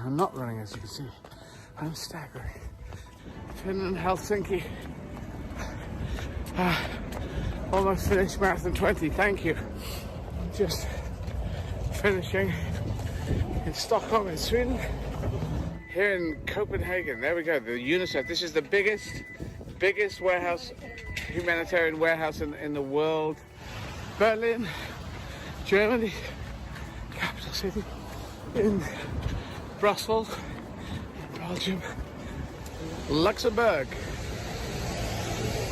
I'm not running, as you can see. I'm staggering. Finland, Helsinki. Almost finished marathon 20, thank you. Just finishing in Stockholm in Sweden. Here in Copenhagen, there we go, the UNICEF. This is the biggest warehouse, humanitarian warehouse in the world. Berlin, Germany, capital city. In Brussels, Belgium, Luxembourg.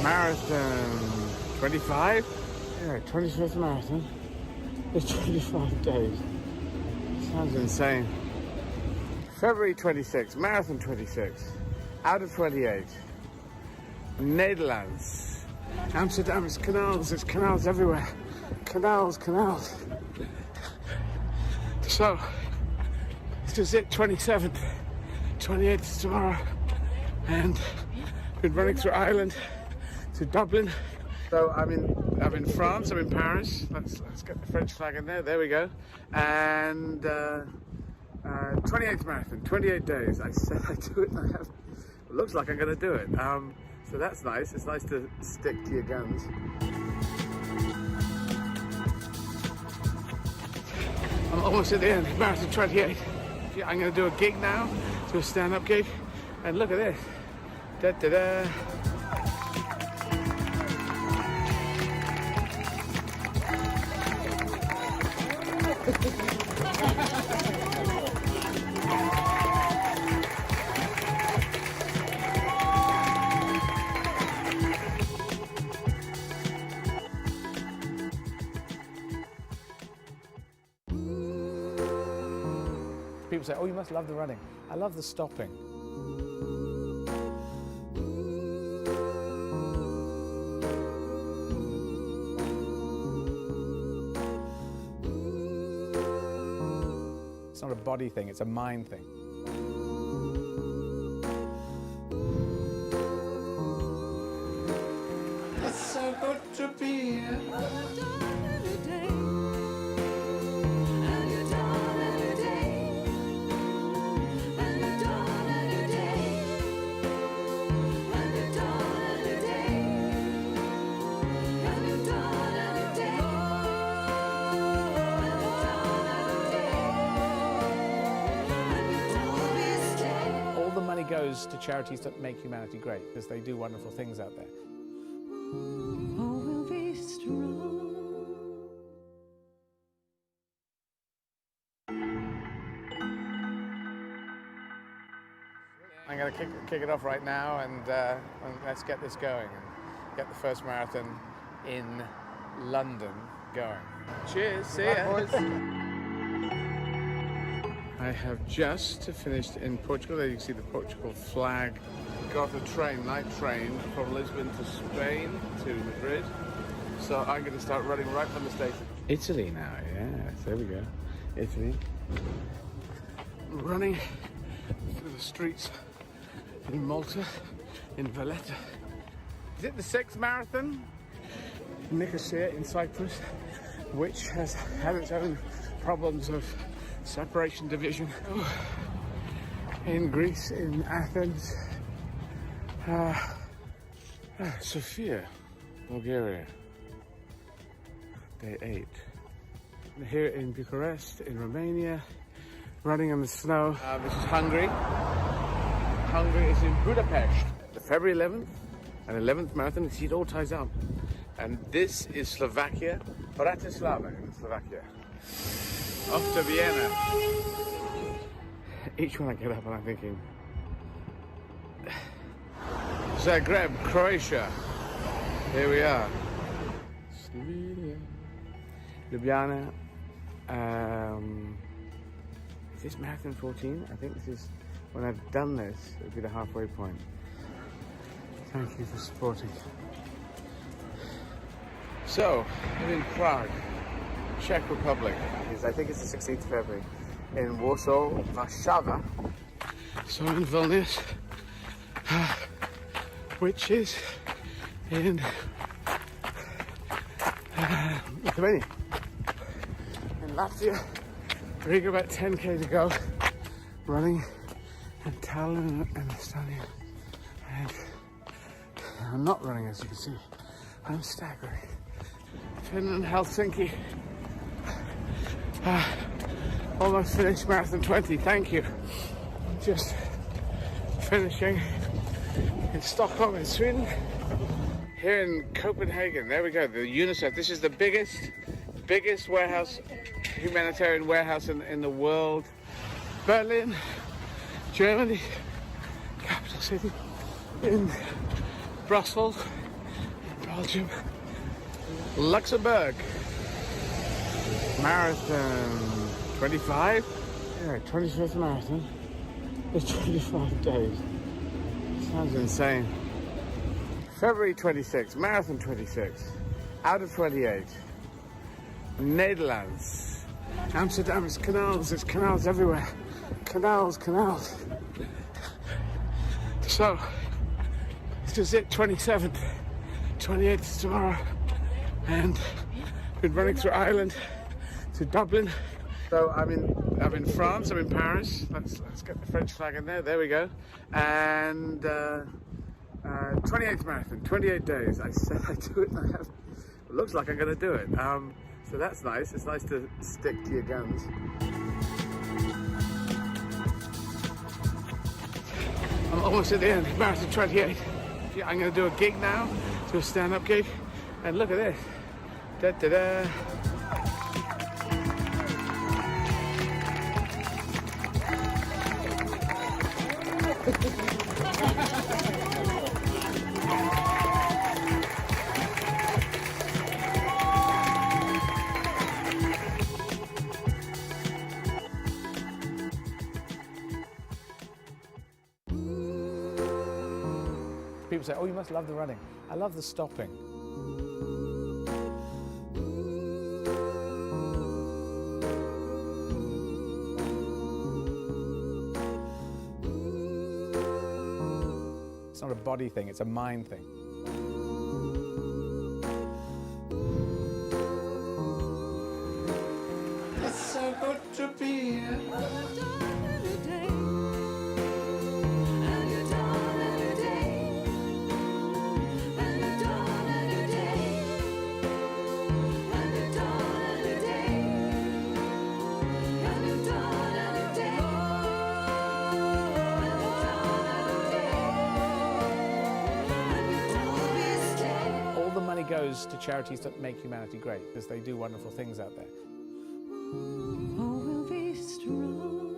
Marathon 25. Yeah, 25th marathon. It's 25 days. Sounds insane. February 26, marathon 26. Out of 28. Netherlands. Amsterdam is canals. There's canals everywhere. Canals. So, this is it, 27th. 28th is tomorrow. And been running through Ireland to Dublin. So I'm in France, I'm in Paris. Let's get the French flag in there. There we go. And 28th marathon, 28 days. I said I'd do it and I haven't. It looks like I'm going to do it. So that's nice. It's nice to stick to your guns. I'm almost at the end. Marathon 28. I'm going to do a gig now. Do a stand-up gig. And look at this. Da-da-da. People say, oh, you must love the running. I love the stopping. It's not a body thing, it's a mind thing. It's so good to be here. Goes to charities that make humanity great, because they do wonderful things out there. We'll be strong. I'm going to kick it off right now, and let's get this going and get the first marathon in London going. Cheers, see ya. Boys. I have just finished in Portugal. There you can see the Portugal flag. Got a train, night train, from Lisbon to Spain to Madrid. So I'm going to start running right from the station. Italy now, yes, there we go. Italy. Running through the streets in Malta, in Valletta. Is it the 6th marathon? Nicosia in Cyprus, which has had its own problems of separation, division. In Greece, in Athens, Sofia, Bulgaria, day 8. Here in Bucharest, in Romania, running in the snow. This is Hungary. Hungary is in Budapest. The February 11th and 11th marathon. You see, it all ties up. And this is Slovakia, Bratislava in Slovakia. Off to Vienna. Each one I get up and I'm thinking, Zagreb, Croatia. Here we are. Slovenia. Ljubljana. Is this marathon 14? I think this is, when I've done this, it'll be the halfway point. Thank you for supporting. So, I'm in Prague, Czech Republic. I think it's the 16th of February. In Warsaw, Warszawa. So in Vilnius, which is in Lithuania. In Latvia, Riga, about 10k to go. running in Tallinn and Estonia, and I'm not running, as you can see. I'm staggering. Finland, Helsinki. Almost finished marathon 20, thank you. Just finishing in Stockholm in Sweden. Here in Copenhagen, there we go, the UNICEF. This is the biggest warehouse, humanitarian warehouse in the world. Berlin, Germany, capital city, in Brussels, Belgium, Luxembourg. Marathon 25? Yeah, 25th marathon. It's 25 days. Sounds insane. February 26, marathon 26, out of 28. Netherlands. Amsterdam is canals, there's canals everywhere. Canals. So, this is it, 27th, 28th is tomorrow. And been running through Ireland to Dublin. So I'm in France, I'm in Paris. Let's get the French flag in there, there we go. And 28th marathon, 28 days. I said I'd do it and I have. It looks like I'm gonna do it. So that's nice. It's nice to stick to your guns. I'm almost at the end, marathon 28. Yeah, I'm gonna do a gig now, do a stand-up gig. And look at this. Da-da-da. People say, oh, you must love the running. I love the stopping. It's not a body thing, it's a mind thing. It's so good to be here. Goes to charities that make humanity great, because they do wonderful things out there. We'll be strong.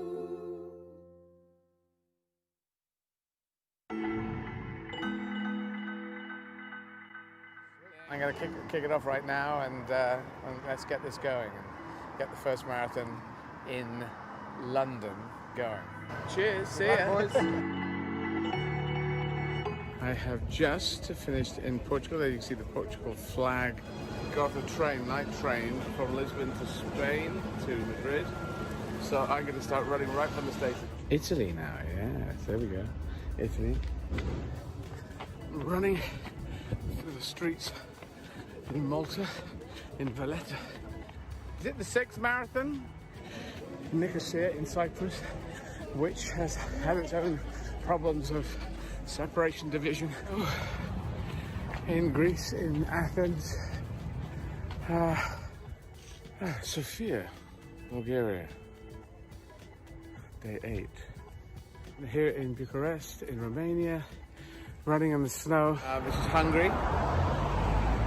I'm going to kick it off right now, and let's get this going and get the first marathon in London going. Cheers, see ya. Boys. I have just finished in Portugal. There you can see the Portugal flag. Got a train, night train, from Lisbon to Spain to Madrid. So I'm going to start running right from the station. Italy now, yes, there we go. Italy. Running through the streets in Malta, in Valletta. Is it the 6th marathon? Nicosia in Cyprus, which has had its own problems of separation, division. In Greece, in Athens, Sofia, Bulgaria, day 8. Here in Bucharest, in Romania, running in the snow. This is Hungary.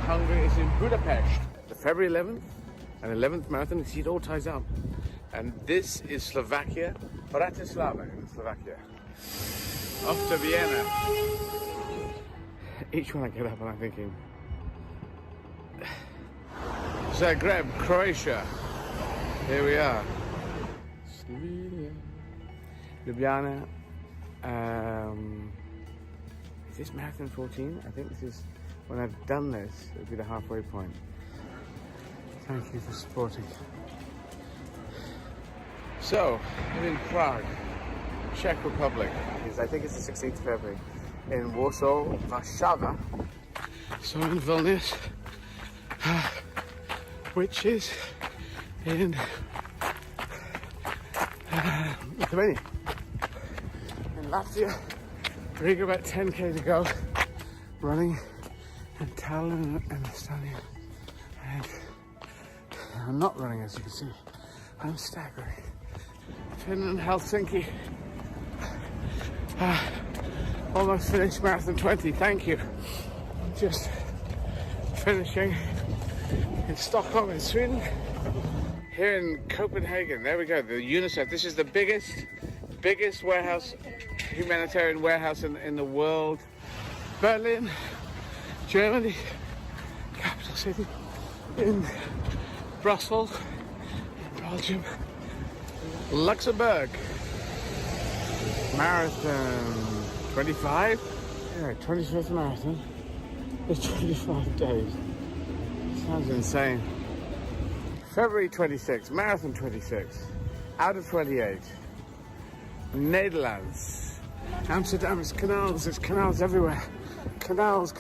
Hungary is in Budapest. The February 11th and 11th marathon. You see, it all ties up. And this is Slovakia, Bratislava in Slovakia. Off to Vienna. Each one I get up and I'm thinking, Zagreb, Croatia. Here we are. Slovenia. Ljubljana. Is this marathon 14? I think this is, when I've done this, it'll be the halfway point. Thank you for supporting. So, I'm in Prague, Czech Republic. I think it's the 16th of February. In Warsaw, Warszawa. So in Vilnius, which is in Lithuania. Latvia. Riga about 10k to go. Running in Tallinn and Estonia. And I'm not running, as you can see. I'm staggering. Finland, Helsinki. Almost finished marathon 20, thank you. Just finishing in Stockholm in Sweden. Here in Copenhagen, there we go, the UNICEF. This is the biggest warehouse, humanitarian warehouse in the world. Berlin, Germany, capital city, in Brussels, in Belgium, Luxembourg. Marathon 25? Yeah, 25th marathon. It's 25 days. Sounds insane. February 26, marathon 26, out of 28. Netherlands. Amsterdam is canals, there's canals everywhere. Canals.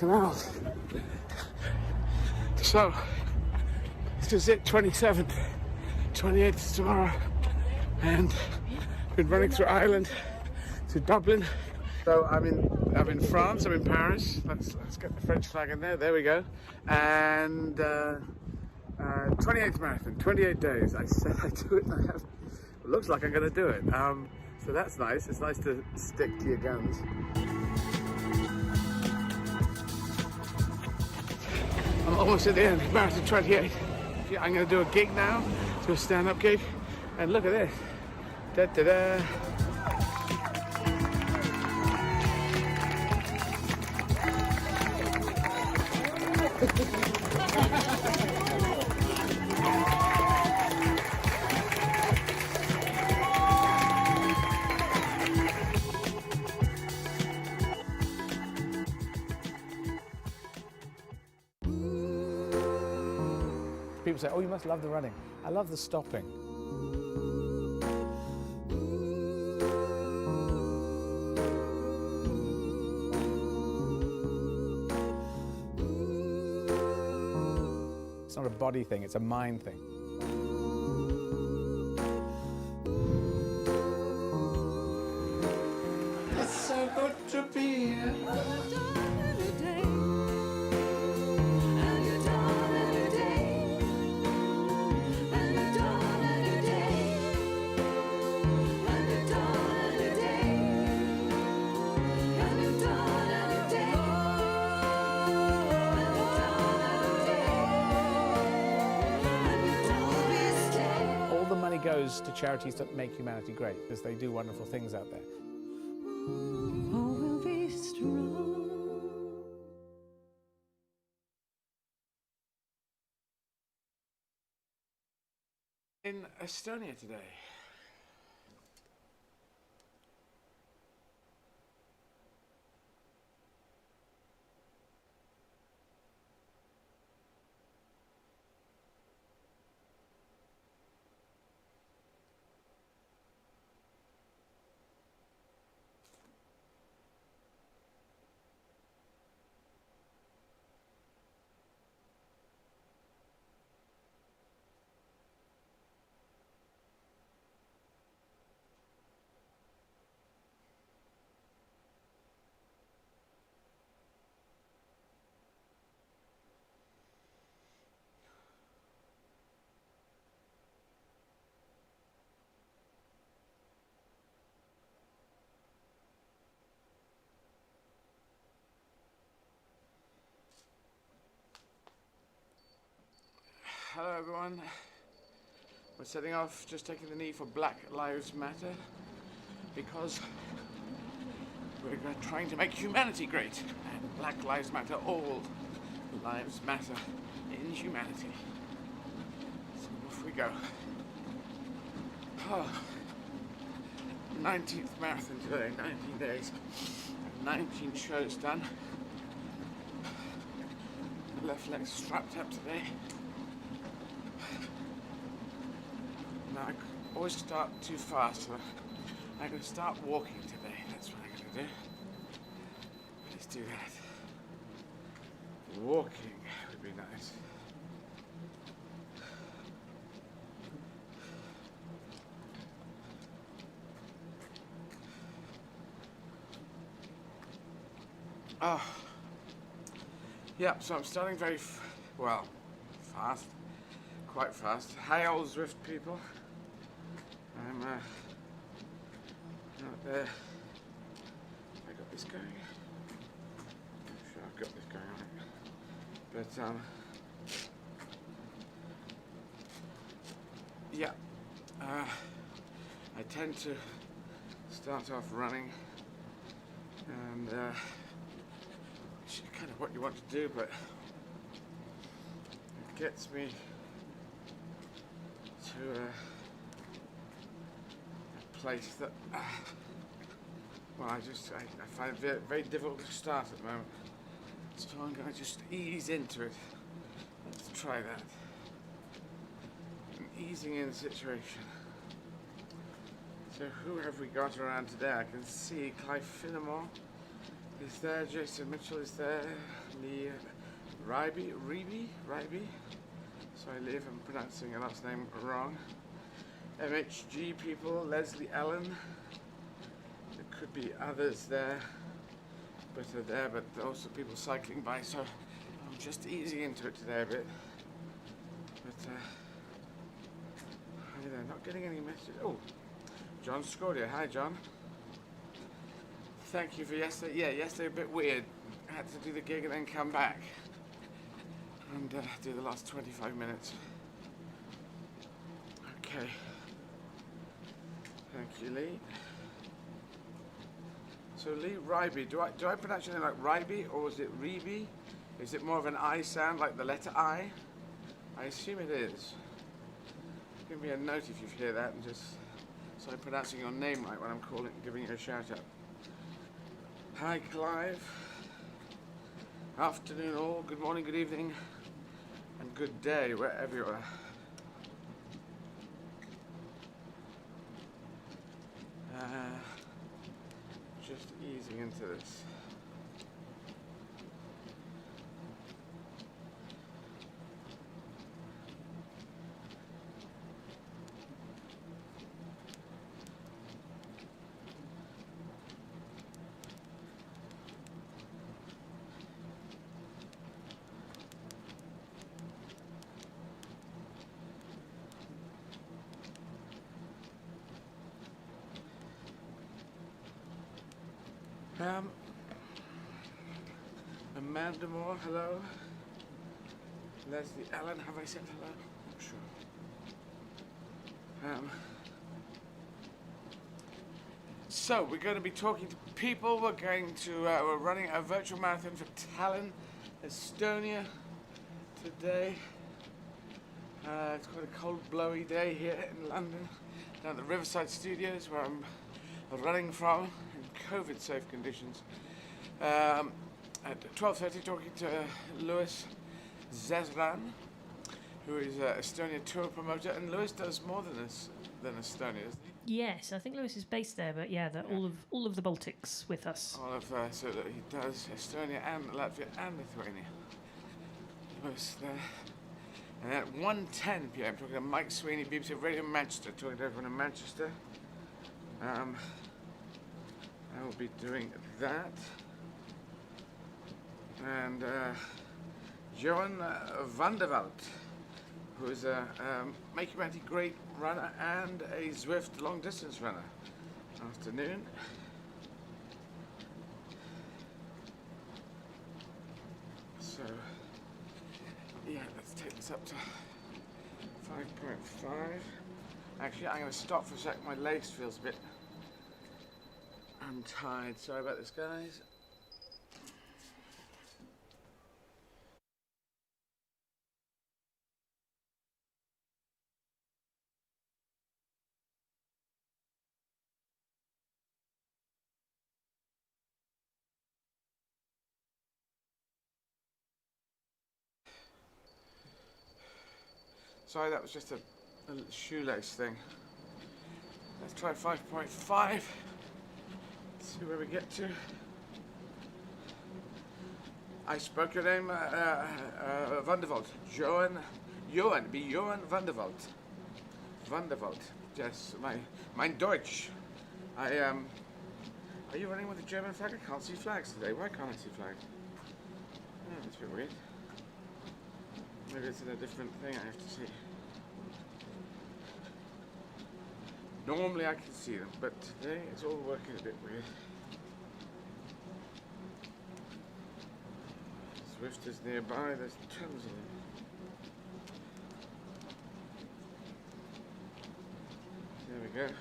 So, this is it, 27th. 28th is tomorrow. And been running through Ireland to Dublin. So I'm in France, I'm in Paris. Let's get the French flag in there. There we go. And 28th marathon, 28 days. I said I'd do it, and I have. It looks like I'm going to do it. So that's nice. It's nice to stick to your guns. I'm almost at the end. Marathon 28. Yeah, I'm going to do a gig now. Do a stand-up gig. And look at this. Da da da. People say, oh, you must love the running. I love the stopping. It's not a body thing, it's a mind thing. It's so good to be here. Goes to charities that make humanity great, because they do wonderful things out there. Oh, we'll be strong. In Estonia today. Hello everyone. We're setting off, just taking the knee for Black Lives Matter, because we're trying to make humanity great. And Black Lives Matter, all lives matter in humanity. So off we go. Oh, 19th marathon today, 19 days, 19 shows done. Left leg strapped up today. Now I always start too fast, so I'm going to start walking today. That's what I'm going to do. Let's do that. Walking would be nice. Oh, yeah, so I'm starting very, well, fast, quite fast. Hi, old Zwift people. I'm out there. I got this going. I'm sure I've got this going on. But, yeah, I tend to start off running, and which is kind of what you want to do, but it gets me to a place that, well, I find it very, very difficult to start at the moment. So I'm going to just ease into it. Let's try that. An easing in situation. So who have we got around today? I can see Clive Finnemore is there, Jason Mitchell is there, Lee Ryby. Sorry Lee if I'm pronouncing your last name wrong. MHG people, Leslie Allen. There could be others there, but also people cycling by, so I'm just easing into it today a bit. But hi there, not getting any messages. Oh, John Scordia. Hi John. Thank you for yesterday. Yeah, yesterday a bit weird. I had to do the gig and then come back and do the last 25 minutes. Okay. Thank you, Lee. So Lee Ryby, do I pronounce your name like Ryby or is it Reby? Is it more of an I sound like the letter I? I assume it is. Give me a note if you hear that and just so I'm pronouncing your name right when I'm giving you a shout out. Hi Clive. Afternoon all, good morning, good evening, and good day wherever you are. Just easing into this. Amanda Moore, hello. Leslie Allen, have I said hello? Not sure. So we're going to be talking to people. We're running a virtual marathon for Tallinn, Estonia today. It's quite a cold, blowy day here in London, down at the Riverside Studios where I'm running from in COVID-safe conditions. At 12:30, talking to Louis Zezran, who is an Estonia tour promoter, and Louis does more than Estonia, isn't he? Yes, I think Lewis is based there, but yeah, all of the Baltics with us. All of so that he does Estonia and Latvia and Lithuania. Louis there. And at 1:10 p.m, talking to Mike Sweeney, BBC Radio Manchester, talking to everyone in Manchester. I will be doing that. And Johan van der Walt, who is a Make Humanity Great runner and a Zwift long distance runner. Afternoon. So, yeah, let's take this up to 5.5. Actually, I'm going to stop for a sec. My legs feels a bit untied. Sorry about this, guys. Sorry, that was just a little shoelace thing. Let's try 5.5. See where we get to. I spoke your name, van der Walt. Johan van der Walt. Van der Walt. Yes, mein Deutsch. I Are you running with the German flag? I can't see flags today. Why can't I see flags? Oh, that's a bit weird. Maybe it's in a different thing I have to see. Normally I can see them, but today it's all working a bit weird. Swift is nearby, there's tons of them. There we go.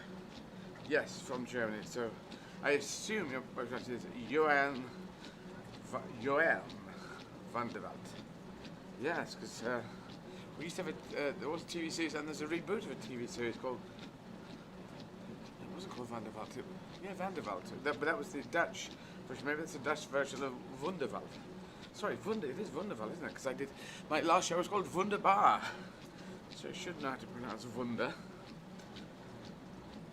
Yes, from Germany. So I assume your boyfriend is Joel van der Welt. Yes, because we used to have there was a TV series and there's a reboot of a TV series called, it wasn't called Van der Welt, Van der Welt, but that was the Dutch version. Maybe it's a Dutch version of Wunderwald. Sorry, it is Wunderwald, isn't it? Because I did, my last show was called Wunderbar, so I should know how to pronounce Wunder.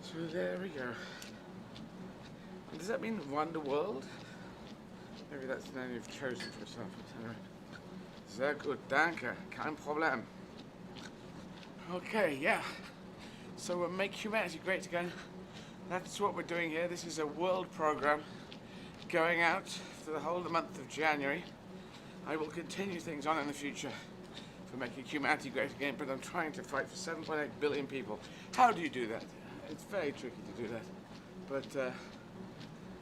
So there we go. And does that mean Wonder World? Maybe that's the name you've chosen for yourself. Sehr gut, danke, kein Problem. Okay, yeah. So we'll make humanity great again. That's what we're doing here. This is a world program going out for the whole of the month of January. I will continue things on in the future for making humanity great again, but I'm trying to fight for 7.8 billion people. How do you do that? It's very tricky to do that, but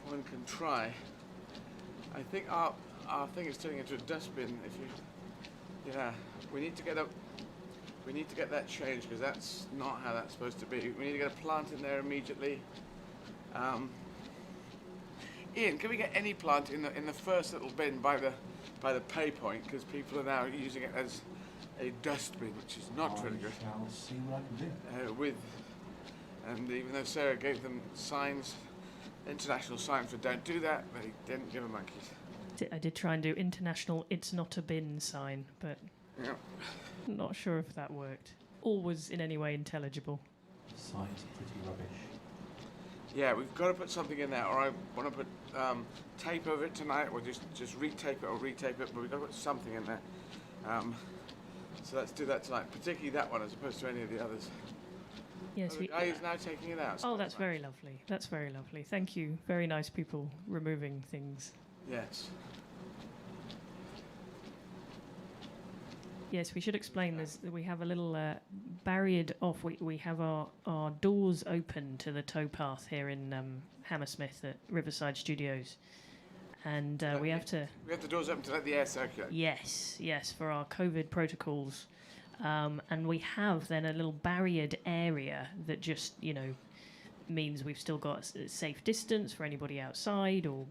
one can try. I think our thing is turning into a dustbin. If you, yeah, we need to get that changed because that's not how that's supposed to be. We need to get a plant in there immediately. Ian, can we get any plant in the first little bin by the pay point, because people are now using it as a dustbin, which is not really good. I shall see what I can do. And even though Sarah gave them signs, international signs for don't do that, they didn't give a monkeys. I did try and do international "it's not a bin" sign, but Yeah. not sure if that worked or was in any way intelligible. Sign's pretty rubbish. Yeah, we've got to put something in there, or I want to put tape over it tonight, or just retape it or retape it, but we've got to put something in there. So let's do that tonight, particularly that one as opposed to any of the others. Yes, The guy is now taking it out. Oh, that's very lovely. That's very lovely. Thank you. Very nice people removing things. Yes. Yes, we should explain this. We have a little barriered off. We have our doors open to the towpath here in Hammersmith at Riverside Studios. And we have to... We have the doors open to let the air circulate. Yes, for our COVID protocols. And we have then a little barriered area that just, means we've still got a safe distance for anybody outside, or,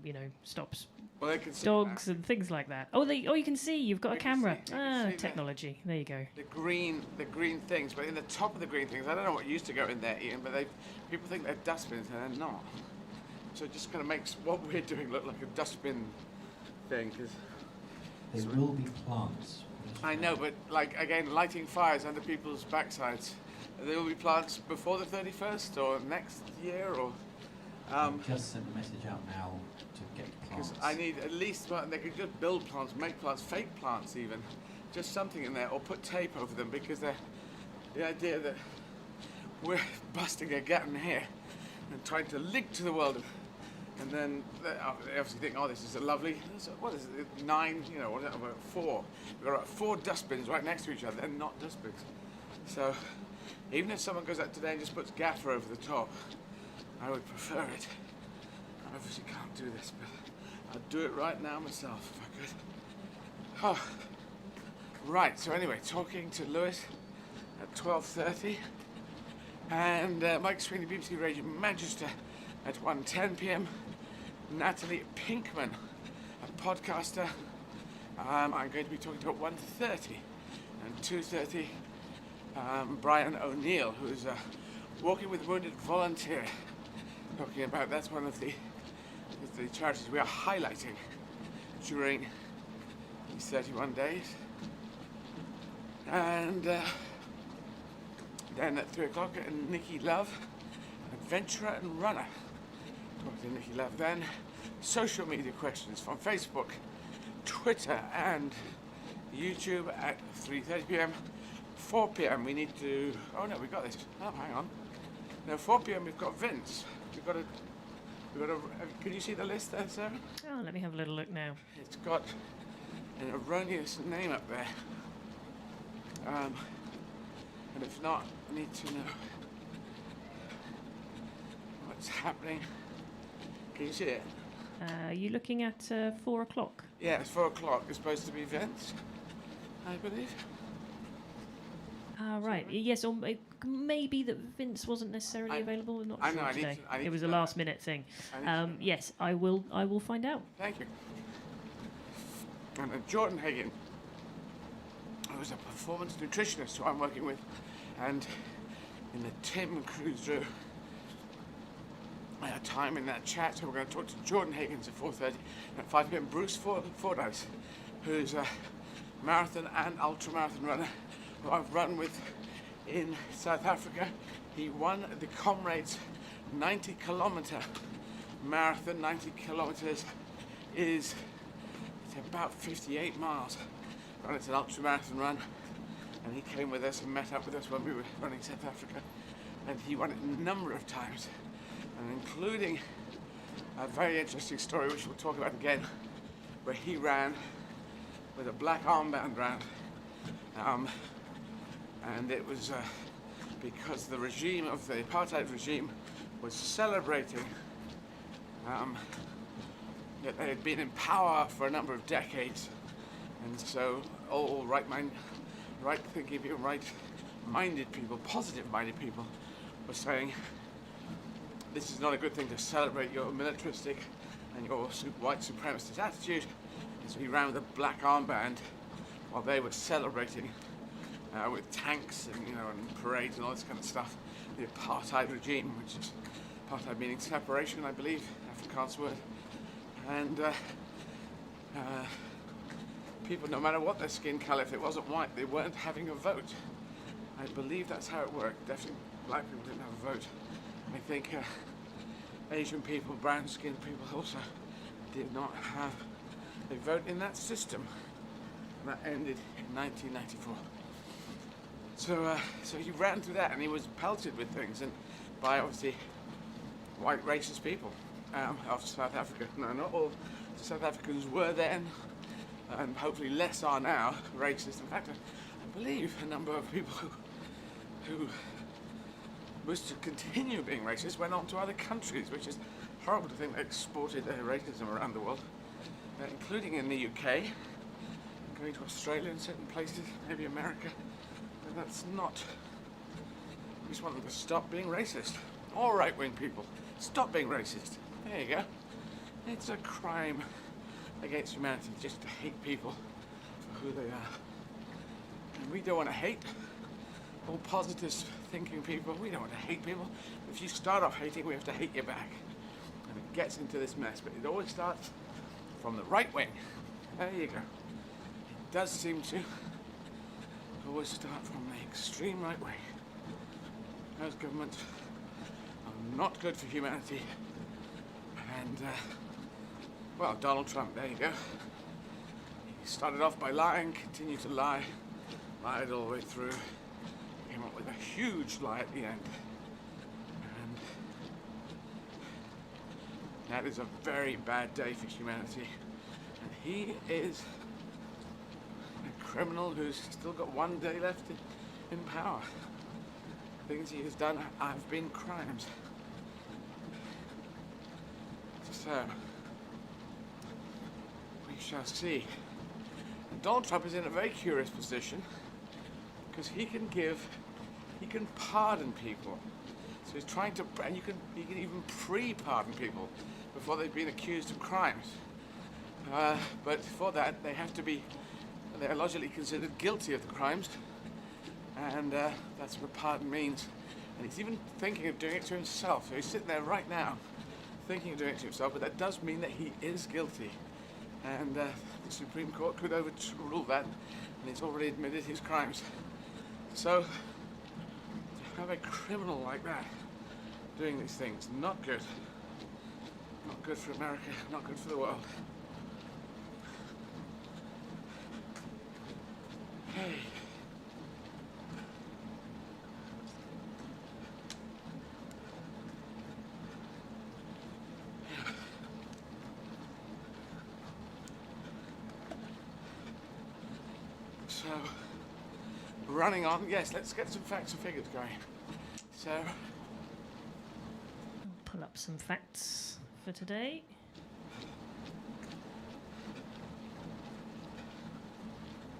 stops Well, they can see dogs and things like that. Oh, you can see. You've got a camera. They can see Technology. There you go. the green things, but in the top of the green things, I don't know what used to go in there, Ian, but people think they're dustbins and they're not. So it just kind of makes what we're doing look like a dustbin thing. Cause There will be plants. I know, but again, lighting fires under people's backsides. There will be plants before the 31st or next year, or I've just sent a message out now to get plants. because I need at least one. They could just build plants, make plants, fake plants even, just something in there, or put tape over them, because the idea that we're busting a gut in here and trying to link to the world, and then they obviously think, oh, this is a lovely, what is it, 9, what is it, about 4. We've got 4 dustbins right next to each other, and not dustbins. So even if someone goes out today and just puts gaffer over the top, I would prefer it. I obviously can't do this, but I'd do it right now myself if I could. Oh. Right, so anyway, talking to Lewis at 12:30, and Mike Sweeney, BBC Radio Manchester at 1:10 p.m. Natalie Pinkman, a podcaster, I'm going to be talking to at 1:30, and 2:30 Brian O'Neill, who's a Walking with Wounded volunteer, talking about, that's one of the charities we are highlighting during these 31 days. And then at 3 o'clock, Nikki Love, adventurer and runner. Talking to Nikki Love. Then social media questions from Facebook, Twitter and YouTube at 3:30 p.m. 4 p.m. we need to... Oh no, we got this. Oh, hang on. No, 4 p.m. we've got Vince. We've got a We've got can you see the list there, Sarah? Oh, let me have a little look now. It's got an erroneous name up there. And if not, I need to know what's happening. Can you see it? Are you looking at 4 o'clock? Yeah, it's 4 o'clock. It's supposed to be Vince, I believe. Right. Yes, or maybe that Vince wasn't necessarily available. I'm not I sure know, I need today. to- I need It was to a know. last-minute thing. I need to know. Yes, I will find out. Thank you. And Jordan Hagen, who's a performance nutritionist who I'm working with, and in the Tim Cruise Drew time in that chat, so we're going to talk to Jordan Higgins at 4:30, and at 5 p.m. Bruce Fordyce, who's a marathon and ultramarathon runner who I've run with in South Africa. He won the Comrades 90-kilometer marathon. 90 kilometers is about 58 miles, and it's an ultramarathon run. And he came with us and met up with us when we were running South Africa, and he won it a number of times, and including a very interesting story which we'll talk about again, where he ran with a black armband round, and it was because the regime of the apartheid regime was celebrating that they had been in power for a number of decades, and so all right-thinking people, right-minded people, positive-minded people were saying this is not a good thing to celebrate your militaristic and your white supremacist attitude. And so he ran with a black armband while they were celebrating with tanks and and parades and all this kind of stuff, the apartheid regime, which is apartheid meaning separation, I believe, Afrikaans word. And people, no matter what their skin colour, if it wasn't white, they weren't having a vote. I believe that's how it worked. Definitely black people didn't have a vote. I think Asian people, brown-skinned people also did not have a vote in that system. And that ended in 1994. So he ran through that, and he was pelted with things, and by obviously white racist people of South Africa. No, not all South Africans were then, and hopefully less are now, racist. In fact, I believe a number of people who was to continue being racist went on to other countries, which is horrible to think they exported their racism around the world, including in the UK, going to Australia and certain places, maybe America. But that's not. We just want them to stop being racist. All right-wing people, stop being racist. There you go. It's a crime against humanity just to hate people for who they are. And we don't want to hate all positive thinking people. We don't want to hate people. If you start off hating, we have to hate you back. And it gets into this mess, but it always starts from the right wing. There you go. It does seem to always start from the extreme right wing. Those governments are not good for humanity. And, well, Donald Trump, there you go. He started off by lying, continued to lie, lied all the way through, came up with a huge lie at the end. And that is a very bad day for humanity. And he is a criminal who's still got one day left in power. Things he has done have been crimes. So, we shall see. And Donald Trump is in a very curious position because he can pardon people. So he's trying to, and he can even pre-pardon people before they've been accused of crimes. But for that, they are logically considered guilty of the crimes, and that's what a pardon means. And he's even thinking of doing it to himself. So he's sitting there right now, thinking of doing it to himself, but that does mean that he is guilty. And the Supreme Court could overrule that, and he's already admitted his crimes. So, to have a criminal like that doing these things, not good. Not good for America, not good for the world. Hey. So, running on. Yes, let's get some facts and figures going. So, Pull up some facts for today.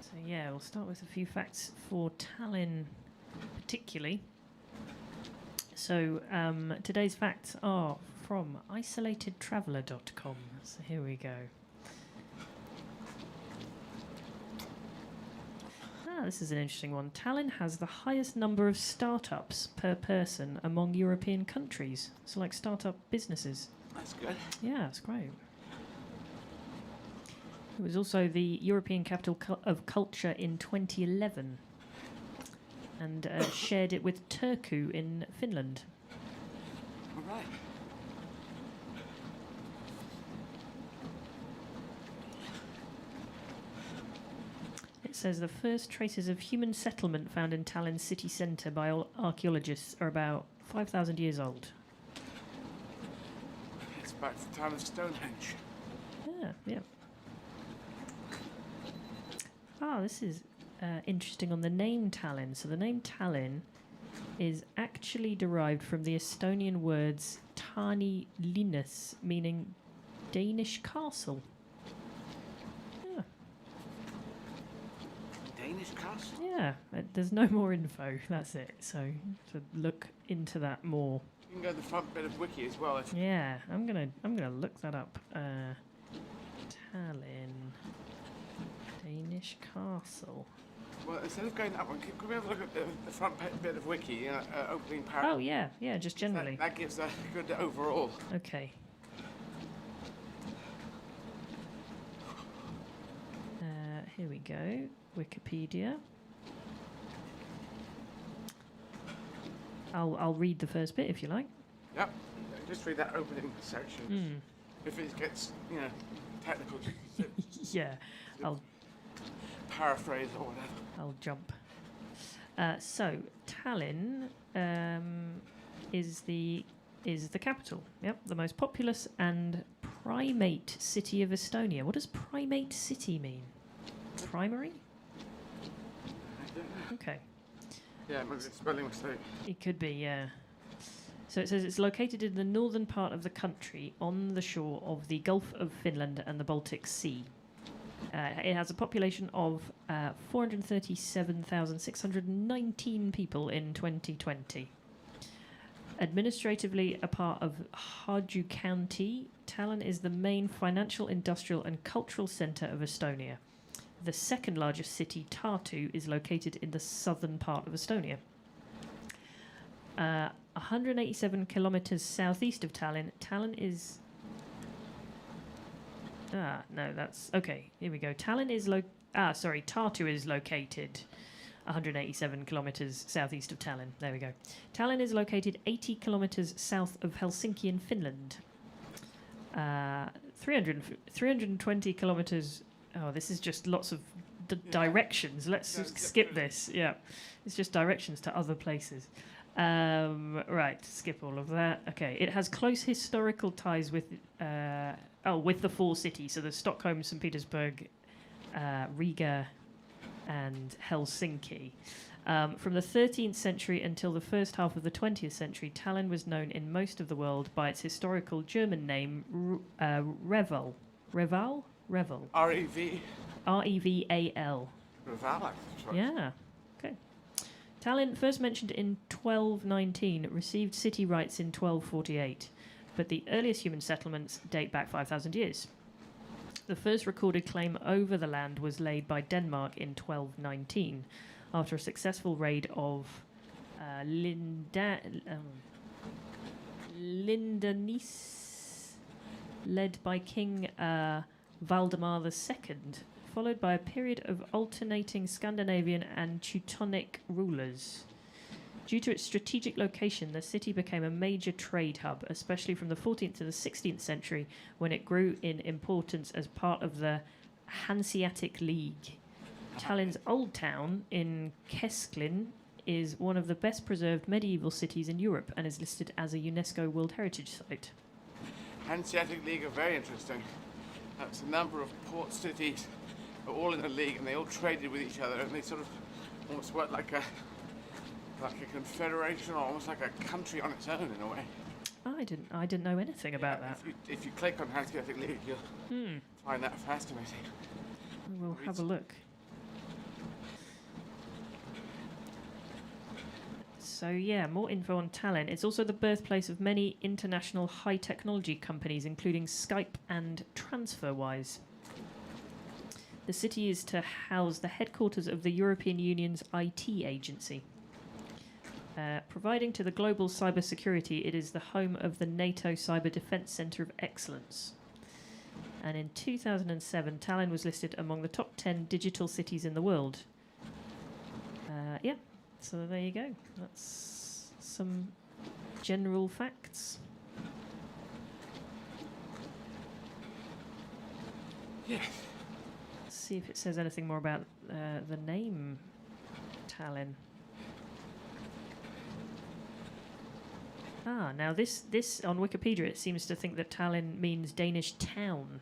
So yeah, we'll start with a few facts for Tallinn particularly. So today's facts are from isolatedtraveller.com. So here we go. This is an interesting one. Tallinn has the highest number of startups per person among European countries. So like startup businesses. that's good. Yeah, that's great. It was also the European Capital of Culture in 2011 and shared it with Turku in Finland. All right. It says the first traces of human settlement found in Tallinn's city centre by archaeologists are about 5,000 years old. It's back to the time of Stonehenge. Yeah. This is interesting on the name Tallinn. So the name Tallinn is actually derived from the Estonian words Taani linnas, meaning Danish castle. Yeah. Danish castle. Yeah, there's no more info. That's it. So to look into that more. You can go to the front bit of wiki as well. If Yeah, I'm gonna look that up. Tallinn Danish castle. well, instead of going that one, could we have a look at the front bit of wiki, opening paragraph? Oh yeah, just generally. That gives a good overall. Okay. Here we go. Wikipedia. I'll read the first bit if you like. Yep. Just read that opening section. If it gets, technical, Yeah, I'll paraphrase or whatever. I'll jump. So Tallinn is the capital. Yep, the most populous and primate city of Estonia. What does primate city mean? Primary? Okay. Yeah, maybe it's a spelling mistake. It could be, yeah. So it says it's located in the northern part of the country on the shore of the Gulf of Finland and the Baltic Sea. It has a population of 437,619 people in 2020. Administratively a part of Harju County, Tallinn is the main financial, industrial and cultural centre of Estonia. The second largest city, Tartu, is located in the southern part of Estonia. 187 kilometres southeast of Tallinn. Tallinn is... no, that's... Okay, here we go. Tartu is located 187 kilometres southeast of Tallinn. There we go. Tallinn is located 80 kilometres south of Helsinki in Finland. 320 kilometres... Oh, this is just lots of directions. Let's skip this. Yeah, it's just directions to other places. Right, skip all of that. Okay, it has close historical ties with the four cities. So there's Stockholm, St. Petersburg, Riga, and Helsinki. From the 13th century until the first half of the 20th century, Tallinn was known in most of the world by its historical German name, Reval. Reval? Revel. R-E-V. R-E-V-A-L. Reval, actually. Yeah. Okay. Tallinn, first mentioned in 1219, received city rights in 1248, but the earliest human settlements date back 5,000 years. The first recorded claim over the land was laid by Denmark in 1219, after a successful raid of Lindanis, led by King Valdemar II, followed by a period of alternating Scandinavian and Teutonic rulers. Due to its strategic location, the city became a major trade hub, especially from the 14th to the 16th century, when it grew in importance as part of the Hanseatic League. Tallinn's Old Town in Kesklin is one of the best preserved medieval cities in Europe and is listed as a UNESCO World Heritage Site. Hanseatic League are very interesting. That's a number of port cities are all in a league and they all traded with each other, and they sort of almost worked like a confederation, or almost like a country on its own in a way. I didn't know anything about that. If you click on Hanseatic League, you'll find that fascinating. We'll have a look. So yeah, more info on Tallinn. It's also the birthplace of many international high technology companies, including Skype and TransferWise. The city is to house the headquarters of the European Union's IT agency. Providing to the global cybersecurity, it is the home of the NATO Cyber Defence Centre of Excellence. And in 2007, Tallinn was listed among the top 10 digital cities in the world. Yeah, so there you go. That's some general facts. Yes. Let's see if it says anything more about the name Tallinn. Now this on Wikipedia, it seems to think that Tallinn means Danish town.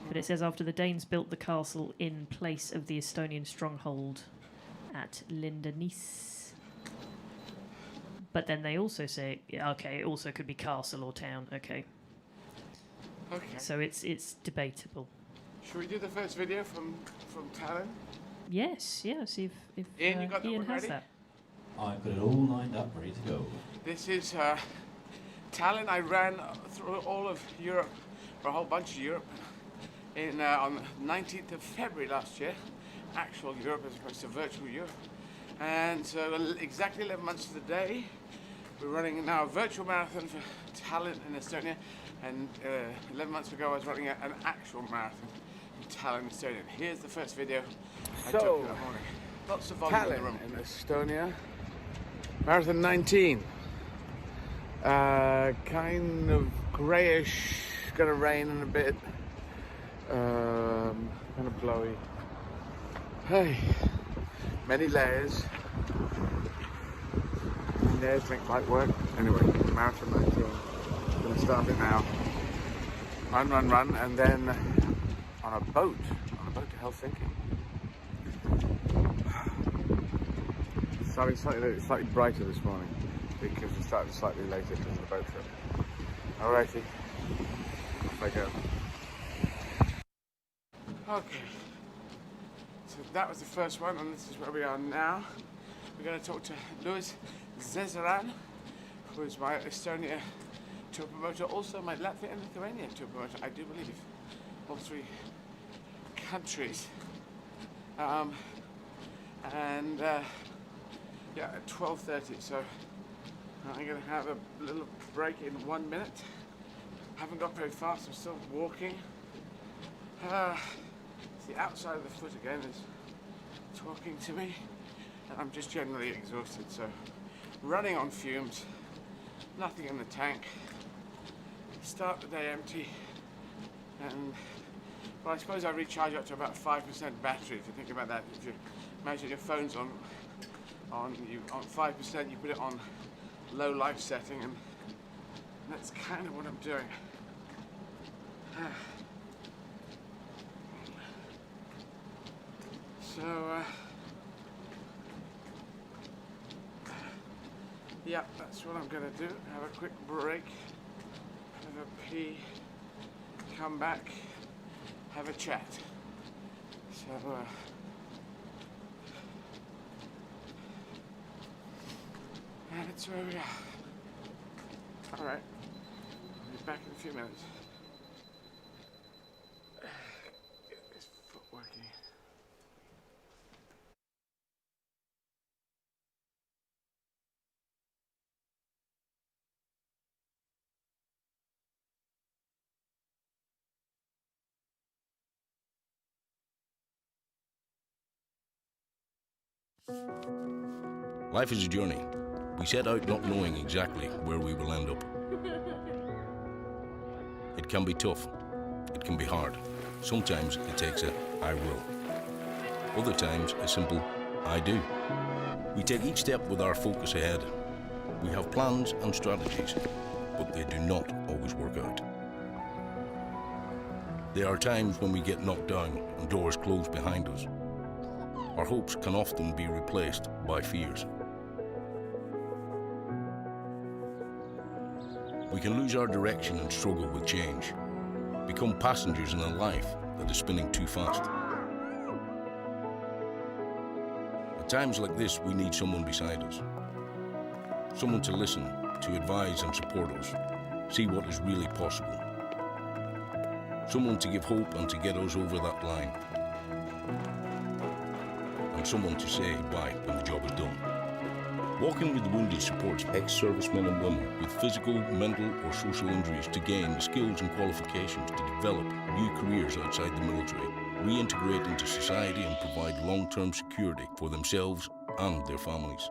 But it says after the Danes built the castle in place of the Estonian stronghold at Lindanis. But then they also say, okay, it also could be castle or town. Okay. Okay. So it's debatable. Should we do the first video from Tallinn? Yes, yeah. See if Ian, you got that Ian one has ready? that. I've got it all lined up, ready to go. This is Tallinn. I ran through all of Europe, or a whole bunch of Europe, on the 19th of February last year. Actual Europe as opposed to virtual Europe. And so exactly 11 months to the day, we're running now a virtual marathon for Tallinn in Estonia. And 11 months ago, I was running an actual marathon in Tallinn, Estonia. Here's the first video I took that morning. Lots of volume in the room. Tallinn in Estonia. Marathon 19. Kind of greyish, gonna rain in a bit. Kind of blowy. Hey, many layers. Layers make light work. Anyway, marathon 19. Gonna start it now. Run, and then on a boat to Helsinki. Starting slightly brighter this morning because we started slightly later because of the boat trip. Alrighty, off I go. Okay, so that was the first one, and this is where we are now. We're going to talk to Louis Zezeran, who is my Estonia tour promoter, also my Latvia and Lithuania tour promoter, I do believe. All three countries. Yeah, at 12:30, so I'm going to have a little break in 1 minute. Haven't got very fast, I'm still walking. The outside of the foot again is talking to me, and I'm just generally exhausted, so running on fumes, nothing in the tank. Start the day empty, and well, I suppose I recharge up to about 5% battery. If you think about that, if you imagine your phone's on 5%, you put it on low light setting, and that's kind of what I'm doing. So yeah, that's what I'm gonna do. Have a quick break, have a pee, come back, have a chat. So and that's where we are. Alright, I'll be back in a few minutes. Get this foot working. Life is a journey. We set out not knowing exactly where we will end up. It can be tough. It can be hard. Sometimes it takes a "I will." Other times a simple "I do." We take each step with our focus ahead. We have plans and strategies, but they do not always work out. There are times when we get knocked down and doors close behind us. Our hopes can often be replaced by fears. We can lose our direction and struggle with change, become passengers in a life that is spinning too fast. At times like this, we need someone beside us. Someone to listen, to advise and support us, see what is really possible. Someone to give hope and to get us over that line. And someone to say bye when the job is done. Walking with the Wounded supports ex-servicemen and women with physical, mental or social injuries to gain the skills and qualifications to develop new careers outside the military, reintegrate into society and provide long-term security for themselves and their families.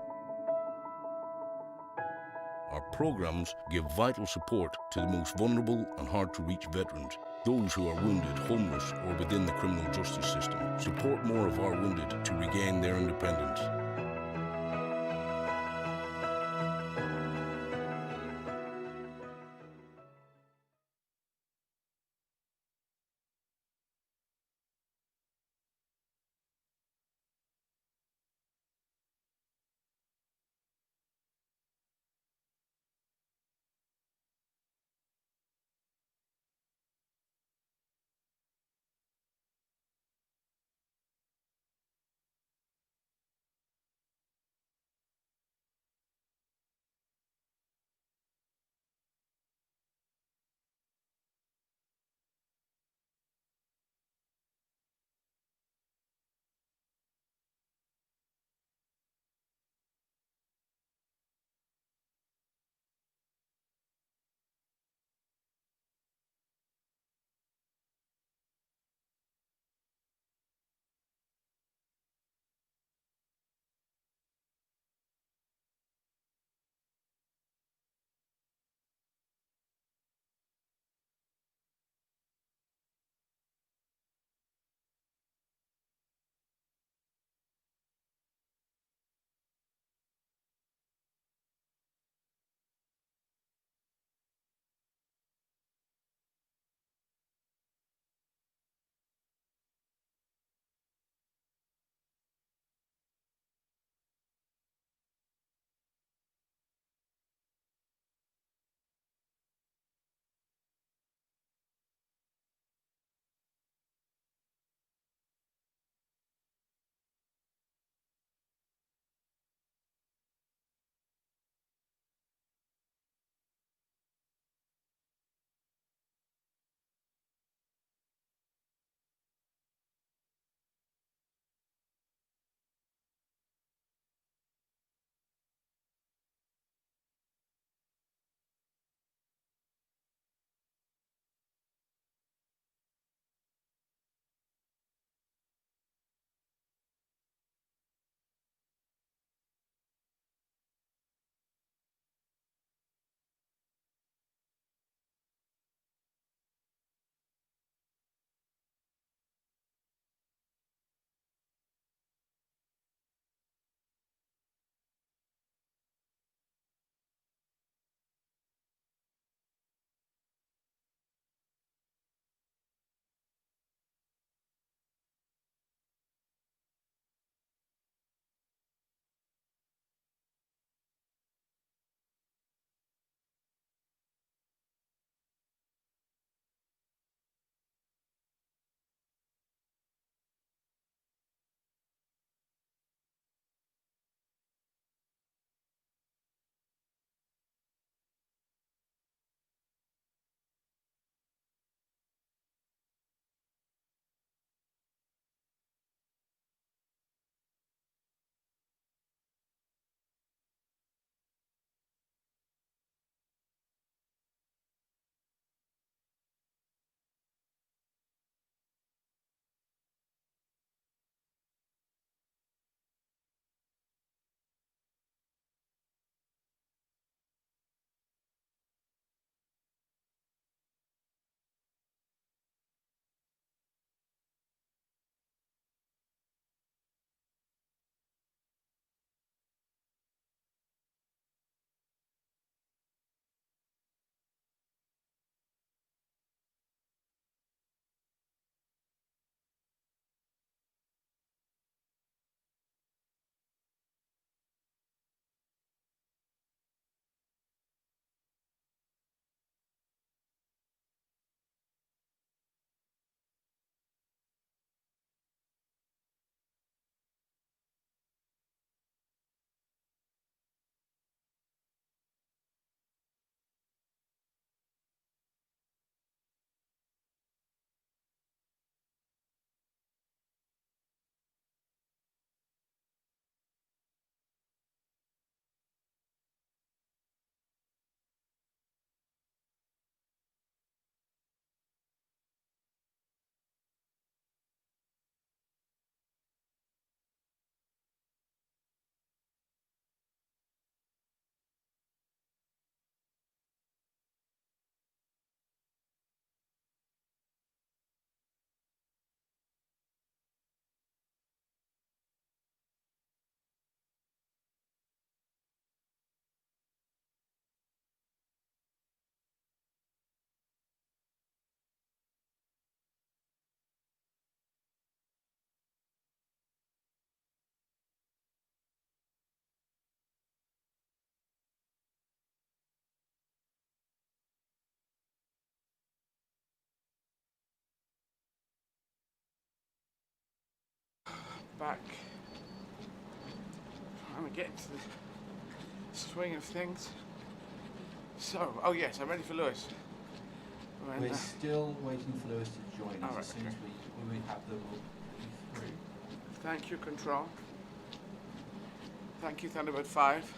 Our programs give vital support to the most vulnerable and hard-to-reach veterans, those who are wounded, homeless or within the criminal justice system. Support more of our wounded to regain their independence. back, trying to get into the swing of things. So, oh yes, I'm ready for Lewis. We're still waiting for Lewis to join us. Right, As soon as we have them, we'll be through. Thank you, Control. Thank you, Thunderbird 5.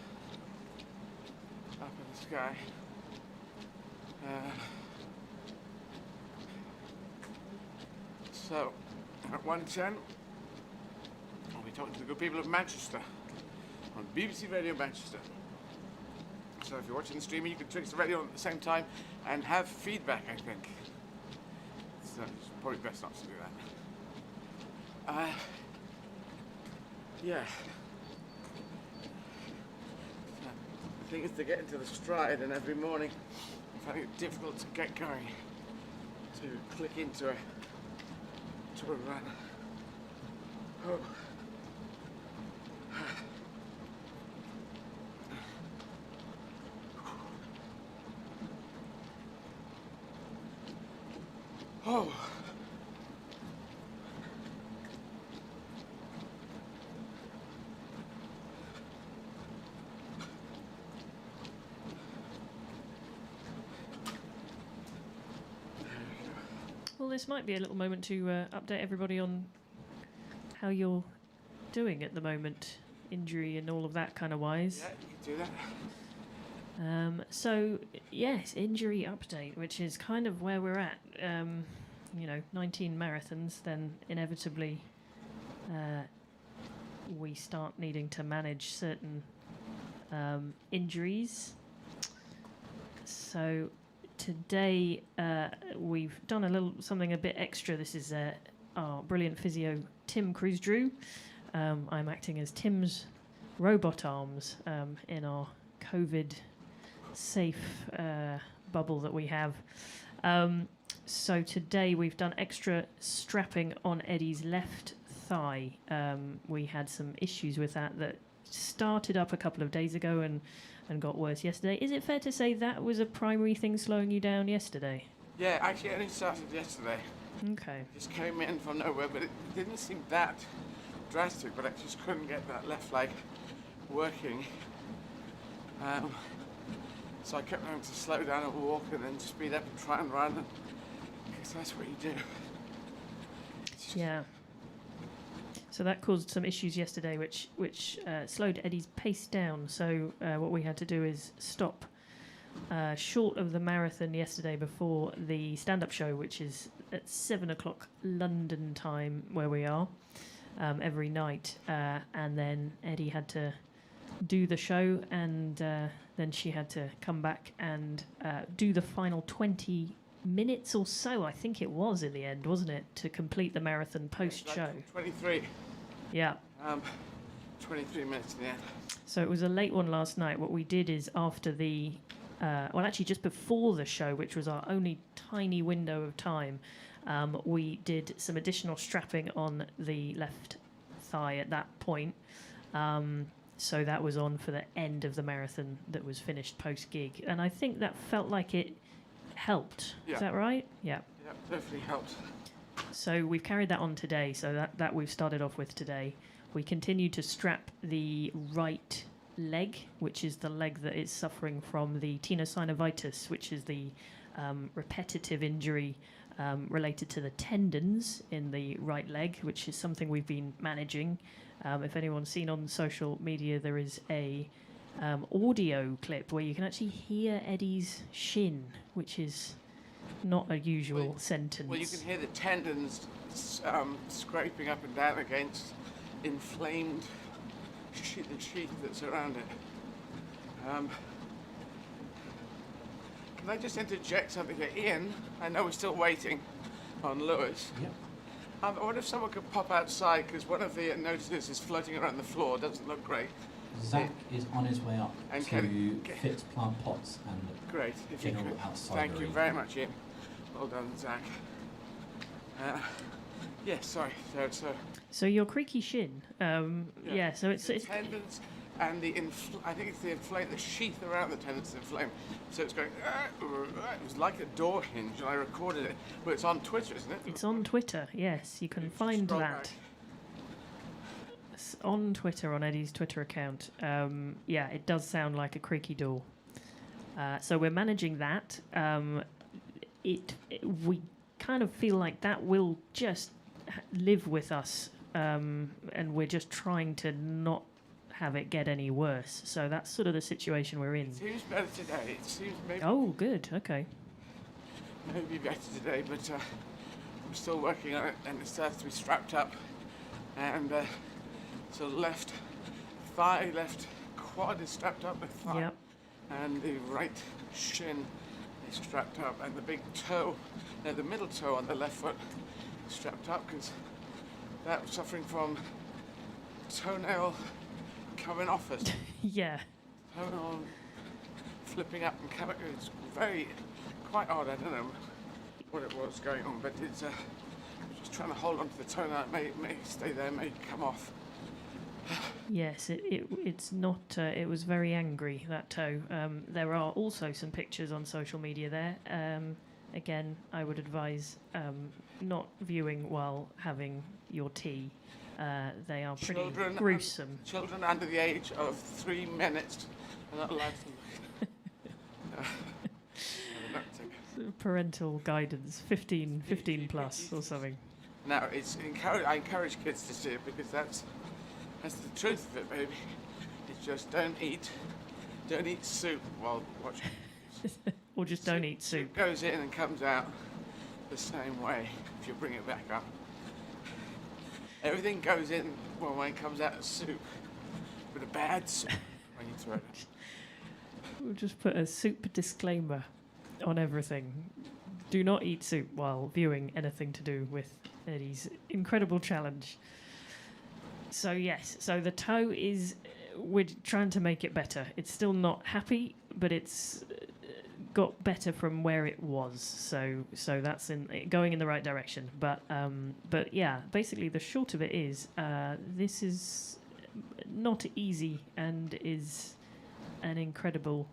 Up in the sky. So, at 1:10, I'll be talking to the good people of Manchester on BBC Radio Manchester. So if you're watching the streaming, you can switch the radio on at the same time and have feedback, I think. So it's probably best not to do that. Yeah. The thing is to get into the stride, and every morning I'm finding it difficult to get going, to click into a run. Oh. Oh. Well, this might be a little moment to update everybody on how you're doing at the moment, injury and all of that kind of wise. Yeah, you can do that. So, yes, injury update, which is kind of where we're at. 19 marathons, then inevitably we start needing to manage certain injuries. So today we've done something a bit extra. This is our brilliant physio, Tim Cruz-Drew. I'm acting as Tim's robot arms in our COVID safe bubble that we have. So today we've done extra strapping on Eddie's left thigh. We had some issues with that started up a couple of days ago and got worse yesterday. Is it fair to say that was a primary thing slowing you down yesterday? Yeah, actually it only started yesterday. Okay. Just came in from nowhere, but it didn't seem that drastic, but I just couldn't get that left leg working. So I kept having to slow down and walk and then speed up and try and run, because that's what you do. Yeah. So that caused some issues yesterday, which slowed Eddie's pace down. So what we had to do is stop short of the marathon yesterday before the stand-up show, which is at 7 o'clock London time where we are every night. And then Eddie had to do the show, and then she had to come back and do the final 20 minutes or so, I think it was in the end, wasn't it, to complete the marathon post-show? 23. Yeah. 23 minutes in the end. So it was a late one last night. What we did is after the, actually just before the show, which was our only tiny window of time, we did some additional strapping on the left thigh at that point. So that was on for the end of the marathon that was finished post-gig. And I think that felt like it helped. Yeah. Is that right? Yeah. Yeah, definitely helped. So we've carried that on today. So that we've started off with today. We continue to strap the right leg, which is the leg that is suffering from the tenosynovitis, which is the repetitive injury related to the tendons in the right leg, which is something we've been managing. If anyone's seen on social media, there is a audio clip where you can actually hear Eddie's shin, which is not a usual sentence. Well, you can hear the tendons scraping up and down against inflamed the sheath that's around it. Can I just interject something here? Ian, I know we're still waiting on Lewis. Yep. I wonder if someone could pop outside, because one of the notices is floating around the floor. Doesn't look great. Zach is on his way up And to fix plant pots and Great, if you general could. outside Thank you arena. very much, Ian. Well done, Zach. Yes, sorry. So your creaky shin, yeah. So it's Tendons and I think it's the sheath around the tendons is inflamed. So it's going. It was like a door hinge, and I recorded it. But it's on Twitter, isn't it? It's on Twitter. Yes, you can find Scroll that. back. on Twitter, on Eddie's Twitter account, it does sound like a creaky door. So we're managing that. We kind of feel like that will just live with us, and we're just trying to not have it get any worse. So that's sort of the situation we're in. It seems better today. It seems maybe... Oh, good. Okay. Maybe better today, but I'm still working on it, and it starts to be strapped up. And so left thigh, left quad is strapped up, left thigh. Yep. And the right shin is strapped up, and the big toe, the middle toe on the left foot is strapped up because that was suffering from toenail coming off us. Yeah. Toenail flipping up and coming. It's quite odd. I don't know what it was going on, but it's just trying to hold on to the toenail. It may stay there, may come off. Yes, it's not. It was very angry, that toe. There are also some pictures on social media there. Again, I would advise not viewing while having your tea. They are pretty gruesome. Children under the age of 3 minutes are not allowed to. Parental guidance, 15 plus or something. Now, I encourage kids to see it because that's the truth of it, baby. It's just don't eat soup while watching. Or just don't eat soup. Soup goes in and comes out the same way if you bring it back up. Everything goes in when it comes out as soup, but a bad soup when you throw it. We'll just put a soup disclaimer on everything. Do not eat soup while viewing anything to do with Eddie's incredible challenge. So yes, so the toe is, we're trying to make it better. It's still not happy, but it's got better from where it was. So that's going in the right direction. But yeah, basically the short of it is, this is not easy and is an incredible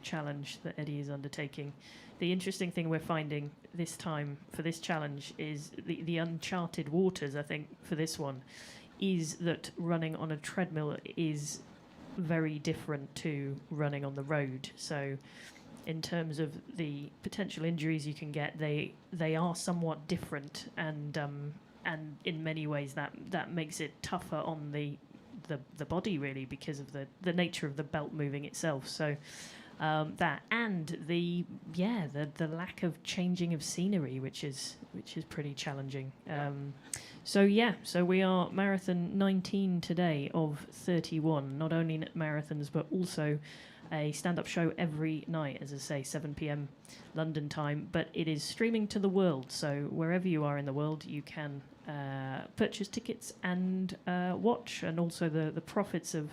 challenge that Eddie is undertaking. The interesting thing we're finding this time for this challenge is the uncharted waters, I think, for this one, is that running on a treadmill is very different to running on the road. So in terms of the potential injuries you can get, they are somewhat different, and in many ways that makes it tougher on the body, really, because of the nature of the belt moving itself. So that and the lack of changing of scenery, which is pretty challenging. So we are marathon 19 today of 31. Not only marathons, but also a stand-up show every night, as I say, 7 p.m. London time. But it is streaming to the world, so wherever you are in the world, you can purchase tickets and watch. And also the profits of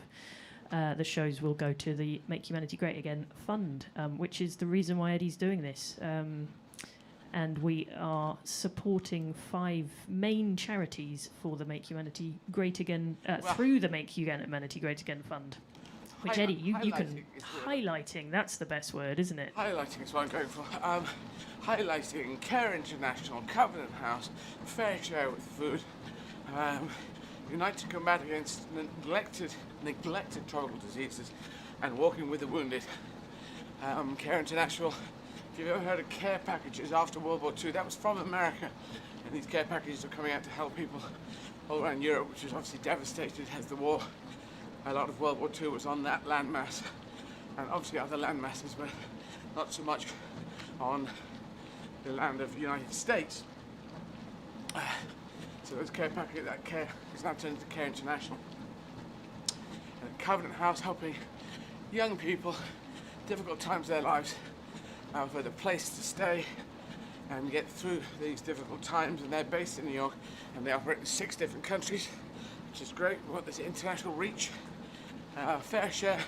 the shows will go to the Make Humanity Great Again Fund, which is the reason why Eddie's doing this. And we are supporting 5 main charities for the Make Humanity Great Again, through the Make Humanity Great Again Fund. Which, Eddie, you can... Highlighting, that's the best word, isn't it? Highlighting is what I'm going for. Highlighting Care International, Covenant House, Fair Share with Food, Unite to Combat Against neglected tropical diseases, and Walking with the Wounded. Care International, if you've ever heard of care packages after World War II, that was from America. And these care packages are coming out to help people all around Europe, which was obviously devastated as the war. A lot of World War II was on that landmass, and obviously other land masses, but not so much on the land of the United States. So those care packages, that care is now turned into Care International. And Covenant House helping young people, difficult times of their lives, with a place to stay and get through these difficult times. And they're based in New York, and they operate in 6 different countries, which is great. We want this international reach. Fair Share,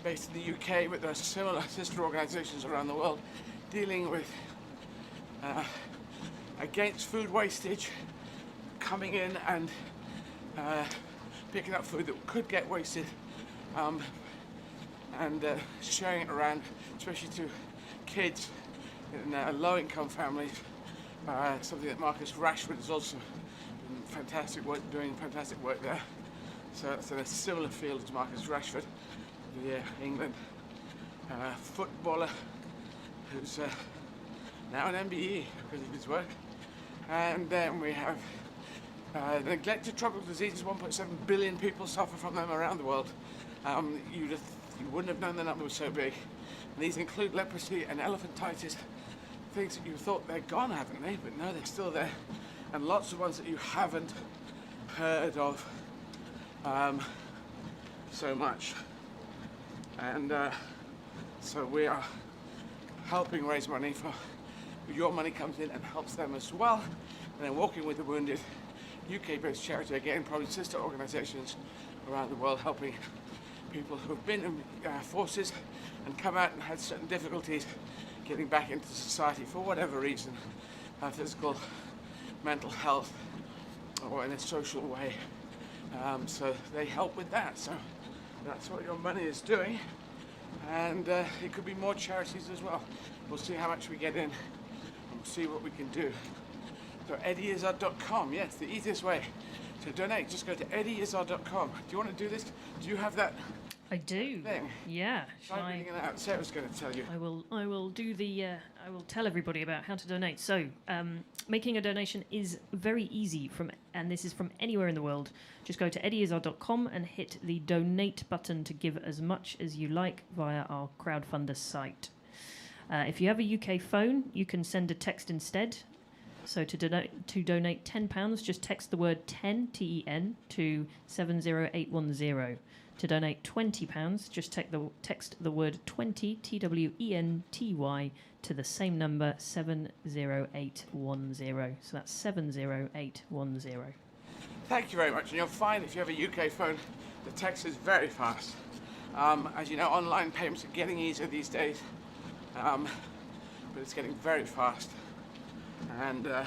based in the UK, but there are similar sister organisations around the world dealing with against food wastage, coming in and picking up food that could get wasted, and sharing it around, especially to kids in low-income families. Something that Marcus Rashford has also been fantastic work, doing fantastic work there. So it's in a similar field as Marcus Rashford, the England footballer who's now an MBE because of his work. And then we have neglected tropical diseases. 1.7 billion people suffer from them around the world. You wouldn't have known the number was so big. And these include leprosy and elephantitis, things that you thought they're gone, haven't they? But no, they're still there. And lots of ones that you haven't heard of so much. And so we are helping raise money for your money comes in and helps them as well. And then Walking with the Wounded, UK-based charity, again, probably sister organisations around the world helping people who've been in forces and come out and had certain difficulties getting back into society for whatever reason, physical, mental health, or in a social way. So they help with that. So that's what your money is doing. And it could be more charities as well. We'll see how much we get in and we'll see what we can do. So eddyizzard.com, yes, the easiest way to donate. Just go to eddyizzard.com. Do you want to do this? Do you have that? I do. Thing? Yeah. Try reading it out. Sarah's going to tell you. I will do the. I will tell everybody about how to donate. So, making a donation is very easy and this is from anywhere in the world. Just go to eddyizzard.com and hit the donate button to give as much as you like via our crowdfunder site. If you have a UK phone, you can send a text instead. So to donate £10, just text the word 10 TEN to 70810. To donate £20, just text the word 20 TWENTY to the same number 70810. So that's 70810. Thank you very much. And you'll find if you have a UK phone, the text is very fast. As you know, online payments are getting easier these days, but it's getting very fast. And the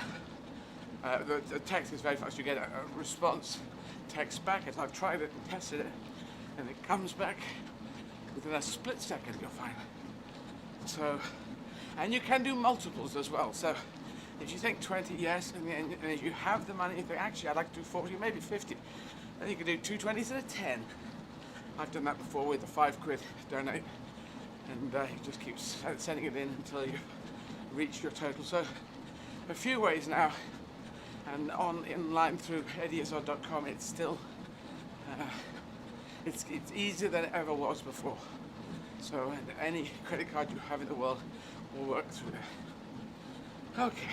text is very fast. You get a response text back, as I've tried it and tested it, and it comes back within a split second, you'll find. So, and you can do multiples as well. So if you think 20, yes, and if you have the money, you think, actually, I'd like to do 40, maybe 50, then you can do 2 20s and a 10. I've done that before with the £5 donate, and you just keep sending it in until you reach your total. So a few ways now, and in line through eddyizzard.com, it's still it's easier than it ever was before. So any credit card you have in the world will work through there. Okay.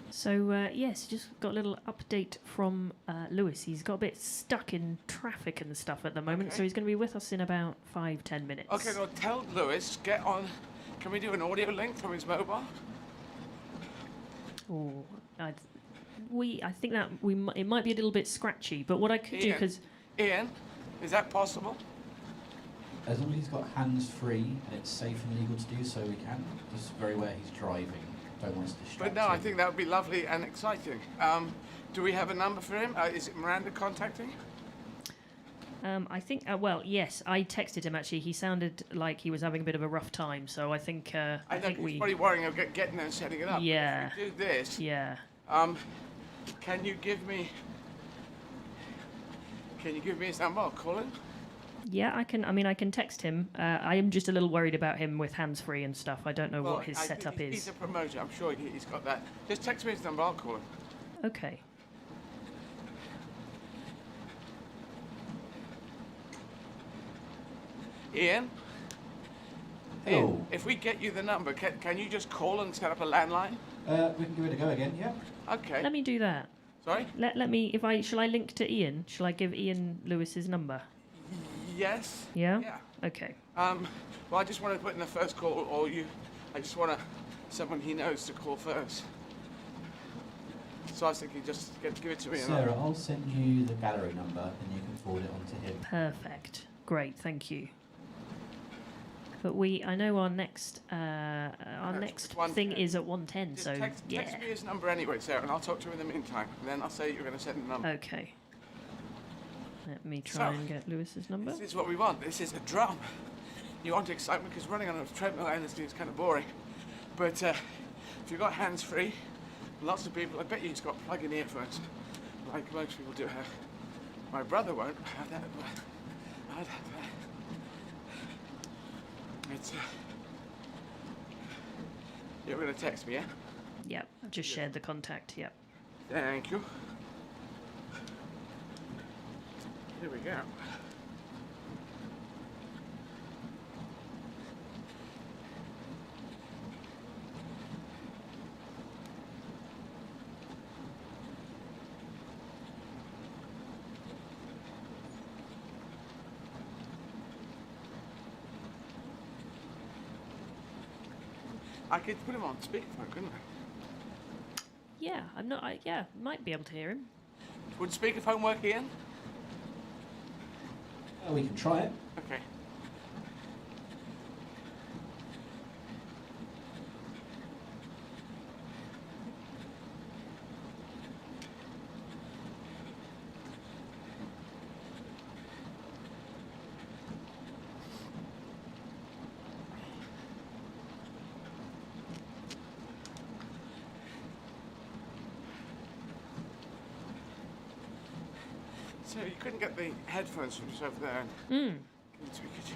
So yes, just got a little update from Lewis. He's got a bit stuck in traffic and stuff at the moment, so he's going to be with us in about 5-10 minutes. Okay, well, tell Lewis, get on. Can we do an audio link from his mobile? Oh, I think that it might be a little bit scratchy, but what I could do, because Ian, is that possible? As long as he's got hands free and it's safe and legal to do so, we can. Just very aware he's driving. Don't want us to distract But no, him. I think that would be lovely and exciting. Do we have a number for him? Is it Miranda contacting? I think, well, yes, I texted him actually. He sounded like he was having a bit of a rough time, so I think I think he's probably worrying about getting there and setting it up. Yeah. If we do this, yeah. Can you give me his number? I'll call him. Yeah, I can. I mean, I can text him. I am just a little worried about him with hands-free and stuff. I don't know what his setup is. He's a promoter. I'm sure he's got that. Just text me his number. I'll call him. Okay. Ian? Hello. Ian, if we get you the number, can you just call and set up a landline? We can give it a go again, yeah. Okay. Let me do that. Sorry? Let me. Shall I link to Ian? Shall I give Ian Lewis's number? Yes. Yeah. Yeah. Okay. Well, I just want to put in the first call, or I just want someone he knows to call first. So I was thinking, just give it to me. Sarah, I'll send you the gallery number and you can forward it on to him. Perfect. Great. Thank you. But I know our next thing is at 1:10. So text yeah. me his number anyway, Sarah, and I'll talk to him in the meantime. And then I'll say you're going to send the number. Okay. Let me try and get Lewis's number. This is what we want. This is a drum. You want excitement because running on a treadmill endlessly is kind of boring. But if you've got hands free, lots of people, I bet you, he's got plug-in earphones like most people do have. My brother won't have that, but I'd have that. It's you're gonna text me, yeah? Yep, I've just shared the contact, yep. Thank you. Here we go. I could put him on speakerphone, couldn't I? Yeah, might be able to hear him. Would speakerphone work, Ian? We can try it. Okay. So you couldn't get the headphones from just over there and can you tweak it?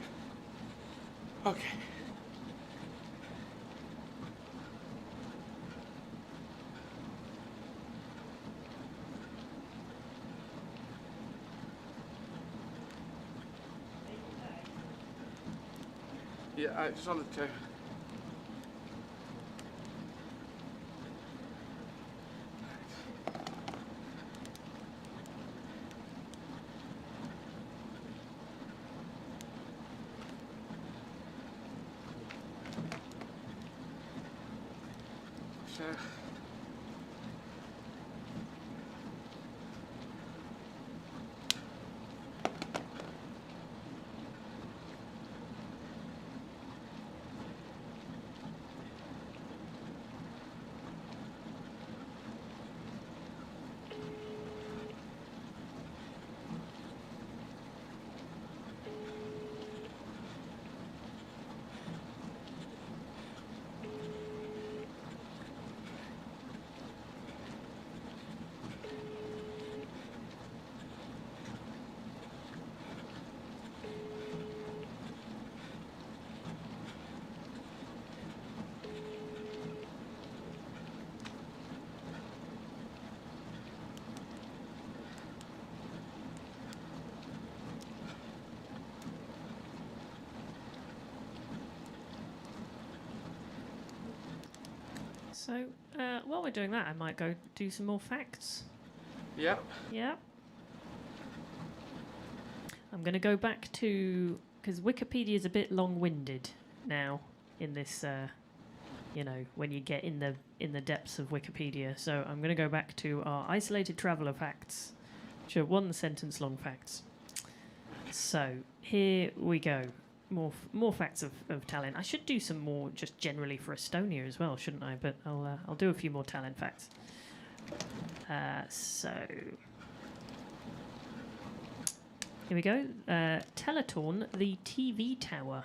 Okay. Yeah, I just wanted to. So. So, while we're doing that, I might go do some more facts. Yep. Yeah. I'm going to go back to, because Wikipedia is a bit long-winded now in this, you know, when you get in the depths of Wikipedia. So I'm going to go back to our isolated traveller facts, which are one-sentence long facts. So here we go. More facts of Tallinn. I should do some more just generally for Estonia as well, shouldn't I? But I'll do a few more Tallinn facts. So here we go. Tallinn, the TV tower,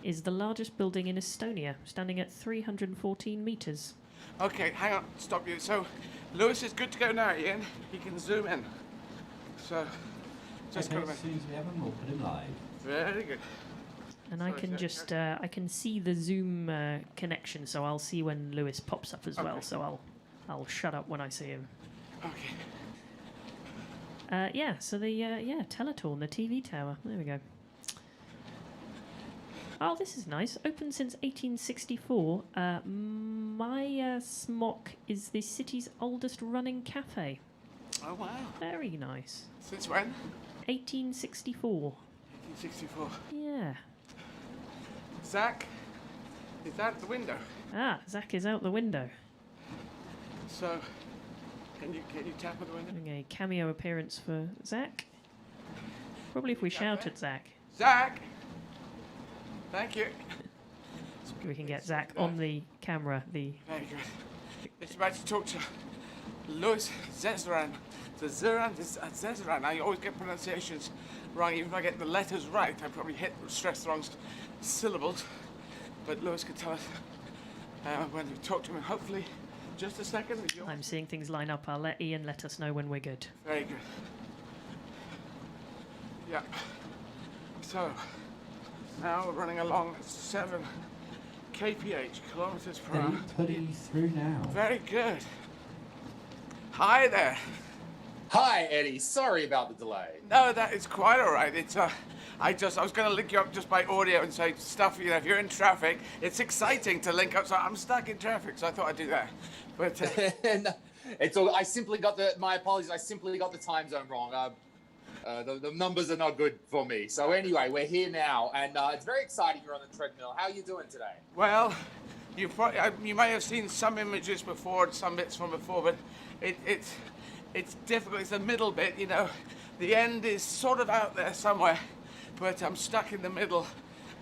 is the largest building in Estonia, standing at 314 meters. Okay, hang on, stop you. So, Lewis is good to go now, Ian. He can zoom in. So, just Okay, got to as soon as we have him, we'll put him live. Very good. And I can just I can see the Zoom connection, so I'll see when Lewis pops up as well. So I'll shut up when I see him. Okay. Yeah. So the Tallinn, the TV tower. There we go. Oh, this is nice. Open since 1864. Maya Smok is the city's oldest running cafe. Oh wow. Very nice. Since when? 1864. 1864. Yeah. Zach, is that at the window? Ah, Zach is out the window. So, can you tap at the window? Doing a cameo appearance for Zach. Probably if we shout at Zach. Zach! Thank you. We can get Zach on the camera. Very good. It's about to talk to Louis Zezeran. Zezeran. I always get pronunciations wrong. Even if I get the letters right, I probably stress the wrong syllables. But Louis could tell us when we talk to him, and hopefully just a second. I'm seeing things line up. I'll let Ian let us know when we're good. Very good. Yeah. So, now we're running along at 7 kph, kilometers per hour. Putting you through now. Very good. Hi there. Hi, Eddie. Sorry about the delay. No, that is quite all right. It's I was going to link you up just by audio and say stuff. You know, if you're in traffic, it's exciting to link up. So I'm stuck in traffic, so I thought I'd do that. But No, it's all. I simply got my apologies. I simply got the time zone wrong. The numbers are not good for me. So anyway, we're here now, and it's very exciting. You're on the treadmill. How are you doing today? well, you may have seen some images before, and some bits from before, but it's difficult. It's the middle bit, you know. The end is sort of out there somewhere, but I'm stuck in the middle.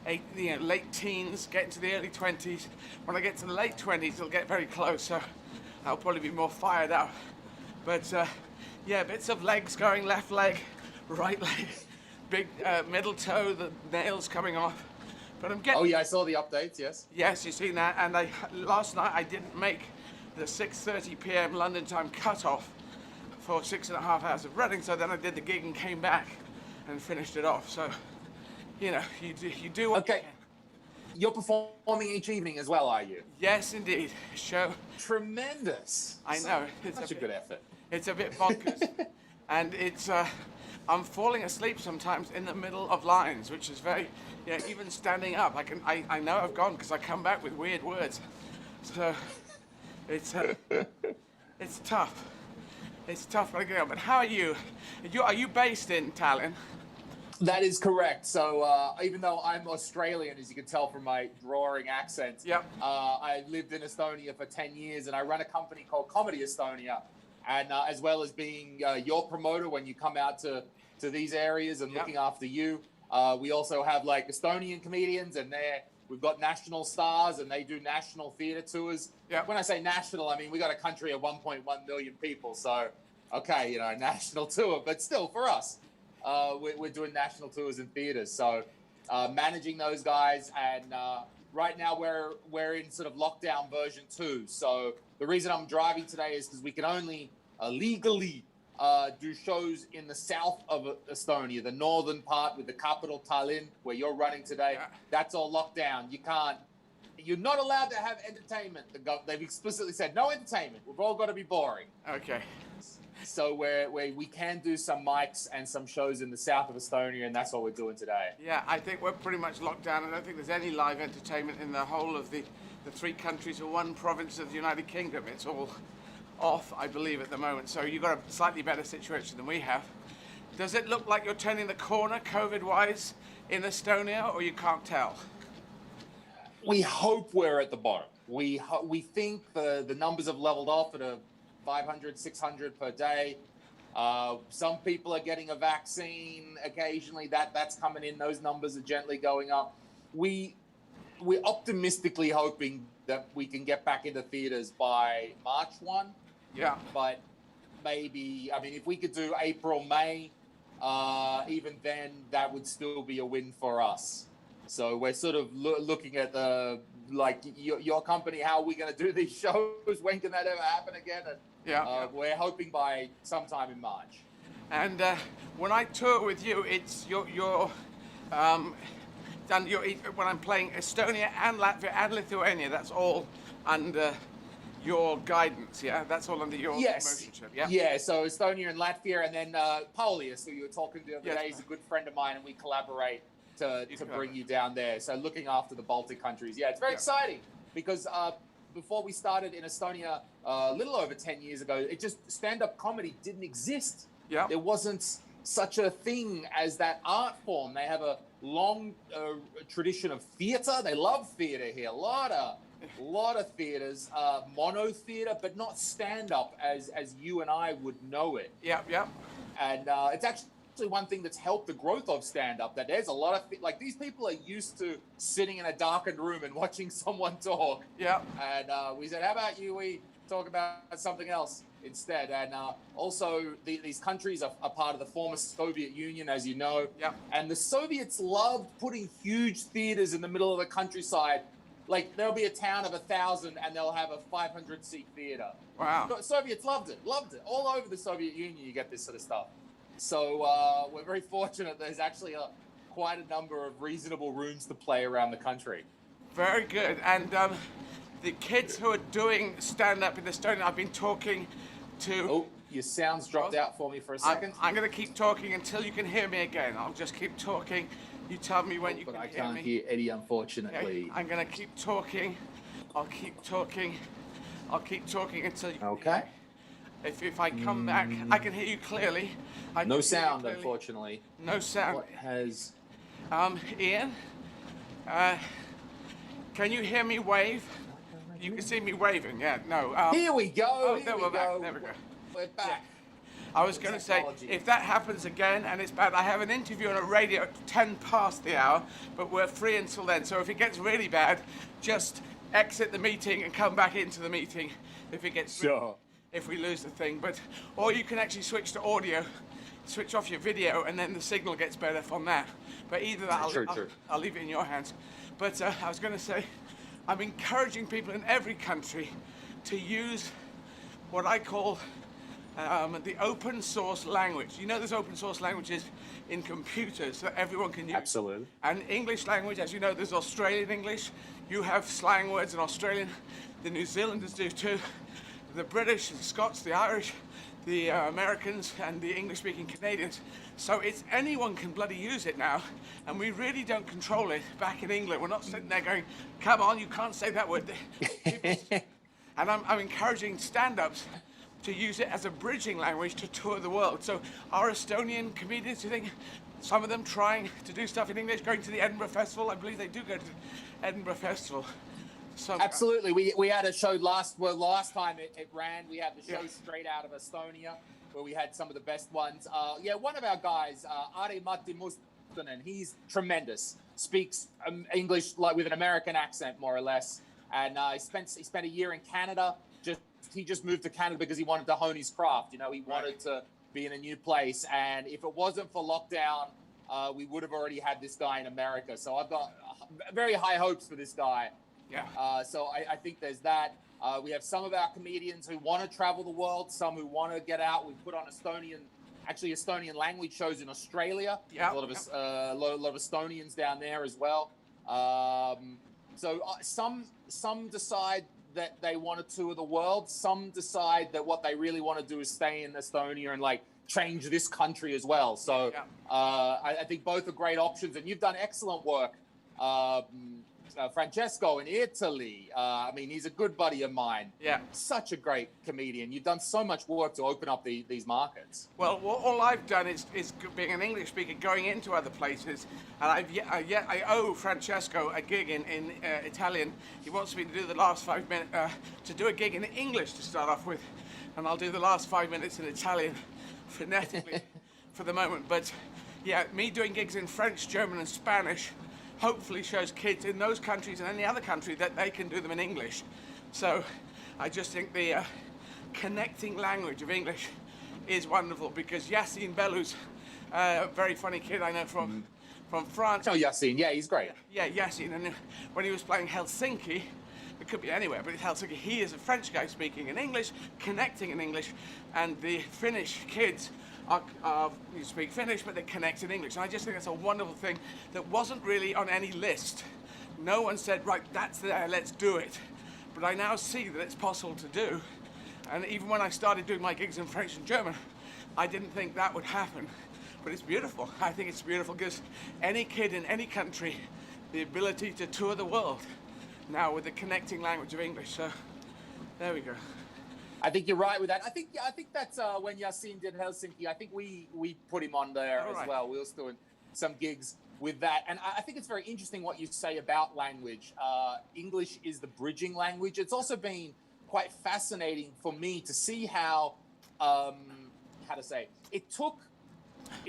Late teens, getting to the early 20s. When I get to the late 20s, it'll get very close, so I'll probably be more fired up. But yeah, bits of legs going, left leg, right leg, big middle toe, the nails coming off. But I'm getting... Oh yeah, I saw the updates. Yes. Yes, you've seen that. And last night I didn't make the 6:30 p.m. London time cutoff for 6.5 hours of running, so then I did the gig and came back and finished it off. So, you know, you do what you Okay. can. You're performing each evening as well, are you? Yes, indeed. Show. Tremendous. I know. It's Such a good effort. It's a bit bonkers. And it's, I'm falling asleep sometimes in the middle of lines, which is very, even standing up, I know I've gone because I come back with weird words. So, it's tough. It's tough, but how are you? Are you based in Tallinn? That is correct. So even though I'm Australian, as you can tell from my drawing accent, Yep. I lived in Estonia for 10 years, and I run a company called Comedy Estonia. And as well as being your promoter when you come out to these areas and Yep. looking after you, we also have like Estonian comedians, and we've got national stars, and they do national theater tours. Yep. When I say national, I mean we got a country of 1.1 million people. So, okay, national tour, but still for us. We're doing national tours in theaters, so managing those guys, and right now we're in sort of lockdown version 2. So the reason I'm driving today is because we can only legally do shows in the south of Estonia, the northern part with the capital Tallinn, where you're running today. Yeah. That's all locked down. You're not allowed to have entertainment. They've explicitly said no entertainment. We've all got to be boring. Okay. So we can do some mics and some shows in the south of Estonia, and that's what we're doing today. Yeah, I think we're pretty much locked down. I don't think there's any live entertainment in the whole of the 3 countries or 1 province of the United Kingdom. It's all off, I believe, at the moment. So you've got a slightly better situation than we have. Does it look like you're turning the corner, COVID-wise, in Estonia, or you can't tell? We hope we're at the bottom. We think the numbers have leveled off at a 500, 600 per day. Some people are getting a vaccine occasionally. That's coming in. Those numbers are gently going up. We're optimistically hoping that we can get back into theaters by March 1. Yeah. But maybe, if we could do April, May, even then, that would still be a win for us. So we're sort of looking at your company, how are we going to do these shows? When can that ever happen again? And we're hoping by sometime in March. And when I tour with you, it's when I'm playing Estonia and Latvia and Lithuania, that's all under your guidance, yeah? That's all under your promotionship, yeah? Yeah, so Estonia and Latvia, and then Paulius, who you were talking to the other day, is a good friend of mine, and we collaborate to bring you down there. So looking after the Baltic countries. Yeah, it's very exciting because before we started in Estonia a little over 10 years ago, stand-up comedy didn't exist. Yeah. There wasn't such a thing as that art form. They have a long tradition of theater. They love theater here. A lot of theaters, mono theater, but not stand-up as you and I would know it. Yeah, yeah. And it's actually one thing that's helped the growth of stand-up, that there's a lot of these people are used to sitting in a darkened room and watching someone talk. Yeah. And we said, how about we talk about something else instead? And also these countries are part of the former Soviet Union, as you know. Yeah. And the Soviets loved putting huge theaters in the middle of the countryside Like there'll be a town of 1,000 and they'll have a 500-seat theater. Wow. Soviets loved it. All over the Soviet Union, you get this sort of stuff. So we're very fortunate. There's actually quite a number of reasonable rooms to play around the country. Very good. And the kids who are doing stand-up in Estonia, I've been talking to... Oh, your sound's dropped out for me for a second. I'm going to keep talking until you can hear me again. I'll just keep talking. You tell me when you can hear me. But I can't hear Eddie, unfortunately. Okay. I'm going to keep talking. I'll keep talking. I'll keep talking until you can Okay. hear me. If I come back, I can hear you clearly. No sound, unfortunately. No sound. What has... Ian, can you hear me wave? You can see me waving, yeah, no. Here we go. Oh, there we go. There we go. We're back. I was going to say, if that happens again and it's bad, I have an interview on a radio at 10 past the hour, but we're free until then. So if it gets really bad, just exit the meeting and come back into the meeting if it gets if we lose the thing. But or you can actually switch to audio, switch off your video, and then the signal gets better from that. But either that, I'll leave it in your hands. But I was going to say, I'm encouraging people in every country to use what I call the open source language. You know, there's open source languages in computers that everyone can use. Absolutely. And English language, as you know, there's Australian English. You have slang words in Australian. The New Zealanders do too. The British, the Scots, the Irish, the Americans, and the English-speaking Canadians. So it's anyone can bloody use it now, and we really don't control it back in England. We're not sitting there going, come on, you can't say that word. And I'm encouraging stand-ups to use it as a bridging language to tour the world. So our Estonian comedians, do you think some of them trying to do stuff in English, going to the Edinburgh Festival? I believe they do go to the Edinburgh Festival. So, absolutely. We had a show last time it ran. We had the show straight out of Estonia, where we had some of the best ones. One of our guys, Ari-Matti Mustonen, he's tremendous. Speaks English like with an American accent, more or less. And he spent a year in Canada. He just moved to Canada because he wanted to hone his craft. You know, he wanted to be in a new place. And if it wasn't for lockdown, we would have already had this guy in America. So I've got very high hopes for this guy. Yeah. So I think there's that. We have some of our comedians who want to travel the world, some who want to get out. We put on Estonian language shows in Australia. Yeah. A lot of Estonians down there as well. So some decide that they want to tour the world. Some decide that what they really want to do is stay in Estonia and like change this country as well. So I think both are great options, and you've done excellent work. Francesco in Italy. I mean, he's a good buddy of mine. Yeah. Such a great comedian. You've done so much work to open up these markets. Well, all I've done is being an English speaker, going into other places, and I owe Francesco a gig in Italian. He wants me to do the last 5 minutes, to do a gig in English to start off with, and I'll do the last 5 minutes in Italian phonetically for the moment. But yeah, me doing gigs in French, German, and Spanish hopefully shows kids in those countries and any other country that they can do them in English. So I just think the connecting language of English is wonderful, because Yassine Bellou's a very funny kid I know from France. Oh, Yassine, yeah, he's great. Yeah, Yassine, and when he was playing Helsinki, it could be anywhere, but it's Helsinki, he is a French guy speaking in English, connecting in English, and the Finnish kids you speak Finnish, but they connect in English. And I just think that's a wonderful thing that wasn't really on any list. No one said, right, that's there, let's do it. But I now see that it's possible to do. And even when I started doing my gigs in French and German, I didn't think that would happen. But it's beautiful. I think it's beautiful because any kid in any country, the ability to tour the world now with the connecting language of English. So there we go. I think you're right with that. I think that's when Yassine did Helsinki. I think we put him on there as well. We was doing some gigs with that, and I think it's very interesting what you say about language. English is the bridging language. It's also been quite fascinating for me to see how to say it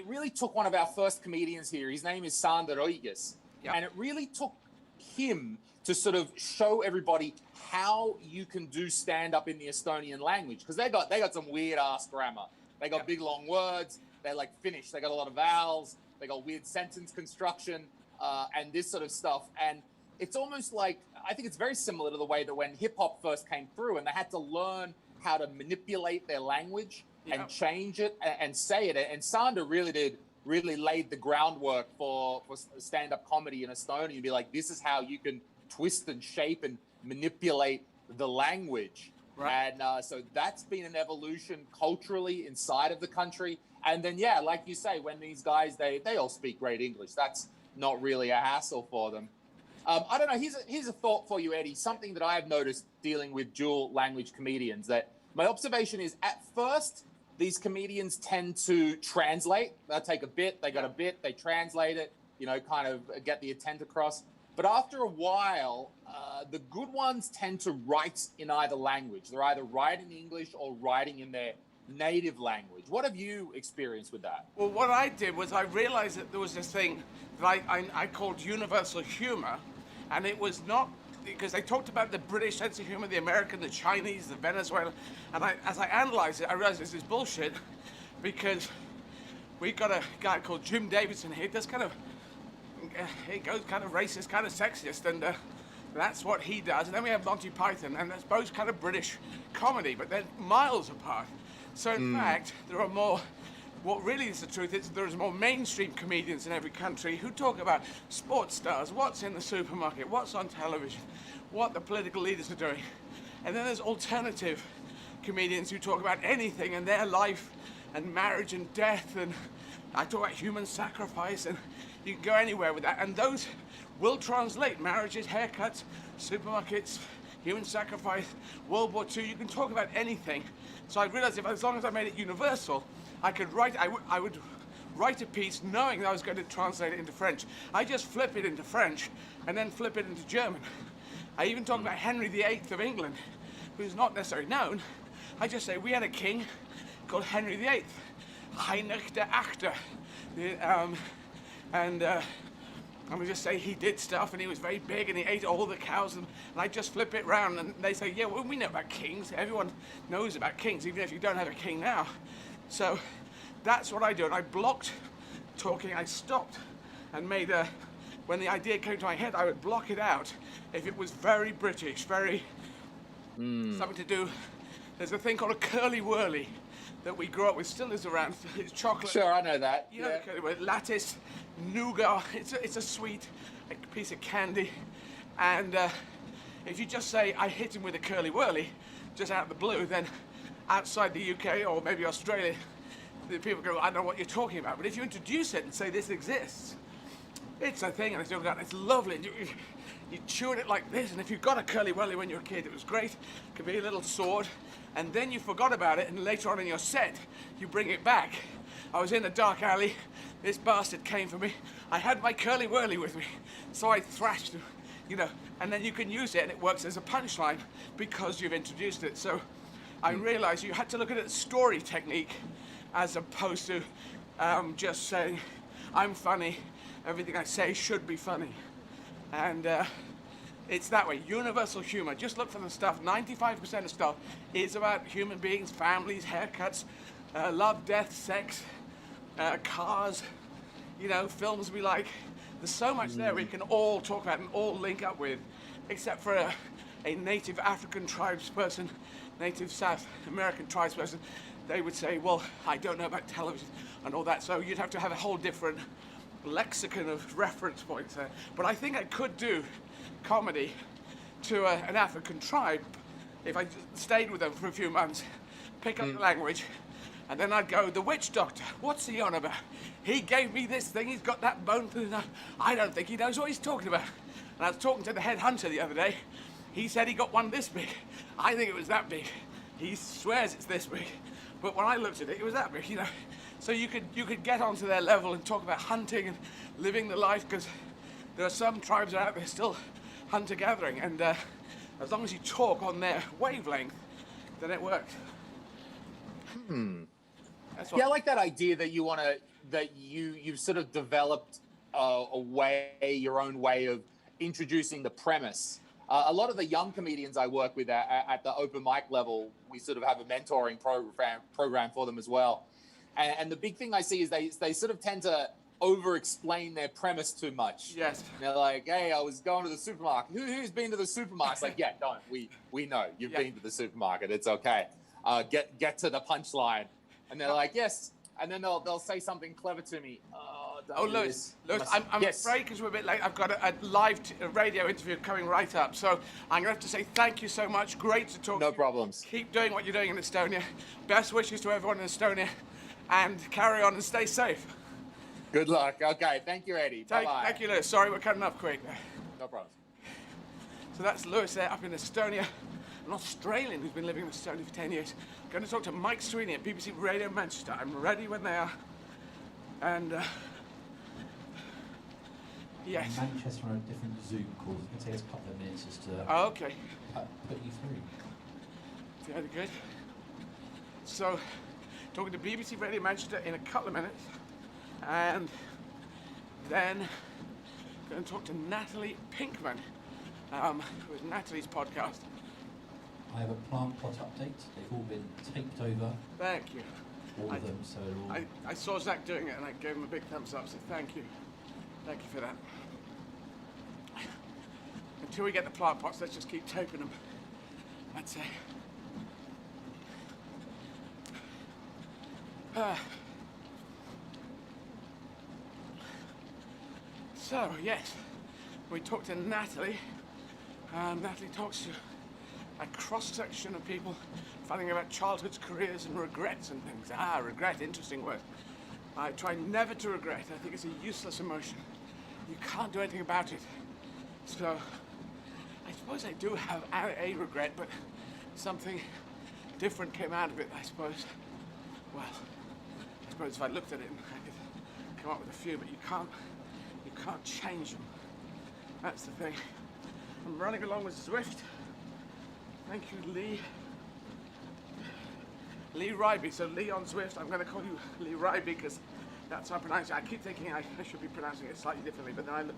really took one of our first comedians here. His name is Sander Oiges, and it really took him to sort of show everybody how you can do stand-up in the Estonian language, because they got some weird ass grammar. They got big long words. They're like Finnish. They got a lot of vowels. They got weird sentence construction and this sort of stuff. And it's almost like I think it's very similar to the way that when hip hop first came through and they had to learn how to manipulate their language and change it and say it. And Sander really laid the groundwork for stand-up comedy in Estonia and be like, this is how you can twist and shape and manipulate the language. Right. And so that's been an evolution culturally inside of the country. And then, yeah, like you say, when these guys, they all speak great English. That's not really a hassle for them. I don't know. Here's a thought for you, Eddie. Something that I've noticed dealing with dual language comedians, that my observation is at first, these comedians tend to translate. They'll take a bit, they got a bit, they translate it, kind of get the intent across. But after a while, the good ones tend to write in either language. They're either writing in English or writing in their native language. What have you experienced with that? Well, what I did was I realized that there was this thing that I called universal humor, and it was not because they talked about the British sense of humor, the American, the Chinese, the Venezuelan, and as I analyzed it, I realized this is bullshit because we got a guy called Jim Davidson here. Does kind of he goes kind of racist, kind of sexist, and that's what he does. And then we have Monty Python, and that's both kind of British comedy, but they're miles apart. So in fact, there are more. What really is the truth is there's more mainstream comedians in every country who talk about sports stars, what's in the supermarket, what's on television, what the political leaders are doing. And then there's alternative comedians who talk about anything and their life and marriage and death, and I talk about human sacrifice, and you can go anywhere with that. And those will translate: marriages, haircuts, supermarkets, human sacrifice, World War II. You can talk about anything. So I realized as long as I made it universal, I could write, I would write a piece knowing that I was going to translate it into French. I just flip it into French and then flip it into German. I even talk about Henry VIII of England, who's not necessarily known. I just say we had a king called Henry VIII, Heinrich der Achte. And we just say he did stuff and he was very big and he ate all the cows, and I just flip it around and they say, yeah, well, we know about kings. Everyone knows about kings, even if you don't have a king now. So that's what I do. And I blocked talking. I stopped and made when the idea came to my head, I would block it out if it was very British, very something to do. There's a thing called a curly whirly that we grew up with, still is around. It's chocolate. Sure, I know that. You know, with lattice, nougat. It's a sweet piece of candy. And if you just say, I hit him with a curly whirly, just out of the blue, then outside the UK or maybe Australia, the people go, I don't know what you're talking about. But if you introduce it and say this exists, it's a thing, and it's lovely. And you chewing it like this, and if you've got a curly whirly when you're a kid, it was great. It could be a little sword, and then you forgot about it, and later on in your set, you bring it back. I was in a dark alley, this bastard came for me, I had my curly whirly with me, so I thrashed him, and then you can use it, and it works as a punchline because you've introduced it. So I realized you had to look at it as story technique as opposed to just saying, I'm funny, everything I say should be funny. And it's that way, universal humor. Just look for the stuff. 95% of stuff is about human beings, families, haircuts, love, death, sex, cars, films we like. There's so much there we can all talk about and all link up with, except for a native African tribesperson, native South American tribesperson. They would say, well, I don't know about television and all that, so you'd have to have a whole different lexicon of reference points there. But I think I could do comedy to an African tribe if I stayed with them for a few months, pick up the language, and then I'd go, the witch doctor, what's he on about? He gave me this thing, he's got that bone through the... I don't think he knows what he's talking about. And I was talking to the head hunter the other day. He said he got one this big. I think it was that big. He swears it's this big. But when I looked at it, it was that big, So you could get onto their level and talk about hunting and living the life, because there are some tribes out there still hunter-gathering, and as long as you talk on their wavelength, then it works. Yeah, I like that idea that you've sort of developed your own way of introducing the premise. A lot of the young comedians I work with at the open mic level, we sort of have a mentoring program for them as well. And the big thing I see is they sort of tend to over-explain their premise too much. Yes. And they're like, hey, I was going to the supermarket. Who's been to the supermarket? It's like, yeah, don't. We know. You've been to the supermarket. It's okay. Get to the punchline. And they're like, yes. And then they'll say something clever to me. Oh, Lewis, I'm afraid because we're a bit late. I've got a live radio interview coming right up. So I'm going to have to say thank you so much. Great to talk to you. No problems. Keep doing what you're doing in Estonia. Best wishes to everyone in Estonia. And carry on and stay safe. Good luck. Okay, thank you, Eddie. Bye-bye. Thank you, Lewis. Sorry we're cutting off quick. No problems. So that's Lewis there up in Estonia, an Australian who's been living in Estonia for 10 years. Going to talk to Mike Sweeney at BBC Radio Manchester. I'm ready when they are. And, yes. Manchester on a different Zoom call. It can take us a couple of minutes just to okay. Put you through. Very good. So, talking to BBC Radio Manchester in a couple of minutes. And then going to talk to Natalie Pinkman, who is Natalie's podcast. I have a plant pot update. They've all been taped over. Thank you. All of them, so they're all... I saw Zach doing it and I gave him a big thumbs up, so thank you. Thank you for that. Until we get the plant pots, let's just keep taping them, I'd say. So, yes, we talked to Natalie. Natalie talks to a cross-section of people finding about childhood's careers and regrets and things. Regret, interesting word. I try never to regret. I think it's a useless emotion. You can't do anything about it. So, I suppose I do have a regret, but something different came out of it, I suppose. Well, I suppose if I looked at it, I could come up with a few, but you can't change them. That's the thing. I'm running along with Zwift. Thank you, Lee. Lee Ryby. So Lee on Zwift. I'm going to call you Lee Ryby because that's how I pronounce it. I keep thinking I should be pronouncing it slightly differently, but then I look,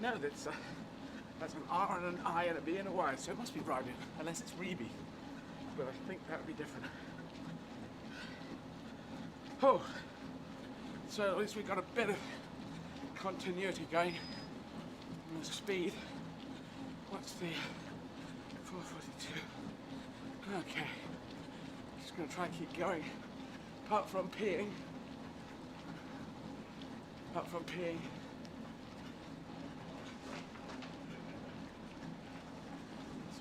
no, that's an R and an I and a B and a Y, so it must be Ryby, unless it's Reeby. But I think that would be different. Oh, so at least we got a bit of continuity going. And the speed. What's the 442? Okay. Just gonna try and keep going. Apart from peeing. There's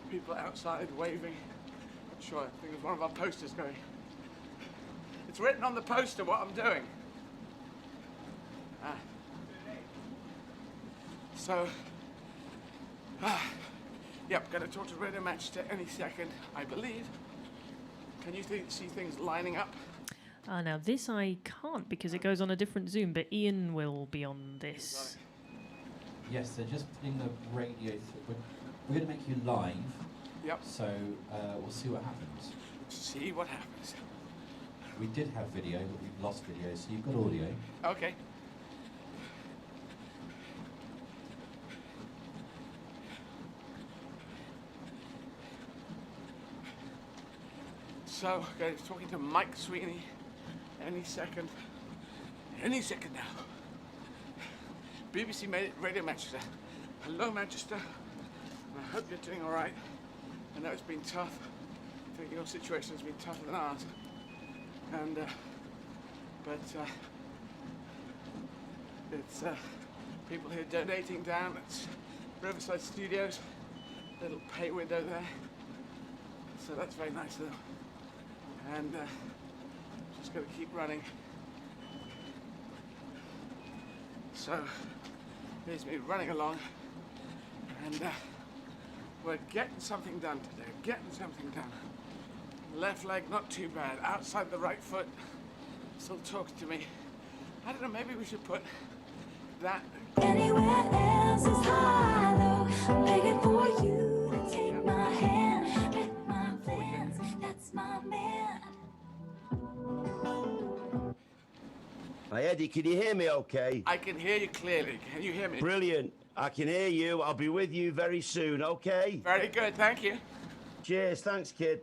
people outside waving. Not sure. I think there's one of our posters going. It's written on the poster what I'm doing. Yep, going to talk to Radio Manchester any second, I believe. Can you see things lining up? Now this I can't because it goes on a different Zoom, but Ian will be on this. Yes, they're just putting the radio through. We're going to make you live. Yep. So we'll see what happens. See what happens. We did have video, but we've lost video, so you've got audio. Okay. So, guys, talking to Mike Sweeney any second now. BBC Radio Manchester. Hello, Manchester. I hope you're doing all right. I know it's been tough. I think your situation has been tougher than ours. And, it's people here donating down at Riverside Studios. Little pay window there. So that's very nice of them. And just going to keep running. So here's me running along, and we're getting something done today. Left leg not too bad. Outside the right foot, still talking to me. I don't know. Maybe we should put that. Anywhere else is hollow. I'm begging for you to take my hand, let my plans. That's my man. Hi Eddie, can you hear me okay? I can hear you clearly. Can you hear me? Brilliant. I can hear you. I'll be with you very soon, okay? Very good, thank you. Cheers, thanks kid.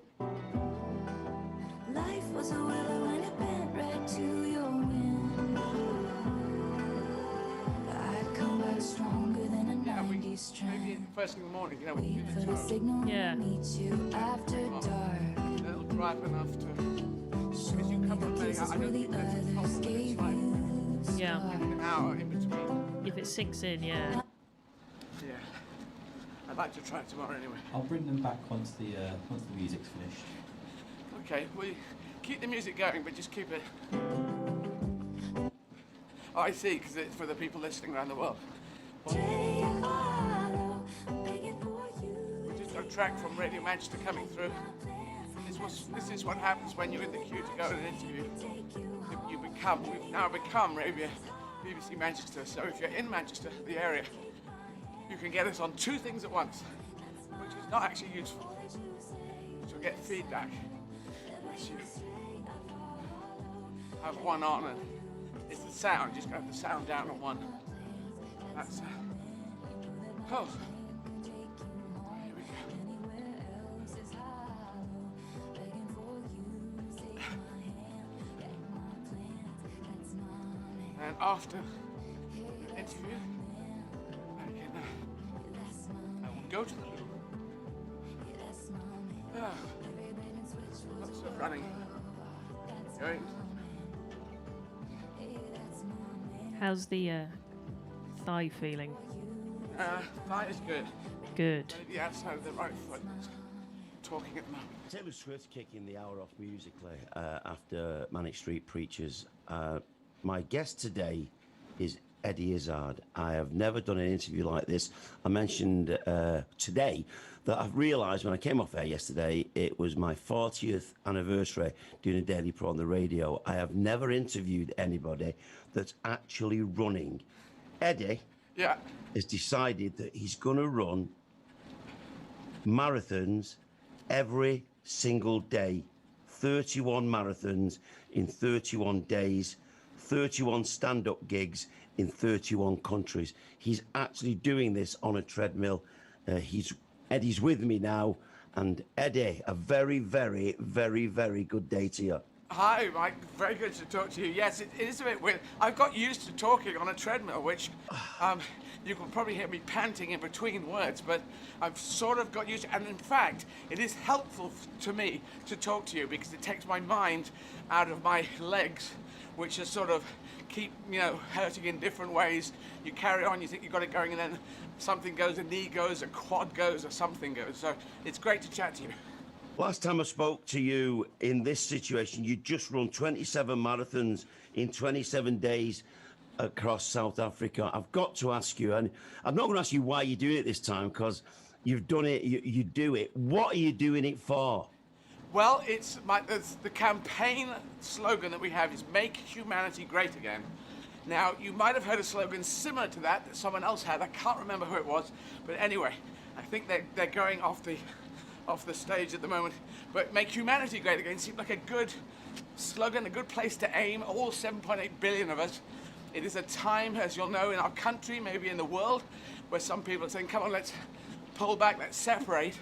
Life was a willow and it bent right to your window. maybe first thing in the morning, you know, when you do For the the tour. signal Yeah. meet you after dark. They'll drive enough to, Show because you me come the from many, places I where don't the think that's a others problem. gave It's like you Yeah. stars. an hour in between. If it sinks in, yeah. Yeah. I'd like to try it tomorrow anyway. I'll bring them back once the music's finished. Okay, well, keep the music going, but just keep it. Oh, I see, because it's for the people listening around the world. Take a follow, I'm begging for you. Just a track from Radio Manchester coming through. This is what happens when you're in the queue to go to an interview. We've now become BBC Manchester. So if you're in Manchester, the area, you can get us on two things at once, which is not actually useful. You'll get feedback. Unless you have one on, and it's the sound. You just got the sound down on one. That's oh. Here we go. And after the interview, I will go to the loo. Lots of running. Going. How's the thigh feeling? Thigh is good. Good. Maybe the outside of the right foot is talking at the moment. Taylor Swift kicking the hour off musically after Manic Street Preachers. My guest today is Eddie Izzard. I have never done an interview like this. I mentioned today that I've realised when I came off air yesterday, it was my 40th anniversary doing a daily pro on the radio. I have never interviewed anybody that's actually running. Eddie has decided that he's going to run marathons every single day. 31 marathons in 31 days, 31 stand-up gigs in 31 countries. He's actually doing this on a treadmill. Eddie's with me now, and Eddie, a very, very, very, very good day to you. Hi, Mike. Very good to talk to you. Yes, it is a bit weird. I've got used to talking on a treadmill, which you can probably hear me panting in between words, but I've sort of got used to it. And in fact, it is helpful to me to talk to you because it takes my mind out of my legs, which are sort of keep, hurting in different ways. You carry on, you think you got it going, and then something goes, a knee goes, a quad goes, or something goes. So it's great to chat to you. Last time I spoke to you in this situation, you just run 27 marathons in 27 days across South Africa. I've got to ask you, and I'm not going to ask you why you're doing it this time, because you've done it, you do it. What are you doing it for? Well, it's the campaign slogan that we have is Make Humanity Great Again. Now, you might have heard a slogan similar to that someone else had. I can't remember who it was, but anyway, I think they're going off the stage at the moment. But Make Humanity Great Again seemed like a good slogan, a good place to aim, all 7.8 billion of us. It is a time, as you'll know, in our country, maybe in the world, where some people are saying, come on, let's pull back, let's separate.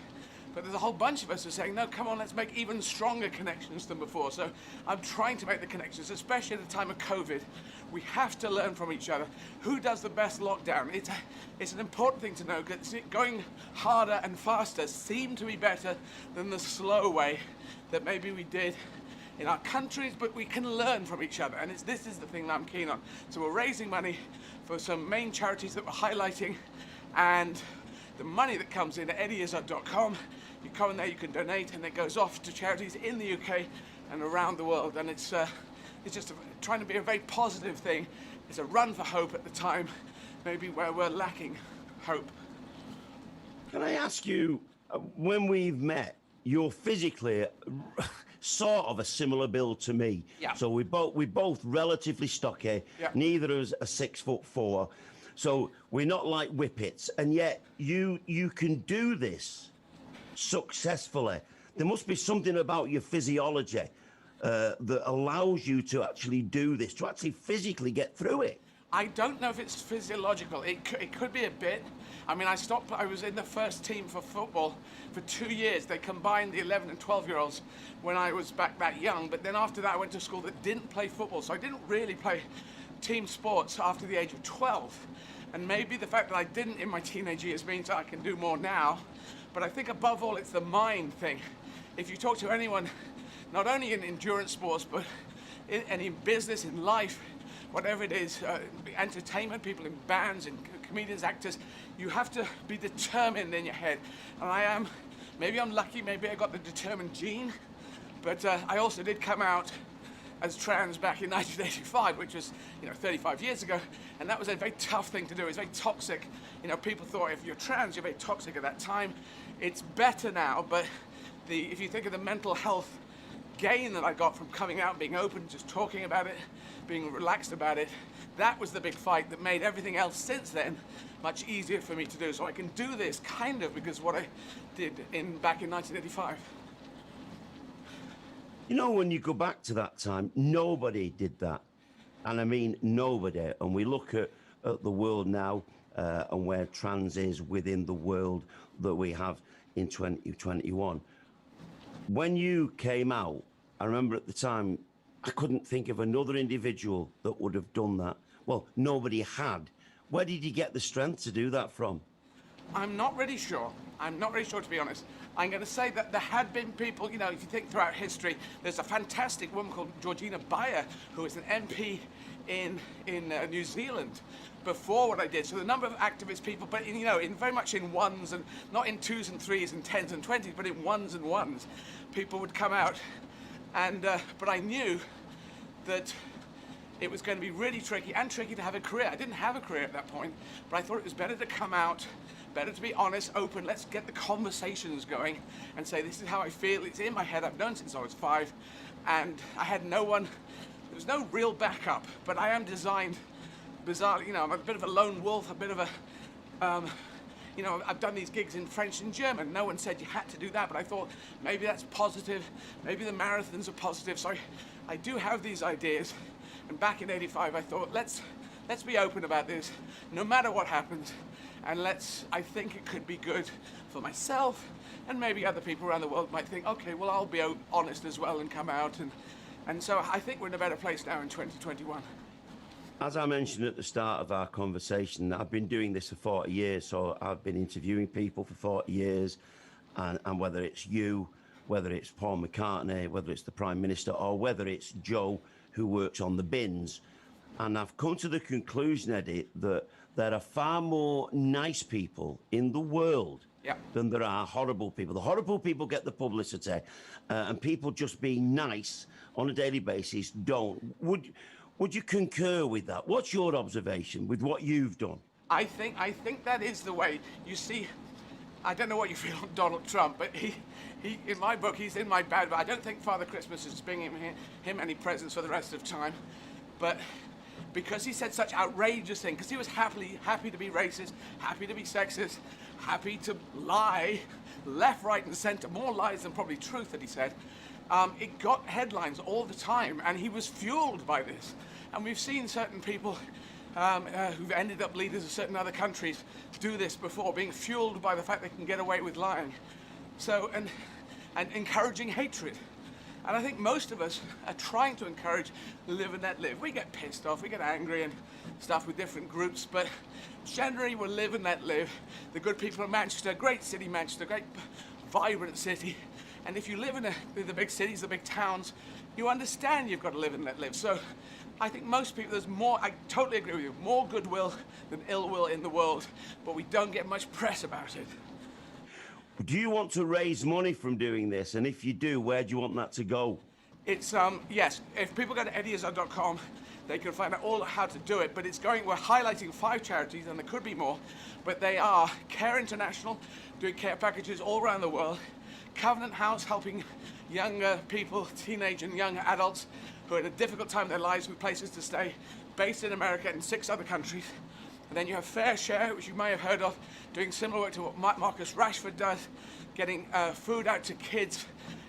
But there's a whole bunch of us who are saying, no, come on, let's make even stronger connections than before. So I'm trying to make the connections, especially at the time of COVID. We have to learn from each other. Who does the best lockdown? It's an important thing to know, because going harder and faster seemed to be better than the slow way that maybe we did in our countries, but we can learn from each other. And this is the thing that I'm keen on. So we're raising money for some main charities that we're highlighting, and the money that comes in at eddyizzard.com, you come in there, you can donate, and it goes off to charities in the UK and around the world. And it's just trying to be a very positive thing. It's a run for hope at the time, maybe where we're lacking hope. Can I ask you, when we've met, you're physically sort of a similar build to me. Yeah. So we're both relatively stocky. Yeah. Neither of us are 6'4". So we're not like whippets, and yet you can do this successfully. There must be something about your physiology that allows you to actually do this, to actually physically get through it. I don't know if it's physiological. It could be a bit. I mean, I was in the first team for football for 2 years. They combined the 11 and 12-year-olds when I was back that young. But then after that, I went to school that didn't play football. So I didn't really play team sports after the age of 12. And maybe the fact that I didn't in my teenage years means I can do more now. But I think above all, it's the mind thing. If you talk to anyone, not only in endurance sports, but in business, in life, whatever it is, entertainment, people in bands, in comedians, actors, you have to be determined in your head. And I am. Maybe I'm lucky, maybe I got the determined gene, but I also did come out as trans back in 1985, which was, 35 years ago, and that was a very tough thing to do. It was very toxic. People thought if you're trans, you're very toxic at that time. It's better now, but if you think of the mental health gain that I got from coming out, being open, just talking about it, being relaxed about it, that was the big fight that made everything else since then much easier for me to do. So I can do this kind of because what I did back in 1985. When you go back to that time, nobody did that. And I mean nobody. And we look at the world now and where trans is within the world that we have in 2021. When you came out, I remember at the time, I couldn't think of another individual that would have done that. Well, nobody had. Where did you get the strength to do that from? I'm not really sure. I'm not really sure, to be honest. I'm going to say that there had been people, if you think throughout history, there's a fantastic woman called Georgina Bayer, who was an MP in New Zealand before what I did. So the number of activist people, but in very much in ones, and not in twos and threes and tens and twenties, but in ones and ones, people would come out. And but I knew that it was going to be really tricky to have a career. I didn't have a career at that point, but I thought it was better to come out, better to be honest, open, let's get the conversations going and say, this is how I feel, it's in my head, I've known since I was 5, and I had no one, there was no real backup, but I am designed bizarrely, I'm a bit of a lone wolf, a bit of a, I've done these gigs in French and German. No one said you had to do that, but I thought maybe that's positive, maybe the marathons are positive, so I do have these ideas. And back in '85, I thought, let's be open about this, no matter what happens, and I think it could be good for myself, and maybe other people around the world might think, okay, well, I'll be honest as well and come out, and so I think we're in a better place now in 2021. As I mentioned at the start of our conversation, I've been doing this for 40 years, so I've been interviewing people for 40 years, and whether it's you, whether it's Paul McCartney, whether it's the Prime Minister, or whether it's Joe, who works on the bins. And I've come to the conclusion, Eddie, that there are far more nice people in the world than there are horrible people. The horrible people get the publicity, and people just being nice on a daily basis don't. Would you concur with that? What's your observation with what you've done? I think that is the way. You see, I don't know what you feel on Donald Trump, but he in my book, he's in my bad, but I don't think Father Christmas is bringing him any presents for the rest of time. But because he said such outrageous things, because he was happy to be racist, happy to be sexist, happy to lie, left, right, and center, more lies than probably truth that he said. It got headlines all the time, and he was fueled by this. And we've seen certain people who've ended up leaders of certain other countries do this before, being fueled by the fact they can get away with lying. So, and encouraging hatred. And I think most of us are trying to encourage live and let live. We get pissed off, we get angry and stuff with different groups, but generally we'll live and let live. The good people of Manchester, great city Manchester, great vibrant city. And if you live in the big cities, the big towns, you understand you've got to live and let live. So I think most people, there's more, I totally agree with you, more goodwill than ill will in the world, but we don't get much press about it. Do you want to raise money from doing this? And if you do, where do you want that to go? It's, yes, if people go to eddyizzard.com, they can find out all how to do it, but we're highlighting 5 charities, and there could be more, but they are Care International, doing care packages all around the world, Covenant House, helping younger people, teenage and young adults who are at a difficult time in their lives with places to stay, based in America and 6 other countries. And then you have Fair Share, which you may have heard of, doing similar work to what Marcus Rashford does, getting food out to kids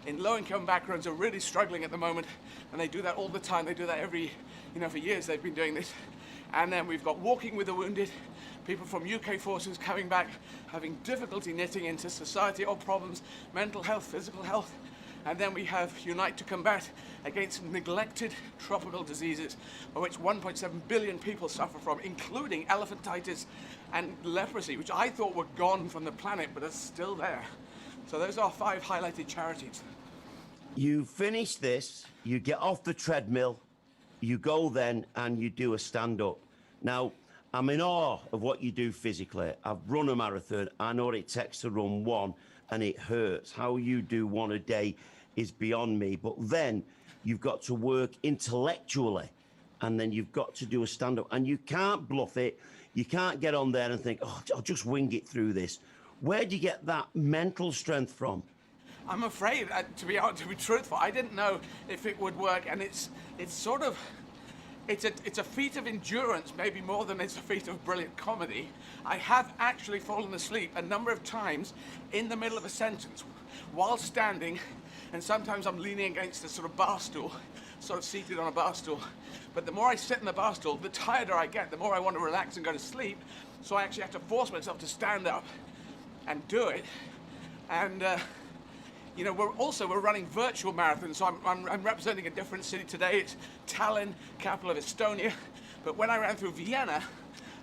in low-income backgrounds who are really struggling at the moment. And they do that all the time. They do that for years they've been doing this. And then we've got Walking with the Wounded, people from UK forces coming back, having difficulty knitting into society or problems, mental health, physical health. And then we have Unite to Combat Against Neglected Tropical Diseases, of which 1.7 billion people suffer from, including elephantitis and leprosy, which I thought were gone from the planet, but are still there. So those are 5 highlighted charities. You finish this, you get off the treadmill, you go then and you do a stand-up. Now, I'm in awe of what you do physically. I've run a marathon. I know what it takes to run one, and it hurts. How you do one a day is beyond me. But then you've got to work intellectually, and then you've got to do a stand-up. And you can't bluff it. You can't get on there and think, oh, I'll just wing it through this. Where do you get that mental strength from? I'm afraid, to be truthful, I didn't know if it would work, and it's sort of, it's a feat of endurance, maybe more than it's a feat of brilliant comedy. I have actually fallen asleep a number of times in the middle of a sentence while standing, and sometimes I'm leaning against a sort of bar stool, sort of seated on a bar stool. But the more I sit in the bar stool, the tireder I get, the more I want to relax and go to sleep. So I actually have to force myself to stand up and do it. And you know, we're running virtual marathons, so I'm representing a different city today. It's Tallinn, capital of Estonia. But when I ran through Vienna,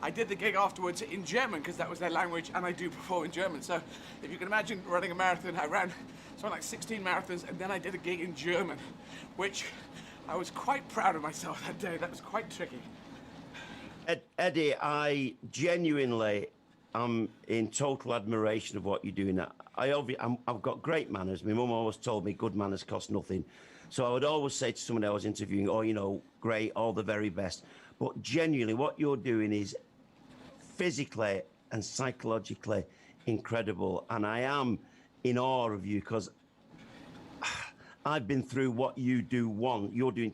I did the gig afterwards in German because that was their language, and I do perform in German. So if you can imagine running a marathon, I ran something like 16 marathons, and then I did a gig in German, which I was quite proud of myself that day. That was quite tricky. Eddie, I genuinely am in total admiration of what you're doing. I've got great manners. My mum always told me good manners cost nothing. So I would always say to someone I was interviewing, oh, you know, great, all the very best. But genuinely, what you're doing is physically and psychologically incredible. And I am in awe of you because I've been through what you do one. You're doing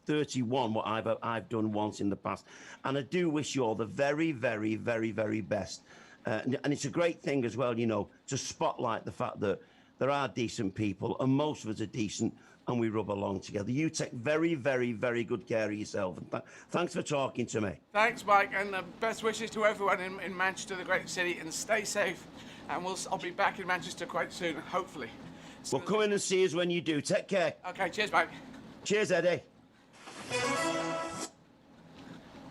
31, what I've done once in the past. And I do wish you all the very, very, very, very best. And it's a great thing as well, you know, to spotlight the fact that there are decent people, and most of us are decent, and we rub along together. You take very, very, very good care of yourself. And thanks for talking to me. Thanks, Mike, and best wishes to everyone in Manchester, the great city, and stay safe. And I'll be back in Manchester quite soon, hopefully. Well, come in and see us when you do. Take care. Okay, cheers, Mike. Cheers, Eddie.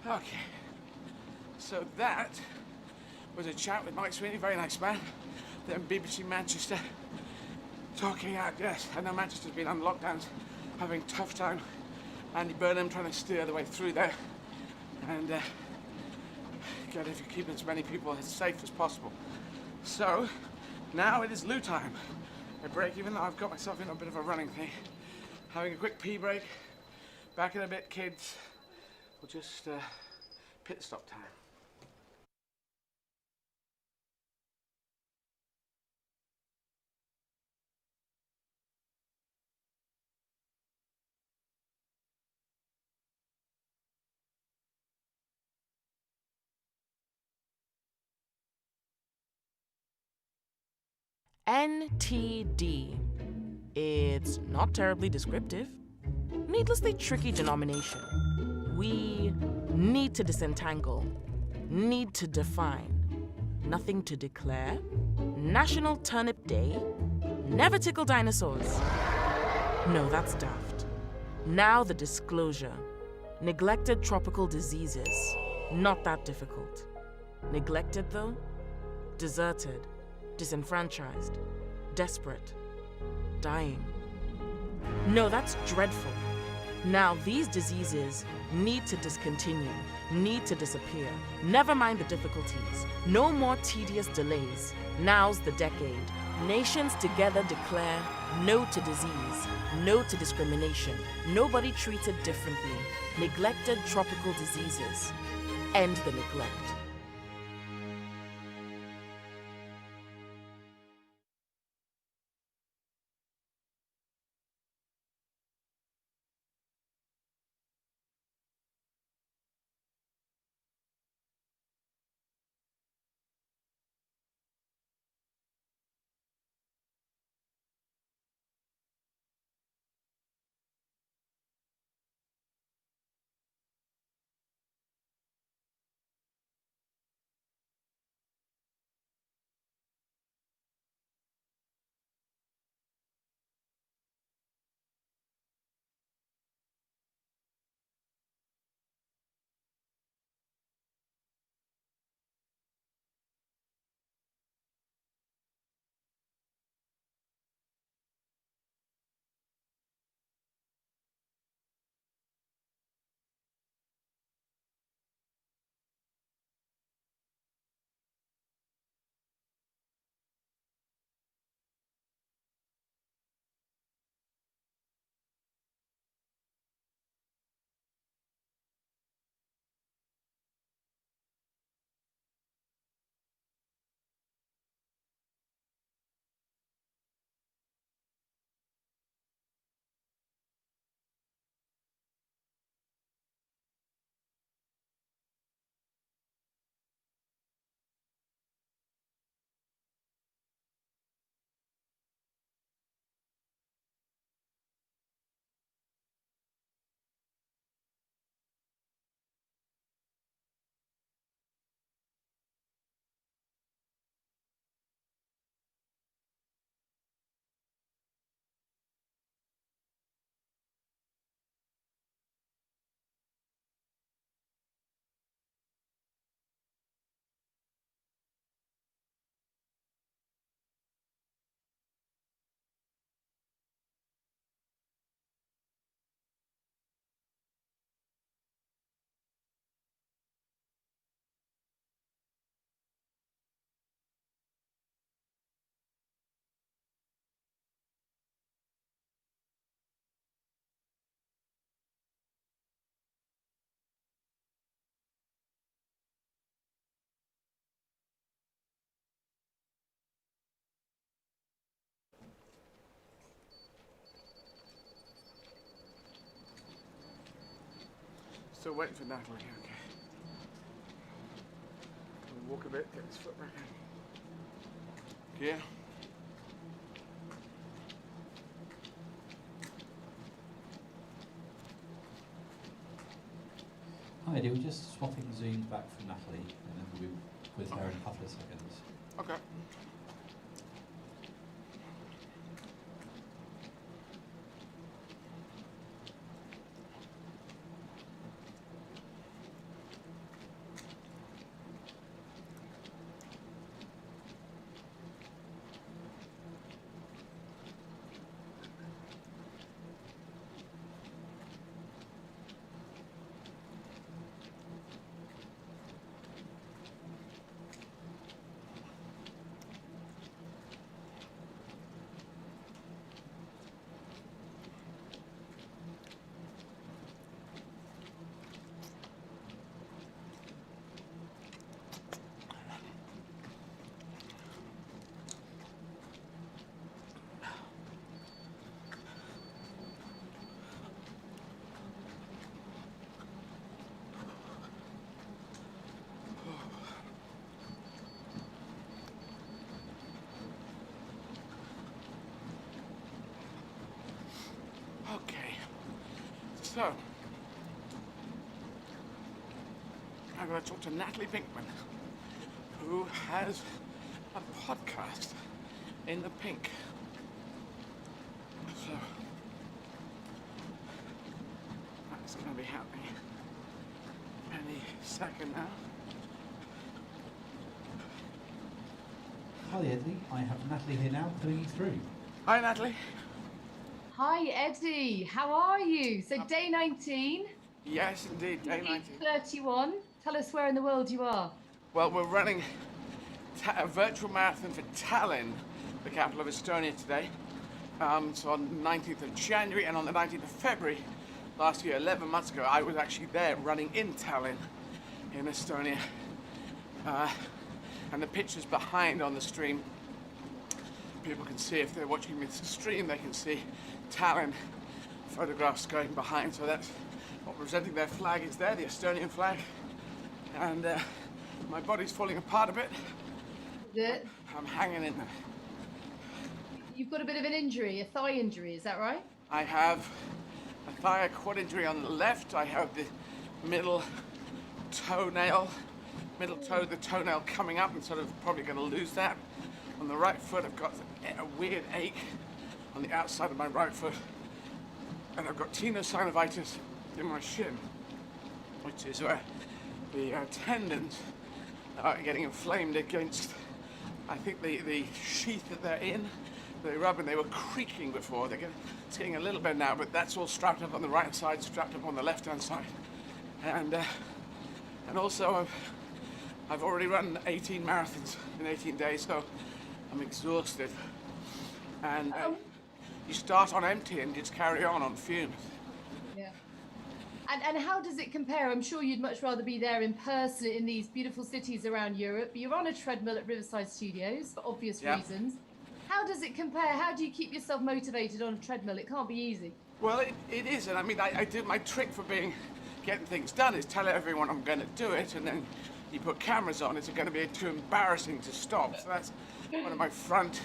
Okay, so that was a chat with Mike Sweeney, very nice man. Then BBC Manchester talking out, yes, I know Manchester's been on lockdowns, having a tough time. Andy Burnham trying to steer the way through there. And God, if you're keeping as many people as safe as possible. So, now it is loo time. A break, even though I've got myself in a bit of a running thing. Having a quick pee break. Back in a bit, kids. We'll just pit stop time. NTD. It's not terribly descriptive. Needlessly tricky denomination. We need to disentangle, need to define, nothing to declare, National Turnip Day, never tickle dinosaurs. No, that's daft. Now the disclosure. Neglected tropical diseases. Not that difficult. Neglected though? Deserted, disenfranchised, desperate, dying. No, that's dreadful. Now these diseases need to discontinue, need to disappear. Never mind the difficulties. No more tedious delays. Now's the decade. Nations together declare no to disease, no to discrimination. Nobody treated differently. Neglected tropical diseases. End the neglect. Still waiting for Natalie, okay. We'll walk a bit, get his foot back in. Yeah. Hi, we're just swapping zooms back from Natalie, and then we'll be with her in a couple of seconds. Okay. Okay, so I'm going to talk to Natalie Pinkman, who has a podcast in the pink. So that's going to be happening any second now. Hi Eddie, I have Natalie here now, putting you through. Hi, Natalie. Hi Eddie, how are you? So day 19, Yes, indeed, day 19. 31. Tell us where in the world you are. Well, we're running a virtual marathon for Tallinn, the capital of Estonia, today. So on the 19th of January and on the 19th of February last year, 11 months ago, I was actually there running in Tallinn in Estonia. And the pictures behind on the stream, people can see if they're watching this stream, they can see Tallinn photographs going behind. So that's representing their flag is there, the Estonian flag. And my body's falling apart a bit. I'm hanging in there. You've got a bit of an injury, a thigh injury, is that right? I have a thigh, a quad injury on the left. I have the middle toe, the toenail coming up and sort of probably going to lose that. On the right foot, I've got a weird ache on the outside of my right foot. And I've got tenosynovitis in my shin, which is where the tendons are getting inflamed against, I think, the sheath that they're in. They rub and they were creaking before. It's getting a little bit now, but that's all strapped up on the right side, strapped up on the left-hand side. And also I've already run 18 marathons in 18 days, so I'm exhausted. And you start on empty and just carry on fumes. Yeah. And how does it compare? I'm sure you'd much rather be there in person in these beautiful cities around Europe. You're on a treadmill at Riverside Studios for obvious reasons. How does it compare? How do you keep yourself motivated on a treadmill? It can't be easy. Well, it is, and I mean, I do, my trick for getting things done is tell everyone I'm going to do it, and then you put cameras on. It's going to be too embarrassing to stop. So that's one of my front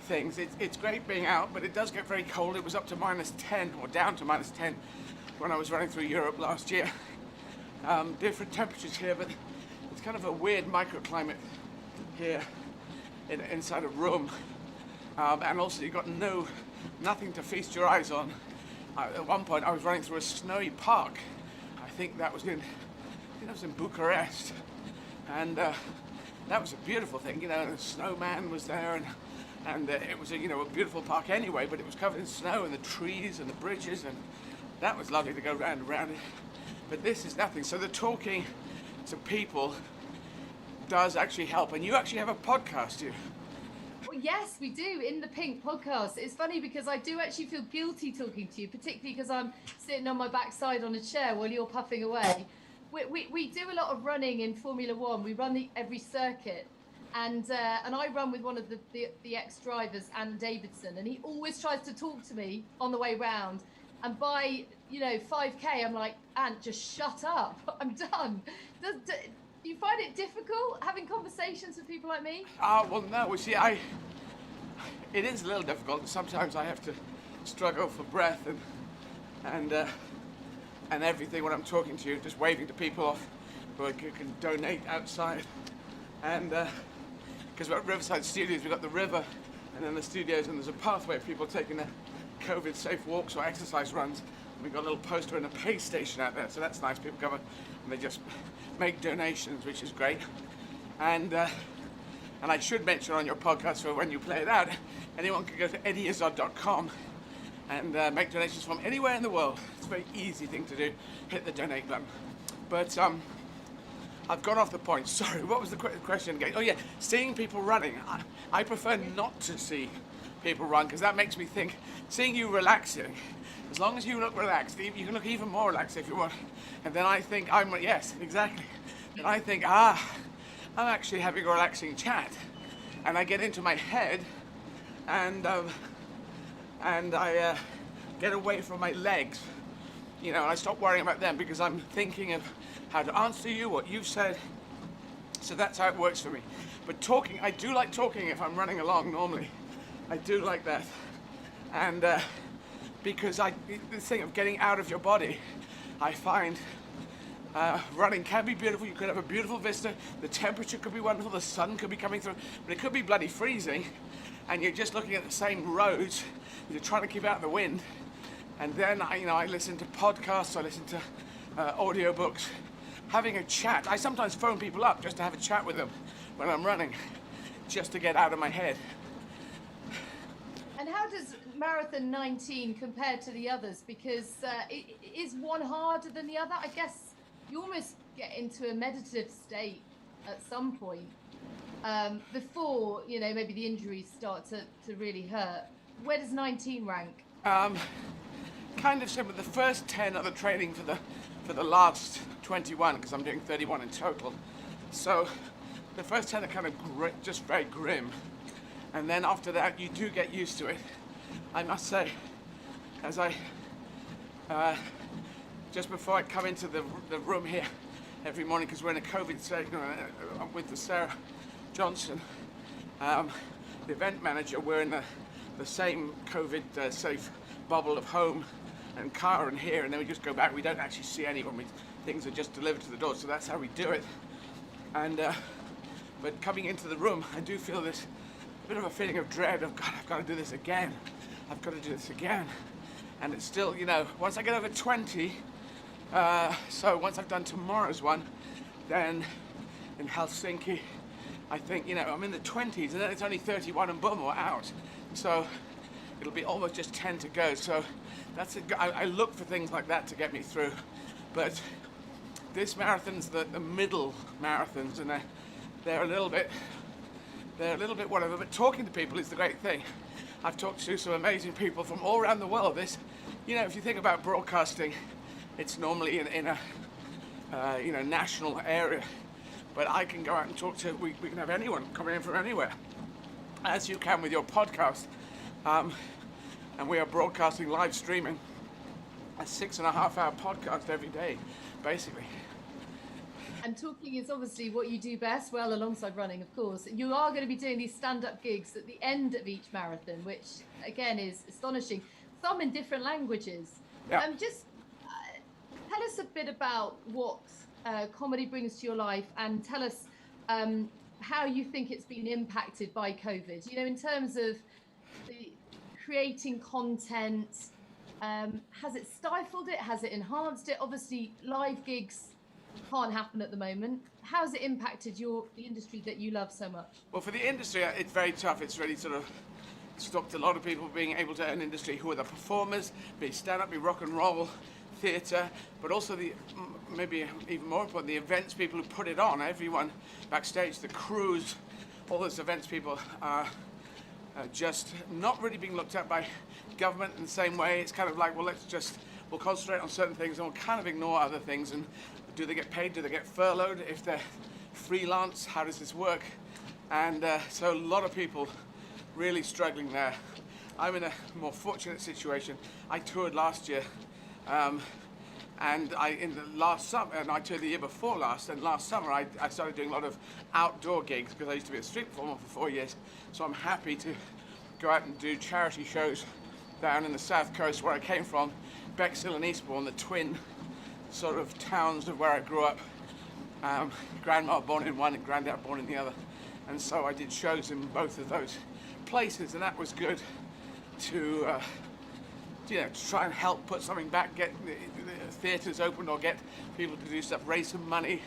things. It's great being out, but it does get very cold. It was up to -10 or down to -10 when I was running through Europe last year. Different temperatures here, but it's kind of a weird microclimate here inside a room. And also you've got nothing to feast your eyes on. At one point I was running through a snowy park. I think that was in Bucharest. And that was a beautiful thing, the snowman was there, and it was a beautiful park anyway, but it was covered in snow and the trees and the bridges, and that was lovely to go round and round it. But this is nothing. So the talking to people does actually help. And you actually have a podcast, you? Well, yes, we do, In the Pink podcast. It's funny because I do actually feel guilty talking to you, particularly because I'm sitting on my backside on a chair while you're puffing away. We do a lot of running in Formula One. We run every circuit, and I run with one of the ex-drivers, Anne Davidson, and he always tries to talk to me on the way round. and by 5K, I'm like, Ant, just shut up. I'm done. Do you find it difficult having conversations with people like me? Well, no. Well, see, it is a little difficult. Sometimes I have to struggle for breath and everything when I'm talking to you, just waving to people off who can donate outside. And because we're at Riverside Studios, we've got the river, and then the studios, and there's a pathway of people taking their COVID-safe walks or exercise runs. We've got a little poster and a pay station out there, so that's nice. People come and they just make donations, which is great. And I should mention on your podcast, for when you play it out, anyone can go to eddyizzard.com and make donations from anywhere in the world. It's a very easy thing to do. Hit the donate button. But I've gone off the point. Sorry, what was the question again? Oh yeah, seeing people running. I prefer not to see people run, because that makes me think, seeing you relaxing, as long as you look relaxed, you can look even more relaxed if you want. And then I think yes, exactly. And I think, I'm actually having a relaxing chat. And I get into my head, and I get away from my legs, and I stop worrying about them, because I'm thinking of how to answer you, what you've said. So that's how it works for me. But talking, I do like talking if I'm running along normally. I do like that. And because this thing of getting out of your body, I find running can be beautiful. You could have a beautiful vista. The temperature could be wonderful. The sun could be coming through, but it could be bloody freezing. And you're just looking at the same roads. You're trying to keep out the wind. And then I listen to podcasts. I listen to audiobooks. Having a chat. I sometimes phone people up just to have a chat with them when I'm running, just to get out of my head. And how does Marathon 19 compare to the others? Because is one harder than the other? I guess you almost get into a meditative state at some point before, maybe the injuries start to really hurt. Where does 19 rank? Kind of similar. The first 10 are the training for the last 21, because I'm doing 31 in total. So the first 10 are kind of just very grim. And then after that, you do get used to it. I must say, as I, just before I come into the room here every morning, because we're in a COVID session with Sarah Johnson, the event manager, we're in the same COVID safe bubble of home and car and here, and then we just go back. We don't actually see anyone. Things are just delivered to the door, so that's how we do it. And but coming into the room, I do feel this bit of a feeling of dread of, God, I've got to do this again. I've got to do this again. And it's still, once I get over 20, so once I've done tomorrow's one, then in Helsinki, I think, I'm in the 20s, and then it's only 31 and boom, we're out. So it'll be almost just 10 to go. So that's it. I look for things like that to get me through. But this marathon's the middle marathons, and they're a little bit whatever. But talking to people is the great thing. I've talked to some amazing people from all around the world. This, if you think about broadcasting, it's normally in a national area. But I can go out and talk to, we can have anyone coming in from anywhere, as you can with your podcast. And we are broadcasting, live streaming, a 6.5-hour podcast every day, basically. And talking is obviously what you do best, well, alongside running, of course. You are going to be doing these stand-up gigs at the end of each marathon, which, again, is astonishing. Some in different languages. Yeah. Just tell us a bit about what comedy brings to your life, and tell us how you think it's been impacted by COVID. In terms of creating content, has it stifled it? Has it enhanced it? Obviously, live gigs can't happen at the moment. How's it impacted the industry that you love so much? Well, for the industry, it's very tough. It's really sort of stopped a lot of people being able to earn industry who are the performers, be stand-up, be rock and roll, theatre, but also maybe even more important, the events people who put it on. Everyone backstage, the crews, all those events people are just not really being looked at by government in the same way. It's kind of like, well, we'll concentrate on certain things and we'll kind of ignore other things. And do they get paid? Do they get furloughed? If they're freelance, how does this work? And so a lot of people really struggling there. I'm in a more fortunate situation. I toured last year, and in the last summer, and I toured the year before last, and last summer I started doing a lot of outdoor gigs because I used to be a street performer for 4 years. So I'm happy to go out and do charity shows down in the south coast where I came from, Bexhill and Eastbourne, the twin sort of towns of where I grew up. Grandma born in one and granddad born in the other. And so I did shows in both of those places, and that was good to try and help put something back, get the theatres open or get people to do stuff, raise some money.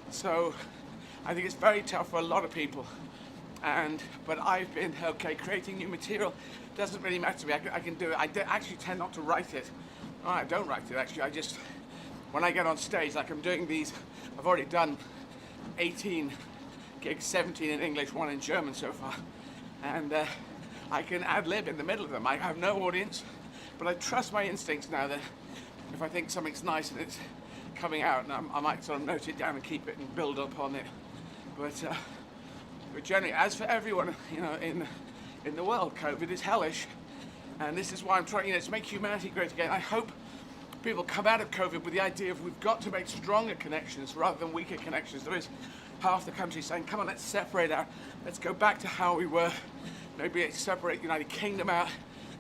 So I think it's very tough for a lot of people. But I've been okay. Creating new material doesn't really matter to me. I can do it. I actually tend not to write it. Oh, I don't write it actually. When I get on stage, like I'm doing these, I've already done 18 gigs, 17 in English, 1 in German so far, and I can ad-lib in the middle of them. I have no audience, but I trust my instincts now that if I think something's nice and it's coming out, and I might sort of note it down and keep it and build upon it. But generally, as for everyone, in the world, COVID is hellish, and this is why I'm trying, to make humanity great again. I hope people come out of COVID with the idea of we've got to make stronger connections rather than weaker connections. There is half the country saying, come on, let's separate out. Let's go back to how we were. Maybe separate the United Kingdom out,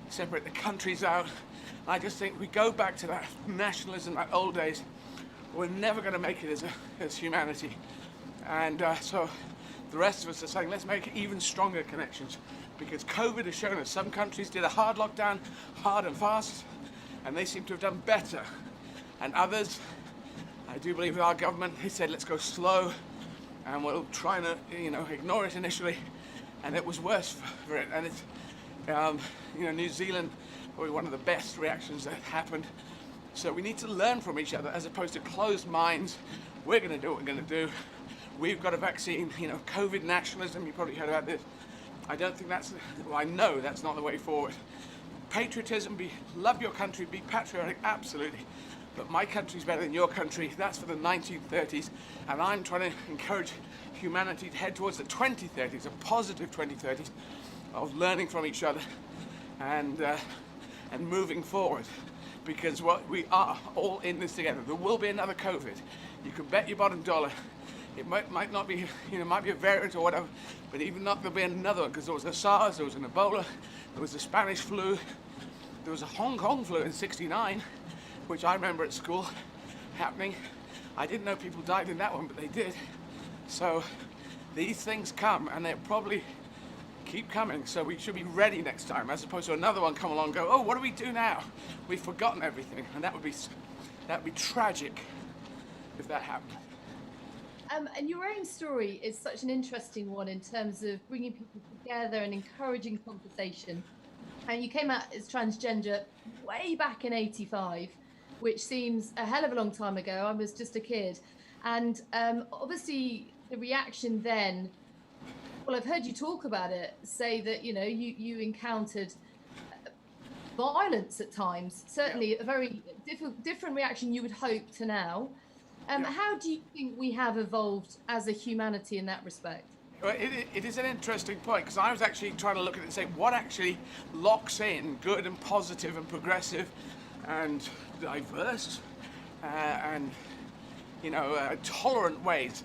separate the countries out. And I just think we go back to that nationalism, that old days. We're never going to make it as humanity. And so the rest of us are saying, let's make even stronger connections. Because COVID has shown us some countries did a hard lockdown, hard and fast, and they seem to have done better. And others, I do believe with our government, they said let's go slow and we'll try and ignore it initially, and it was worse for it. And it's New Zealand, probably one of the best reactions that happened. So we need to learn from each other as opposed to closed minds. We're going to do what we're going to do. We've got a vaccine, COVID nationalism, you probably heard about this. I don't think I know that's not the way forward. Patriotism, love your country, be patriotic, absolutely. But my country's better than your country. That's for the 1930s. And I'm trying to encourage humanity to head towards the 2030s, a positive 2030s of learning from each other and moving forward. Because we are all in this together. There will be another COVID. You can bet your bottom dollar. It might not be, might be a variant or whatever, but even not, there'll be another one, because there was a SARS, there was an Ebola, there was the Spanish flu, there was a Hong Kong flu in '69, which I remember at school happening. I didn't know people died in that one, but they did. So these things come, and they'll probably keep coming, so we should be ready next time, as opposed to another one come along and go, oh, what do we do now? We've forgotten everything, and that would be tragic if that happened. And your own story is such an interesting one in terms of bringing people together and encouraging conversation. And you came out as transgender way back in '85, which seems a hell of a long time ago. I was just a kid. And obviously the reaction then, well, I've heard you talk about it, say that, you encountered violence at times, certainly a very different reaction you would hope to now. How do you think we have evolved as a humanity in that respect? Well, it is an interesting point, because I was actually trying to look at it and say what actually locks in good and positive and progressive and diverse and tolerant ways,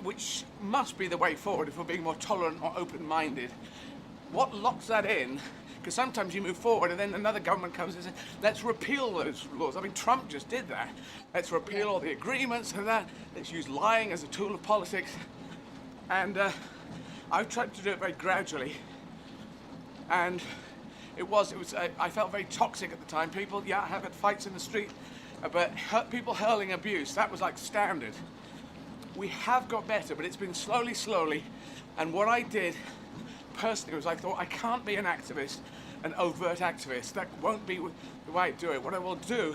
which must be the way forward if we're being more tolerant or open-minded. What locks that in? Because sometimes you move forward and then another government comes and says, let's repeal those laws. I mean, Trump just did that. Let's repeal all the agreements and that. Let's use lying as a tool of politics. And I've tried to do it very gradually. And I felt very toxic at the time. People, I have had fights in the street, but people hurling abuse, that was like standard. We have got better, but it's been slowly. And what I did personally was I thought, I can't be an activist, an overt activist. That won't be the way I do it. What I will do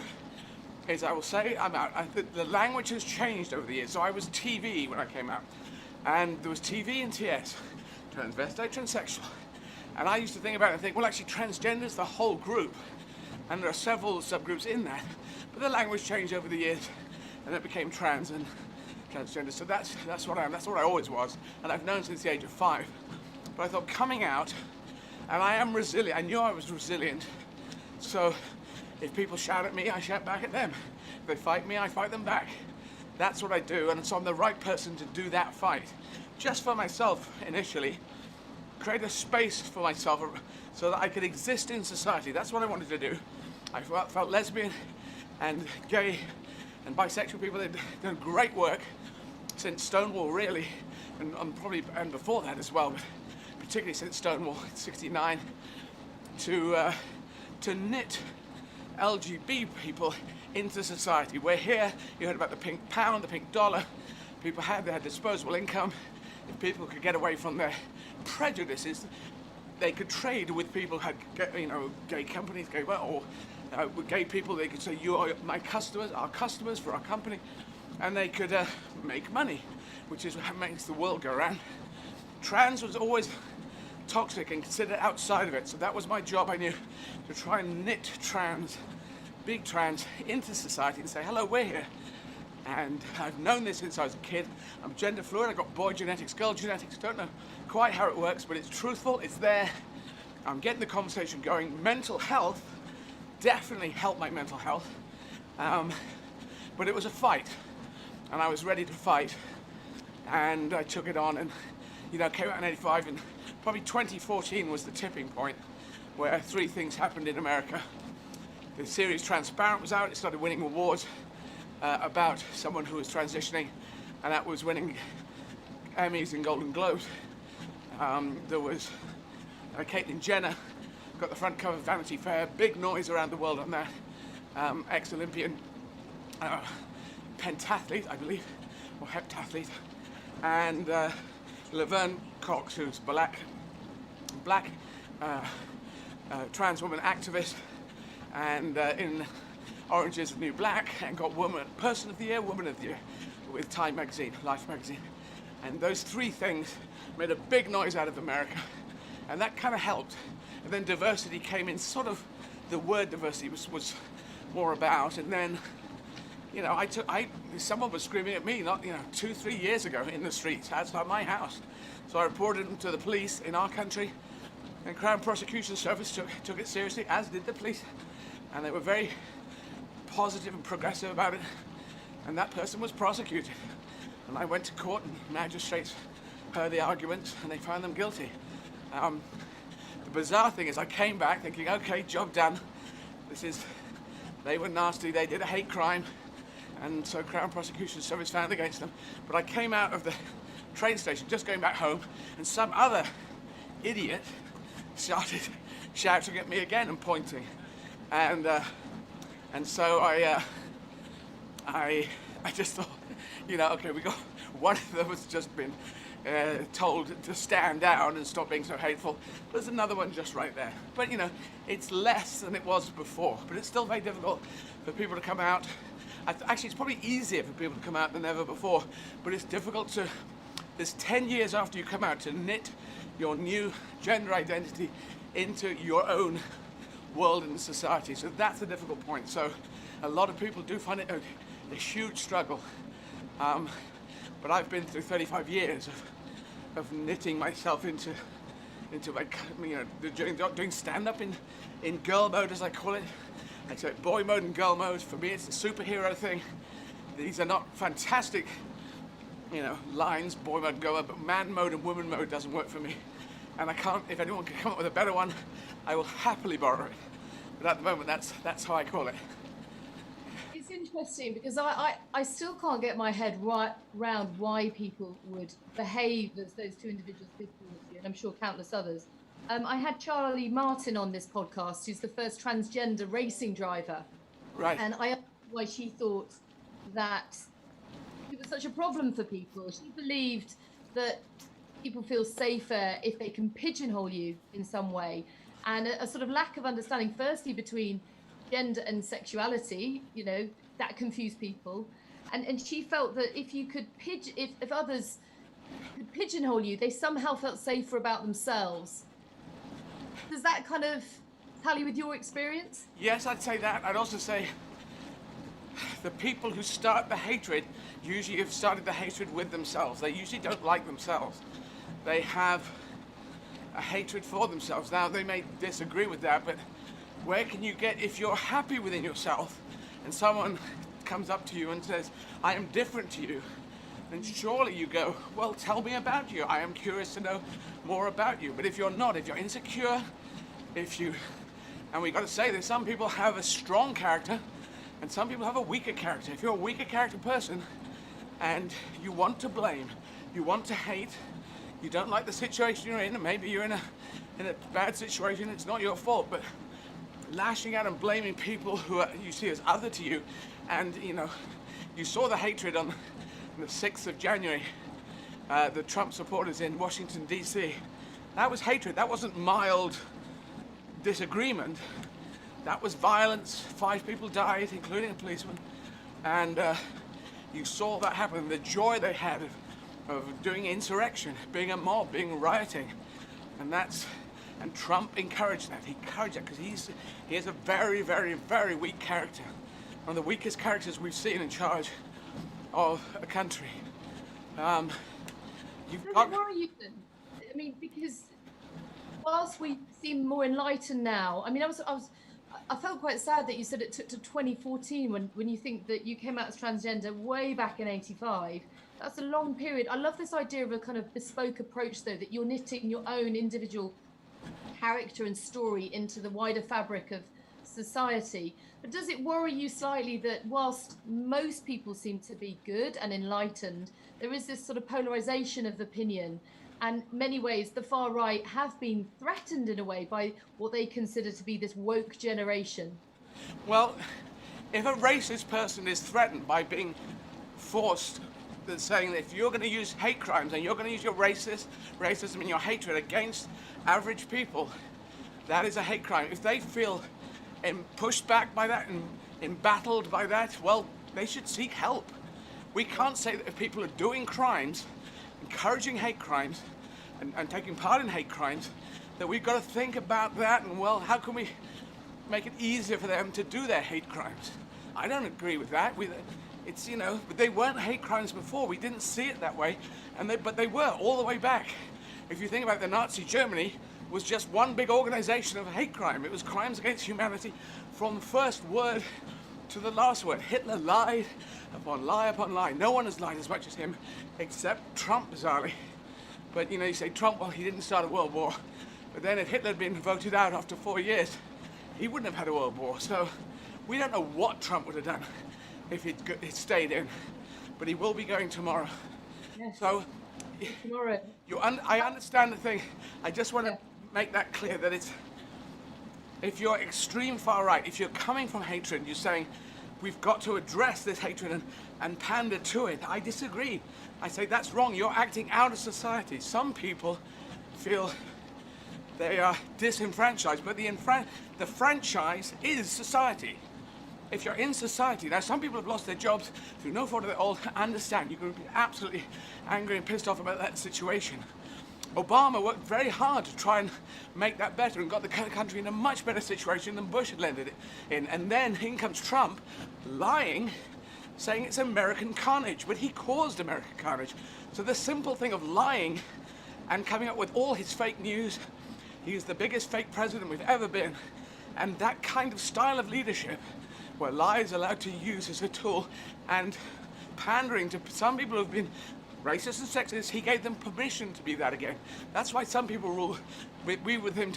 is I will say I'm out. The language has changed over the years. So I was TV when I came out. And there was TV and TS, transvestite, transsexual. And I used to think about it and think, well, actually, transgender is the whole group. And there are several subgroups in that. But the language changed over the years, and it became trans and transgender. So that's what I am. That's what I always was. And I've known since the age of 5. But I thought coming out And I am resilient. I knew I was resilient. So if people shout at me, I shout back at them. If they fight me, I fight them back. That's what I do, and so I'm the right person to do that fight. Just for myself, initially. Create a space for myself so that I could exist in society. That's what I wanted to do. I felt lesbian and gay and bisexual people. They've done great work since Stonewall, really, and before that as well, but particularly since Stonewall in '69, to knit LGBT people into society. We're here. You heard about the pink pound, the pink dollar. People had their disposable income. If people could get away from their prejudices, they could trade with people who had, you know, gay companies, or with gay people. They could say, "You are my customers, our customers for our company," and they could make money, which is what makes the world go around. Trans was always toxic and considered outside of it, so that was my job. I knew, to try and knit trans, big trans, into society and say, "Hello, we're here." And I've known this since I was a kid. I'm gender fluid. I've got boy genetics, girl genetics. Don't know quite how it works, but it's truthful. It's there. I'm getting the conversation going. Mental health definitely helped my mental health. But it was a fight, and I was ready to fight. And I took it on, and you know, came out in '85, and probably 2014 was the tipping point where three things happened in America. The series Transparent was out. It started winning awards about someone who was transitioning, and that was winning Emmys and Golden Globes. There was Caitlyn Jenner, got the front cover of Vanity Fair, big noise around the world on that. Ex-Olympian, pentathlete, I believe, or heptathlete, and Laverne Cox, who's black trans woman activist, and in Orange is the New Black, and got Person of the Year, Woman of the Year with Time magazine, Life magazine. And those three things made a big noise out of America, and that kind of helped. And then diversity came in, sort of the word diversity was more about, and then, you know, someone was screaming at me, not, 2-3 years ago in the streets outside my house. So I reported them to the police in our country, and Crown Prosecution Service took it seriously, as did the police, and they were very positive and progressive about it, and that person was prosecuted. And I went to court, and magistrates heard the arguments, and they found them guilty. The bizarre thing is I came back thinking, okay, job done. They were nasty, they did a hate crime, and so Crown Prosecution Service found against them. But I came out of the train station, just going back home, and some other idiot started shouting at me again and pointing. And so I just thought, okay, we got one of them has just been told to stand down and stop being so hateful. There's another one just right there. But it's less than it was before, but it's still very difficult for people to come out. Actually, it's probably easier for people to come out than ever before, but it's difficult there's 10 years after you come out to knit your new gender identity into your own world and society. So that's a difficult point. So a lot of people do find it a huge struggle. But I've been through 35 years of knitting myself into like, doing stand-up in girl mode, as I call it. I say boy mode and girl mode. For me, it's a superhero thing. These are not fantastic, lines, boy mode, girl mode, but man mode and woman mode doesn't work for me. And I can't, if anyone can come up with a better one, I will happily borrow it. But at the moment, that's how I call it. It's interesting because I still can't get my head round why people would behave as those two individuals did towards you, and I'm sure countless others. I had Charlie Martin on this podcast, who's the first transgender racing driver. Right. And I asked why she thought that it was such a problem for people. She believed that people feel safer if they can pigeonhole you in some way. And a sort of lack of understanding, firstly, between gender and sexuality, that confused people. And she felt that if you could if others could pigeonhole you, they somehow felt safer about themselves. Does that kind of tally with your experience? Yes, I'd say that. I'd also say the people who start the hatred usually have started the hatred with themselves. They usually don't like themselves. They have a hatred for themselves. Now, they may disagree with that, but where can you get, if you're happy within yourself and someone comes up to you and says, I am different to you, then surely you go, well, tell me about you. I am curious to know more about you. But if you're not, if you're insecure, and we got to say this, some people have a strong character and some people have a weaker character. If you're a weaker character person and you want to blame, you want to hate, you don't like the situation you're in, and maybe you're in a bad situation, it's not your fault, but lashing out and blaming people who you see as other to you, and you saw the hatred on the 6th of January, the Trump supporters in Washington, D.C. That was hatred. That wasn't mild disagreement. That was violence. 5 people died, including a policeman. And you saw that happen. The joy they had of doing insurrection, being a mob, being rioting. And Trump encouraged that. He encouraged that because he is a very, very, very weak character. One of the weakest characters we've seen in charge of a country. Does it worry you then? I mean, because whilst we seem more enlightened now, I mean, I felt quite sad that you said it took to 2014 when you think that you came out as transgender way back in '85. That's a long period. I love this idea of a kind of bespoke approach, though, that you're knitting your own individual character and story into the wider fabric of society. But does it worry you slightly that whilst most people seem to be good and enlightened, there is this sort of polarization of opinion, and in many ways the far right have been threatened in a way by what they consider to be this woke generation? Well, if a racist person is threatened by being forced, that's saying that if you're going to use hate crimes and you're going to use your racism and your hatred against average people, that is a hate crime. If they feel pushed back by that and embattled by that, well, they should seek help. We can't say that if people are doing crimes, encouraging hate crimes, and taking part in hate crimes, that we've got to think about that and, well, how can we make it easier for them to do their hate crimes? I don't agree with that. It's, but they weren't hate crimes before. We didn't see it that way, but they were all the way back. If you think about the Nazi Germany, was just one big organization of hate crime. It was crimes against humanity from the first word to the last word. Hitler lied upon lie upon lie. No one has lied as much as him, except Trump, bizarrely. But you say Trump, well, he didn't start a world war. But then if Hitler had been voted out after 4 years, he wouldn't have had a world war. So we don't know what Trump would have done if he'd stayed in. But he will be going tomorrow. Yes. So tomorrow. I understand the thing. I just want to make that clear that if you're extreme far right, if you're coming from hatred, you're saying we've got to address this hatred and pander to it. I disagree. I say that's wrong. You're acting out of society. Some people feel they are disenfranchised, but the franchise is society. If you're in society, now some people have lost their jobs through no fault of their own. I understand. You're going to be absolutely angry and pissed off about that situation. Obama worked very hard to try and make that better and got the country in a much better situation than Bush had landed it in. And then in comes Trump, lying, saying it's American carnage, but he caused American carnage. So the simple thing of lying and coming up with all his fake news, he's the biggest fake president we've ever been. And that kind of style of leadership, where lies are allowed to use as a tool, and pandering to some people who've been racist and sexist, he gave them permission to be that again. That's why some people rule with him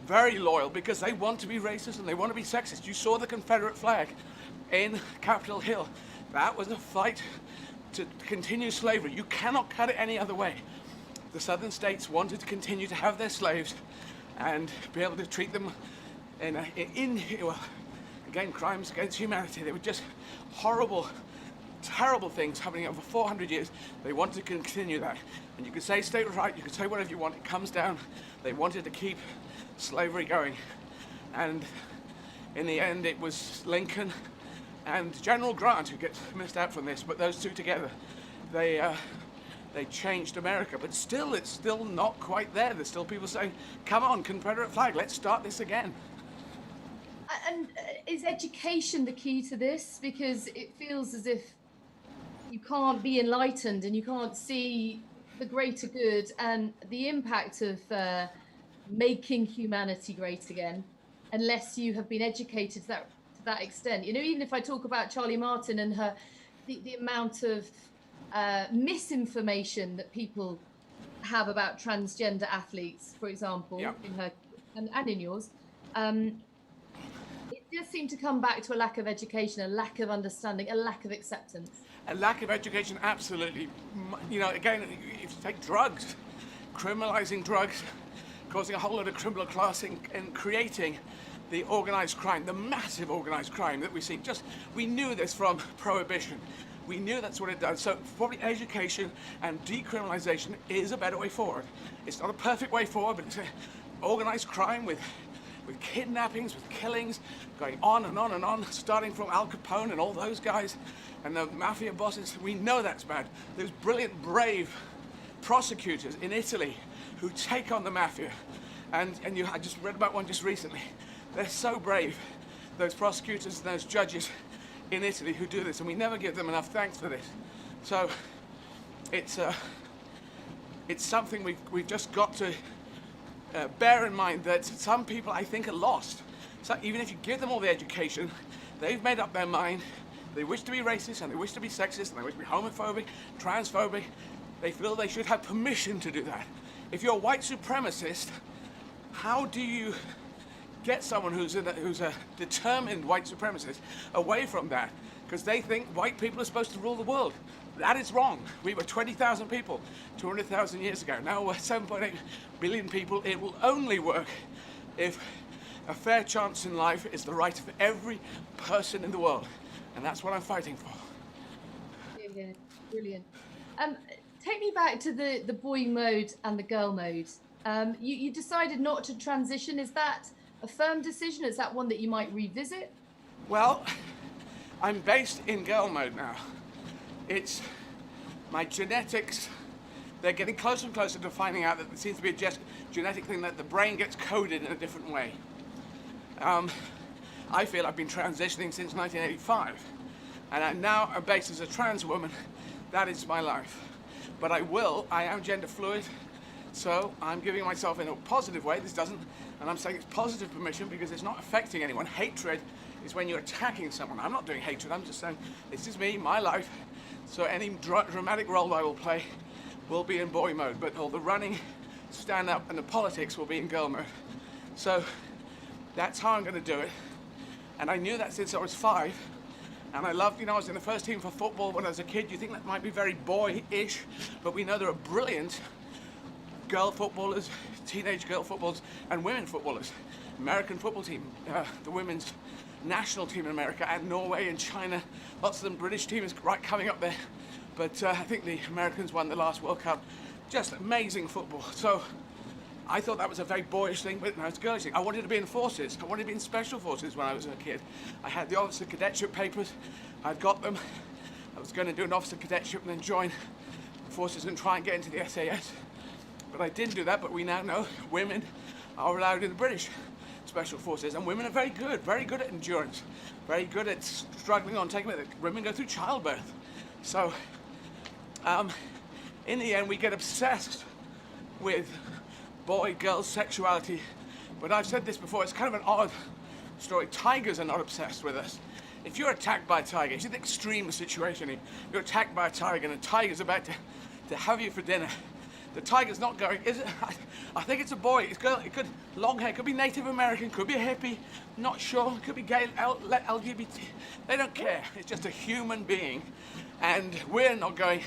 very loyal, because they want to be racist and they want to be sexist. You saw the Confederate flag in Capitol Hill. That was a fight to continue slavery. You cannot cut it any other way. The southern states wanted to continue to have their slaves and be able to treat them again, crimes against humanity. They were just horrible, terrible things happening over 400 years. They wanted to continue that. And you can say state right, you can say whatever you want. It comes down, they wanted to keep slavery going. And in the end, it was Lincoln and General Grant who gets missed out from this. But those two together, they changed America. But still, it's still not quite there. There's still people saying, come on, Confederate flag, let's start this again. And is education the key to this? Because it feels as if you can't be enlightened and you can't see the greater good and the impact of making humanity great again, unless you have been educated to that extent. You know, even if I talk about Charlie Martin and the amount of misinformation that people have about transgender athletes, for example, in her and in yours, it does seem to come back to a lack of education, a lack of understanding, a lack of acceptance. A lack of education, absolutely. You know, again, if you take drugs, criminalizing drugs, causing a whole lot of criminal class and creating the organized crime, the massive organized crime that we see. We knew this from Prohibition. We knew that's what it does. So probably education and decriminalization is a better way forward. It's not a perfect way forward, but it's an organized crime with kidnappings, with killings, going on and on and on, starting from Al Capone and all those guys and the mafia bosses. We know that's bad. There's brilliant, brave prosecutors in Italy who take on the mafia. I just read about one just recently. They're so brave, those prosecutors and those judges in Italy who do this, and we never give them enough thanks for this. So it's something we've just got to bear in mind, that some people, I think, are lost. So even if you give them all the education, they've made up their mind. They wish to be racist, and they wish to be sexist, and they wish to be homophobic, transphobic. They feel they should have permission to do that. If you're a white supremacist, how do you get someone who's a determined white supremacist away from that? Because they think white people are supposed to rule the world. That is wrong. We were 20,000 people 200,000 years ago. Now we're 7.8 billion people. It will only work if a fair chance in life is the right of every person in the world. And that's what I'm fighting for. Brilliant. Brilliant. Take me back to the boy mode and the girl mode. You decided not to transition. Is that a firm decision? Is that one that you might revisit? Well, I'm based in girl mode now. It's my genetics. They're getting closer and closer to finding out that there seems to be a genetic thing that the brain gets coded in a different way. I feel I've been transitioning since 1985, and I'm now based as a trans woman. That is my life. But I am gender fluid, so I'm giving myself in a positive way. This doesn't, and I'm saying it's positive permission because it's not affecting anyone. Hatred is when you're attacking someone. I'm not doing hatred, I'm just saying this is me, my life. So any dramatic role I will play will be in boy mode, but all the running, stand up, and the politics will be in girl mode. So that's how I'm going to do it. And I knew that since I was 5. And I loved, I was in the first team for football when I was a kid. You think that might be very boy-ish, but we know there are brilliant girl footballers, teenage girl footballers, and women footballers. American football team, the women's national team in America, and Norway and China. Lots of them, British team is right coming up there. But I think the Americans won the last World Cup. Just amazing football. So I thought that was a very boyish thing, but no, it's a girlish thing. I wanted to be in forces. I wanted to be in special forces when I was a kid. I had the officer cadetship papers. I'd got them. I was going to do an officer cadetship and then join the forces and try and get into the SAS. But I didn't do that, but we now know women are allowed in the British special forces, and women are very good at endurance, very good at struggling on taking it. Women go through childbirth. So in the end, we get obsessed with boy-girl sexuality. But I've said this before, it's kind of an odd story. Tigers are not obsessed with us. If you're attacked by a tiger, it's an extreme situation. You're attacked by a tiger and a tiger's about to have you for dinner. The tiger's not going, is it? I think it's a boy, it's girl, it could, long hair, could be Native American, could be a hippie, not sure, could be gay, LGBT. They don't care, it's just a human being. And we're not going,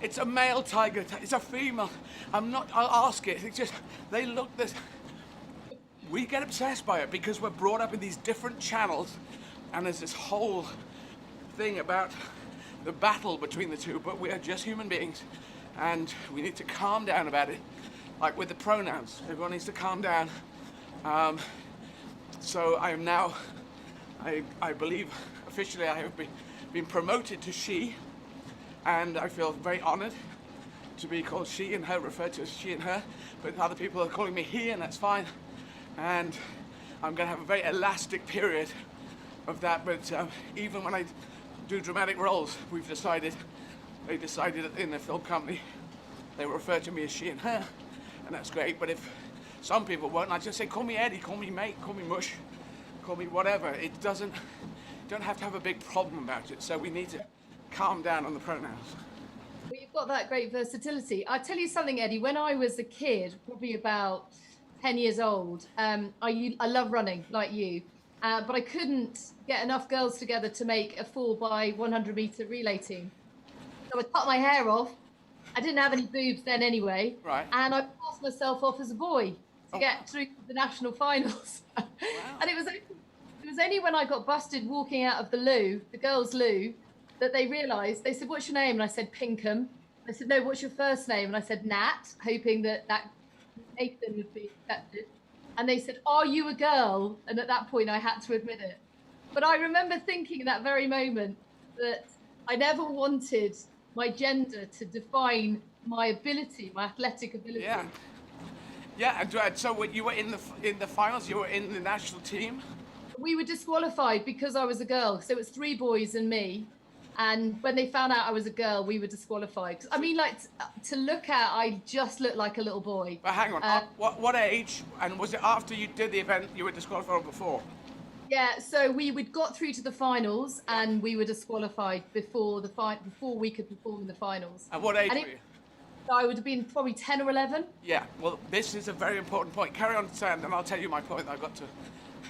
it's a male tiger, it's a female. I'll ask it. It's just, they look this. We get obsessed by it because we're brought up in these different channels, and there's this whole thing about the battle between the two, but we are just human beings, and we need to calm down about it. Like with the pronouns, everyone needs to calm down. So I am now, I believe officially I have been promoted to she, and I feel very honored to be called she and her, referred to as she and her, but other people are calling me he, and that's fine. And I'm going to have a very elastic period of that, but even when I do dramatic roles, they decided in the film company they refer to me as she and her, and that's great. But if some people won't, I just say, call me Eddie, call me mate, call me mush, call me whatever. It doesn't, you don't have to have a big problem about it. So we need to calm down on the pronouns. Well, you've got that great versatility. I tell you something, Eddie. When I was a kid, probably about 10 years old, I love running like you, but I couldn't get enough girls together to make a 4x100 meter relay team. So I cut my hair off. I didn't have any boobs then anyway. Right. And I passed myself off as a boy to get through the national finals. Wow. And it was only when I got busted walking out of the loo, the girls' loo, that they realised. They said, "What's your name?" And I said, "Pinkham." They said, "No, what's your first name?" And I said, "Nat," hoping that Nathan would be accepted. And they said, "Are you a girl?" And at that point, I had to admit it. But I remember thinking in that very moment that I never wanted my gender to define my ability, my athletic ability. Yeah. Yeah, and so when you were in the finals, you were in the national team? We were disqualified because I was a girl. So it was 3 boys and me. And when they found out I was a girl, we were disqualified. I mean, like, to look at, I just looked like a little boy. But hang on, what age, and was it after you did the event you were disqualified or before? Yeah, so we got through to the finals and we were disqualified before we could perform in the finals. And what age were you? I would have been probably 10 or 11. Yeah, well, this is a very important point. Carry on, Sam, and I'll tell you my point that I got to.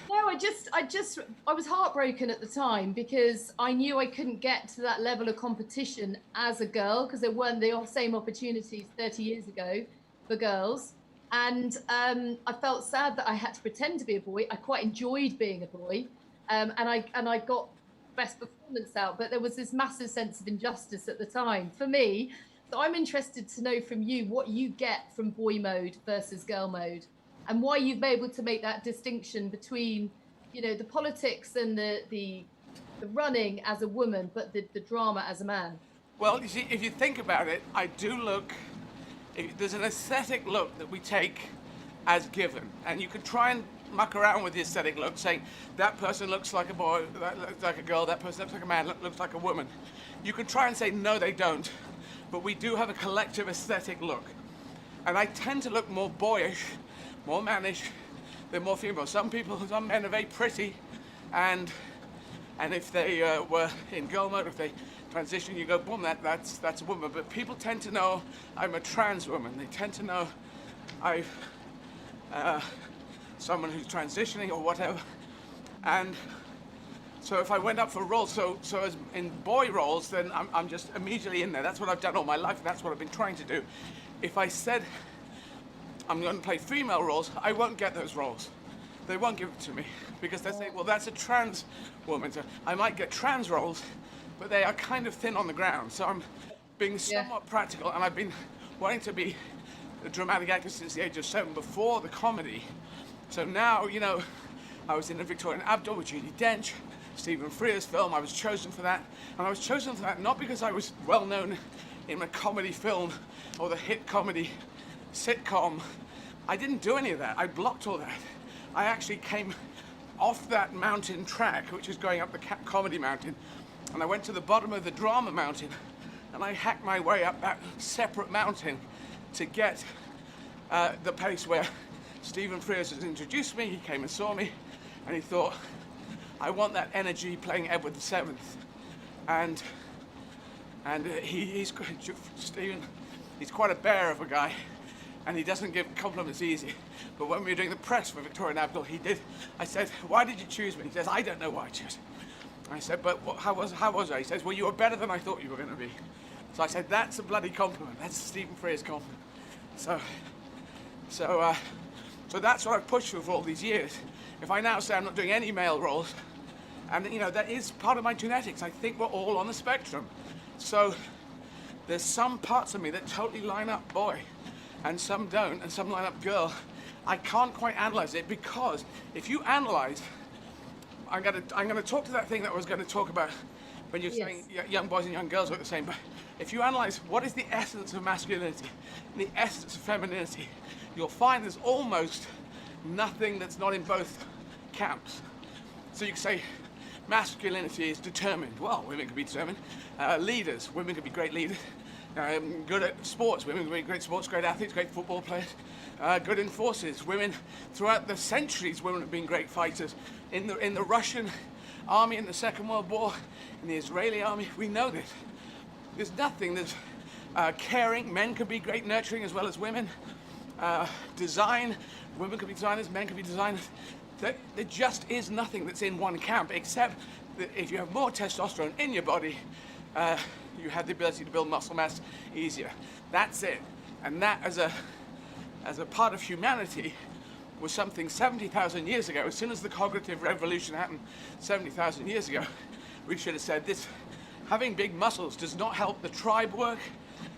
No, I was heartbroken at the time because I knew I couldn't get to that level of competition as a girl because there weren't the same opportunities 30 years ago for girls. And I felt sad that I had to pretend to be a boy. I quite enjoyed being a boy, and I got best performance out. But there was this massive sense of injustice at the time for me. So I'm interested to know from you what you get from boy mode versus girl mode, and why you've been able to make that distinction between, you know, the politics and the running as a woman, but the drama as a man. Well, you see, if you think about it, I do look. There's an aesthetic look that we take as given, and you can try and muck around with the aesthetic look, saying that person looks like a boy, that looks like a girl, that person looks like a man, looks like a woman. You can try and say no, they don't, but we do have a collective aesthetic look, and I tend to look more boyish, more mannish than more female. Some men are very pretty, and if they were in girl mode, if they transition, you go, boom, that's a woman. But people tend to know I'm a trans woman. They tend to know I'm someone who's transitioning or whatever. And so if I went up for roles, so as in boy roles, then I'm just immediately in there. That's what I've done all my life. That's what I've been trying to do. If I said I'm going to play female roles, I won't get those roles. They won't give it to me because they say, well, that's a trans woman. So I might get trans roles, but they are kind of thin on the ground. So I'm being somewhat practical, and I've been wanting to be a dramatic actor since the age of 7 before the comedy. So now, you know, I was in a Victorian Abdul with Judi Dench, Stephen Frears film. I was chosen for that, and I was chosen for that not because I was well known in a comedy film or the hit comedy sitcom. I didn't do any of that. I blocked all that. I actually came off that mountain track, which is going up the comedy mountain, and I went to the bottom of the drama mountain, and I hacked my way up that separate mountain to get the place where Stephen Frears has introduced me. He came and saw me, and he thought, I want that energy playing Edward VII. And he's Stephen, he's quite a bear of a guy, and he doesn't give compliments easy. But when we were doing the press for Victorian Abdul, he did. I said, why did you choose me? He says, I don't know why I chose. I said, but how was I? He says, well, you were better than I thought you were going to be. So I said, that's a bloody compliment. That's Stephen Frears' compliment. So that's what I've pushed for all these years. If I now say I'm not doing any male roles, and you know, that is part of my genetics. I think we're all on the spectrum. So there's some parts of me that totally line up boy, and some don't, and some line up girl. I can't quite analyze it, because if you analyze, I'm gonna talk to that thing that I was going to talk about when you're saying young boys and young girls are the same. But if you analyze what is the essence of masculinity and the essence of femininity, you'll find there's almost nothing that's not in both camps. So you can say masculinity is determined. Well, women can be determined. Leaders, women can be great leaders. Good at sports. Women can be great sports, great athletes, great football players. Good in forces. Women, throughout the centuries, women have been great fighters. In the Russian army in the Second World War, in the Israeli army, we know this. There's nothing. There's caring. Men can be great nurturing as well as women. Design. Women can be designers. Men can be designers. There just is nothing that's in one camp, except that if you have more testosterone in your body, you have the ability to build muscle mass easier. That's it. And that, as a part of humanity, was something 70,000 years ago. As soon as the cognitive revolution happened 70,000 years ago, we should have said this. Having big muscles does not help the tribe work,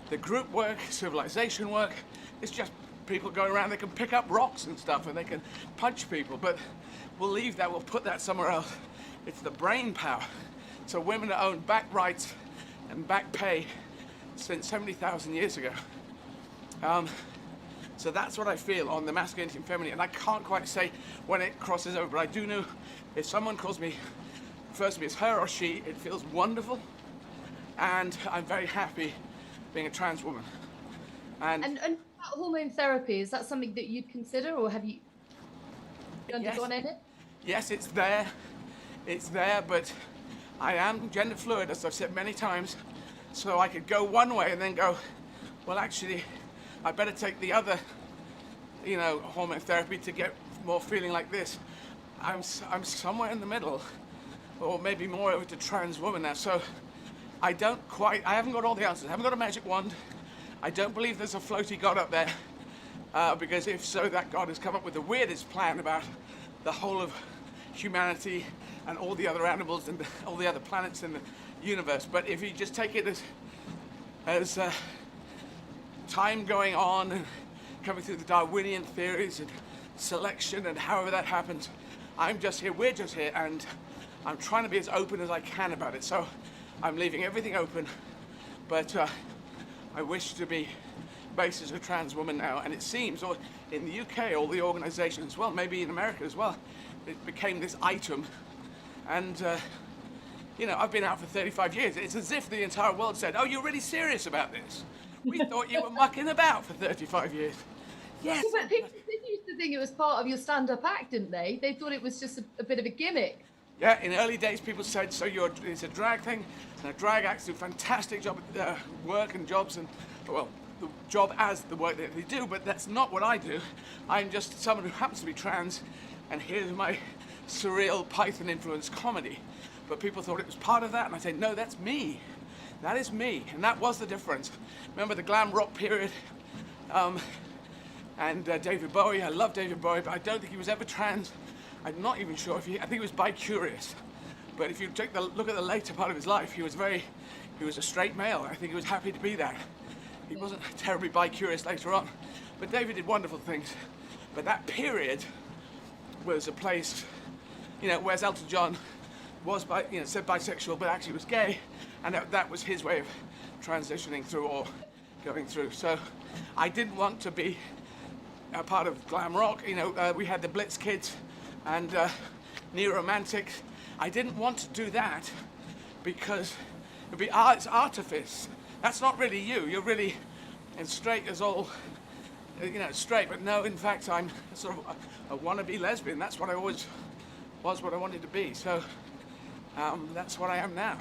the group work, civilization work. It's just people going around, they can pick up rocks and stuff and they can punch people, but we'll leave that, we'll put that somewhere else. It's the brain power. So women own back rights and back pay since 70,000 years ago. So that's what I feel on the masculinity and femininity, and I can't quite say when it crosses over, but I do know if someone refers to me as her or she, it feels wonderful, and I'm very happy being a trans woman. And hormone therapy, is that something that you'd consider, or have you undergone it? Yes, it's there. It's there, but I am gender fluid, as I've said many times, so I could go one way and then go, well, actually, I better take the other, hormone therapy to get more feeling like this. I'm somewhere in the middle, or maybe more over to trans woman now, so I haven't got all the answers. I haven't got a magic wand. I don't believe there's a floaty god up there, because if so, that god has come up with the weirdest plan about the whole of humanity and all the other animals and all the other planets in the universe. But if you just take it as time going on and coming through the Darwinian theories and selection and however that happens, I'm just here, we're just here, and I'm trying to be as open as I can about it. So I'm leaving everything open, but I wish to be based as a trans woman now, and it seems, or in the UK, all the organizations, well, maybe in America as well, it became this item. And I've been out for 35 years. It's as if the entire world said, oh, you're really serious about this? We thought you were mucking about for 35 years. Yes. But people used to think it was part of your stand-up act, didn't they? They thought it was just a bit of a gimmick. Yeah, in early days, people said, so it's a drag thing, and drag acts do a fantastic job at work and jobs, and, well, the job as the work that they do, but that's not what I do. I'm just someone who happens to be trans, and here's my surreal Python-influenced comedy. But people thought it was part of that, and I said, no, that's me. That is me, and that was the difference. Remember the glam rock period? And David Bowie, I love David Bowie, but I don't think he was ever trans. I'm not even sure I think he was bi-curious. But if you take the look at the later part of his life, he was a straight male. I think he was happy to be that. He wasn't terribly bi-curious later on. But David did wonderful things. But that period was a place, whereas Elton John was said bisexual, but actually was gay, and that was his way of transitioning through or going through. So I didn't want to be a part of glam rock. We had the Blitz Kids and neo-romantics. I didn't want to do that because it'd be it's artifice. That's not really you. You're really as straight as all, straight. But no, in fact, I'm sort of a wannabe lesbian. That's what I always was, what I wanted to be. So that's what I am now.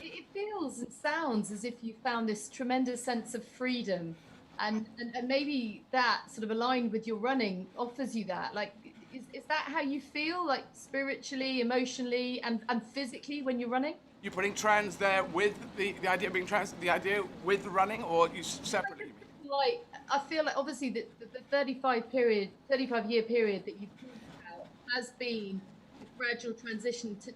It feels and sounds as if you found this tremendous sense of freedom, and maybe that sort of aligned with your running offers you that. Like, is that how you feel, like spiritually, emotionally, and physically when you're running? You're putting trans there with the idea of being trans, the idea with running, or you separately? Like, I feel like obviously the 35-year period that you've talked about has been a gradual transition to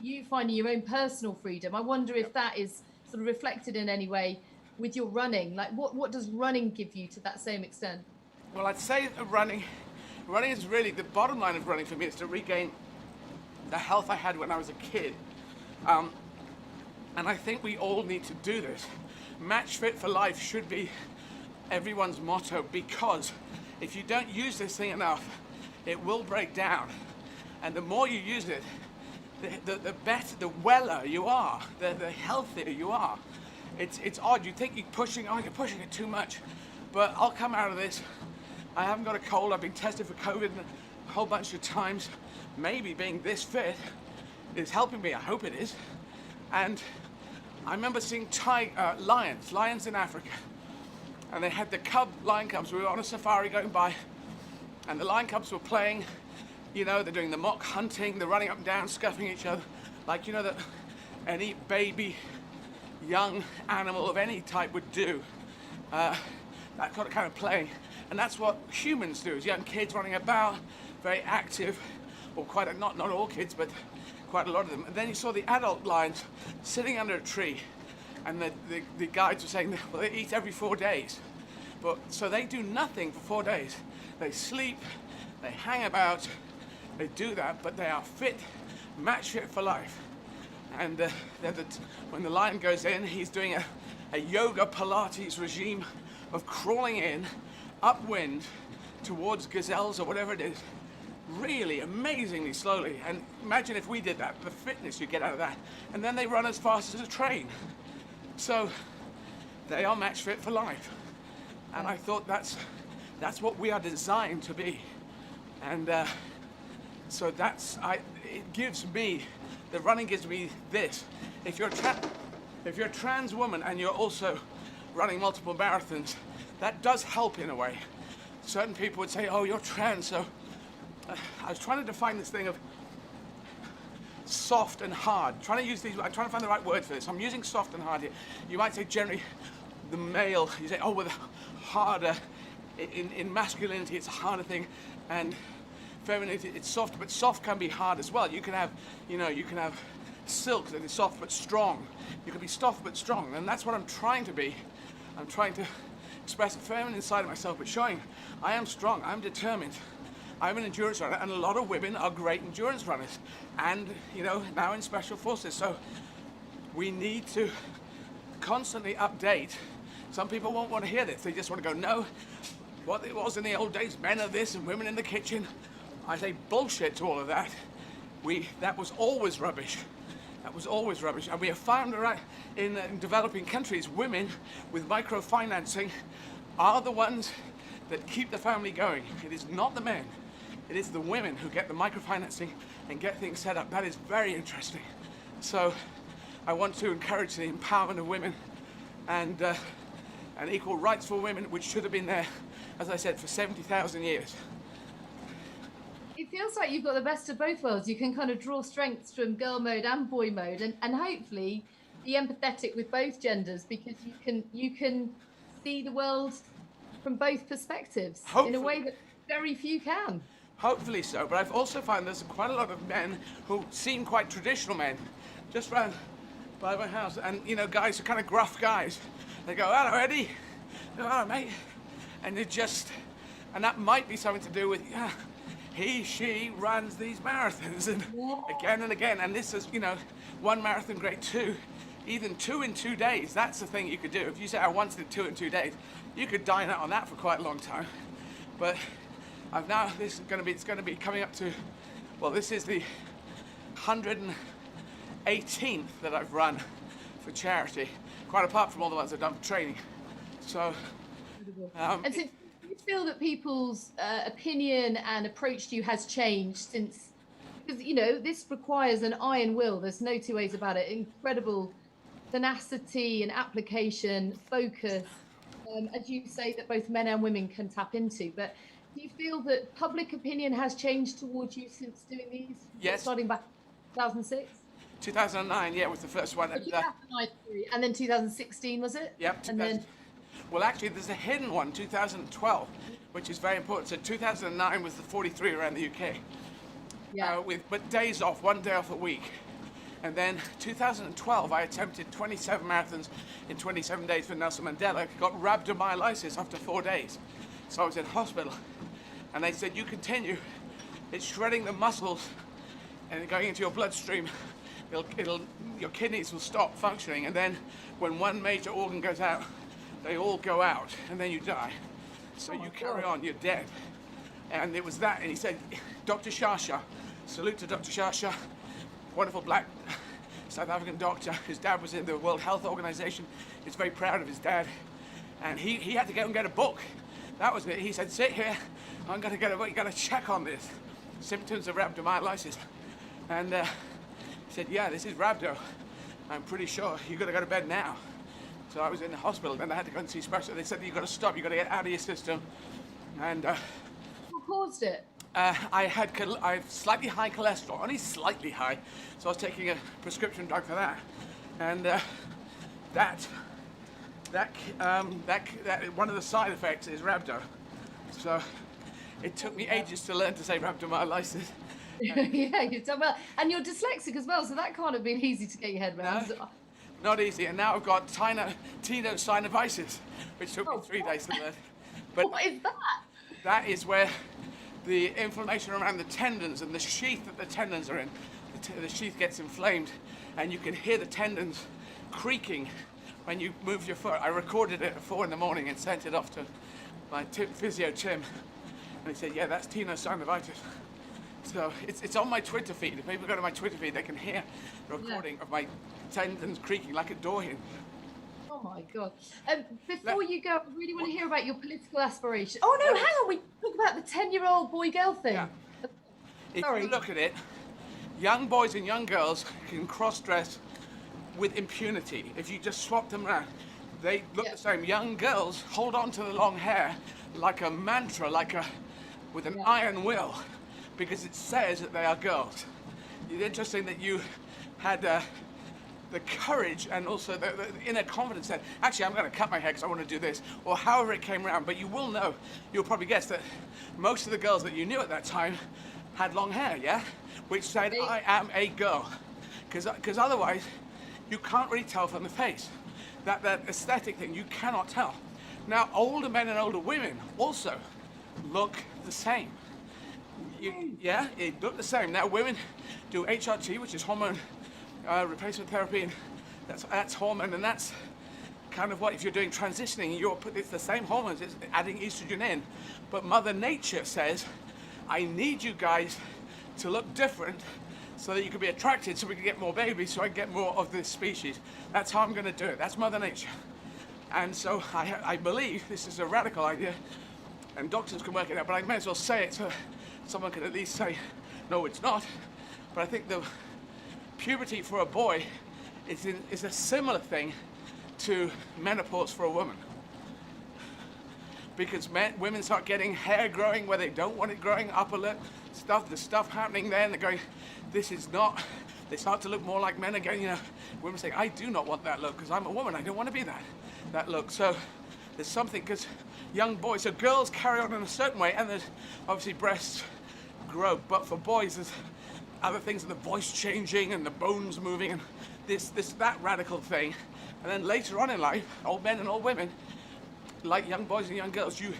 you finding your own personal freedom. I wonder if that is sort of reflected in any way with your running. Like, what does running give you to that same extent? Well, I'd say running is really, the bottom line of running for me is to regain the health I had when I was a kid. And I think we all need to do this. Match fit for life should be everyone's motto, because if you don't use this thing enough, it will break down. And the more you use it, the better, the weller you are, the healthier you are. it's odd. You think you're pushing it too much, but I'll come out of this. I haven't got a cold. I've been tested for COVID a whole bunch of times. Maybe being this fit is helping me. I hope it is. And I remember seeing lions in Africa, and they had the lion cubs. We were on a safari going by, and the lion cubs were playing. You know, they're doing the mock hunting. They're running up and down, scuffing each other, like you know that any baby, young animal of any type would do. That kind of playing, and that's what humans do. As young kids running about, very active, or not all kids, but quite a lot of them. And then you saw the adult lions sitting under a tree, and the guides were saying, well, they eat every 4 days. But so they do nothing for 4 days. They sleep, they hang about, they do that, but they are fit, match fit for life. And when the lion goes in, he's doing a yoga Pilates regime of crawling in, upwind, towards gazelles or whatever it is, really amazingly slowly. And imagine if we did that, the fitness you get out of that. And then they run as fast as a train. So they are match fit for life. And I thought that's what we are designed to be. And so it gives me, the running gives me this. If you're a trans woman and you're also running multiple marathons, that does help in a way. Certain people would say, oh, you're trans, so I was trying to define this thing of soft and hard. I'm trying to find the right word for this. I'm using soft and hard here. You might say generally the male, you say, oh, with harder, in masculinity it's a harder thing, and femininity it's soft, but soft can be hard as well. You can have silk that is soft but strong. You can be soft but strong, and that's what I'm trying to be. I'm trying to express the feminine side of myself, but showing I am strong, I'm determined. I'm an endurance runner, and a lot of women are great endurance runners, and now in special forces. So we need to constantly update. Some people won't want to hear this. They just want to go, no, what it was in the old days, men are this and women in the kitchen. I say bullshit to all of that. That was always rubbish. That was always rubbish. And we have found in developing countries, women with microfinancing are the ones that keep the family going. It is not the men. It is the women who get the microfinancing and get things set up. That is very interesting. So I want to encourage the empowerment of women and equal rights for women, which should have been there, as I said, for 70,000 years. It feels like you've got the best of both worlds. You can kind of draw strengths from girl mode and boy mode, and hopefully be empathetic with both genders, because you can see the world from both perspectives. Hopefully. In a way that very few can. Hopefully so, but I've also found there's quite a lot of men who seem quite traditional men, just round by my house, and guys are kind of gruff guys. They go, hello Eddie, hello mate, and and that might be something to do with, she runs these marathons and again and again, and this is, one marathon grade 2, even 2 in 2 days. That's the thing you could do. If you say I once did 2 in 2 days, you could dine out on that for quite a long time. But it's going to be coming up to, well, this is the 118th that I've run for charity, quite apart from all the ones I've done for training. So, and so do you feel that people's opinion and approach to you has changed since, because this requires an iron will, there's no two ways about it, incredible tenacity and application, focus, as you say, that both men and women can tap into. But do you feel that public opinion has changed towards you since doing these? Yes. Starting back 2006? 2009, yeah, was the first one. 2009, and then 2016, was it? Yep. And then, well, actually, there's a hidden one, 2012, which is very important. So 2009 was the 43 around the UK. Yeah. But days off, 1 day off a week. And then 2012, I attempted 27 marathons in 27 days for Nelson Mandela. Got rhabdomyolysis after 4 days. So I was in hospital. And they said, you continue. It's shredding the muscles and going into your bloodstream. Your kidneys will stop functioning. And then when one major organ goes out, they all go out. And then you die. So you carry on, you're dead. And it was that. And he said, Dr. Shasha, salute to Dr. Shasha, wonderful black South African doctor. His dad was in the World Health Organization. He's very proud of his dad. And he had to go and get a book. That was it. He said, sit here, I'm gonna get a book, you gotta check on this. Symptoms of rhabdomyolysis. And he said, yeah, this is rhabdo. I'm pretty sure you gotta go to bed now. So I was in the hospital, then I had to go and see specialists. They said, you gotta stop, you gotta get out of your system. And What caused it? I have slightly high cholesterol, only slightly high. So I was taking a prescription drug for that. And one of the side effects is rhabdo. So it took me ages to learn to say rhabdomyolysis. Yeah, you've done well. And you're dyslexic as well, so that can't have been easy to get your head around. No, not easy. And now I've got tenosynovitis, which took me 3 days to learn. But what is that? that is where the inflammation around the tendons and the sheath that the tendons are in, the sheath gets inflamed, and you can hear the tendons creaking when you move your foot. I recorded it at 4 in the morning and sent it off to my physio Tim, and he said, yeah, that's tenosynovitis. So it's on my Twitter feed. If people go to my Twitter feed, they can hear the recording of my tendons creaking like a door hinge. Oh my God. Before you go, I really want to hear about your political aspirations. Oh no, hang on, we talk about the 10-year-old boy-girl thing. Yeah. If Sorry. you look at it, young boys and young girls can cross-dress with impunity. If you just swap them around, they look the same. Young girls hold on to the long hair like a mantra, with an iron will, because it says that they are girls. It's interesting that you had the courage and also the inner confidence that, actually, I'm going to cut my hair because I want to do this, or however it came around. But you will know, you'll probably guess that most of the girls that you knew at that time had long hair, yeah? Which said, I am a girl. Because otherwise, you can't really tell from the face. That aesthetic thing, you cannot tell. Now, older men and older women also look the same. It look the same. Now, women do HRT, which is hormone replacement therapy, and that's hormone, and that's kind of what, if you're doing transitioning, it's the same hormones, it's adding estrogen in. But Mother Nature says, I need you guys to look different so that you can be attracted, so we can get more babies, so I can get more of this species. That's how I'm going to do it. That's Mother Nature. And so I believe this is a radical idea, and doctors can work it out, but I may as well say it so someone can at least say, no, it's not. But I think the puberty for a boy is a similar thing to menopause for a woman. Because women start getting hair growing where they don't want it growing, upper lip, the stuff happening there, and they're going, this is not, they start to look more like men again, you know. Women say, I do not want that look because I'm a woman, I don't want to be that look. So there's something, because young boys, so girls carry on in a certain way, and there's obviously breasts grow, but for boys there's other things, the voice changing and the bones moving and that radical thing. And then later on in life, old men and old women, like young boys and young girls, you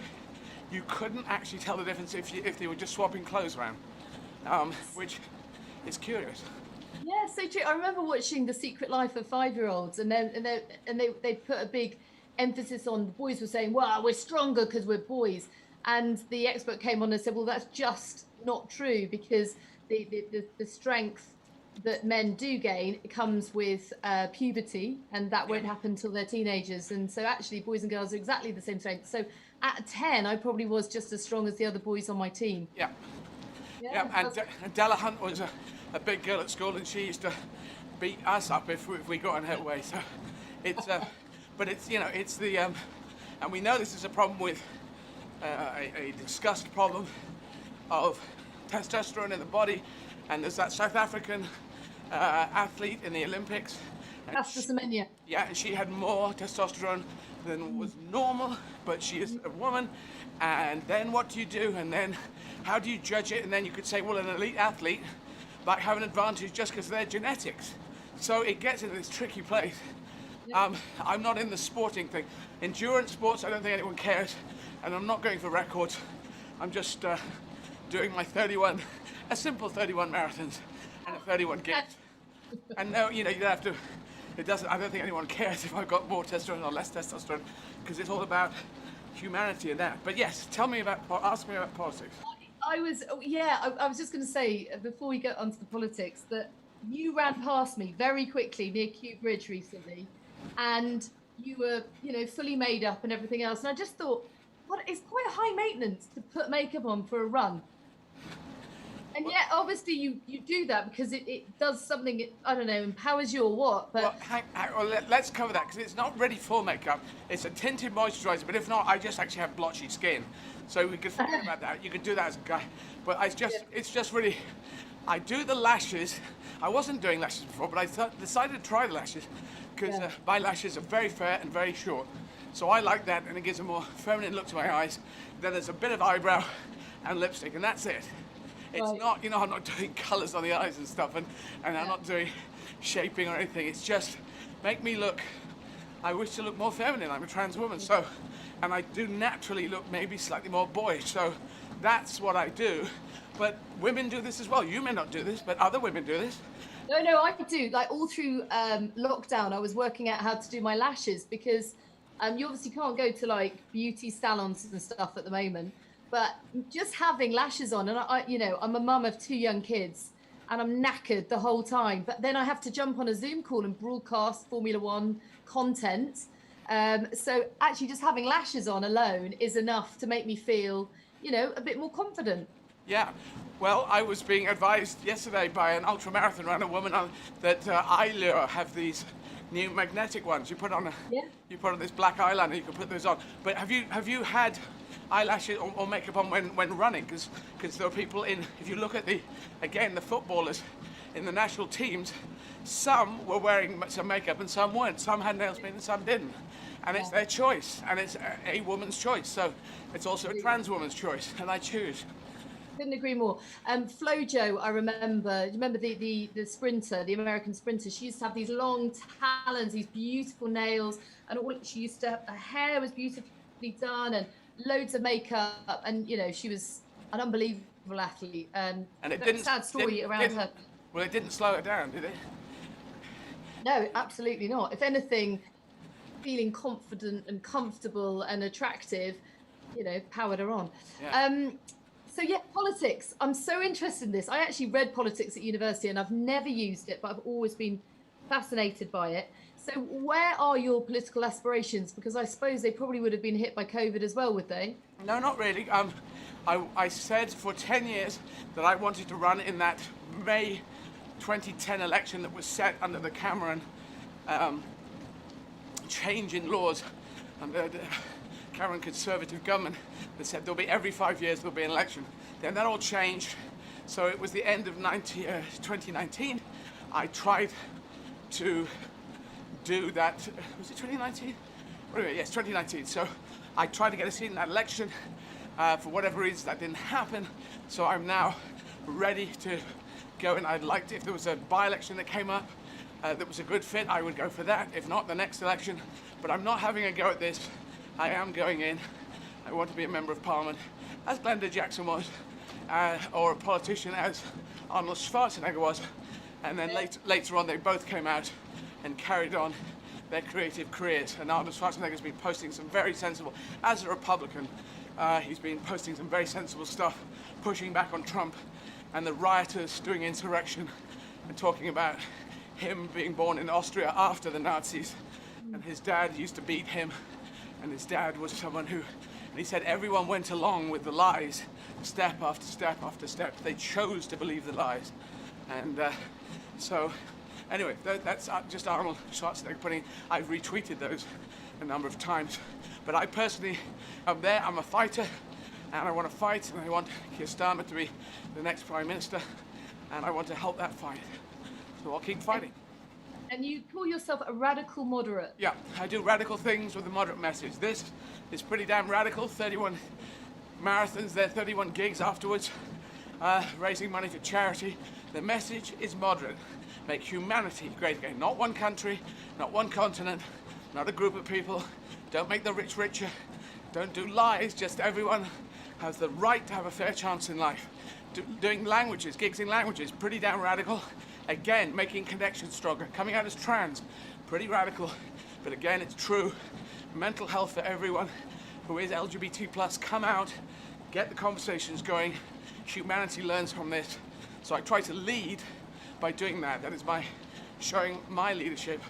couldn't actually tell the difference if they were just swapping clothes around, which is curious. Yeah, so true. I remember watching The Secret Life of 5-year-olds, and they put a big emphasis on, the boys were saying, well, we're stronger because we're boys. And the expert came on and said, well, that's just not true, because the strength that men do gain comes with puberty, and that won't happen until they're teenagers. And so actually boys and girls are exactly the same strength. So at 10, I probably was just as strong as the other boys on my team. Yeah. And Della Hunt was a big girl at school, and she used to beat us up if we got in her way. So it's, but it's, you know, it's the, and we know this is a problem with a discussed problem of testosterone in the body. And there's that South African athlete in the Olympics. Caster Semenya. Yeah, and she had more testosterone than was normal, but she is a woman. And then what do you do? And then how do you judge it? And then you could say, well, an elite athlete might have an advantage just because of their genetics. So it gets into this tricky place. Yeah. I'm not in the sporting thing. Endurance sports, I don't think anyone cares. And I'm not going for records. I'm just doing my 31, a simple 31 marathons and a 31 games. And no, you know, you don't have to, I don't think anyone cares if I've got more testosterone or less testosterone, because it's all about humanity and that. But yes, ask me about politics. I was just going to say, before we get onto the politics, that you ran past me very quickly near Kew Bridge recently, and you were, fully made up and everything else. And I just thought, what, it's quite high maintenance to put makeup on for a run. And yet, obviously, you do that because it does something, I don't know, empowers you or what. But let's cover that, because it's not really full makeup. It's a tinted moisturizer, but if not, I just actually have blotchy skin. So we could forget about that. You could do that as a guy. But it's just really, I do the lashes. I wasn't doing lashes before, but I decided to try the lashes because my lashes are very fair and very short. So I like that, and it gives a more feminine look to my eyes. Then there's a bit of eyebrow and lipstick, and that's it. It's not, I'm not doing colours on the eyes and stuff, and I'm not doing shaping or anything. It's just make me look, I wish to look more feminine. I'm a trans woman, so, and I do naturally look maybe slightly more boyish, so that's what I do. But women do this as well. You may not do this, but other women do this. No, I do. Like all through lockdown, I was working out how to do my lashes because you obviously can't go to like beauty salons and stuff at the moment. But just having lashes on, and I'm a mum of 2 young kids, and I'm knackered the whole time. But then I have to jump on a Zoom call and broadcast Formula One content. So actually, just having lashes on alone is enough to make me feel, a bit more confident. Yeah. Well, I was being advised yesterday by an ultramarathon runner woman that Eyelure have these new magnetic ones. You put on you put on this black eyeliner. You can put those on. But have you had eyelashes or makeup on when running? Because there are people if you look at the footballers in the national teams, some were wearing some makeup and some weren't. Some had nails painted and some didn't. And it's their choice, and it's a woman's choice. So it's also a trans woman's choice, and I choose. Couldn't agree more. Flojo, I remember. You remember the sprinter, the American sprinter? She used to have these long talons, these beautiful nails, and she used to. Her hair was beautifully done, and loads of makeup, and she was an unbelievable athlete. And it didn't. Sad story around her. Well, it didn't slow her down, did it? No, absolutely not. If anything, feeling confident and comfortable and attractive, powered her on. Yeah. So politics. I'm so interested in this. I actually read politics at university and I've never used it, but I've always been fascinated by it. So where are your political aspirations? Because I suppose they probably would have been hit by COVID as well, would they? No, not really. I said for 10 years that I wanted to run in that May 2010 election that was set under the Cameron change in laws under the Cameron Conservative government that said there'll be every 5 years there'll be an election. Then that all changed. So it was the end of 2019. I tried to do that. Was it 2019? Anyway, yes, 2019. So I tried to get a seat in that election. For whatever reason, that didn't happen. So I'm now ready to go, and I'd like to, if there was a by-election that came up that was a good fit, I would go for that. If not, the next election. But I'm not having a go at this. I am going in. I want to be a member of Parliament, as Glenda Jackson was, or a politician as Arnold Schwarzenegger was. And then later on, they both came out and carried on their creative careers. And Arnold Schwarzenegger's been posting some very sensible, as a Republican, he's been posting some very sensible stuff, pushing back on Trump and the rioters doing insurrection, and talking about him being born in Austria after the Nazis, and his dad used to beat him, and his dad was someone who, and he said everyone went along with the lies, step after step after step. They chose to believe the lies. And so, anyway, that's just Arnold Schwarzenegger putting, I've retweeted those a number of times. But I personally am there, I'm a fighter, and I want to fight, and I want Keir Starmer to be the next Prime Minister, and I want to help that fight. So I'll keep fighting. And you call yourself a radical moderate? Yeah, I do radical things with a moderate message. This is pretty damn radical. 31 marathons, then 31 gigs afterwards, raising money for charity. The message is moderate. Make humanity great again. Not one country, not one continent, not a group of people. Don't make the rich richer. Don't do lies. Just everyone has the right to have a fair chance in life. Doing languages, gigs in languages, pretty damn radical. Again, making connections stronger. Coming out as trans, pretty radical. But again, it's true. Mental health for everyone who is LGBT+, come out, get the conversations going. Humanity learns from this. So I try to lead by doing that. That is by showing my leadership.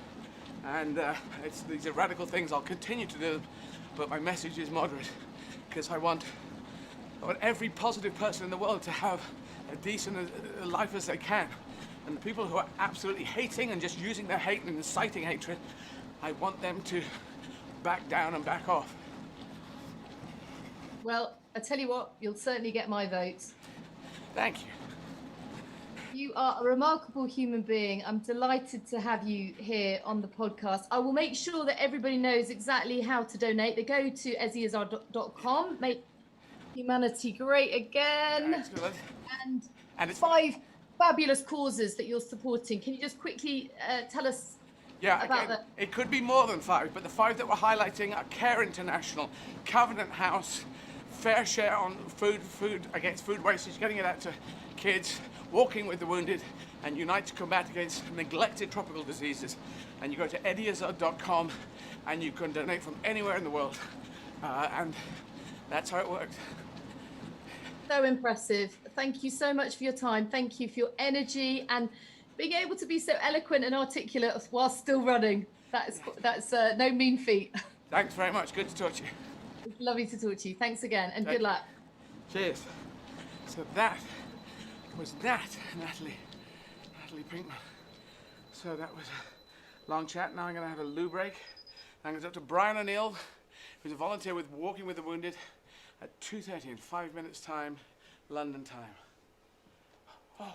And these are radical things. I'll continue to do them, but my message is moderate, because I want every positive person in the world to have a decent life as they can. And the people who are absolutely hating and just using their hate and inciting hatred, I want them to back down and back off. Well, I tell you what, you'll certainly get my votes. Thank you. You are a remarkable human being. I'm delighted to have you here on the podcast. I will make sure that everybody knows exactly how to donate. They go to Izzard.com, make humanity great again. Excellent. And it's 5 fabulous causes that you're supporting. Can you just quickly tell us about that? It could be more than 5, but the 5 that we're highlighting are Care International, Covenant House, Fair Share on food against food wastage, getting it out to kids, Walking with the Wounded, and Unite to Combat Against Neglected Tropical Diseases. And you go to eddieizzard.com and you can donate from anywhere in the world. And that's how it works. So impressive. Thank you so much for your time. Thank you for your energy and being able to be so eloquent and articulate while still running. That's no mean feat. Thanks very much. Good to talk to you. It's lovely to talk to you. Thanks again, and good luck. Cheers. So that was Natalie Pinkman. So that was a long chat. Now I'm going to have a loo break. I'm going to talk to Brian O'Neill, who's a volunteer with Walking with the Wounded, at 2:30 in 5 minutes' time, London time. Oh.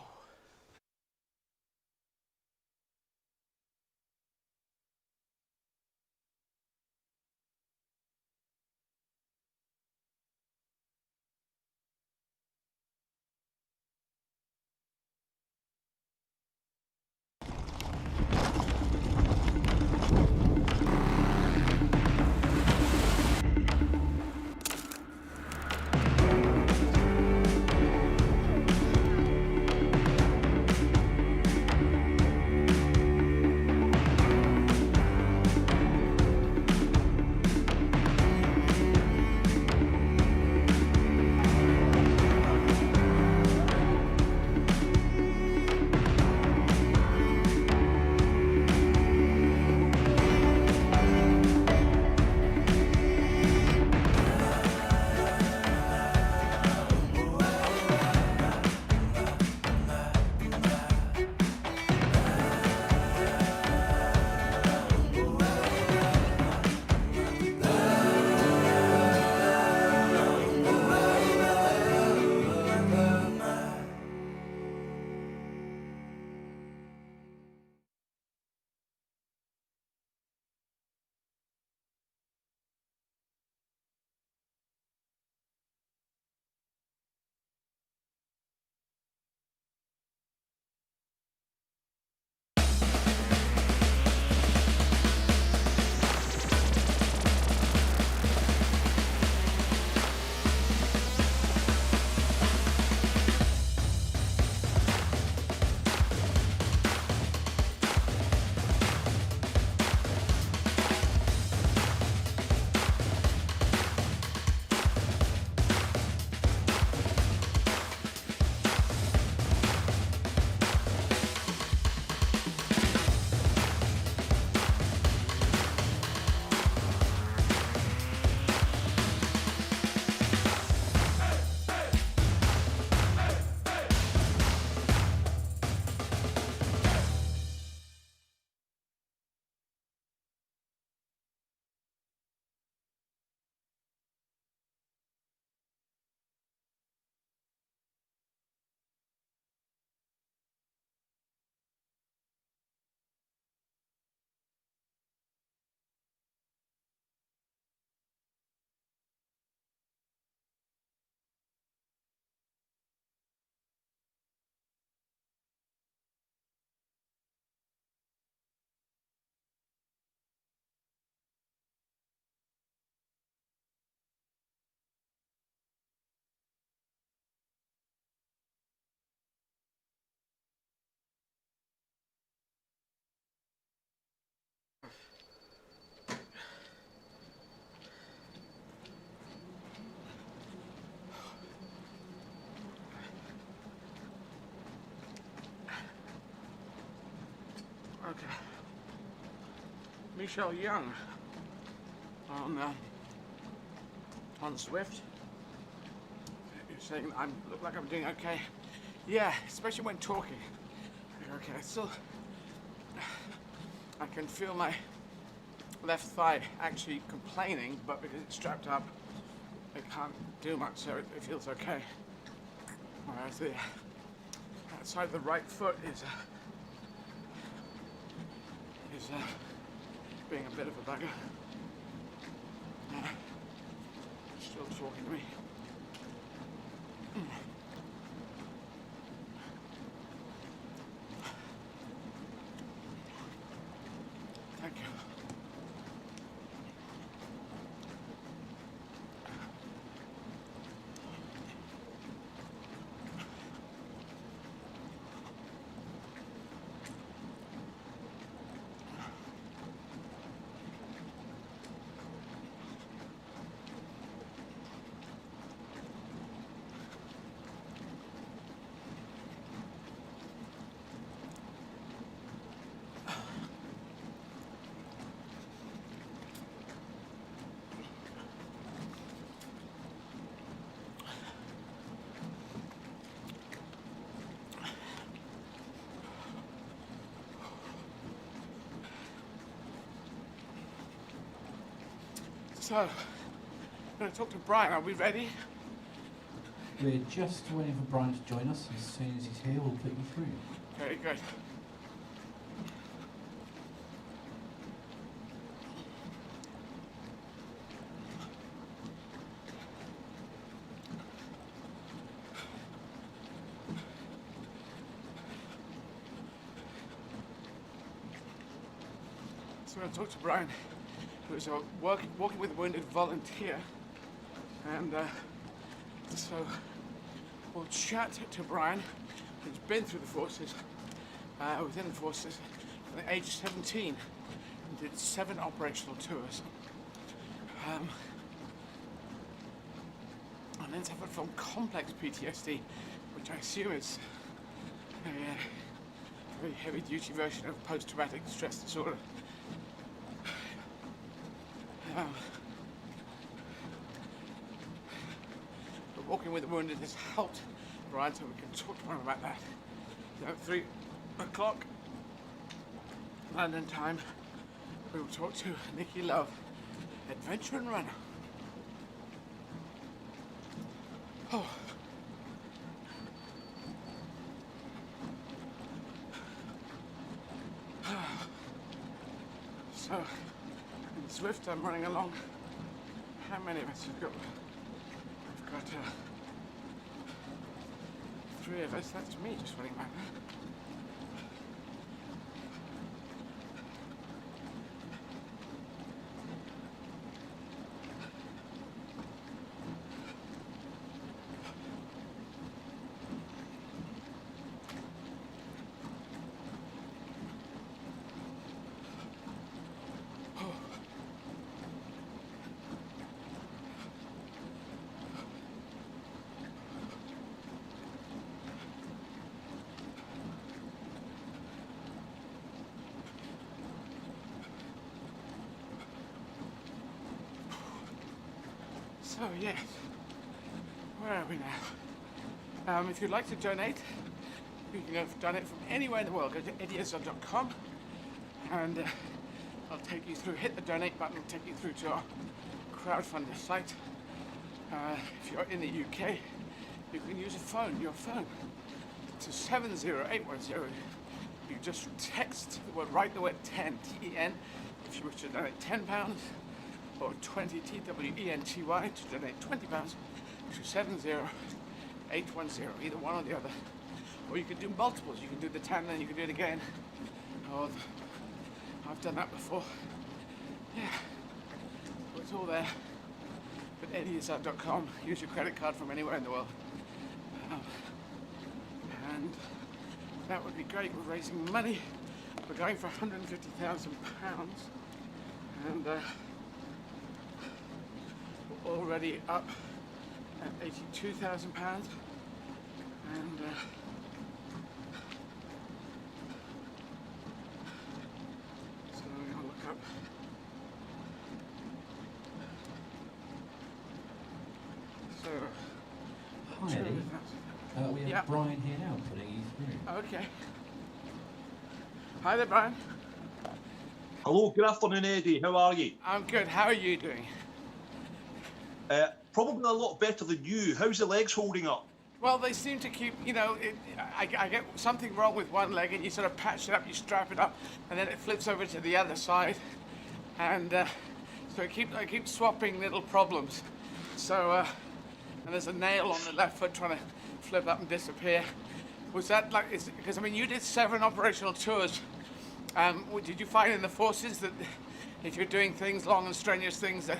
Okay. Michelle Young on Swift. You're saying I look like I'm doing okay. Yeah, especially when talking. Okay, I can feel my left thigh actually complaining, but because it's strapped up, it can't do much, so it feels okay. Whereas the outside of the right foot is being a bit of a bugger. Still talking to me. Thank you. So, I'm going to talk to Brian. Are we ready? We're just waiting for Brian to join us. As soon as he's here, we'll put you through. Very good. So I'm going to talk to Brian, who's a Walking with Wounded volunteer. And so we'll chat to Brian, who's been through the forces, within the forces, from the age of 17, and did 7 operational tours. And then suffered from complex PTSD, which I assume is a very heavy-duty version of post-traumatic stress disorder. But Walking with the Wounded has helped Brian, so we can talk to him about that. So at 3 o'clock London time, we will talk to Nikki Love, adventure and runner. Oh. So, in Swift, I'm running along. How many of us have got? We've got 3 of us. That's me just running back there. So yes, where are we now? If you'd like to donate, you can donate from anywhere in the world. Go to eddieizzard.com and I'll take you through, hit the donate button, it'll take you through to our crowdfunder site. If you're in the UK, you can use your phone to 70810. You just text, write the word 10, T-E-N, if you wish to donate £10, or 20 TWENTY to donate £20 to 70810, either one or the other. Or you can do multiples. You can do the 10, then you can do it again. Or I've done that before. Yeah, so it's all there. But eddieizzard.com. Use your credit card from anywhere in the world. And that would be great. We're raising money. We're going for £150,000, and we're already up at £82,000, and We have Brian here now, putting you through. Okay. Hi there, Brian. Hello, good afternoon, Eddie. How are you? I'm good. How are you doing? Probably a lot better than you. How's the legs holding up? Well, they seem to keep, I get something wrong with one leg and you sort of patch it up, you strap it up, and then it flips over to the other side. And so I keep swapping little problems. So, and there's a nail on the left foot trying to flip up and disappear. Was that like, because I mean, you did 7 operational tours. Did you find in the forces that if you're doing things, long and strenuous things, that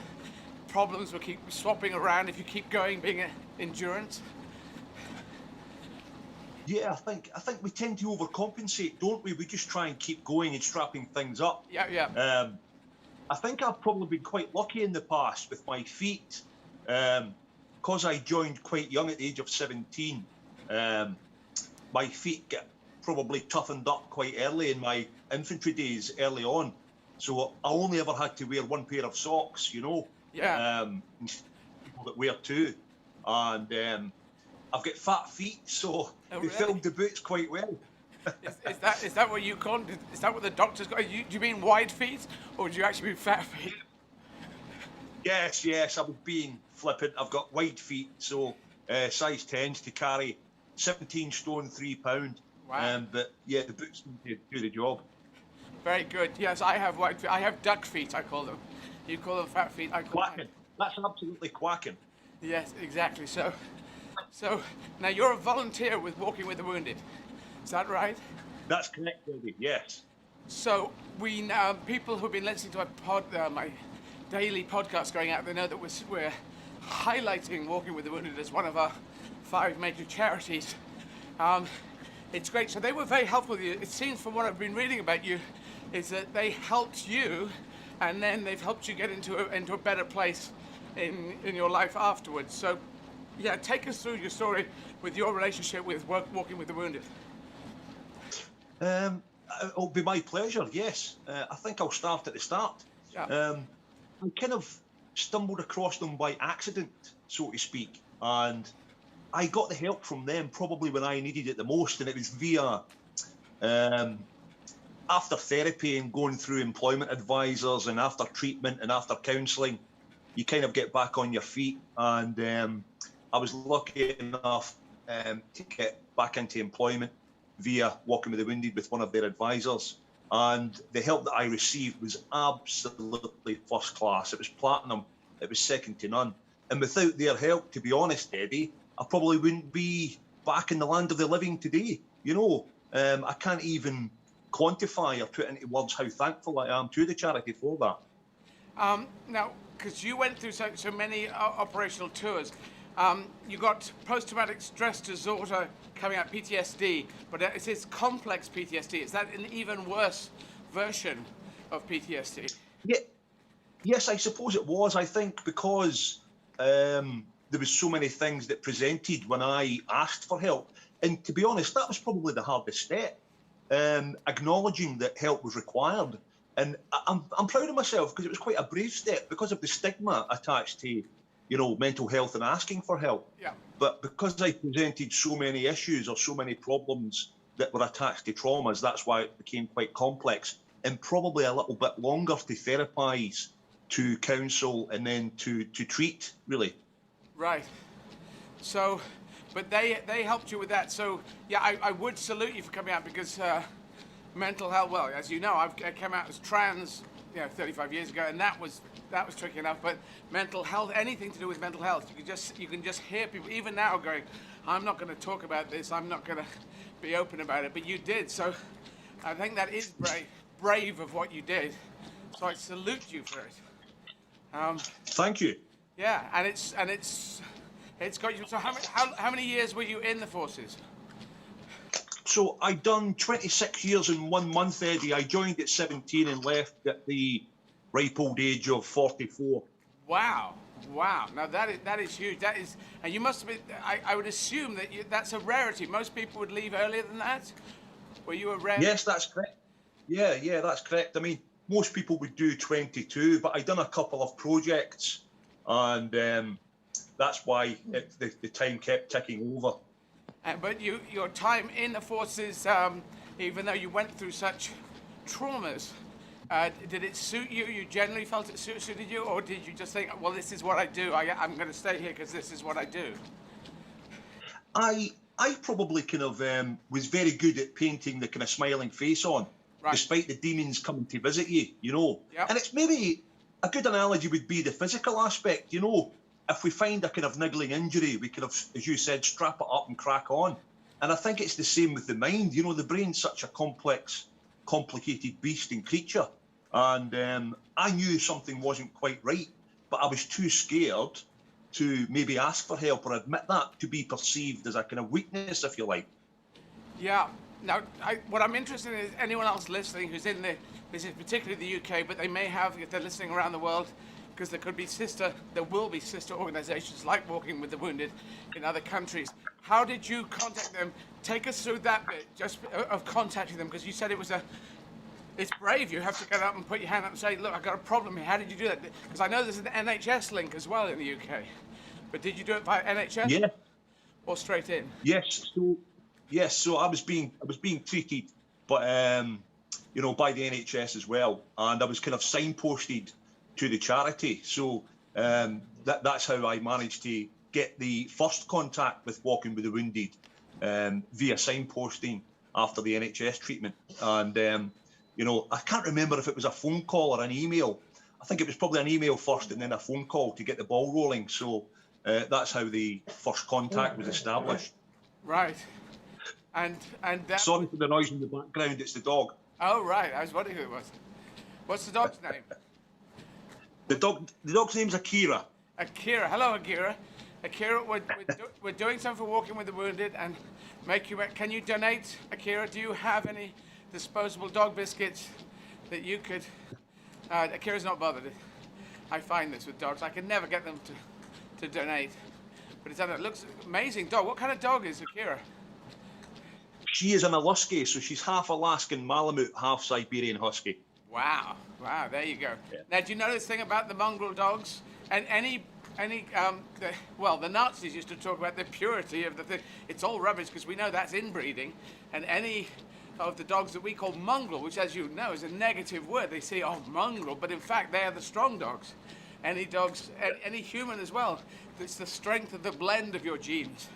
problems will keep swapping around if you keep going, being endurance? Yeah, I think we tend to overcompensate, don't we? We just try and keep going and strapping things up. Yeah. I think I've probably been quite lucky in the past with my feet. Because I joined quite young at the age of 17, my feet get probably toughened up quite early in my infantry days, early on. So I only ever had to wear 1 pair of socks, you know. Yeah. People that wear 2. And I've got fat feet, so they filled the boots quite well. Is that what you call it? Is that what the doctors got? Do you mean wide feet, or do you actually mean fat feet? Yes, I was being flippant. I've got wide feet, so size 10s to carry 17 stone, 3 pound. Wow. But yeah, the boots do the job. Very good. Yes, I have wide feet. I have duck feet, I call them. You call them fat feet, I call them. Quacking. That's absolutely quacking. Yes, exactly. So now you're a volunteer with Walking with the Wounded. Is that right? That's correct, Eddie. Yes. So we now, people who've been listening to my daily podcast going out, they know that we're highlighting Walking with the Wounded as one of our 5 major charities. It's great. So they were very helpful with you. It seems from what I've been reading about you, is that they helped you, and then they've helped you get into a better place in your life afterwards. So, yeah, take us through your story with your relationship with Walking with the Wounded. It'll be my pleasure, yes. I think I'll start at the start. Yeah. I kind of stumbled across them by accident, so to speak, and I got the help from them probably when I needed it the most, and it was via after therapy and going through employment advisors, and after treatment and after counselling, you kind of get back on your feet. And I was lucky enough to get back into employment via Walking with the Wounded with one of their advisors. And the help that I received was absolutely first class. It was platinum. It was second to none. And without their help, to be honest, Eddie, I probably wouldn't be back in the land of the living today. You know, I can't even quantify or put into words how thankful I am to the charity for that. Now, because you went through so many operational tours, you got post-traumatic stress disorder coming out, PTSD, but it says complex PTSD. Is that an even worse version of PTSD? Yeah. Yes, I suppose it was. I think because there was so many things that presented when I asked for help. And to be honest, that was probably the hardest step, acknowledging that help was required. And I'm proud of myself because it was quite a brave step because of the stigma attached to, you know, mental health and asking for help. Yeah. But because I presented so many issues or so many problems that were attached to traumas, that's why it became quite complex and probably a little bit longer to therapise, to counsel, and then to treat, really. Right. So, but they helped you with that. So, yeah, I would salute you for coming out because mental health, well, as you know, I came out as trans, 35 years ago, and that was tricky enough. But mental health, anything to do with mental health, you can just hear people even now going, I'm not going to talk about this, I'm not going to be open about it, but you did. So I think that is brave of what you did. So I salute you for it. Thank you. Yeah, and it's got you. So how many years were you in the forces? So I done 26 years in 1 month, Eddie. I joined at 17 and left at the ripe old age of 44. Wow. Now that is huge. That is, and you must have been. I would assume that that's a rarity. Most people would leave earlier than that. Were you a rare? Yes, that's correct. Yeah, that's correct. I mean, most people would do 22, but I done a couple of projects, and that's why the time kept ticking over. But your time in the forces, even though you went through such traumas, did it suit you? You generally felt it suited you, or did you just think, well, this is what I do. I'm going to stay here because this is what I do? I probably kind of was very good at painting the kind of smiling face on, despite the demons coming to visit you, you know. Yep. And it's maybe a good analogy would be the physical aspect, you know. If we find a kind of niggling injury, we kind of, as you said, strap it up and crack on. And I think it's the same with the mind. You know, the brain's such a complex, complicated beast and creature. And I knew something wasn't quite right, but I was too scared to maybe ask for help or admit that to be perceived as a kind of weakness, if you like. Yeah. Now, what I'm interested in is anyone else listening who's in this is particularly the UK, but they may have, if they're listening around the world, because there will be sister organizations like Walking with the Wounded in other countries. How did you contact them? Take us through that bit, just of contacting them, because you said it's brave. You have to get up and put your hand up and say, look, I've got a problem here. How did you do that? Because I know there's an NHS link as well in the UK. But did you do it via NHS? Yeah. Or straight in? Yes. So I was being treated, but you know, by the NHS as well, and I was kind of signposted to the charity. So that's how I managed to get the first contact with Walking with the Wounded via signposting after the NHS treatment. And you know, I can't remember if it was a phone call or an email. I think it was probably an email first and then a phone call to get the ball rolling. So that's how the first contact was established. Right. And that... Sorry for the noise in the background, it's the dog. Oh, right, I was wondering who it was. What's the dog's name? The dog's name's Akira. Akira, hello Akira. Akira, we're doing something for Walking with the Wounded and can you donate, Akira? Do you have any disposable dog biscuits that you could... Akira's not bothered. I find this with dogs. I can never get them to donate. But it looks amazing dog. What kind of dog is Akira? She is an Alusky, so she's half Alaskan Malamute, half Siberian Husky. Wow, there you go. Yeah. Now, do you know this thing about the mongrel dogs? And the Nazis used to talk about the purity of the thing. It's all rubbish because we know that's inbreeding. And any of the dogs that we call mongrel, which as you know is a negative word, they say, oh, mongrel, but in fact they are the strong dogs. Any dogs, any human as well, it's the strength of the blend of your genes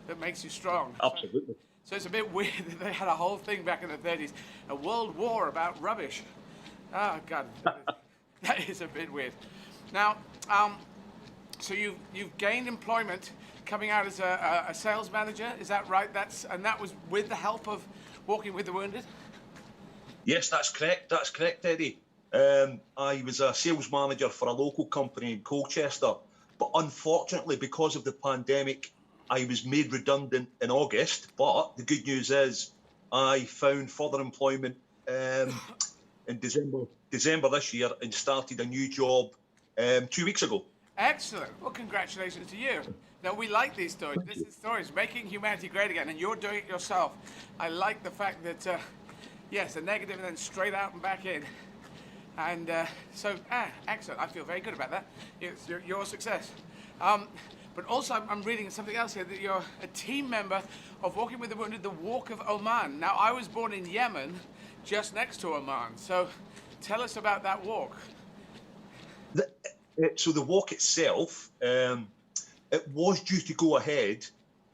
that makes you strong. Absolutely. So it's a bit weird that they had a whole thing back in the 30s, a world war about rubbish. Oh, God, that is a bit weird. Now, so you've gained employment coming out as a sales manager, is that right? And that was with the help of Walking with the Wounded? Yes, that's correct, Eddie. I was a sales manager for a local company in Colchester, but unfortunately, because of the pandemic, I was made redundant in August, but the good news is I found further employment in December this year and started a new job 2 weeks ago. Excellent. Well, congratulations to you. Now, we like these stories. This is stories making humanity great again, and you're doing it yourself. I like the fact that, yes, a negative and then straight out and back in. And excellent. I feel very good about that. It's your success. But also, I'm reading something else here, that you're a team member of Walking with the Wounded, the Walk of Oman. Now, I was born in Yemen, just next to Oman. So tell us about that walk. So the walk itself, it was due to go ahead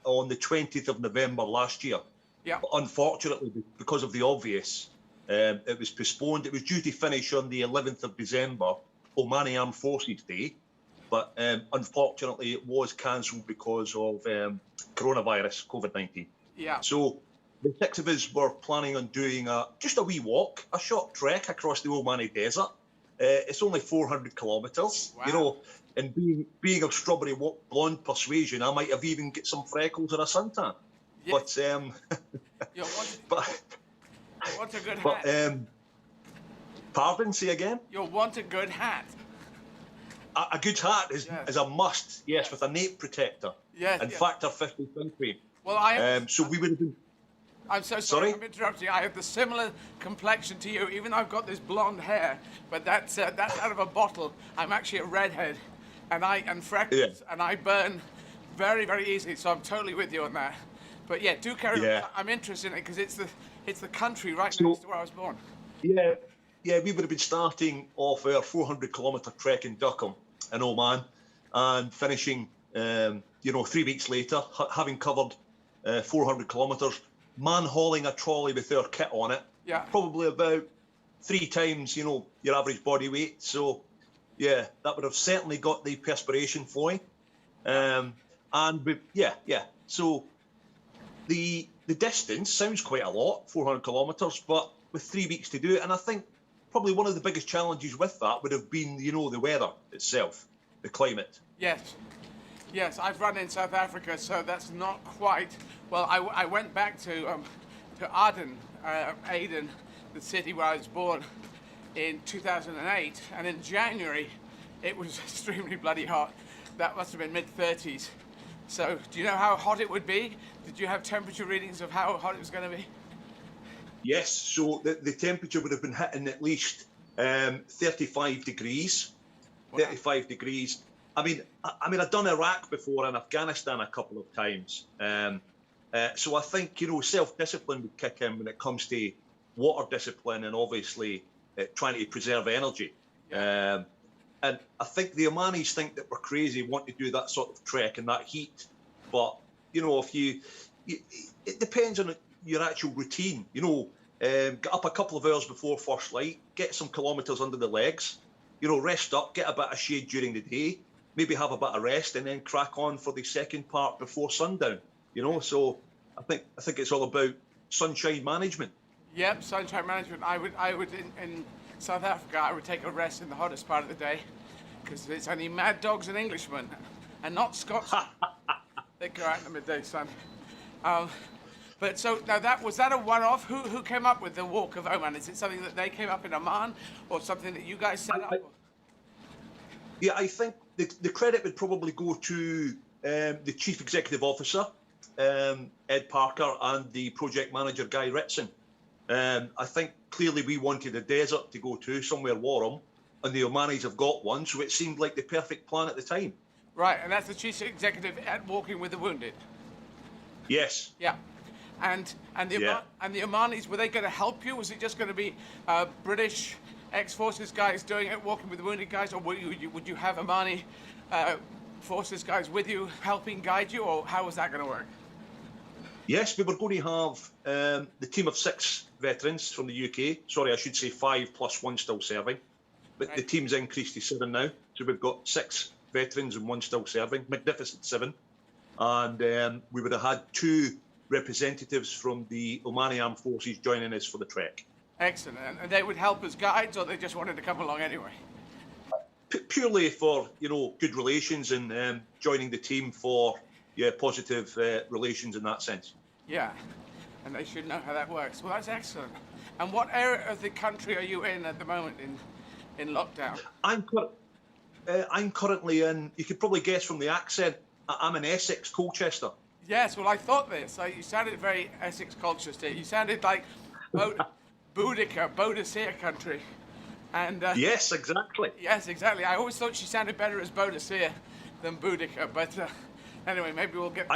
on the 20th of November last year. Yeah. But unfortunately, because of the obvious, it was postponed. It was due to finish on the 11th of December, Omani Armed Forces Day. But unfortunately, it was cancelled because of coronavirus, COVID-19. Yeah. So the six of us were planning on doing just a wee walk, a short trek across the Omani Desert. It's only 400 kilometres. Wow. You know, and being of strawberry blonde persuasion, I might have even get some freckles or a suntan. Yeah. But you want a good hat. Pardon, say again? You'll want a good hat. A good hat is a must, yes, with a nape protector. Yes. And factor 50 sun cream. Well, so we would have been... I'm so sorry, I'm interrupting you. I have the similar complexion to you, even though I've got this blonde hair, but that's out of a bottle. I'm actually a redhead, and freckles, and I burn very, very easily, so I'm totally with you on that. But yeah, do carry on. Yeah. I'm interested in it because it's the country right So- next to where I was born. Yeah, we would have been starting off our 400-kilometre trek in Durham in Oman and finishing, 3 weeks later, having covered 400 kilometres, man-hauling a trolley with our kit on it, Yeah. probably about 3 times, your average body weight. So, yeah, that would have certainly got the perspiration flowing. So the distance sounds quite a lot, 400 kilometres, but with 3 weeks to do it, and I think probably one of the biggest challenges with that would have been, the weather itself, the climate. Yes, I've run in South Africa, so that's not quite. Well, I went back to Aden, the city where I was born, in 2008, and in January it was extremely bloody hot. That must have been mid-30s. So, do you know how hot it would be? Did you have temperature readings of how hot it was going to be? Yes, so the temperature would have been hitting at least 35 degrees. Wow. 35 degrees. I mean, I've done Iraq before and Afghanistan a couple of times. So I think, self-discipline would kick in when it comes to water discipline and obviously trying to preserve energy. And I think the Omanis think that we're crazy, want to do that sort of trek in that heat. But, it depends on your actual routine. Get up a couple of hours before first light, get some kilometres under the legs, rest up, get a bit of shade during the day, maybe have a bit of rest, and then crack on for the second part before sundown. So I think it's all about sunshine management. Yep, sunshine management. I would in South Africa, I would take a rest in the hottest part of the day because it's only mad dogs and Englishmen, and not Scots. They go out in the midday sun. But so now was that a one-off? Who came up with the Walk of Oman? Is it something that they came up in Oman, or something that you guys set up? Yeah, I think the credit would probably go to the Chief Executive Officer, Ed Parker, and the project manager, Guy Ritson. I think clearly we wanted a desert to go to, somewhere warm, and the Omanis have got one, so it seemed like the perfect plan at the time. Right, and that's the Chief Executive at Walking with the Wounded? Yes. Yeah. And the Omanis, were they going to help you? Was it just going to be British ex-forces guys doing it, Walking with the Wounded guys, or would you have Omani forces guys with you, helping guide you, or how was that going to work? Yes, we were going to have the team of 6 veterans from the UK. Sorry, I should say 5 plus 1 still serving. But right. The team's increased to 7 now. So we've got 6 veterans and 1 still serving. Magnificent 7. And we would have had 2 representatives from the Omani Armed Forces joining us for the trek. Excellent. And they would help as guides, or they just wanted to come along anyway? Purely for, good relations and joining the team for positive relations in that sense. Yeah, and they should know how that works. Well, that's excellent. And what area of the country are you in at the moment in lockdown? I'm currently in, you could probably guess from the accent, I'm in Essex, Colchester. Yes, well, I thought this. You sounded very Essex, Colchester. You sounded like Boudica, Boadicea country. And yes, exactly. Yes, exactly. I always thought she sounded better as Boadicea than Boudica, but anyway, maybe we'll get...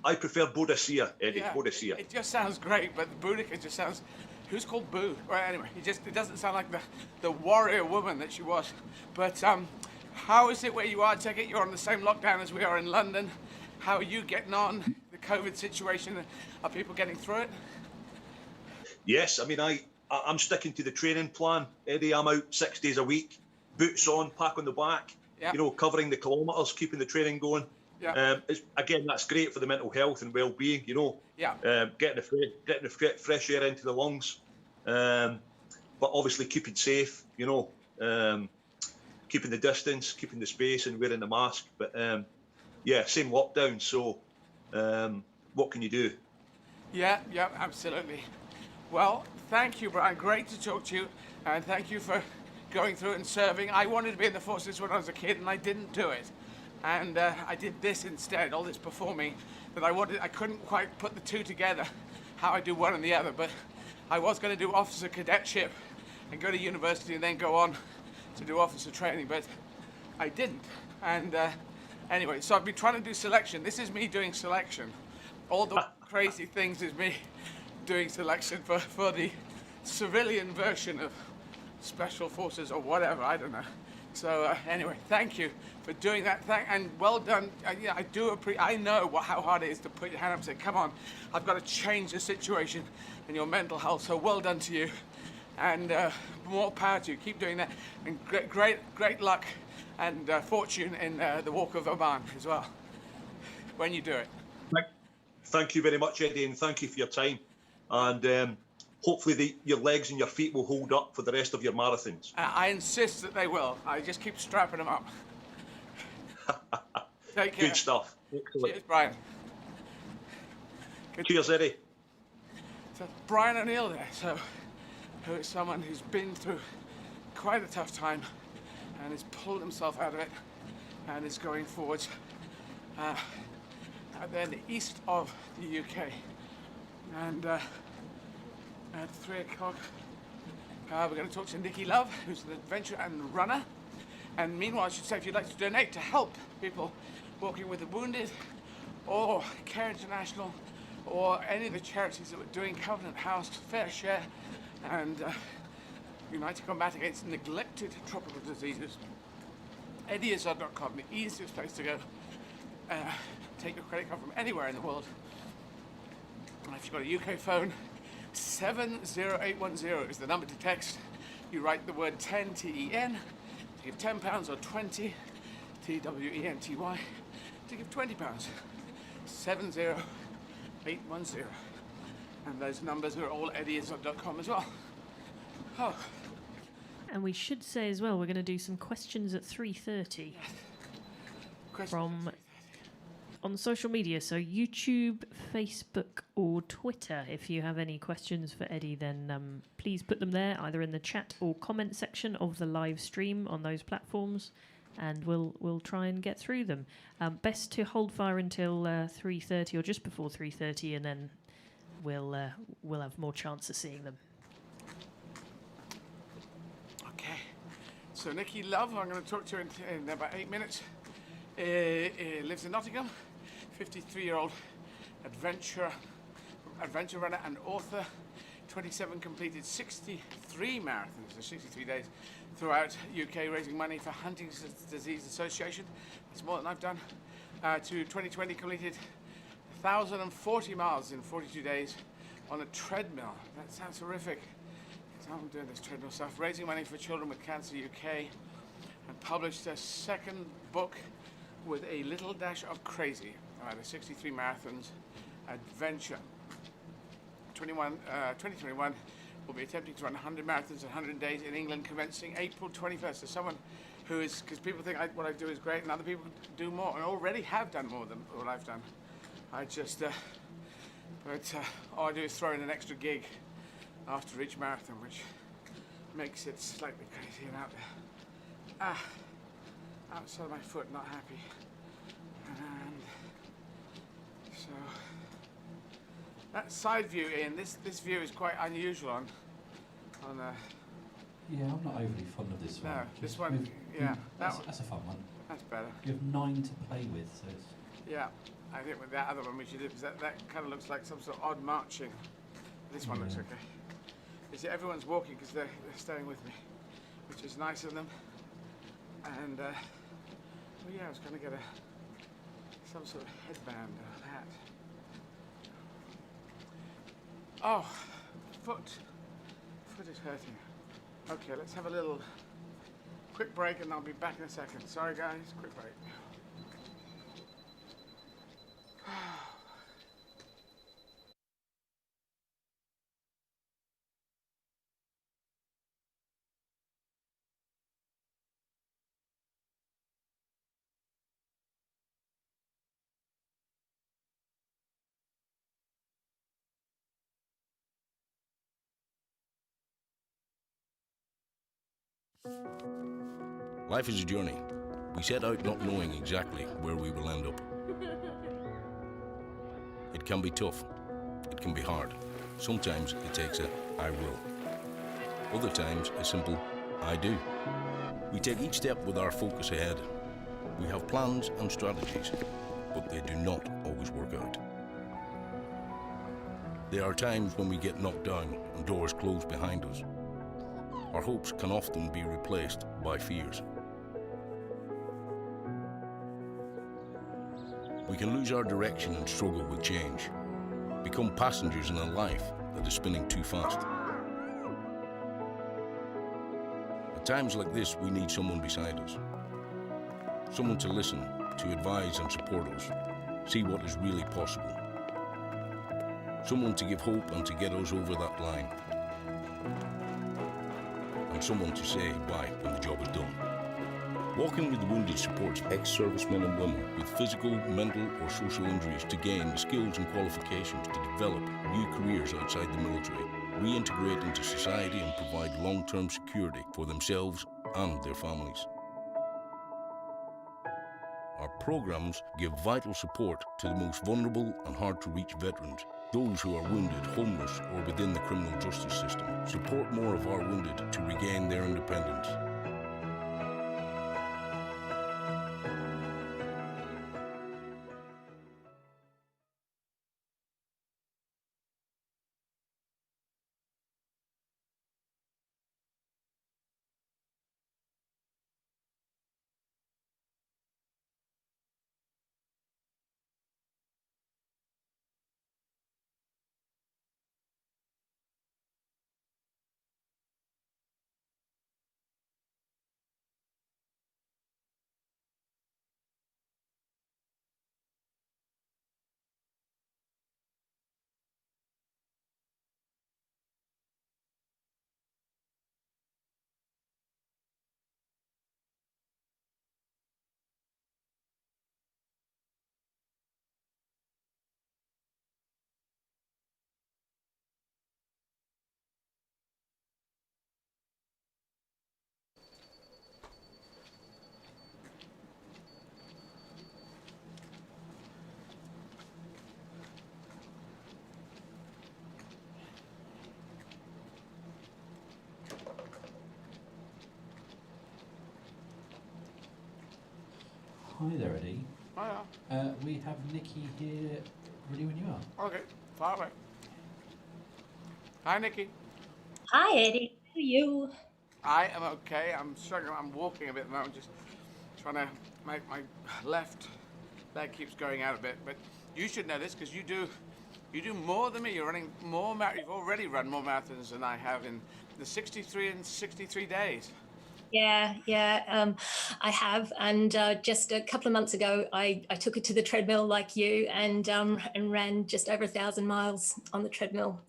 I prefer Boadicea, Eddie, yeah, Boadicea. It just sounds great, but Boudica just sounds... Who's called Boo? Well, anyway, it doesn't sound like the warrior woman that she was. But how is it where you are? Take it you're on the same lockdown as we are in London. How are you getting on? The COVID situation, are people getting through it? Yes, I mean, I'm sticking to the training plan, Eddie. I'm out 6 days a week, boots on, pack on the back, yeah. Covering the kilometres, keeping the training going. Yeah. Again, that's great for the mental health and well-being, Yeah. Getting the fresh air into the lungs, but obviously keeping safe, keeping the distance, keeping the space and wearing the mask. But same lockdown, so what can you do? Yeah, absolutely. Well, thank you, Brian. Great to talk to you, and thank you for going through it and serving. I wanted to be in the forces when I was a kid, and I didn't do it. And I did this instead, all this performing that I couldn't quite put the two together, how I do one and the other, but I was going to do officer cadetship and go to university and then go on to do officer training, but I didn't. And anyway, so I've been trying to do selection. This is me doing selection. all the crazy things is me doing selection for the civilian version of Special Forces or whatever, I don't know. So anyway, thank you for doing that. And well done. Yeah, I do appreciate. I know how hard it is to put your hand up and say, "Come on, I've got to change the situation and your mental health." So well done to you, and more power to you. Keep doing that, and great luck and fortune in the Walk of Oman as well when you do it. Thank you very much, Eddie, and thank you for your time. And hopefully your legs and your feet will hold up for the rest of your marathons. I insist that they will. I just keep strapping them up. Take care. Good stuff. Excellent. Cheers, Brian. Cheers, Eddie. So Brian O'Neill there, who is someone who's been through quite a tough time and has pulled himself out of it and is going forwards out there in the east of the UK. And at 3 o'clock, we're going to talk to Nikki Love, who's an adventurer and runner. And meanwhile, I should say, if you'd like to donate to help people walking with the wounded, or Care International, or any of the charities that were doing Covenant House, Fair Share, and Unite to Combat Against Neglected Tropical Diseases, eddieizzard.com, the easiest place to go. Take your credit card from anywhere in the world. And if you've got a UK phone, 70810 is the number to text. You write the word 10, T-E-N, to give £10, or 20, T-W-E-N-T-Y, to give £20. 70810. And those numbers are all eddieizzard.com as well. Oh. And we should say as well, we're going to do some questions at 3:30 from on social media, so YouTube, Facebook or Twitter. If you have any questions for Eddie, then please put them there, either in the chat or comment section of the live stream on those platforms, and we'll try and get through them. Best to hold fire until 3:30 or just before 3:30, and then we'll have more chance of seeing them. Okay, so Nikki Love, I'm going to talk to her in about 8 minutes. Lives in Nottingham, 53-year-old adventure runner and author. 27 completed 63 marathons in 63 days throughout UK, raising money for Huntington's Disease Association. That's more than I've done. To 2020, completed 1,040 miles in 42 days on a treadmill. That sounds horrific. I'm doing this treadmill stuff. Raising money for Children with Cancer UK, and published a second book with a little dash of crazy about a 63 marathons adventure. 2021 will be attempting to run 100 marathons in 100 days in England, commencing April 21st. So someone who is, because people think what I do is great, and other people do more, and already have done more than what I've done. I just, all I do is throw in an extra gig after each marathon, which makes it slightly crazy and out there. Outside of my foot, not happy. And so that side view, Ian, this view is quite unusual on Yeah, I'm not overly fond of this one. No, this one, yeah. That's a fun one. That's better. You have 9 to play with, so it's... Yeah, I think with that other one we should do, because that kind of looks like some sort of odd marching. This one looks okay. You see, everyone's walking because they're staying with me, which is nice of them. And, well, yeah, I was going to get some sort of headband or hat. Oh, foot is hurting. Okay, let's have a little quick break and I'll be back in a second. Sorry guys, quick break. Life is a journey. We set out not knowing exactly where we will end up. It can be tough. It can be hard. Sometimes it takes a "I will." Other times a simple "I do." We take each step with our focus ahead. We have plans and strategies, but they do not always work out. There are times when we get knocked down and doors close behind us. Our hopes can often be replaced by fears. We can lose our direction and struggle with change, become passengers in a life that is spinning too fast. At times like this, we need someone beside us. Someone to listen, to advise and support us, see what is really possible. Someone to give hope and to get us over that line. And someone to say goodbye when the job is done. Walking with the Wounded supports ex-servicemen and women with physical, mental or social injuries to gain the skills and qualifications to develop new careers outside the military, reintegrate into society and provide long-term security for themselves and their families. Our programs give vital support to the most vulnerable and hard-to-reach veterans, those who are wounded, homeless or within the criminal justice system. Support more of our wounded to regain their independence. Hi there, Eddie. Hiya. We have Nikki here, ready when you are. Okay, far away. Hi, Nikki. Hi, Eddie. How are you? I am okay. I'm struggling. I'm walking a bit now. I'm just trying to make my left leg keeps going out a bit. But you should know this because you do more than me. You're running more You've already run more marathons than I have in the 63 and 63 days. Yeah, I have. And just a couple of months ago, I took it to the treadmill like you and ran just over 1,000 miles on the treadmill.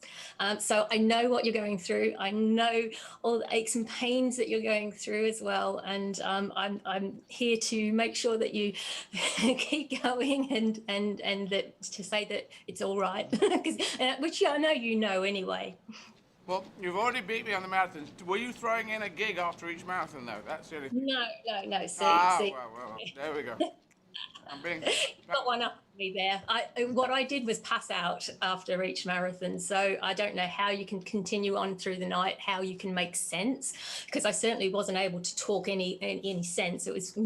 So I know what you're going through. I know all the aches and pains that you're going through as well. And I'm here to make sure that you keep going and that to say that it's all right, which I know you know anyway. Well, you've already beat me on the marathons. Were you throwing in a gig after each marathon, though? That's the only thing. No. See. Well, there we go. I'm being... Got one up me there. What I did was pass out after each marathon, so I don't know how you can continue on through the night, how you can make sense, because I certainly wasn't able to talk any sense. It was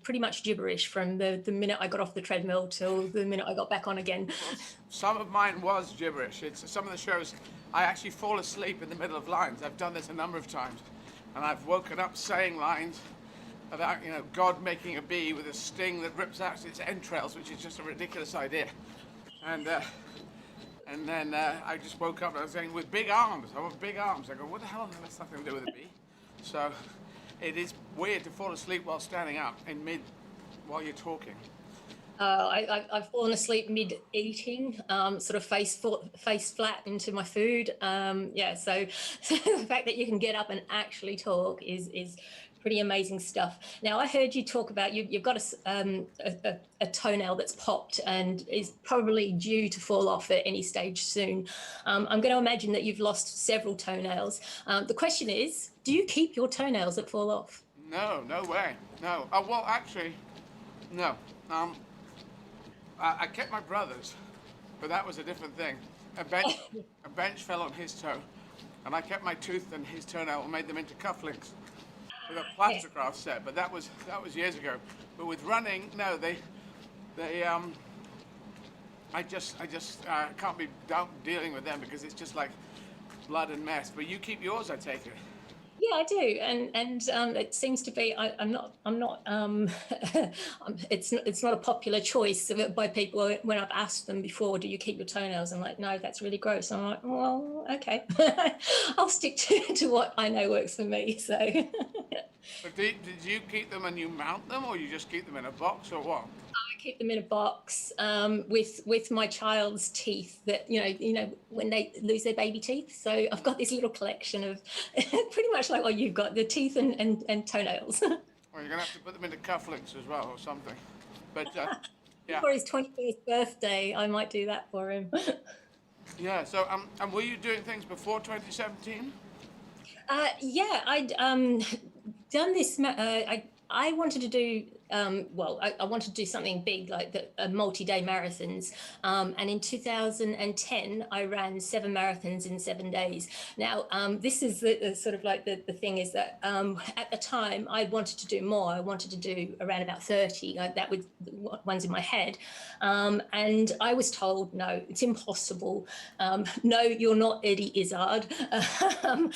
pretty much gibberish from the minute I got off the treadmill till the minute I got back on again. Well, some of mine was gibberish. Some of the shows, I actually fall asleep in the middle of lines. I've done this a number of times, and I've woken up saying lines about, God making a bee with a sting that rips out its entrails, which is just a ridiculous idea. And then I just woke up and I was saying, with big arms. I want big arms. I go, what the hell? That's nothing to do with a bee. So it is weird to fall asleep while standing up while you're talking. I've fallen asleep mid-eating, sort of face flat into my food. So the fact that you can get up and actually talk is pretty amazing stuff. Now, I heard you talk about you've got a toenail that's popped and is probably due to fall off at any stage soon. I'm going to imagine that you've lost several toenails. The question is, do you keep your toenails that fall off? No way. No. Well, actually, no. I kept my brother's, but that was a different thing. A bench fell on his toe, and I kept my tooth and his toenail and made them into cufflinks with a plastercraft set. But that was years ago. But with running, no, they I just can't be dealing with them because it's just like blood and mess. But you keep yours, I take it. Yeah, I do, and it seems to be. I'm not. It's not a popular choice by people when I've asked them before. Do you keep your toenails? I'm like, no, that's really gross. I'm like, well, okay, I'll stick to what I know works for me. So. But did you keep them and you mount them, or you just keep them in a box, or what? I keep them in a box with my child's teeth. That you know when they lose their baby teeth. So I've got this little collection of pretty much like what you've got, the teeth and toenails. Well, you're gonna have to put them into cufflinks as well, or something. But yeah. For his 21st birthday, I might do that for him. Yeah. So and were you doing things before 2017? Yeah, I'd done this. I wanted to do. I wanted to do something big like the multi-day marathons. And in 2010, I ran 7 marathons in 7 days. Now, this is the sort of like the thing is that at the time I wanted to do more. I wanted to do around about 30. That was ones in my head. And I was told, no, it's impossible. No, you're not Eddie Izzard. I'm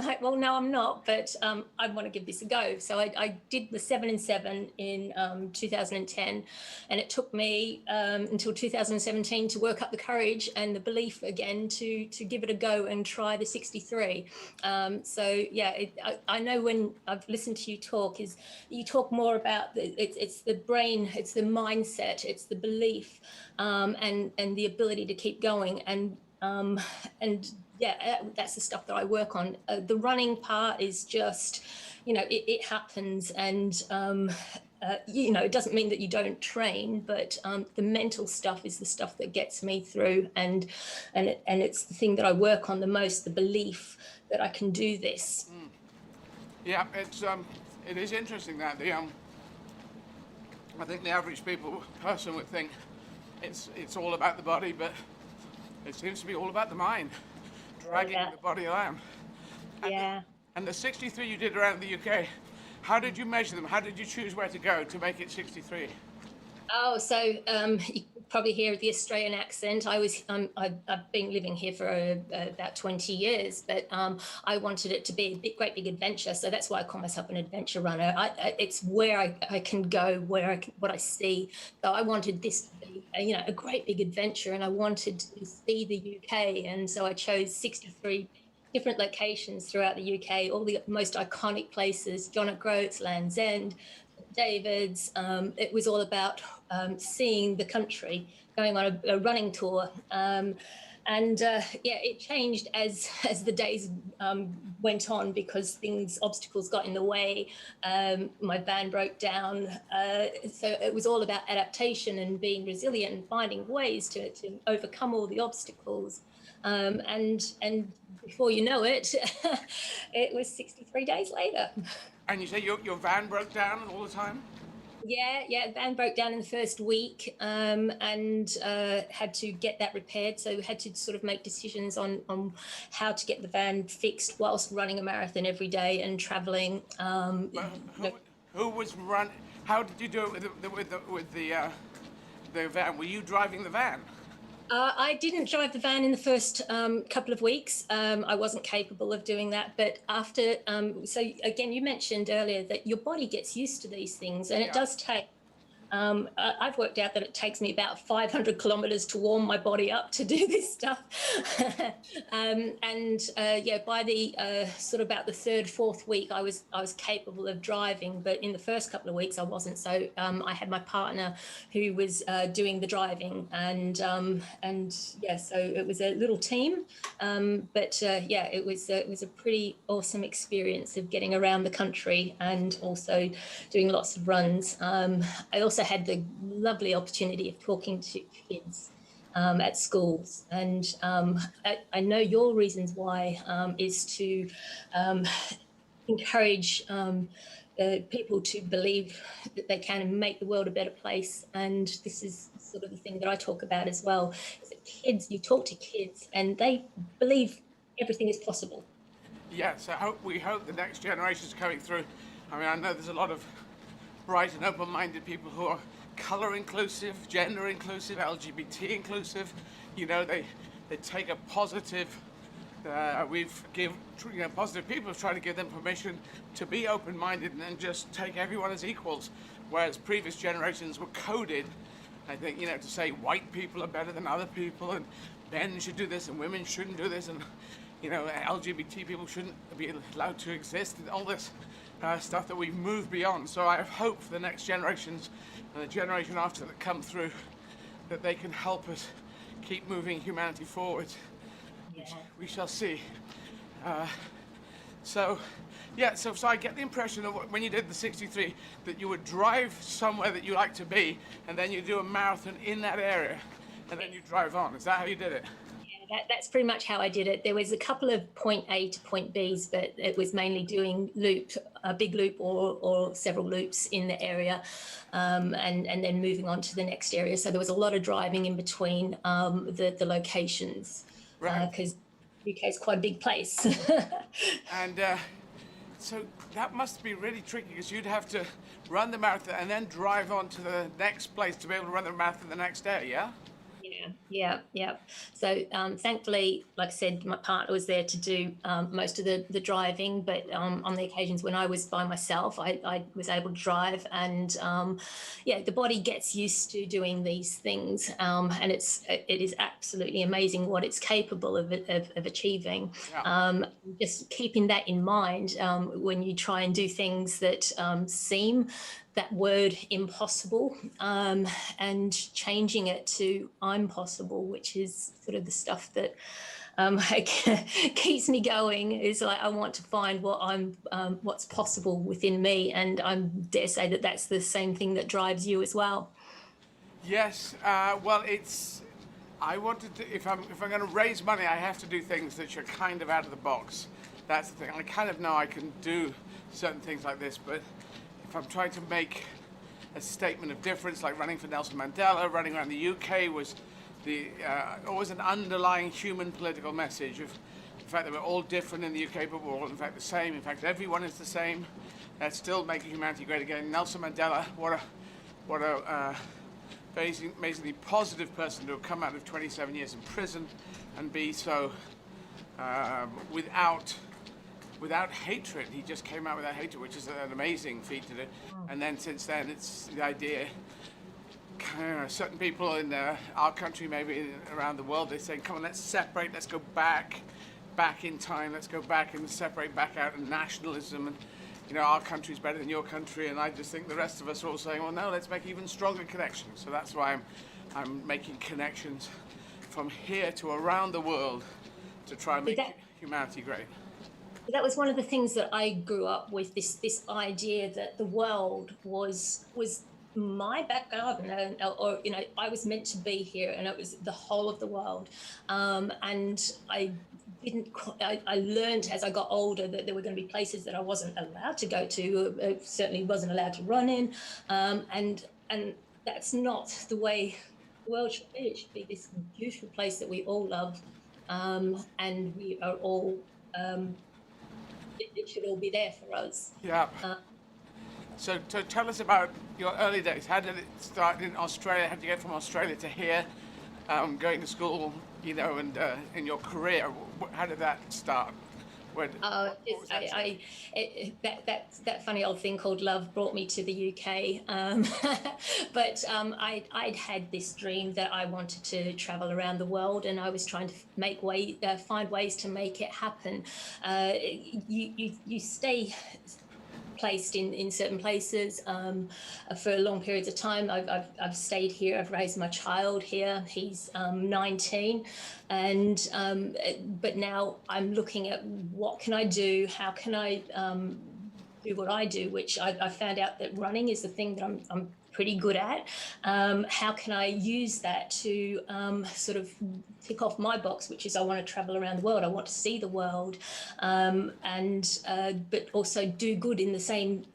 like, well, no, I'm not, but I want to give this a go. So I did the 7 and 7 in 2010, and it took me until 2017 to work up the courage and the belief again to give it a go and try the 63. So yeah, I know when I've listened to you talk, is you talk more about it's the brain, it's the mindset, it's the belief, and the ability to keep going, and yeah, that's the stuff that I work on. The running part is just, it happens, and it doesn't mean that you don't train, but the mental stuff is the stuff that gets me through, and it's the thing that I work on the most, the belief that I can do this. Yeah, it is interesting that I think the average person would think it's all about the body, but it seems to be all about the mind, dragging the body around. And the 63 you did around the UK, how did you measure them? How did you choose where to go to make it 63? Oh, so you probably hear the Australian accent. I've been living here for about 20 years, but I wanted it to be a great big adventure. So that's why I call myself an adventure runner. It's where I can go, what I see. So I wanted this to be, a great big adventure, and I wanted to see the UK. And so I chose 63 different locations throughout the UK, all the most iconic places, John O'Groats, Land's End, David's. It was all about seeing the country, going on a running tour. It changed as the days went on, because obstacles got in the way. My van broke down. So it was all about adaptation and being resilient and finding ways to overcome all the obstacles. And before you know it, it was 63 days later. And you say your van broke down all the time? Yeah, van broke down in the first week, and had to get that repaired. So we had to sort of make decisions on how to get the van fixed whilst running a marathon every day and traveling. Who was running? How did you do it with the van? Were you driving the van? I didn't drive the van in the first couple of weeks. I wasn't capable of doing that. But after, so again, you mentioned earlier that your body gets used to these things, and it does take. I've worked out that it takes me about 500 kilometers to warm my body up to do this stuff. By the sort of about the 3rd, 4th week, I was capable of driving, but in the first couple of weeks I wasn't. So I had my partner who was doing the driving, and so it was a little team, it was a pretty awesome experience of getting around the country and also doing lots of runs. I also had the lovely opportunity of talking to kids at schools, and I know your reasons why is to encourage people to believe that they can and make the world a better place. And this is sort of the thing that I talk about as well, is that kids, you talk to kids and they believe everything is possible. Yes, we hope the next generation is coming through. I mean, I know there's a lot of bright and open-minded people who are color inclusive, gender inclusive, LGBT inclusive. You know, they take a positive. Positive people have tried to give them permission to be open-minded and just take everyone as equals, whereas previous generations were coded, I think, you know, to say white people are better than other people, and men should do this and women shouldn't do this, and you know, LGBT people shouldn't be allowed to exist, and all this stuff that we've moved beyond. So I have hope for the next generations and the generation after that come through, that they can help us keep moving humanity forward. Yeah. We shall see. So I get the impression that when you did the 63, that you would drive somewhere that you like to be, and then you do a marathon in that area, and then you drive on. Is that how you did it? Yeah, that's pretty much how I did it. There was a couple of point A to point Bs, but it was mainly doing a big loop or several loops in the area, and then moving on to the next area. So there was a lot of driving in between the locations. Right. Because UK is quite a big place. And so that must be really tricky, because you'd have to run the marathon and then drive on to the next place to be able to run the marathon the next day, yeah? Yeah. So thankfully, like I said, my partner was there to do most of the driving, but on the occasions when I was by myself, I was able to drive, and the body gets used to doing these things, and it is absolutely amazing what it's capable of achieving. Yeah. Just keeping that in mind when you try and do things that seem that word impossible, and changing it to I'm possible, which is sort of the stuff that keeps me going. Is like, I want to find what's possible within me, and I dare say that that's the same thing that drives you as well. Yes, well, I wanted to, if I'm going to raise money, I have to do things that are kind of out of the box. That's the thing. I kind of know I can do certain things like this, but if I'm trying to make a statement of difference, like running for Nelson Mandela, running around the UK, was always an underlying human political message of the fact that we're all different in the UK, but we're all in fact the same. In fact, everyone is the same. That's still making humanity great again. Nelson Mandela, what a very amazingly positive person to have come out of 27 years in prison and be so without hatred. He just came out without hatred, which is an amazing feat to do. And then since then, it's the idea, certain people in our country, maybe around the world, they're saying, come on, let's separate, let's go back in time, let's go back and separate back out in nationalism, and you know, our country's better than your country. And I just think the rest of us are all saying, well, no, let's make even stronger connections. So that's why I'm making connections from here to around the world to try and make humanity great. That was one of the things that I grew up with, this idea that the world was my back garden, or you know, I was meant to be here, and it was the whole of the world. And I learned as I got older that there were going to be places that I wasn't allowed to go to, certainly wasn't allowed to run in, and that's not the way the world should be. It should be this beautiful place that we all love, and we are all. It should all be there for us. Yeah. So tell us about your early days. How did it start in Australia? How did you get from Australia to here, going to school, you know, and in your career? How did that start? That funny old thing called love brought me to the UK. But I'd had this dream that I wanted to travel around the world, and I was trying to find ways to make it happen. You stay placed in certain places for long periods of time. I've stayed here. I've raised my child here. He's 19, and but now I'm looking at what can I do? How can I do what I do? Which I found out that running is the thing that I'm pretty good at. How can I use that to sort of tick off my box, which is I want to travel around the world. I want to see the world, but also do good in the same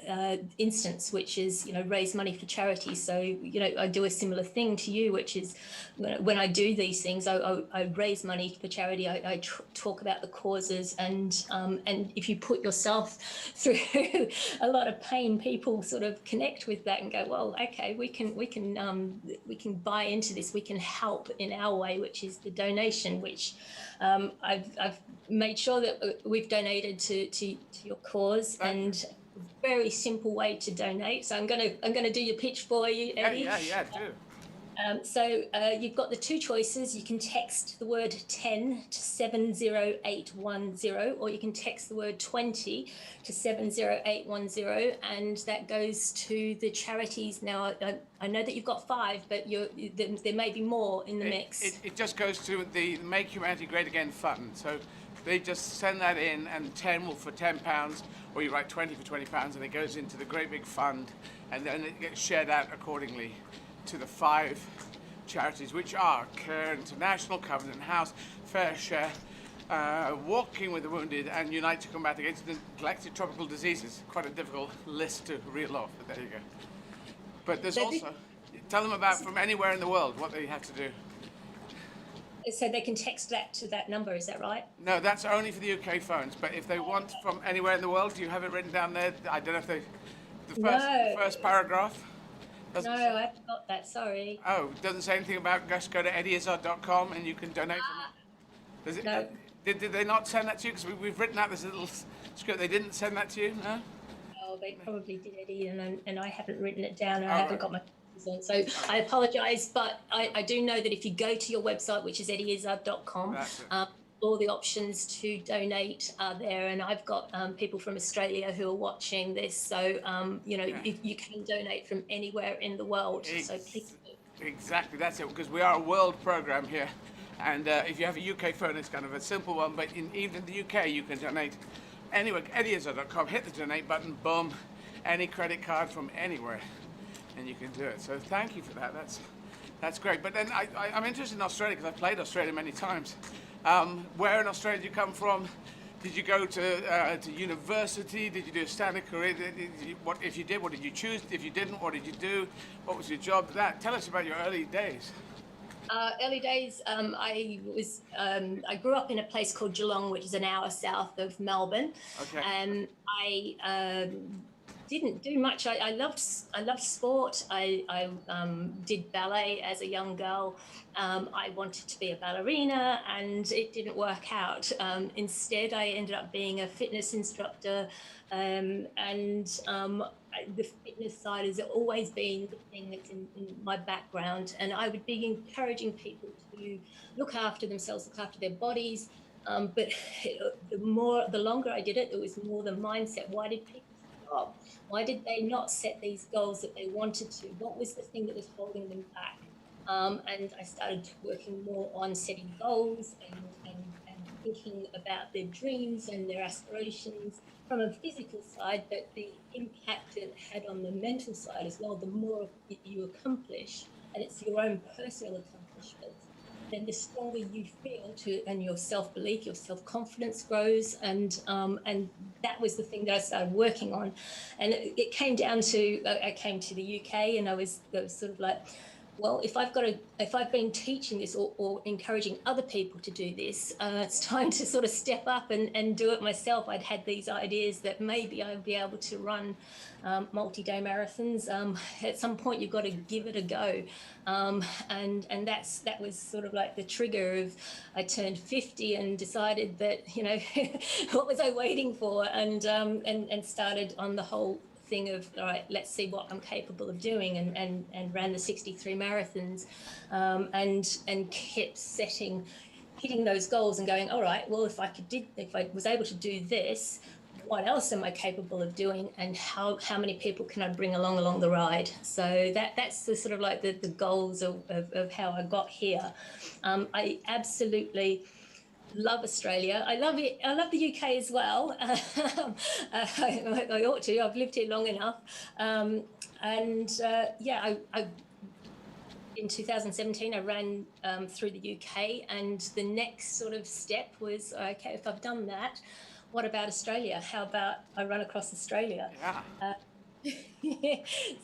instance, which is, you know, raise money for charity. So, you know, I do a similar thing to you, which is when I do these things, I raise money for charity. I talk about the causes, and if you put yourself through a lot of pain, people sort of connect with that and go, well, okay, we can buy into this. We can help in our way, which is the donation, which I've made sure that we've donated to your cause. And very simple way to donate. So I'm gonna do your pitch for you, Eddie. Yeah, do. So you've got the two choices. You can text the word 10 to 70810, or you can text the word 20 to 70810, and that goes to the charities. Now, I know that you've got 5, but there may be more in the mix. It just goes to the Make Humanity Great Again Fund. So they just send that in, and 10 will for £10, or you write 20 for £20, and it goes into the great big fund, and then it gets shared out accordingly to the 5 charities, which are Care International, Covenant House, Fair Share, Walking with the Wounded, and Unite to Combat Against Neglected Tropical Diseases. Quite a difficult list to reel off, but there you go. But there's also, tell them about from anywhere in the world what they have to do. So they can text that to that number, is that right? No, that's only for the UK phones, but if they want from anywhere in the world, do you have it written down there? I don't know if the first paragraph? No, I haven't got that, sorry. Oh, it doesn't say anything about just go to eddyizzard.com and you can donate from it? Does it? No. Did they not send that to you? Because we've written out this little script. They didn't send that to you, no? Oh, they probably did, Eddie, and I haven't written it down, and I haven't got my on. So I apologise, but I do know that if you go to your website, which is eddyizzard.com, all the options to donate are there, and I've got people from Australia who are watching this, so you know, you can donate from anywhere in the world. So please do. Exactly, that's it, because we are a world program here, and if you have a UK phone, it's kind of a simple one, but even in the UK, you can donate anywhere. eddyizzard.com, hit the donate button, boom, any credit card from anywhere, and you can do it. So thank you for that. That's great. But then I'm interested in Australia because I've played Australia many times. Where in Australia did you come from? Did you go to university? Did you do a standard career? What if you did? What did you choose? If you didn't, what did you do? What was your job? Tell us about your early days. Early days, I grew up in a place called Geelong, which is an hour south of Melbourne. Okay. And I didn't do much. I loved sport. I did ballet as a young girl. I wanted to be a ballerina, and it didn't work out. Instead, I ended up being a fitness instructor, and the fitness side has always been the thing that's in my background. And I would be encouraging people to look after themselves, look after their bodies. But the longer I did it, it was more the mindset. Why did people stop? Why did they not set these goals that they wanted to? What was the thing that was holding them back? And I started working more on setting goals and thinking about their dreams and their aspirations from a physical side, but the impact it had on the mental side as well. The more you accomplish, and it's your own personal accomplishment, then the stronger you feel and your self-belief, your self-confidence grows, and that was the thing that I started working on. And it came down to, I came to the UK, and I was sort of like, well, if I've been teaching this or encouraging other people to do this, it's time to sort of step up and do it myself. I'd had these ideas that maybe I'd be able to run multi-day marathons. At some point, you've got to give it a go, and that was sort of like the trigger of, I turned 50 and decided that, you know, what was I waiting for, and started on the whole thing of, all right, let's see what I'm capable of doing, and ran the 63 marathons, and kept hitting those goals and going, all right, well, if I was able to do this, what else am I capable of doing, and how many people can I bring along the ride? So that's the sort of like the goals of how I got here. I absolutely love Australia. I love it. I love the UK as well. I ought to. I've lived here long enough. in 2017, I ran through the UK, and the next sort of step was, okay, if I've done that, what about Australia? How about I run across Australia? Yeah.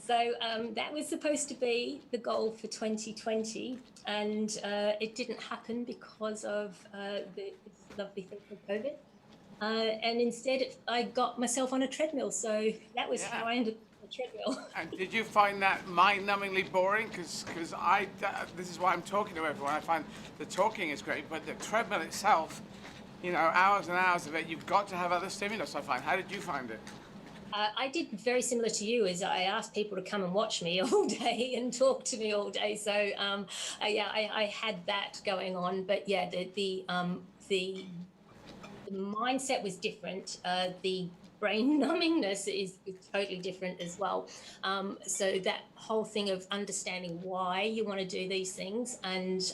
So that was supposed to be the goal for 2020, and it didn't happen because of this lovely thing called COVID. And instead, I got myself on a treadmill. So that was how I ended up on a treadmill. And did you find that mind-numbingly boring? Because this is why I'm talking to everyone. I find the talking is great, but the treadmill itself, you know, hours and hours of it, you've got to have other stimulus, I find. How did you find it? I did very similar to you, as I asked people to come and watch me all day and talk to me all day. So I had that going on. But yeah, the mindset was different. The brain numbingness is totally different as well. So that whole thing of understanding why you want to do these things and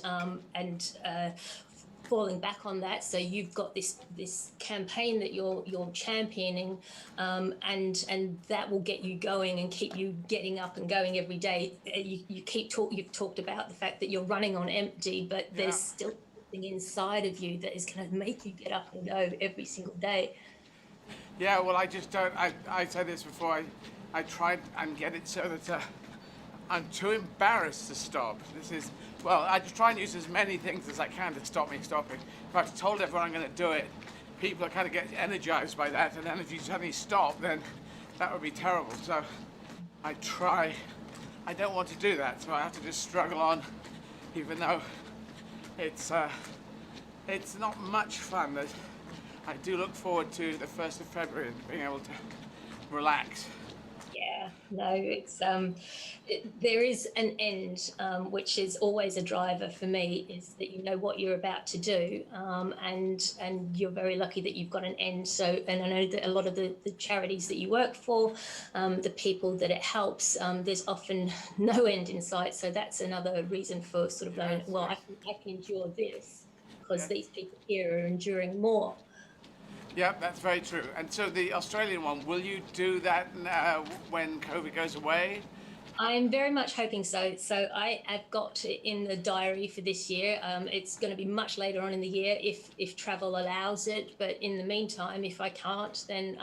falling back on that. So you've got this campaign that you're championing, and that will get you going and keep you getting up and going every day. You've talked about the fact that you're running on empty, but there's still something inside of you that is going to make you get up and go every single day. Yeah, well, I just don't. I said this before. I tried and get it so that I'm too embarrassed to stop. I just try and use as many things as I can to stop me stopping. If I've told everyone I'm going to do it, people kind of get energized by that, and then if you suddenly stop, then that would be terrible. So I try. I don't want to do that, so I have to just struggle on, even though it's not much fun. I do look forward to the 1st of February and being able to relax. Yeah, no, it's there is an end, which is always a driver for me, is that you know what you're about to do, and you're very lucky that you've got an end. So, and I know that a lot of the charities that you work for, the people that it helps, there's often no end in sight. So that's another reason for sort of going, well, I can endure this because these people here are enduring more. Yeah, that's very true. And so the Australian one, will you do that when COVID goes away? I'm very much hoping so. So I have got it in the diary for this year. It's going to be much later on in the year if travel allows it. But in the meantime, if I can't, then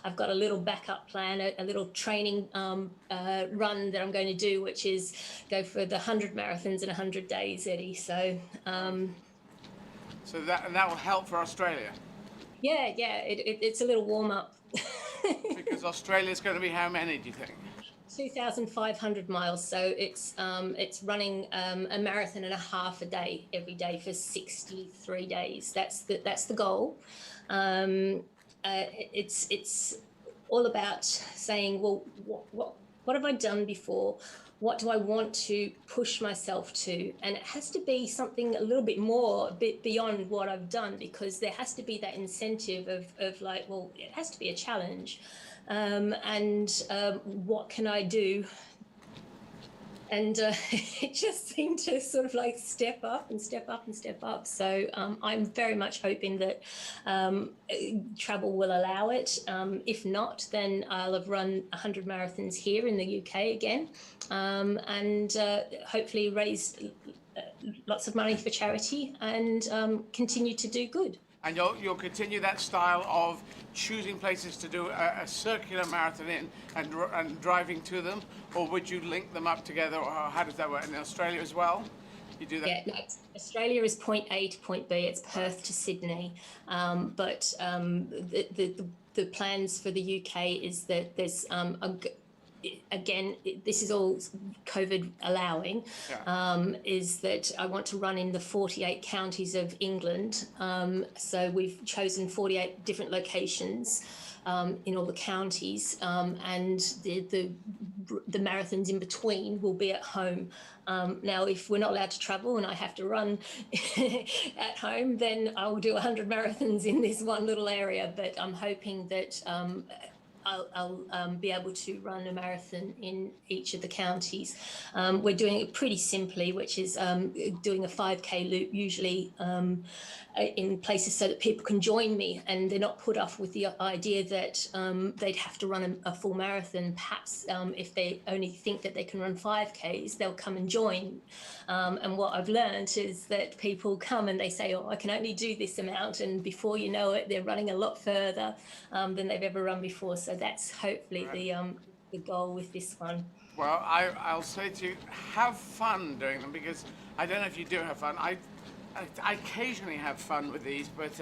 I've got a little backup plan, a little training run that I'm going to do, which is go for the 100 marathons in 100 days, Eddie. So so that will help for Australia. Yeah, it's a little warm up. Because Australia's going to be how many, do you think? 2,500 miles. So it's running a marathon and a half a day every day for 63 days. That's the goal. It's all about saying, well, what have I done before? What do I want to push myself to? And it has to be something a little bit more, a bit beyond what I've done, because there has to be that incentive of like, well, it has to be a challenge. What can I do? And it just seemed to sort of like step up and step up and step up. So I'm very much hoping that travel will allow it. If not, then I'll have run 100 marathons here in the UK again, and hopefully raise lots of money for charity and continue to do good. And you'll continue that style of choosing places to do a circular marathon in and driving to them, or would you link them up together, or how does that work? In Australia as well, you do that? Yeah, no, Australia is point A to point B. It's Perth to Sydney, but the plans for the UK is that there's again, this is all COVID allowing, is that I want to run in the 48 counties of England. So we've chosen 48 different locations in all the counties, and the marathons in between will be at home. Now, if we're not allowed to travel and I have to run at home, then I'll do 100 marathons in this one little area. But I'm hoping that I'll be able to run a marathon in each of the counties. We're doing it pretty simply, which is doing a 5K loop, usually in places so that people can join me and they're not put off with the idea that they'd have to run a full marathon. Perhaps if they only think that they can run 5Ks, they'll come and join. And what I've learned is that people come and they say, oh, I can only do this amount. And before you know it, they're running a lot further than they've ever run before. So that's hopefully the goal with this one. Well, I'll say to you, have fun doing them, because I don't know if you do have fun. I occasionally have fun with these, but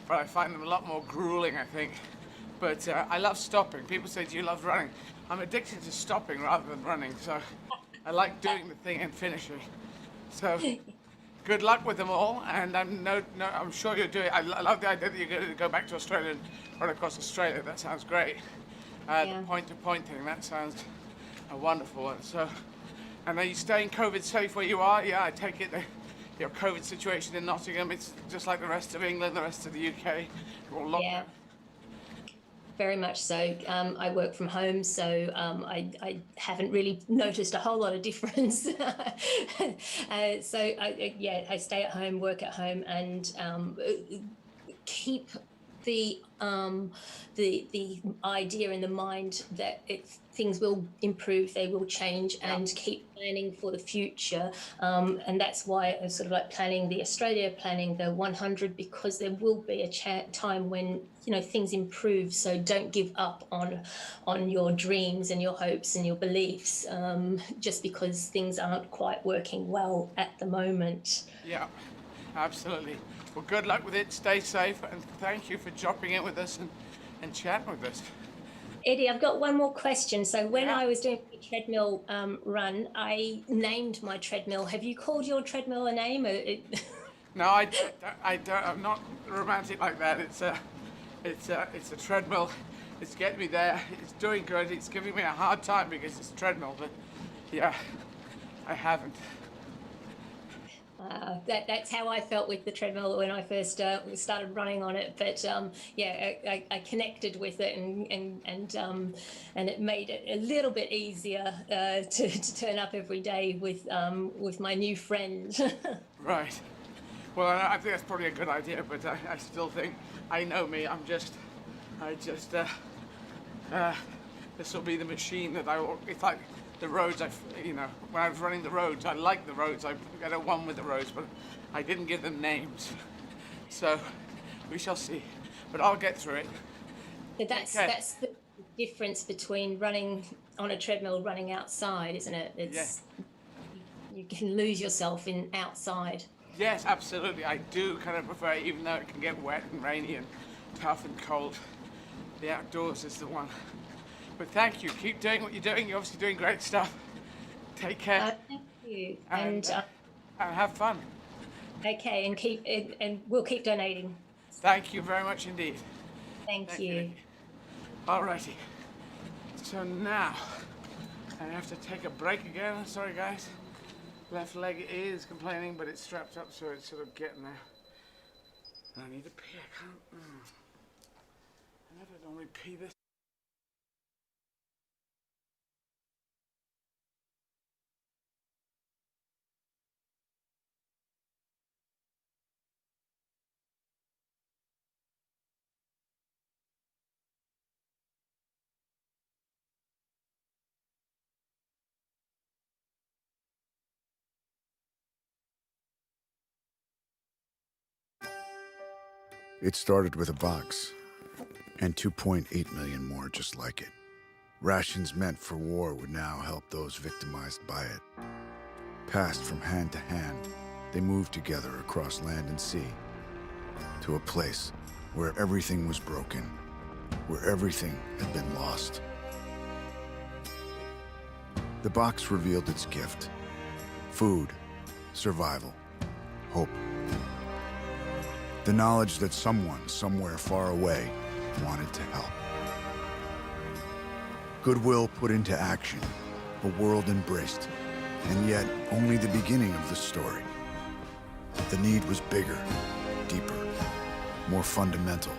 I find them a lot more grueling, I think. But I love stopping. People say, do you love running? I'm addicted to stopping rather than running, so I like doing the thing and finishing. So good luck with them all, and I'm sure you'll do it. I love the idea that you're going to go back to Australia and run across Australia. That sounds great. The point-to-point thing, that sounds a wonderful one. So, and are you staying COVID safe where you are? Yeah, I take it that your COVID situation in Nottingham, it's just like the rest of England, the rest of the UK. You're all locked down. Very much so. I work from home, so I haven't really noticed a whole lot of difference. So I stay at home, work at home, and keep the idea in the mind that things will improve, they will change, and keep planning for the future. And that's why I'm sort of like planning the Australia, planning the 100, because there will be a time when, you know, things improve. So don't give up on your dreams and your hopes and your beliefs, just because things aren't quite working well at the moment. Yeah, absolutely. Well, good luck with it. Stay safe, and thank you for dropping in with us and chatting with us. Eddie, I've got one more question. So when I was doing the treadmill run, I named my treadmill. Have you called your treadmill a name? No, I don't. I'm not romantic like that. It's a treadmill. It's getting me there. It's doing good. It's giving me a hard time because it's a treadmill. But yeah, I haven't. That's how I felt with the treadmill when I first started running on it. But I connected with it, and it made it a little bit easier to turn up every day with my new friend. Right. Well, I think that's probably a good idea, but I still think, I know me. This will be the machine that it's like the roads. When I was running the roads, I liked the roads. I got a one with the roads, but I didn't give them names. So we shall see. But I'll get through it. But that's the difference between running on a treadmill, running outside, isn't it? You can lose yourself in outside. Yes, absolutely. I do kind of prefer it, even though it can get wet and rainy and tough and cold. The outdoors is the one. But thank you. Keep doing what you're doing. You're obviously doing great stuff. Take care. Thank you. And have fun. Okay, and we'll keep donating. Thank you very much indeed. Thank you. All righty. So now I have to take a break again. Sorry, guys. Left leg is complaining, but it's strapped up, so it's sort of getting there. I need to pee. I can't. I never normally pee this. It started with a box, and 2.8 million more just like it. Rations meant for war would now help those victimized by it. Passed from hand to hand, they moved together across land and sea, to a place where everything was broken, where everything had been lost. The box revealed its gift: food, survival, hope. The knowledge that someone, somewhere far away, wanted to help. Goodwill put into action, a world embraced, and yet only the beginning of the story. The need was bigger, deeper, more fundamental.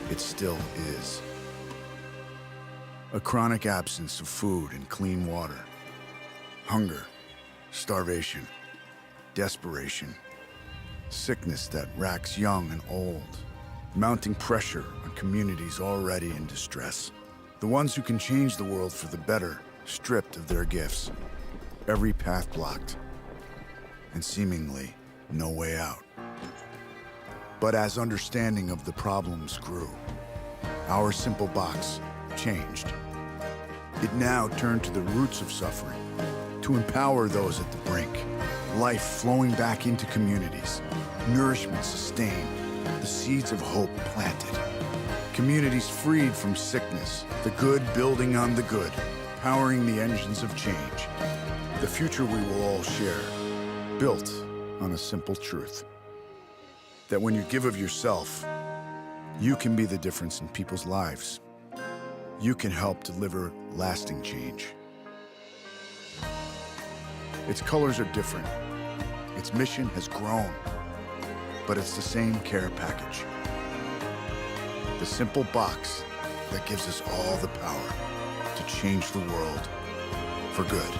It still is. A chronic absence of food and clean water. Hunger, starvation, desperation. Sickness that racks young and old. Mounting pressure on communities already in distress. The ones who can change the world for the better, stripped of their gifts. Every path blocked. And seemingly no way out. But as understanding of the problems grew, our simple box changed. It now turned to the roots of suffering, to empower those at the brink, life flowing back into communities, nourishment sustained, the seeds of hope planted. Communities freed from sickness, the good building on the good, powering the engines of change. The future we will all share, built on a simple truth. That when you give of yourself, you can be the difference in people's lives. You can help deliver lasting change. Its colors are different. Its mission has grown, but it's the same care package. The simple box that gives us all the power to change the world for good.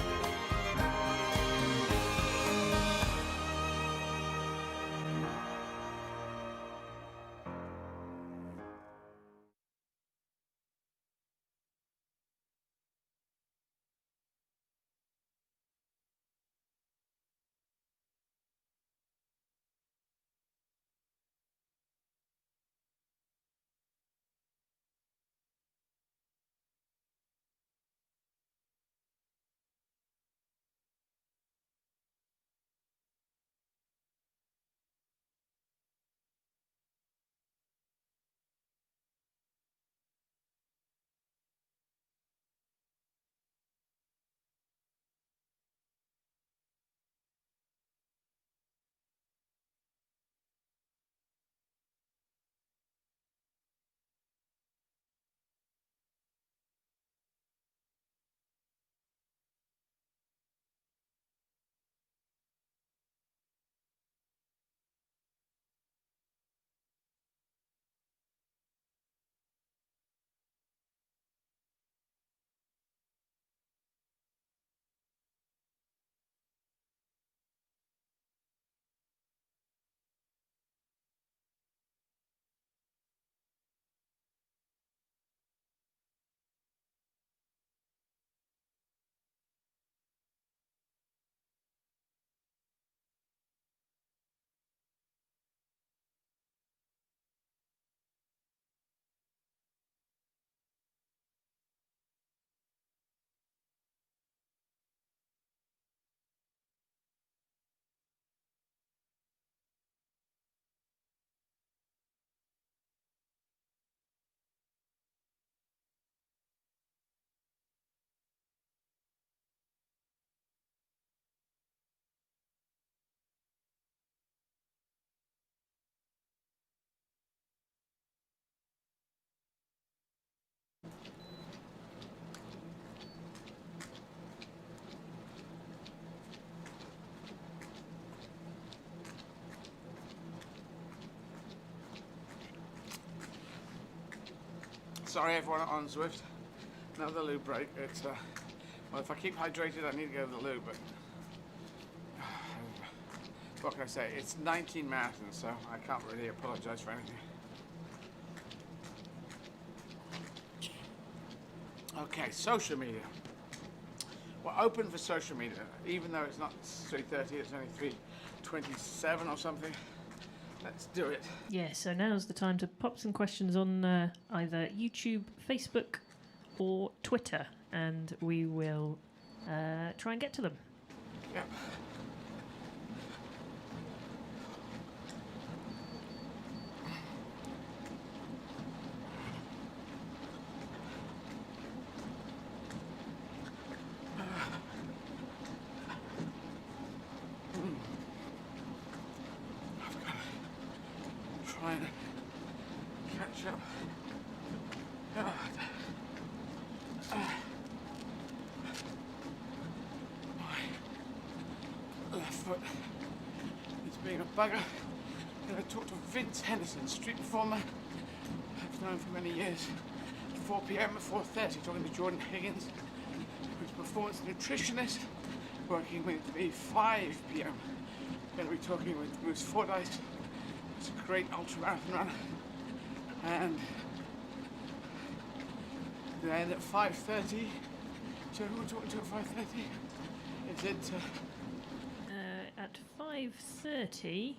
Sorry everyone on Zwift. Another loo break. It's well, if I keep hydrated I need to go to the loo, but what can I say? It's 19 marathons, so I can't really apologize for anything. Okay, social media. We're open for social media, even though it's not 3:30, it's only 3:27 or something. Let's do it. Yeah, so now's the time to pop some questions on either YouTube, Facebook, or Twitter, and we will try and get to them. Yep. Trying to catch up. My left foot is being a bugger. And I talked to Vince Henderson, street performer I've known for many years. 4 p.m. at 4:30, talking to Jordan Higgins, who's a performance nutritionist, working with me 5 p.m. Going to be talking with Bruce Fordyce, who's a great ultramarathon runner, and then at 5:30, so who are we talking to at 5:30? Is it? At 5:30,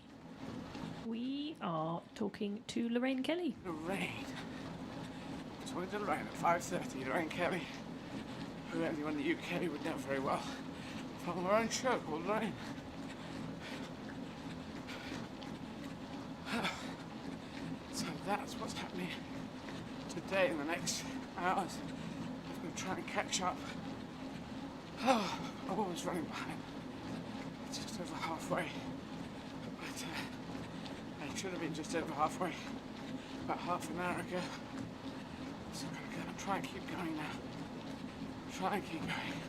we are talking to Lorraine Kelly. Lorraine. Talking to Lorraine at 5:30. Lorraine Kelly, who anyone in the UK would know very well, from her own show called Lorraine. So that's what's happening today in the next hours. I'm going to try and catch up. Oh, I'm always running behind. It's just over halfway. But I should have been just over halfway about half an hour ago. So I'm going to try and keep going now. Try and keep going.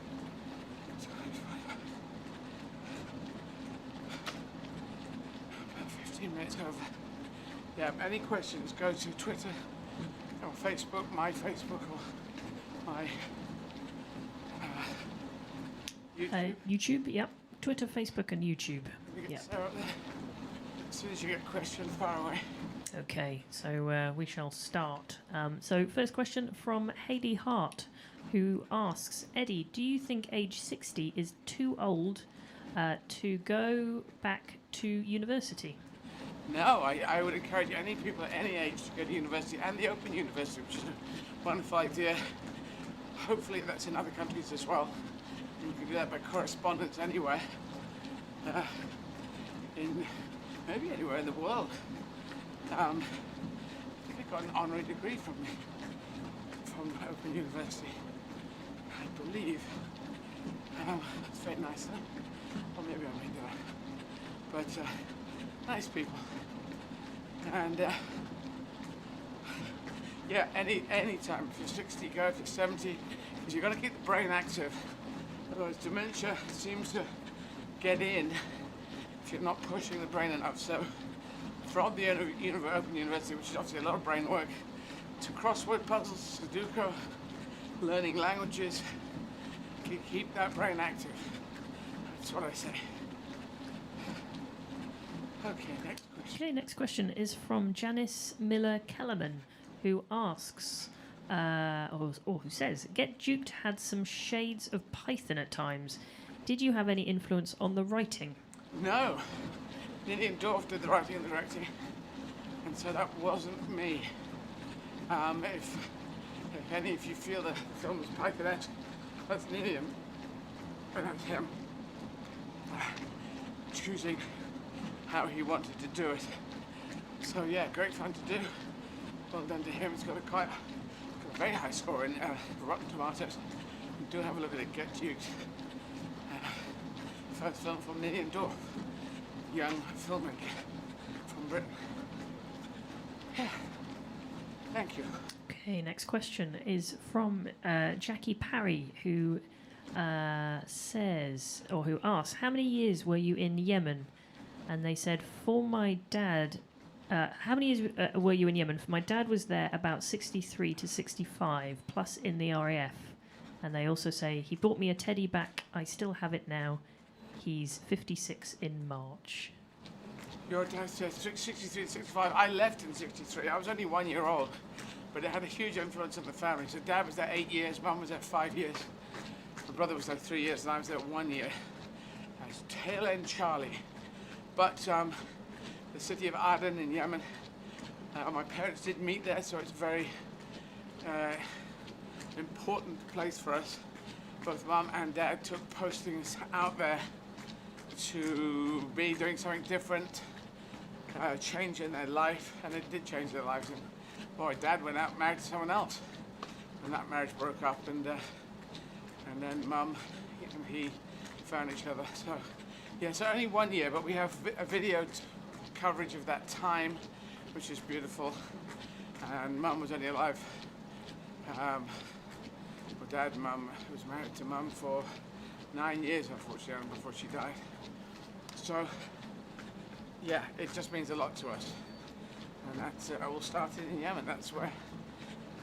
About 15 minutes over. Yeah, any questions, go to Twitter or Facebook, my Facebook or my YouTube. YouTube, yep. Twitter, Facebook, and YouTube. Yep. Sarah up there. As soon as you get a question, far away. Okay, so we shall start. So first question from Hayley Hart, who asks, Eddie, do you think age 60 is too old to go back to university? No, I would encourage any people at any age to go to university, and the Open University, which is a wonderful idea. Hopefully that's in other countries as well. You can do that by correspondence anywhere. In maybe anywhere in the world. I think I got an honorary degree from Open University, I believe. It's very nice, huh? Or maybe I made that up. But nice people. And yeah, any time. If you're 60, go. If you're 70, because you've got to keep the brain active. Otherwise, dementia seems to get in if you're not pushing the brain enough. So, from the Open University, which is obviously a lot of brain work, to crossword puzzles, Sudoku, learning languages, keep that brain active. That's what I say. Okay, next question. Okay, next question is from Janice Miller-Kellerman, who asks, or who says, Get Duped had some shades of Python at times. Did you have any influence on the writing? No. Lillian Dorff did the writing and the directing, and so that wasn't me. If any of you feel that the film was Python-esque, that's Lillian, and that's him choosing how he wanted to do it. So yeah, great fun to do. Well done to him. It's got a very high score in Rotten Tomatoes. Do have a look at it. Get Duped. First film from Lillian Dorff, young filmmaker from Britain. Yeah. Thank you. Okay, next question is from Jackie Parry, who says, or who asks, how many years were you in Yemen? And they said, for my dad, how many years were you in Yemen? For my dad was there about 63 to 65, plus in the RAF. And they also say, he brought me a teddy back. I still have it now. He's 56 in March. Your dad said 63 to 65. I left in 63. I was only 1 year old, but it had a huge influence on the family. So dad was there 8 years, mum was there 5 years. My brother was there 3 years, and I was there 1 year. I was tail end Charlie. But the city of Aden in Yemen, my parents did meet there, so it's a very important place for us. Both mum and dad took postings out there to be doing something different, changing their life, and it did change their lives. And boy, dad went out married to someone else, and that marriage broke up, and then mum and he found each other. So yeah, so only 1 year, but we have a video coverage of that time, which is beautiful. And mum was only alive. Dad and mum was married to mum for 9 years, unfortunately, before she died. So, yeah, it just means a lot to us. And that's all started in Yemen. That's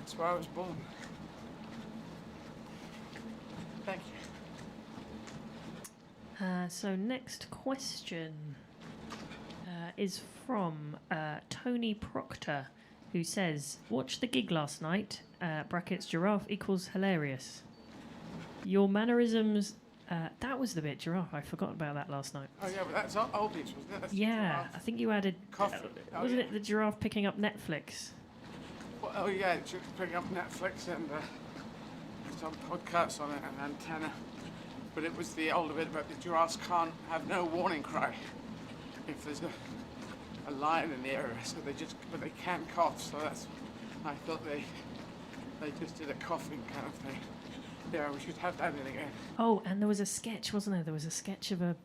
That's where I was born. Thank you. So next question is from Tony Proctor, who says, "Watched the gig last night. Brackets giraffe equals hilarious. Your mannerisms." That was the bit giraffe. I forgot about that last night. Oh yeah, but that's old beach, wasn't it? That's Yeah, I think you added. Wasn't it the giraffe picking up Netflix? Well, oh yeah, picking up Netflix and some podcasts on it and antenna. But it was the older bit about the giraffes can't have no warning cry if there's a lion in the area, so but they can cough. So that's, I thought they just did a coughing kind of thing. Yeah, we should have that in again. Oh, and there was a sketch, wasn't there? There was a sketch of a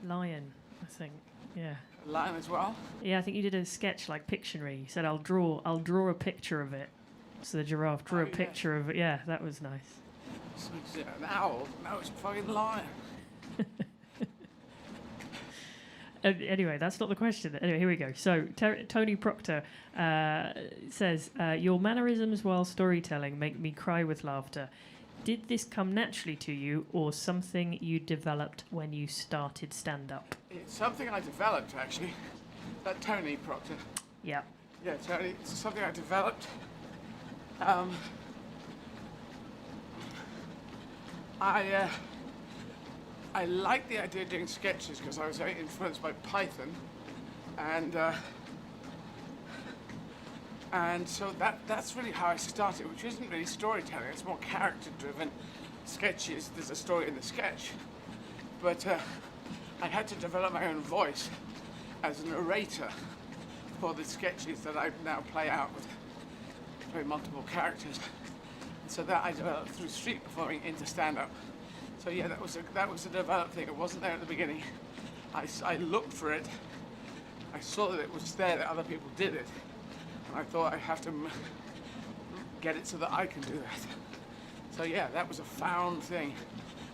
lion, I think. Yeah. A lion as well? Yeah, I think you did a sketch like Pictionary. You said, I'll draw a picture of it. So the giraffe drew a picture of it. Yeah, that was nice. So it's an owl. No, it's a fucking lion. Anyway, that's not the question. Anyway, here we go. So Tony Proctor says, "Your mannerisms while storytelling make me cry with laughter. Did this come naturally to you, or something you developed when you started stand-up?" It's something I developed, actually. That Tony Proctor. Yeah. Yeah, Tony. It's something I developed. I like the idea of doing sketches because I was very influenced by Python, and so that's really how I started, which isn't really storytelling. It's more character-driven sketches. There's a story in the sketch, but I had to develop my own voice as a narrator for the sketches that I now play out with very multiple characters. And so that I developed through street performing into stand-up. So yeah, that was a developed thing. It wasn't there at the beginning. I looked for it. I saw that it was there, that other people did it, and I thought I have to get it so that I can do that. So yeah, that was a found thing.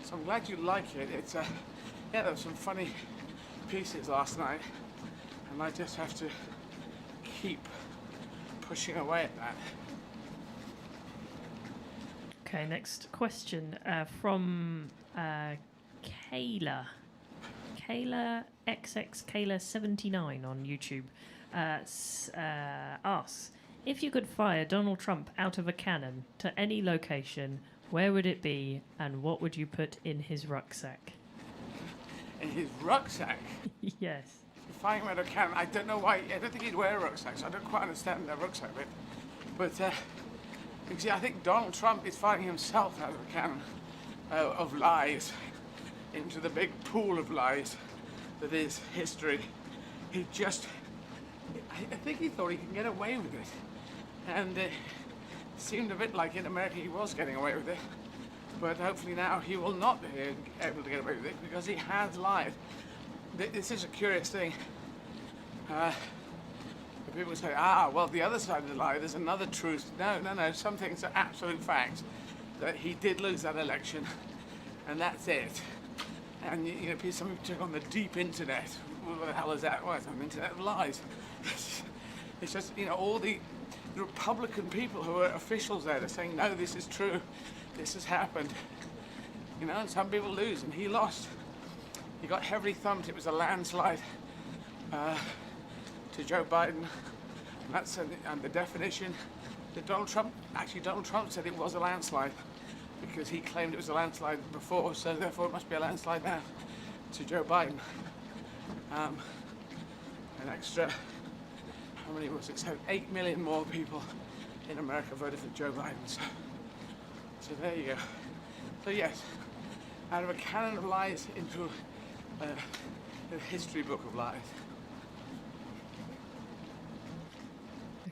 So I'm glad you like it. It's yeah, there were some funny pieces last night, and I just have to keep pushing away at that. Okay, next question from Kayla. Kayla XX Kayla 79 on YouTube asks, if you could fire Donald Trump out of a cannon to any location, where would it be, and what would you put in his rucksack? In his rucksack? Yes. Firing him out of a cannon. I don't know why. I don't think he'd wear a rucksack, so I don't quite understand that rucksack bit. But because I think Donald Trump is firing himself out of a cannon of lies into the big pool of lies that is history. I think he thought he could get away with it. And it seemed a bit like in America he was getting away with it. But hopefully now he will not be able to get away with it because he has lied. This is a curious thing. People say, well, the other side of the lie, there's another truth. No. Some things are absolute facts. That he did lose that election, and that's it. And you know, some people check on the deep internet. What the hell is that? Well, it's an internet of lies. It's just, you know, all the Republican people who are officials there, they're saying, no, this is true. This has happened. You know, and some people lose, and he lost. He got heavily thumped. It was a landslide. To Joe Biden, and the definition that Donald Trump said it was a landslide because he claimed it was a landslide before, so therefore it must be a landslide now to Joe Biden. An extra, how many was it? So 8 million more people in America voted for Joe Biden. So there you go. So yes, out of a cannon of lies into a history book of lies.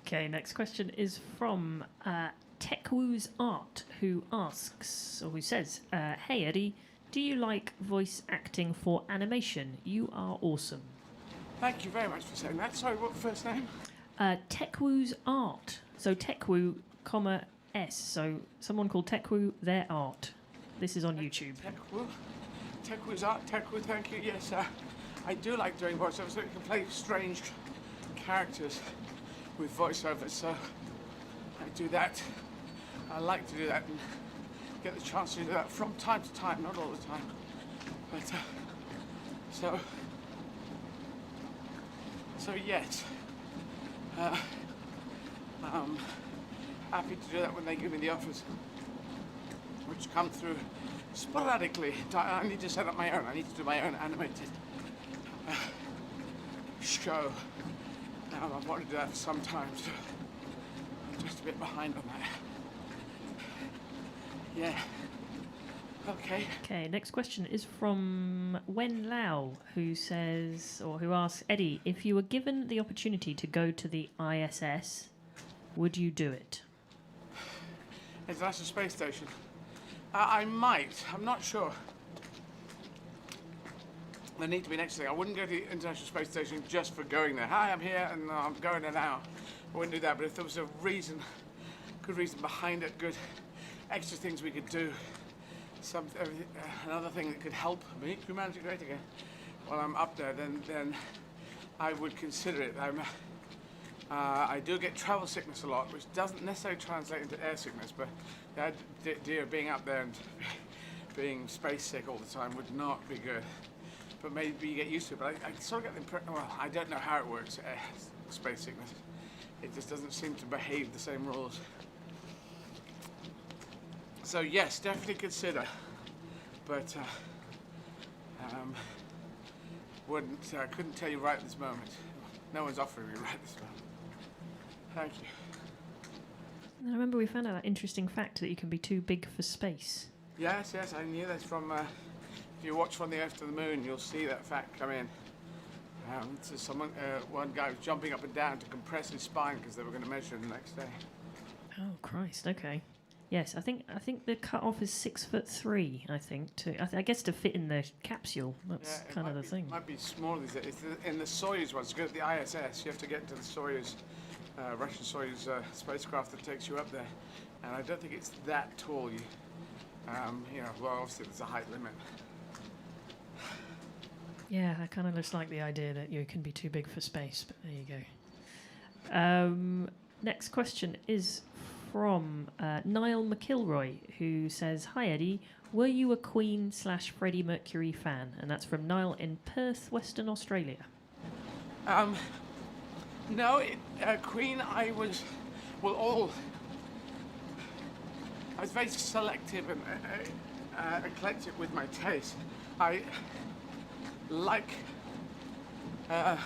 Okay, next question is from Tekwoo's Art, who asks, or who says, hey Eddie, do you like voice acting for animation? You are awesome. Thank you very much for saying that. Sorry, what first name? Tekwoo's Art. So Tekwoo, comma S. So someone called Tekwoo, their art. This is on YouTube. Tekwoo's Art. Tekwoo, thank you. Yes, I do like doing voiceovers so you can play strange characters with voiceovers, so I do that. I like to do that and get the chance to do that from time to time, not all the time. But so yes, I'm happy to do that when they give me the offers, which come through sporadically. I need to set up my own. I need to do my own animated show. Now I've wanted to do that for some time, so I'm just a bit behind on that. Yeah. Okay. Okay, next question is from Wen Lau, who says, or who asks, Eddie, if you were given the opportunity to go to the ISS, would you do it? International Space Station. I might. I'm not sure. There need to be an extra thing. I wouldn't go to the International Space Station just for going there. Hi, I'm here and I'm going there now. I wouldn't do that, but if there was a reason, good reason behind it, good extra things we could do, another thing that could help make humanity great again while I'm up there, then I would consider it. I do get travel sickness a lot, which doesn't necessarily translate into air sickness, but the idea of being up there and being space sick all the time would not be good. But maybe you get used to it. But I sort of get the impression, well, I don't know how it works, space sickness. It just doesn't seem to behave the same rules. So yes, definitely consider, but couldn't tell you right at this moment. No one's offering me right at this moment. Thank you. And I remember we found out that interesting fact that you can be too big for space. Yes, I knew that from. If you watch From the Earth to the Moon, you'll see that fact come in. So one guy was jumping up and down to compress his spine because they were going to measure him the next day. Oh Christ! Okay. Yes, I think the cut-off is 6'3". I think I guess to fit in the capsule. That's kind of the thing. It might be smaller these days. In the Soyuz ones, to go to the ISS, you have to get into the Soyuz, Russian Soyuz spacecraft that takes you up there, and I don't think it's that tall. Well, obviously there's a height limit. Yeah, that kind of looks like the idea that you can be too big for space, but there you go. Next question is from Niall McIlroy, who says, Hi Eddie, were you a Queen/Freddie Mercury fan? And that's from Niall in Perth, Western Australia. No, Queen, I was very selective and eclectic with my taste. I like the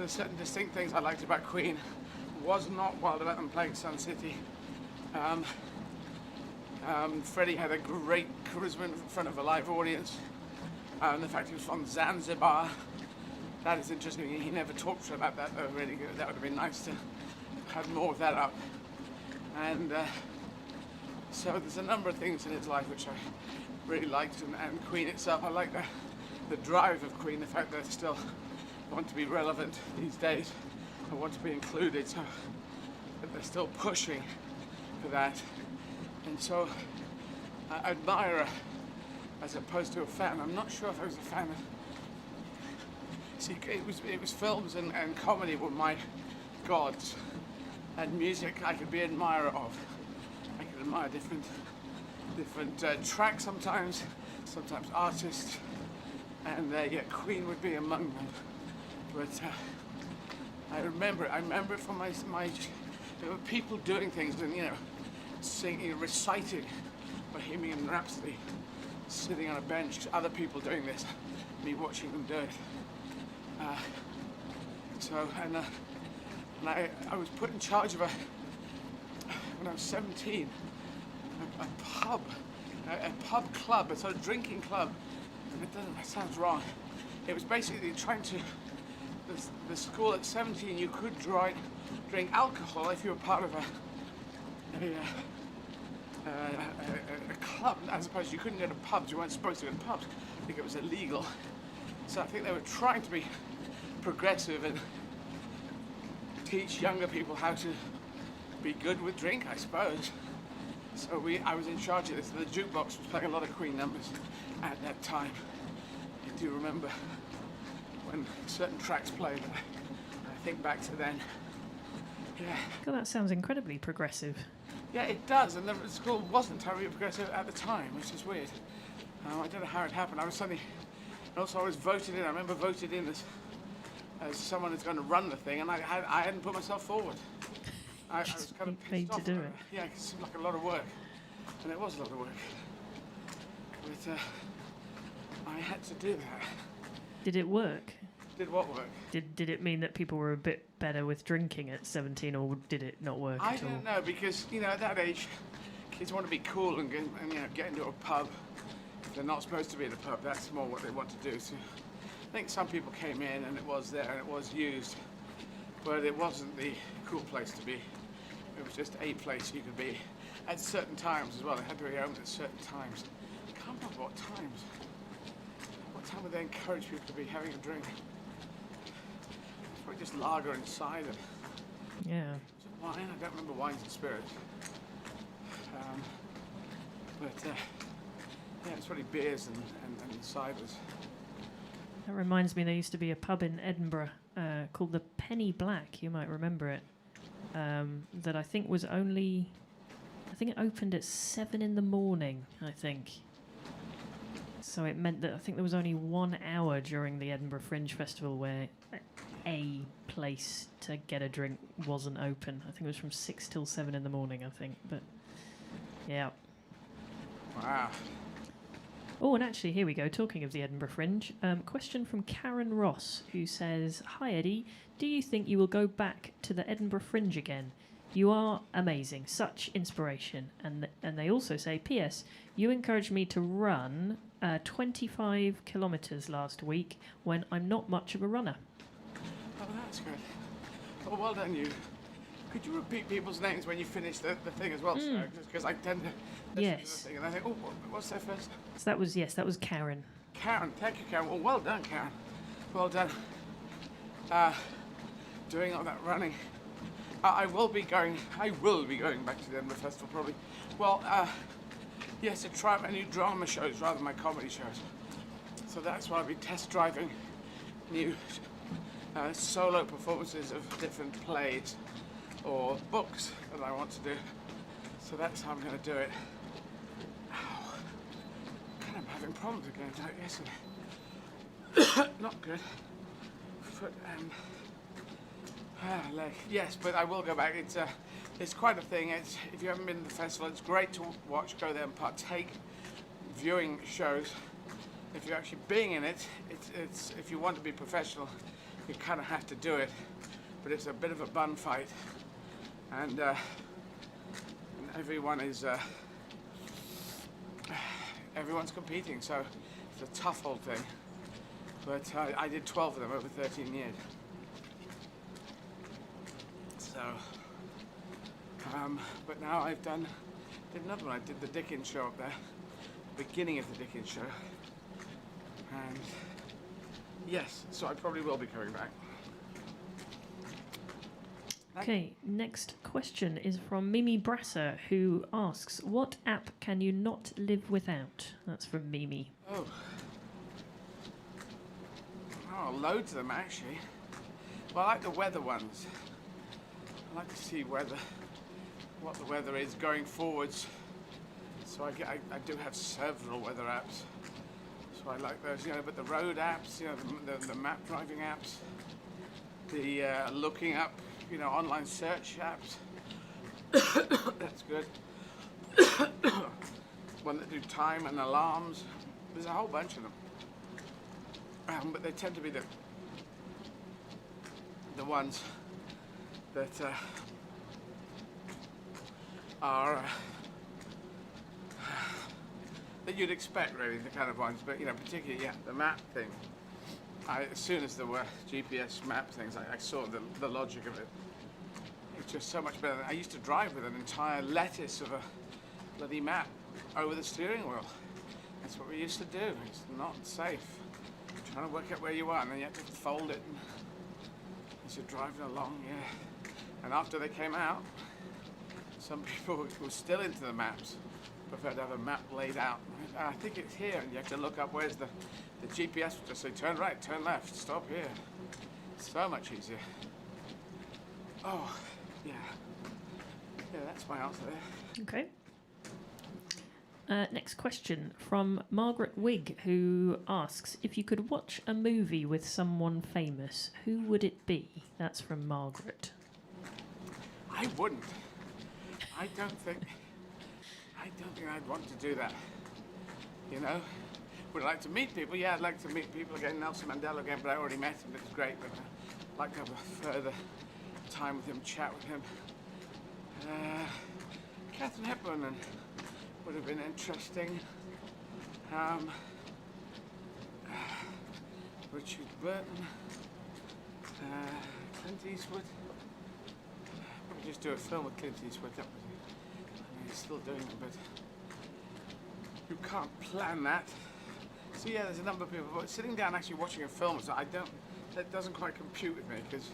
certain distinct things I liked about Queen. Was not wild about them playing Sun City. Freddie had a great charisma in front of a live audience. The fact he was from Zanzibar, that is interesting. He never talked about that, though, really good. That would have been nice to have more of that up. And so there's a number of things in his life which I really liked, and Queen itself. I like the drive of Queen, the fact that they still want to be relevant these days. I want to be included, so that they're still pushing for that. And so I admire her as opposed to a fan. I'm not sure if I was a fan of... See, it was films and comedy were my gods, and music I could be an admirer of. I could admire different tracks sometimes artists, and yet Queen would be among them. But I remember it from my there were people doing things and singing, reciting Bohemian Rhapsody, sitting on a bench, other people doing this, me watching them do it. I was put in charge of when I was 17, a pub club, a sort of drinking club. That sounds wrong. It was basically trying to. The school at 17, you could drink alcohol if you were part of a club. As opposed to you couldn't go to pubs. You weren't supposed to go to pubs. I think it was illegal. So I think they were trying to be progressive and teach younger people how to be good with drink, I suppose. So I was in charge of this. The jukebox was playing a lot of Queen numbers at that time. I do remember when certain tracks played. I think back to then. Yeah. God, that sounds incredibly progressive. Yeah, it does, and the school wasn't terribly progressive at the time, which is weird. I don't know how it happened. I was voted in. I remember voted in as someone who's going to run the thing, and I hadn't put myself forward. I was kind of paid pissed to off do about it. Yeah, it seemed like a lot of work, and it was a lot of work. But I had to do that. Did it work? Did what work? Did it mean that people were a bit better with drinking at 17, or did it not work I at all? don't know, because at that age, kids want to be cool and get into a pub. If they're not supposed to be in a pub, that's more what they want to do. So I think some people came in and it was there and it was used, but it wasn't the cool place to be. It was just a place you could be at certain times as well. They had to be open at certain times. I can't remember what times. What time would they encourage people to be having a drink? Probably just lager and cider. Yeah. Was it wine? I don't remember wines and spirits. Yeah, it's really beers and ciders. That reminds me, there used to be a pub in Edinburgh called the Penny Black. You might remember it. That I think was only... I think it opened at 7 in the morning, I think. So it meant that I think there was only 1 hour during the Edinburgh Fringe Festival where a place to get a drink wasn't open. I think it was from 6 till 7 in the morning, I think. But, yeah. Wow. Oh, and actually, here we go. Talking of the Edinburgh Fringe, question from Karen Ross, who says, "Hi Eddie, do you think you will go back to the Edinburgh Fringe again? You are amazing, such inspiration." And they also say, "P.S. You encouraged me to run 25 kilometres last week when I'm not much of a runner." Oh, that's good. Oh, well done, you. Could you repeat people's names when you finish the thing as well, sir? Because I tend to listen to the thing and I think, oh, what's their first? So that was Karen. Karen, thank you, Karen. Well done, Karen. Well done. Doing all that running. I will be going back to the Edinburgh Festival probably. Well, yes, to try my new drama shows rather than my comedy shows. So that's why I'll be test driving new solo performances of different plays or books that I want to do. So that's how I'm going to do it. Ow. God, I'm having problems again yesterday. Not good. Foot and leg. Yes, but I will go back. It's quite a thing. If you haven't been to the festival, it's great to watch, go there and partake, viewing shows. If you're actually being in it, it's if you want to be professional, you kind of have to do it. But it's a bit of a bun fight. And everyone's competing, so it's a tough old thing. But I did 12 of them over 13 years. So, but now I've did another one. I did the Dickens show up there, beginning of the Dickens show. And yes, so I probably will be coming back. Okay, next question is from Mimi Brasser, who asks, "What app can you not live without?" That's from Mimi. Oh, loads of them actually. Well, I like the weather ones. I like to see what the weather is going forwards. So I do have several weather apps. So I like those, but the road apps, the map driving apps, the looking up, online search apps. That's good. One that do time and alarms. There's a whole bunch of them. But they tend to be the ones that are that you'd expect, really, the kind of ones. But particularly, the map thing. As soon as there were GPS map things, I saw the logic of it. It's just so much better. I used to drive with an entire lettuce of a bloody map over the steering wheel. That's what we used to do. It's not safe. Trying to work out where you are, and then you have to fold it. And as you're driving along, And after they came out, some people who were still into the maps prefer to have a map laid out. I think it's here, and you have to look up where's the GPS will just say turn right, turn left, stop here. So much easier. Oh, Yeah. Yeah, that's my answer there. Okay. Next question from Margaret Wigg, who asks, if you could watch a movie with someone famous, who would it be? That's from Margaret. I wouldn't. I don't think I'd want to do that. You know? Would I like to meet people? Yeah, I'd like to meet people again, Nelson Mandela again, but I already met him, it was great, but I'd like to have a further time with him, chat with him. Catherine Hepburn would have been interesting. Richard Burton, Clint Eastwood. Probably just do a film with Clint Eastwood. That was, I mean, he's still doing it, but you can't plan that. So yeah, there's a number of people. But sitting down actually watching a film, so that doesn't quite compute with me because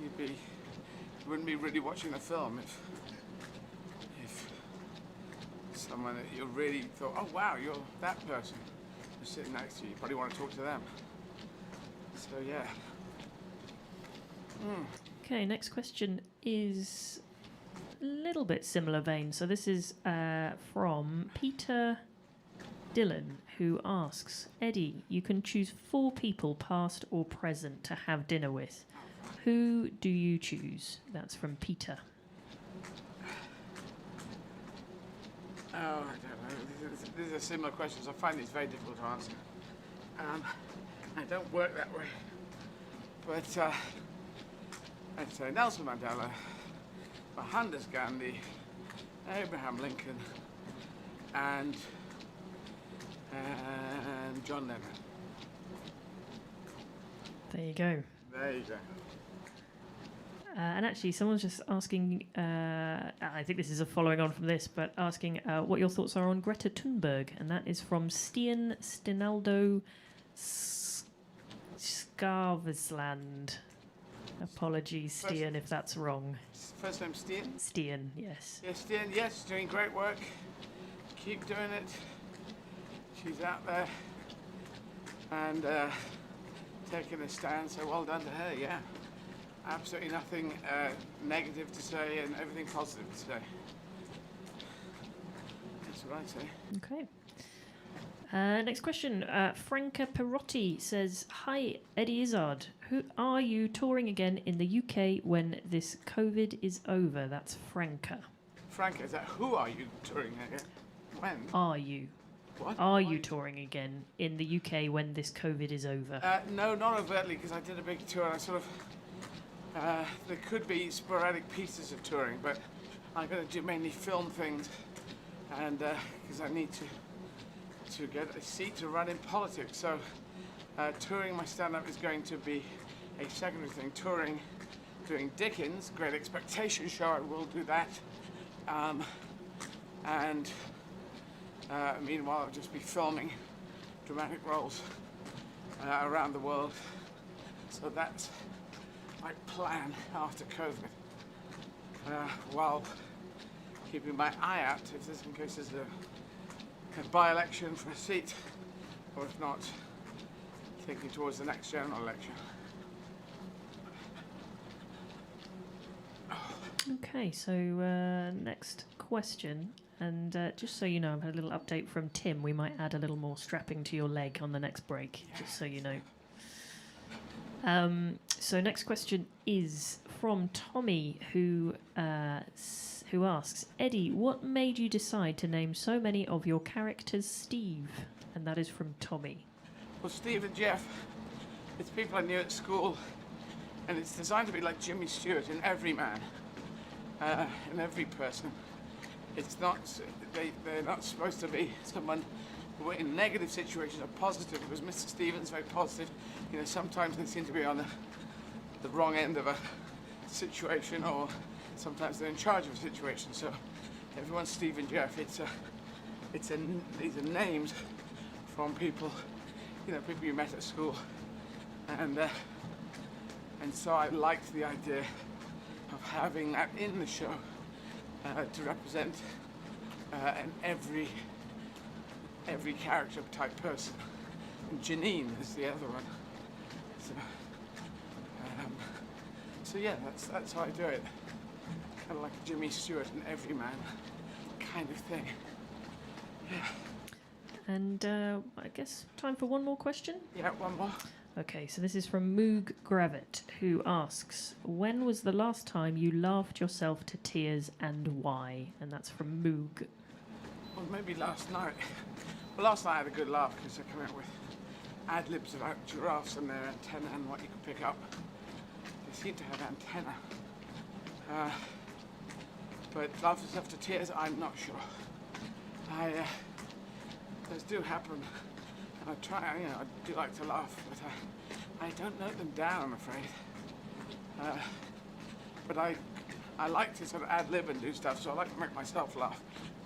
you wouldn't be really watching the film if someone that you really thought, oh wow, you're that person who's sitting next to you. You probably want to talk to them. So yeah. Okay, next question is a little bit similar vein. So this is from Peter Dillon, who asks, Eddie, you can choose 4 people, past or present, to have dinner with. Who do you choose? That's from Peter. Oh, I don't know. These are similar questions. I find these very difficult to answer. I don't work that way. But I'd say Nelson Mandela, Mohandas Gandhi, Abraham Lincoln, and John Lennon. There you go. There you go. And actually, someone's just asking, I think this is a following on from this, but asking what your thoughts are on Greta Thunberg. And that is from Stian Stinaldo Skarvesland. Apologies, Stian, if that's wrong. First name Stian? Stian, yes. Yes, Stian, yes, doing great work. Keep doing it. She's out there and taking a stand, so well done to her, yeah. Absolutely nothing negative to say and everything positive to say. That's what I'd say. Okay. Next question. Franca Perotti says, hi, Eddie Izzard. Who are you touring again in the UK when this COVID is over? That's Franca. Franca, is that who are you touring again? When? Are you? What? Are you touring again in the UK when this COVID is over? No, not overtly, because I did a big tour and I sort of... there could be sporadic pieces of touring, but I'm going to do mainly film things, and because I need to get a seat to run in politics. So touring my stand-up is going to be a secondary thing. Touring, doing Dickens, Great Expectations show, I will do that, and meanwhile I'll just be filming dramatic roles around the world. So that's my plan after COVID, while keeping my eye out if there's, in case there's a by-election for a seat, or if not, thinking towards the next general election. Okay, so next question, and just so you know, I've had a little update from Tim. We might add a little more strapping to your leg on the next break, just so you know. So next question is from Tommy, who asks, Eddie, what made you decide to name so many of your characters Steve? And that is from Tommy. Well, Steve and Jeff, it's people I knew at school, and it's designed to be like Jimmy Stewart in every man, in every person. It's not, they're not supposed to be someone who in negative situations are positive, because Mr. Stevens is very positive. You know, sometimes they seem to be on the wrong end of a situation, or sometimes they're in charge of a situation. So everyone's Steve and Jeff. These are names from people, you know, people you met at school, and so I liked the idea of having that in the show to represent an every character type person. And Janine is the other one. So So yeah, that's how I do it. Kind of like a Jimmy Stewart and Everyman kind of thing. Yeah. And I guess time for one more question? Yeah, one more. Okay, so this is from Moog Gravit, who asks, when was the last time you laughed yourself to tears and why? And that's from Moog. Well, maybe last night. Well, last night I had a good laugh because I came out with ad-libs about giraffes and their antenna and what you can pick up. They seem to have antenna. But laugh yourself to tears, I'm not sure. Those do happen. And I try, I do like to laugh, but I don't note them down, I'm afraid. But I like to sort of ad-lib and do stuff, so I like to make myself laugh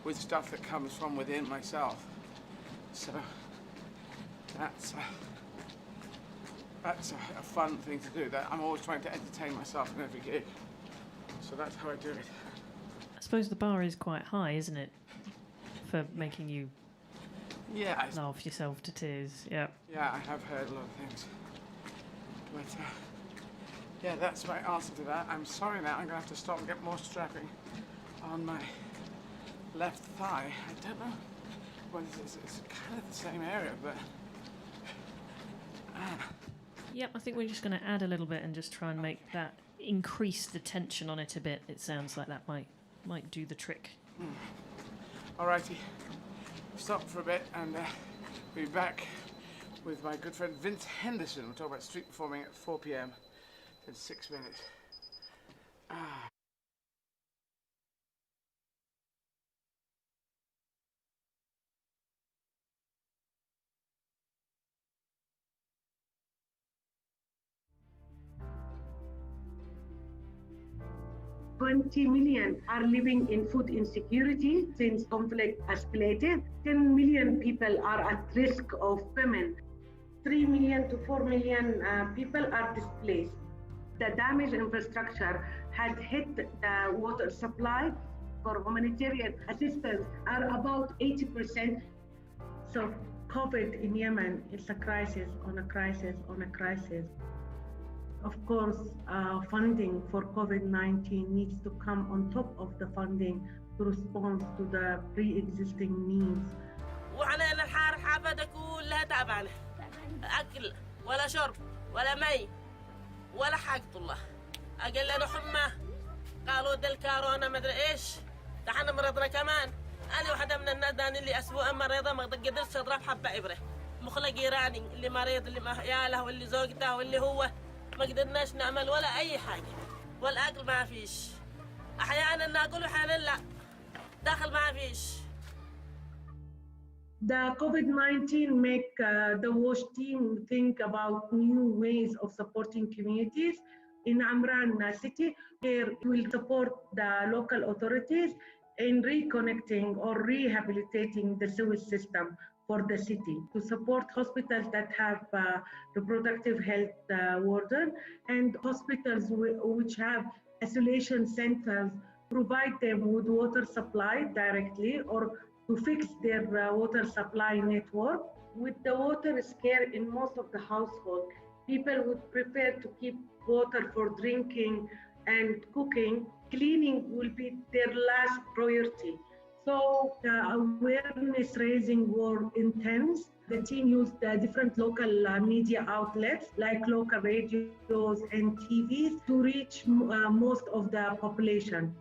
with stuff that comes from within myself. So that's a fun thing to do. That I'm always trying to entertain myself in every gig. So that's how I do it. I suppose the bar is quite high, isn't it? For making you laugh yourself to tears. Yeah. Yeah, I have heard a lot of things. But yeah, that's my answer to that. I'm sorry now, I'm gonna have to stop and get more strapping on my left thigh. I don't know what it is. It's kind of the same area, but Yep, I think we're just going to add a little bit and just try and make that increase the tension on it a bit. It sounds like that might do the trick. Alrighty, stop for a bit and we'll be back with my good friend Vince Henderson. We'll talk about street performing at 4 p.m. in 6 minutes. $20 million are living in food insecurity since conflict escalated. 10 million people are at risk of famine. 3 million to 4 million people are displaced. The damaged infrastructure has hit the water supply for humanitarian assistance are about 80%. So COVID in Yemen is a crisis on a crisis on a crisis. Of course, funding for COVID-19 needs to come on top of the funding to respond to the pre-existing needs. وعلينا الحار حافظة كلها تعبانة أكل ولا شرب ولا مي ولا حاجة الله أقل لنا حمى قالوا ده الكورونا ما أدري إيش تحنا مرضنا كمان أنا واحدة من الناس اللي أسبوع مريضة ما قدرتش أضرب حبة إبرة مخلق إيراني اللي مريض اللي عياله واللي زوجته واللي هو ما قدرناش نعمل ولا أي حاجة والأكل ما فيش أحيانا ناكل وأحيانا لا داخل ما فيش. The COVID-19 make the WASH team think about new ways of supporting communities. In Amran city, here we'll support the local authorities in reconnecting or rehabilitating the sewage system for the city, to support hospitals that have reproductive health warden and hospitals which have isolation centers, provide them with water supply directly or to fix their water supply network. With the water scarce in most of the households, people would prefer to keep water for drinking and cooking. Cleaning will be their last priority. So the awareness raising war intense. The team used different local media outlets like local radios and TVs to reach most of the population.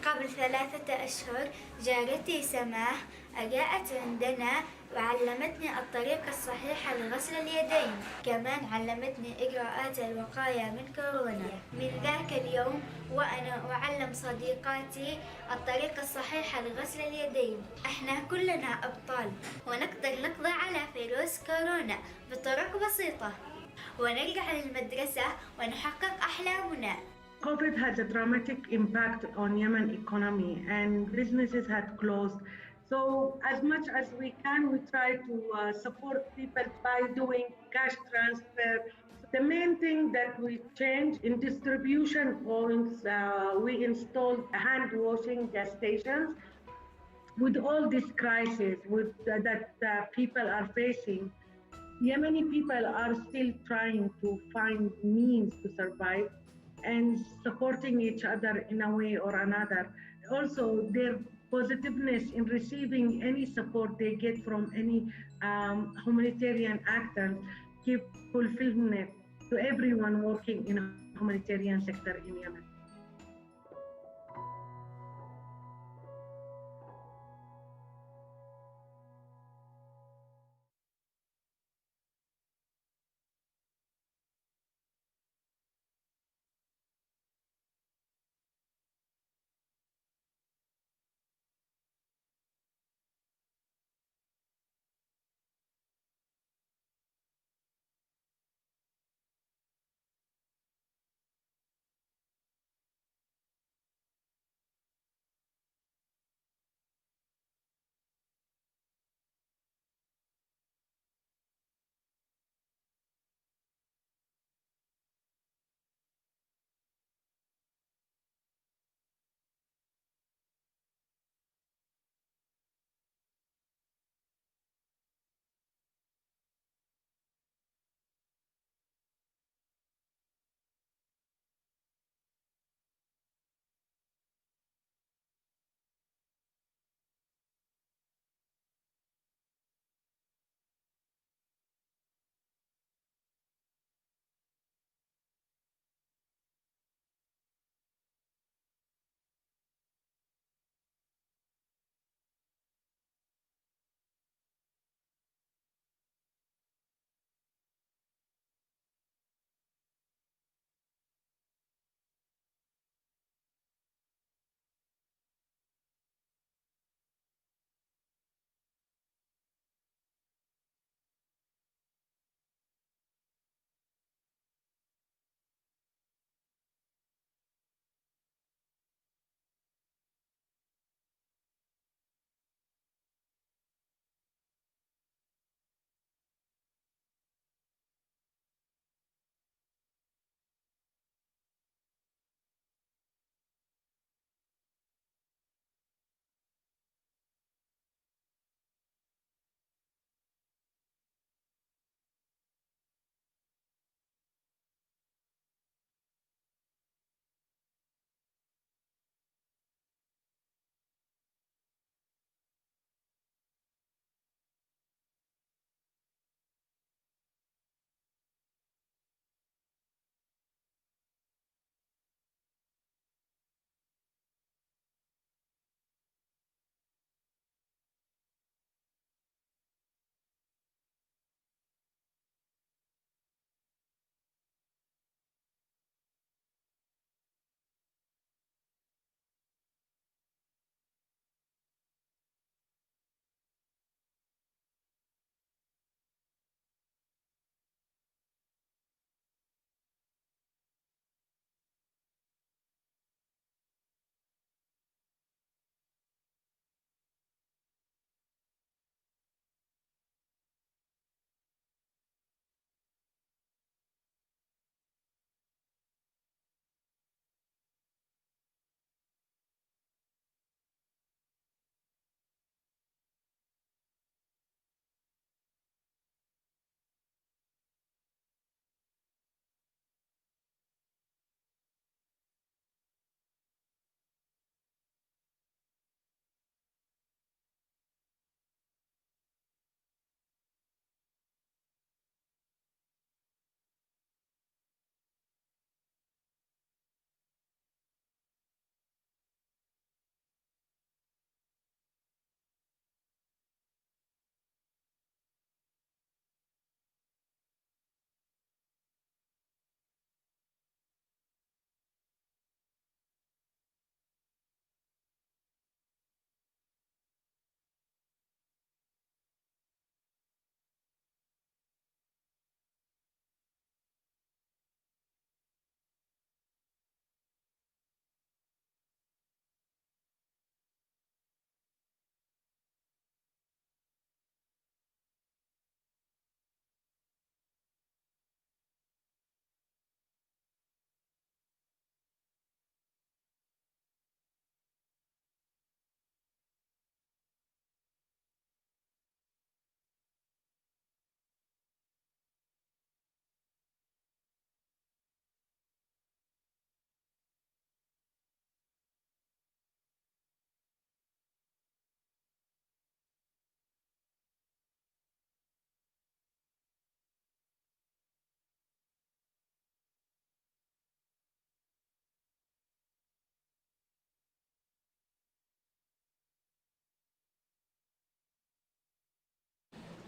قبل 3 أشهر جارتي سماح جاءت عندنا وعلمتني الطريقة الصحيحة لغسل اليدين. كمان علمتني إجراءات الوقاية من كورونا. من ذاك اليوم وأنا أعلم صديقاتي الطريقة الصحيحة لغسل اليدين. احنا كلنا أبطال ونقدر نقضي على فيروس كورونا بطرق بسيطة ونرجع للمدرسة ونحقق أحلامنا. COVID has a dramatic impact on Yemen economy and businesses had closed. So as much as we can, we try to support people by doing cash transfer. The main thing that we changed in distribution points, we installed hand washing gas stations. With all this crisis that people are facing, Yemeni people are still trying to find means to survive. and supporting each other in a way or another. Also, their positiveness in receiving any support they get from any humanitarian actors give fulfillment to everyone working in a humanitarian sector in Yemen.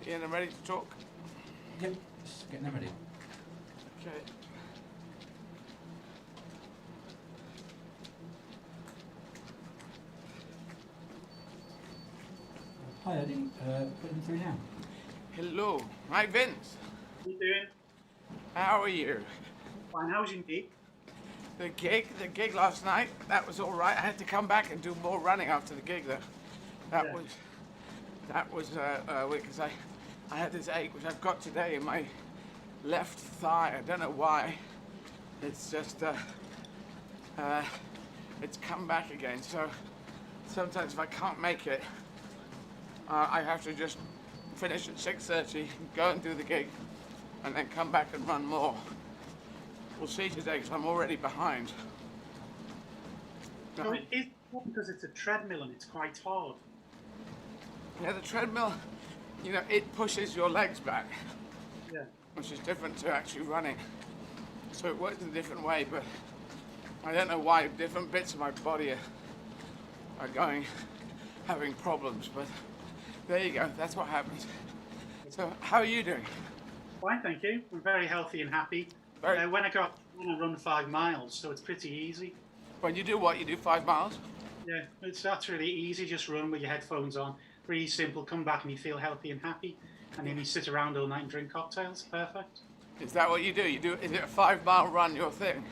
Ian, I'm ready to talk. Yep, just getting them ready. Okay. Hi Eddie, put them through now. Hello. Hi, Vince. How you doing? How are you? Fine. How was your gig? The gig last night, that was all right. I had to come back and do more running after the gig, though. That was because I had this ache, which I've got today in my left thigh. I don't know why. It's just, it's come back again. So sometimes if I can't make it, I have to just finish at 6:30, go and do the gig, and then come back and run more. We'll see today, because I'm already behind. So it is because it's a treadmill and it's quite hard. Yeah, the treadmill, you know, it pushes your legs back. Yeah. Which is different to actually running. So it works in a different way, but I don't know why different bits of my body are having problems, but there you go, that's what happens. So how are you doing? Fine, thank you. I'm very healthy and happy. When I run 5 miles, so it's pretty easy. When you do what? You do 5 miles? Yeah, that's really easy. Just run with your headphones on. Really simple. Come back and you feel healthy and happy. And then you sit around all night and drink cocktails. Perfect. Is that what you do? Is it a 5 mile run your thing?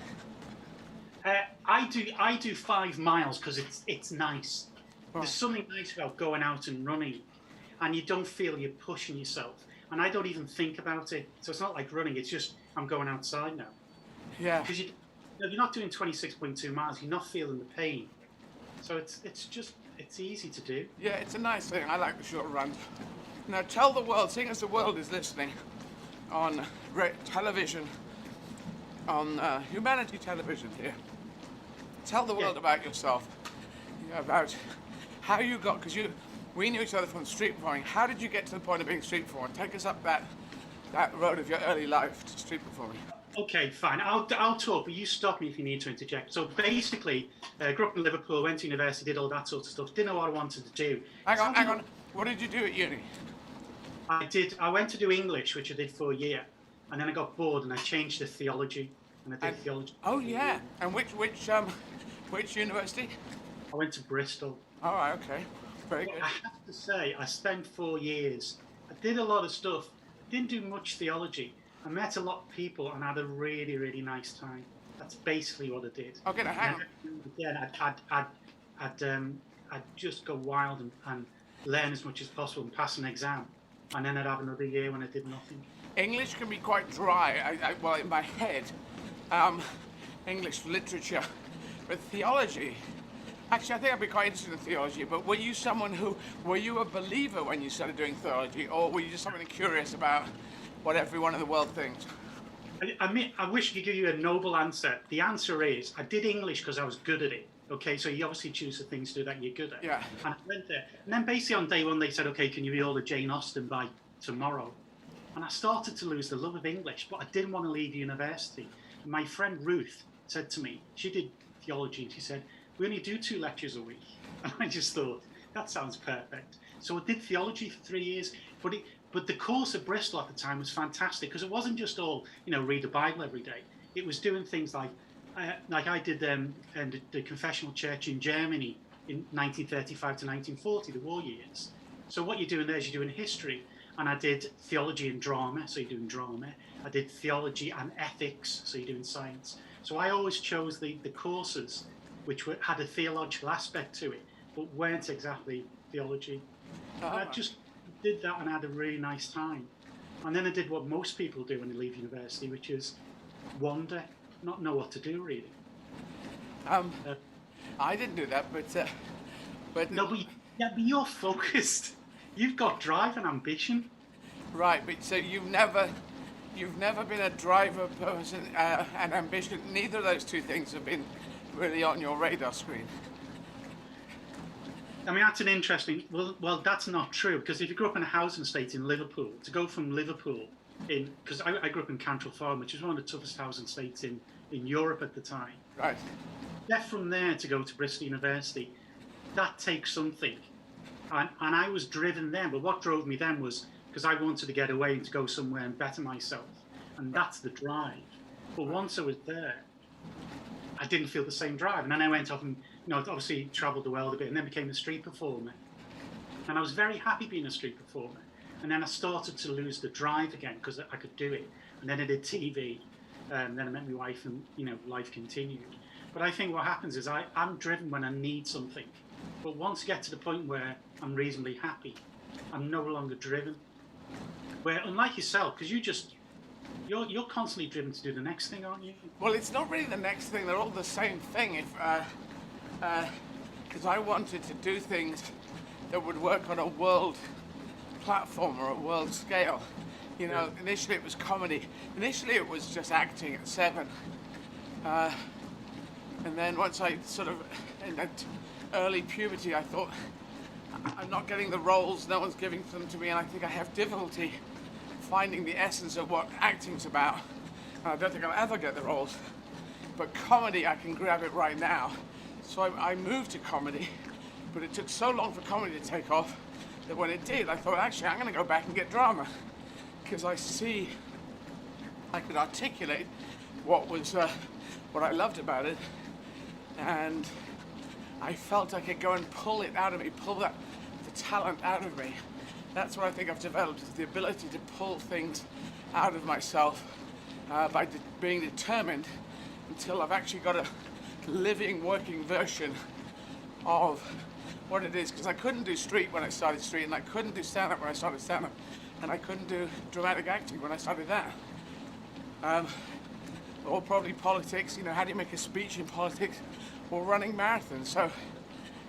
I do 5 miles because it's nice. Oh. There's something nice about going out and running, and you don't feel you're pushing yourself. And I don't even think about it. So it's not like running. It's just I'm going outside now. Yeah. Because you're not doing 26.2 miles. You're not feeling the pain. So it's easy to do. Yeah, it's a nice thing. I like the short runs. Now tell the world, seeing as the world is listening on television, on humanity television here, tell the world about yourself, about how you got, because we knew each other from street performing. How did you get to the point of being street performer? Take us up that road of your early life to street performing. Okay, fine. I'll talk, but you stop me if you need to interject. So basically, grew up in Liverpool, went to university, did all that sort of stuff. Didn't know what I wanted to do. Hang on. What did you do at uni? I went to do English, which I did for a year, and then I got bored and I changed to theology, and I did theology. Oh yeah. And which university? I went to Bristol. All right. Okay. Very good. I have to say, I spent 4 years. I did a lot of stuff. Didn't do much theology. I met a lot of people and had a really, really nice time. That's basically what I did. Okay, now hang on. Again, I'd just go wild and learn as much as possible and pass an exam. And then I'd have another year when I did nothing. English can be quite dry. Well, in my head, English literature, but theology. Actually, I think I'd be quite interested in theology, but were you a believer when you started doing theology, or were you just something curious about what everyone in the world thinks? I wish I could give you a noble answer. The answer is, I did English because I was good at it. Okay, so you obviously choose the things to do that you're good at. Yeah. And I went there. And then basically on day one, they said, okay, can you read all of Jane Austen by tomorrow? And I started to lose the love of English, but I didn't want to leave university. And my friend Ruth said to me, she did theology, and she said, we only do 2 lectures a week. And I just thought, that sounds perfect. So I did theology for 3 years, but the course at Bristol at the time was fantastic because it wasn't just all, read the Bible every day. It was doing things like I did the confessional church in Germany in 1935 to 1940, the war years. So what you're doing there is you're doing history, and I did theology and drama, so you're doing drama. I did theology and ethics, so you're doing science. So I always chose the courses which had a theological aspect to it, but weren't exactly theology. And I just did that and had a really nice time. And then I did what most people do when they leave university, which is wander, not know what to do really. I didn't do that, but you're focused. You've got drive and ambition. Right, but so you've never been a driver person and ambition. Neither of those two things have been really on your radar screen. I mean, that's an interesting. Well, that's not true because if you grew up in a housing estate in Liverpool, to go from Liverpool because I grew up in Cantrell Farm, which was one of the toughest housing estates in Europe at the time. Right. Left from there to go to Bristol University, that takes something, and I was driven then. But what drove me then was because I wanted to get away and to go somewhere and better myself. And that's the drive. But once I was there, I didn't feel the same drive. And then I went off and, obviously traveled the world a bit and then became a street performer. And I was very happy being a street performer. And then I started to lose the drive again because I could do it. And then I did TV. And then I met my wife and, life continued. But I think what happens is I'm driven when I need something. But once I get to the point where I'm reasonably happy, I'm no longer driven. Where, unlike yourself, because you're constantly driven to do the next thing, aren't you? Well, it's not really the next thing. They're all the same thing. Because I wanted to do things that would work on a world platform or a world scale. Initially it was comedy. Initially it was just acting at 7. And then once I sort of, in that early puberty, I thought, I'm not getting the roles, no one's giving them to me, and I think I have difficulty finding the essence of what acting's about. And I don't think I'll ever get the roles. But comedy, I can grab it right now. So I moved to comedy, but it took so long for comedy to take off that when it did, I thought, actually, I'm going to go back and get drama. Because I could articulate what I loved about it, and I felt I could go and pull it out of me, pull the talent out of me. That's what I think I've developed, is the ability to pull things out of myself by being determined until I've actually got a living, working version of what it is. Because I couldn't do street when I started street, and I couldn't do stand-up when I started stand-up, and I couldn't do dramatic acting when I started that. Or probably politics, how do you make a speech in politics, or running marathons. So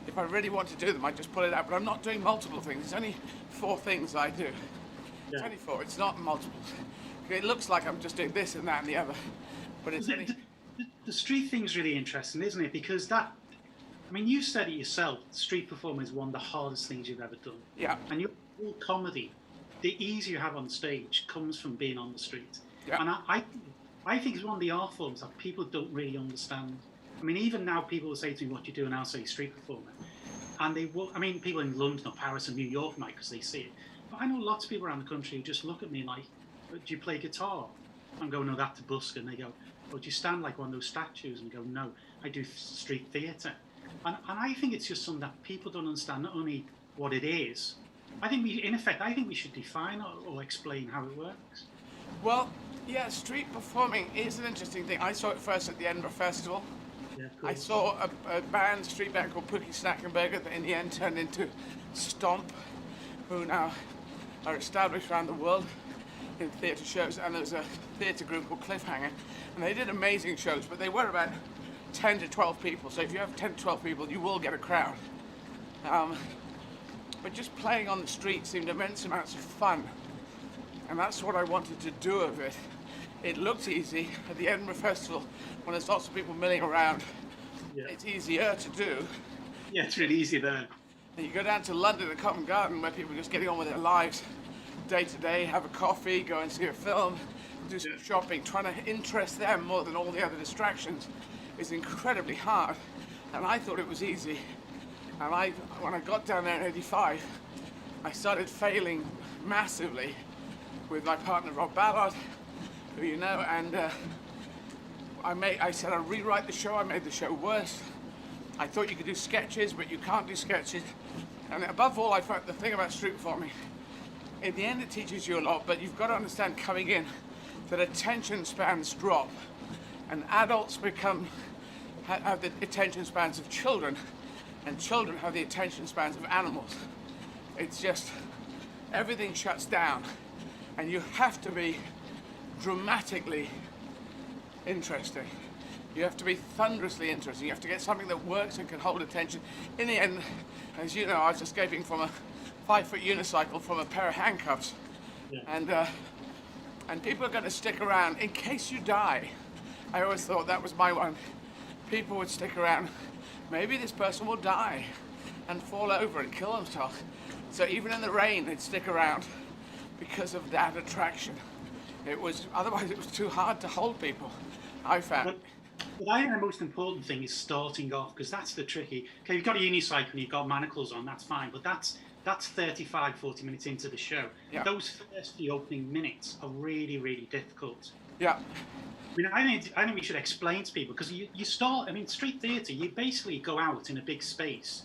if I really want to do them, I just pull it out. But I'm not doing multiple things. It's only 4 things I do. It's only 4. It's not multiple. It looks like I'm just doing this and that and the other, but it's only... The street thing's really interesting, isn't it? Because you said it yourself, street performing is one of the hardest things you've ever done. Yeah. And your comedy, the ease you have on stage comes from being on the street. Yeah. And I think it's one of the art forms that people don't really understand. Even now people will say to me, what do you do? And I'll say street performer. And they will, people in London or Paris or New York might, because they see it. But I know lots of people around the country who just look at me like, do you play guitar? I'm going, no, that's a busker. And they go, oh, do you stand like one of those statues? And go, no, I do street theatre. And I think it's just something that people don't understand, not only what it is. I think we should define or explain how it works. Well, yeah, street performing is an interesting thing. I saw it first at the Edinburgh Festival. Yeah, I saw a street band called Pookie Snackenberger that in the end turned into Stomp, who now are established around the world in theatre shows. And there's a theatre group called Cliffhanger, and they did amazing shows, but they were about 10 to 12 people. So if you have 10 to 12 people, you will get a crowd. But just playing on the street seemed immense amounts of fun. And that's what I wanted to do of it. It looked easy at the Edinburgh Festival when there's lots of people milling around. Yeah. It's easier to do. Yeah, it's really easy there. And you go down to London at Covent Garden where people are just getting on with their lives day to day, have a coffee, go and see a film, do some shopping. Trying to interest them more than all the other distractions is incredibly hard. And I thought it was easy. And when I got down there in '85, I started failing massively with my partner Rob Ballard, who you know, and I said I'd rewrite the show. I made the show worse. I thought you could do sketches, but you can't do sketches. And above all, I found the thing about street performing, in the end it teaches you a lot, but you've got to understand coming in that attention spans drop, and adults have the attention spans of children, and children have the attention spans of animals. It's just, everything shuts down. And you have to be dramatically interesting. You have to be thunderously interesting. You have to get something that works and can hold attention. In the end, as you know, I was escaping from a 5-foot unicycle from a pair of handcuffs. Yeah. And people are going to stick around in case you die. I always thought that was my one. People would stick around. Maybe this person will die and fall over and kill themselves. So even in the rain, they'd stick around, because of that attraction. Otherwise it was too hard to hold people, I found. But I think the most important thing is starting off, because that's the tricky. Okay, you've got a unicycle and you've got manacles on, that's fine, but that's that's 35, 40 minutes into the show. Yeah. Those first few opening minutes are really, really difficult. Yeah. I mean, I think we should explain to people, because you start, I mean, street theatre, you basically go out in a big space,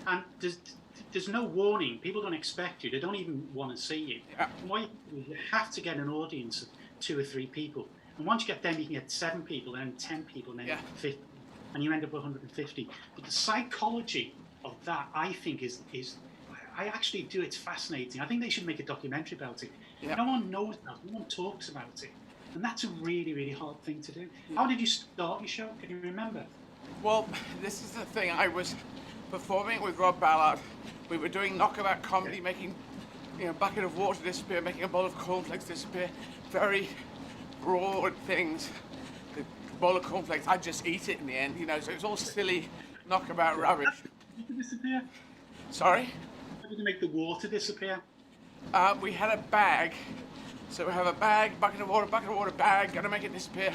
and there's no warning. People don't expect you. They don't even want to see you. Yeah. You have to get an audience of 2 or 3 people. And once you get them, you can get 7 people, and then 10 people, and then 50. And you end up with 150. But the psychology of that, I think, is I actually do. It's fascinating. I think they should make a documentary about it. Yeah. No one knows that. No one talks about it. And that's a really, really hard thing to do. How did you start your show? Can you remember? Well, this is the thing. I was performing with Rob Ballard. We were doing knockabout comedy, making a bucket of water disappear, making a bowl of cornflakes disappear. Very broad things. The bowl of cornflakes, I'd just eat it in the end, so it was all silly knockabout rubbish. Disappear? Sorry? How did you make the water disappear? We had a bag. So we have a bag, bucket of water, bag, gonna make it disappear.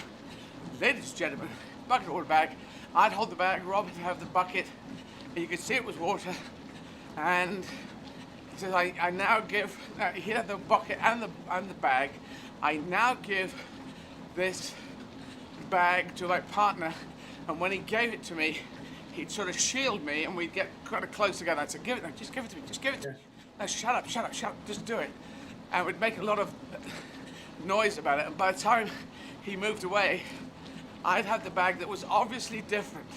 Ladies and gentlemen, bucket of water, bag. I'd hold the bag, Rob would have the bucket, and you could see it was water. And he says, I now give, he had the bucket and the bag. I now give this bag to my partner, and when he gave it to me, he'd sort of shield me, and we'd get kind of close together. I'd say, give it, just give it to me, just give it to me. No, shut up, just do it. And we'd make a lot of noise about it. And by the time he moved away, I'd had the bag that was obviously different.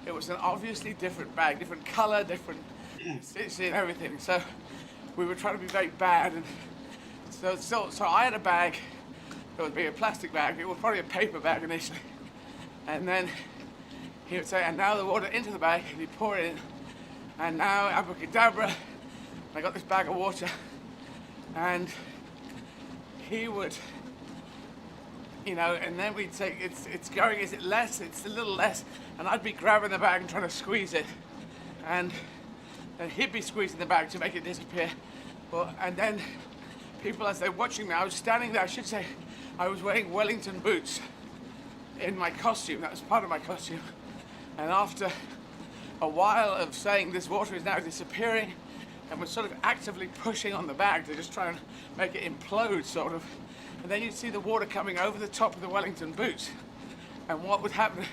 It was an obviously different bag, different color, different stitching and everything. So we were trying to be very bad. And so I had a bag that would be a plastic bag. It was probably a paper bag initially. And then he would say, and now the water into the bag, and he'd pour it in. And now, abracadabra, I got this bag of water. And he would, and then we'd say, it's going, is it less? It's a little less. And I'd be grabbing the bag and trying to squeeze it. And he'd be squeezing the bag to make it disappear. And then people, as they're watching me, I was standing there, I should say, I was wearing Wellington boots in my costume. That was part of my costume. And after a while of saying this water is now disappearing, and we're sort of actively pushing on the bag to just try and make it implode, sort of. And then you'd see the water coming over the top of the Wellington boots. And what would happen,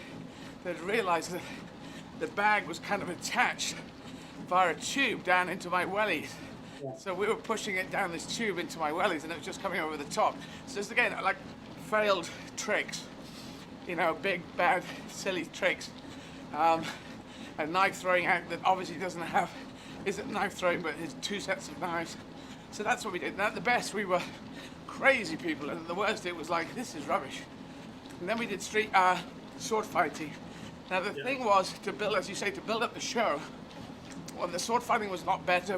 they'd realize that the bag was kind of attached via a tube down into my wellies. Yeah. So we were pushing it down this tube into my wellies, and it was just coming over the top. So just again, like failed tricks, big, bad, silly tricks. A knife throwing act that obviously doesn't have, isn't knife throwing, but it's 2 sets of knives. So that's what we did. And at the best, we were crazy people, and at the worst, it was like, this is rubbish. And then we did street sword fighting. Now the thing was to build, as you say, to build up the show. When the sword fighting was a lot better,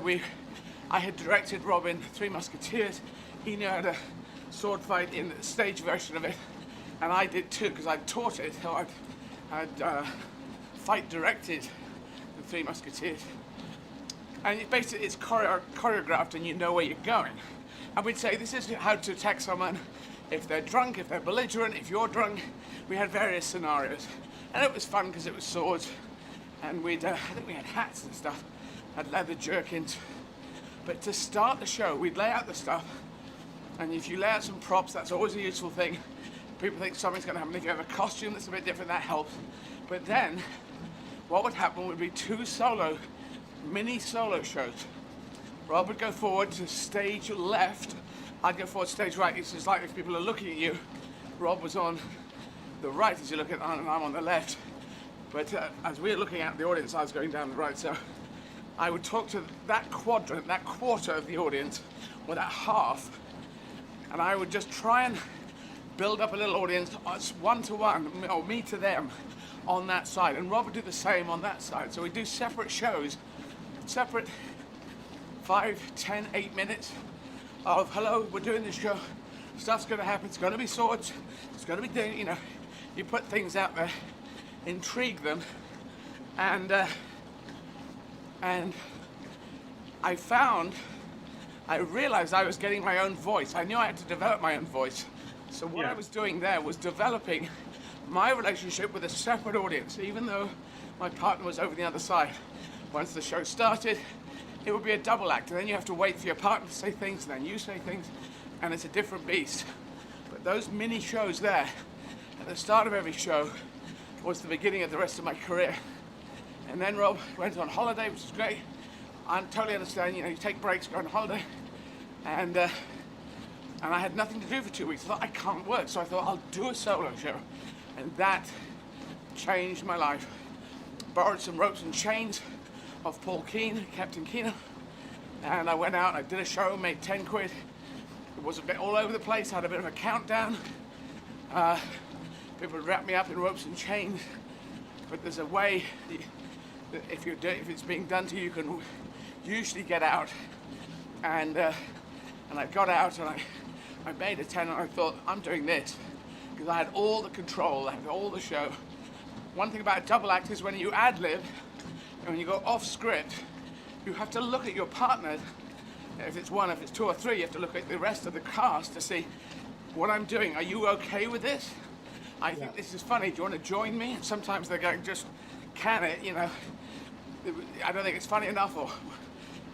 I had directed Rob in Three Musketeers. He knew how to sword fight in the stage version of it, and I did too, because I'd taught it. So I'd fight directed the Three Musketeers. And basically it's choreographed, and you know where you're going. And we'd say, this is how to attack someone if they're drunk, if they're belligerent, if you're drunk. We had various scenarios. And it was fun because it was swords. And I think we had hats and stuff, had leather jerkins. But to start the show, we'd lay out the stuff. And if you lay out some props, that's always a useful thing. People think something's going to happen. If you have a costume that's a bit different, that helps. But then, what would happen would be 2 mini solo shows. Rob would go forward to stage left. I'd go forward to stage right. It's just like if people are looking at you, Rob was on the right as you look at, and I'm on the left. But as we were looking at the audience, I was going down the right. So I would talk to that quadrant, that quarter of the audience, or that half, and I would just try and build up a little audience, one-to-one, or me to them, on that side. And Rob would do the same on that side. So we do separate shows, separate 5, 10, 8 minutes of, hello, we're doing this show, stuff's gonna happen, it's gonna be swords, it's gonna be, you put things out there, intrigue them, and I realized I was getting my own voice. I knew I had to develop my own voice. So what I was doing there was developing my relationship with a separate audience, even though my partner was over the other side. Once the show started, it would be a double act, and then you have to wait for your partner to say things, and then you say things, and it's a different beast. But those mini shows there, at the start of every show, was the beginning of the rest of my career. And then Rob went on holiday, which is great. I totally understand, you take breaks, go on holiday, and I had nothing to do for 2 weeks. I thought, I can't work, so I thought, I'll do a solo show. And that changed my life. Borrowed some ropes and chains of Paul Keane, Captain Keener, and I went out, I did a show, made 10 quid. It was a bit all over the place, had a bit of a countdown. People would wrap me up in ropes and chains, but there's a way, that if it's being done to you, you can usually get out. And I got out, and I made a 10, and I thought, I'm doing this, because I had all the control, I had all the show. One thing about a double act is when you ad-lib, and when you go off script, you have to look at your partner. If it's one, if it's two or three, you have to look at the rest of the cast to see what I'm doing. Are you okay with this? I think this is funny. Do you want to join me? And sometimes they go, just can it, I don't think it's funny enough, or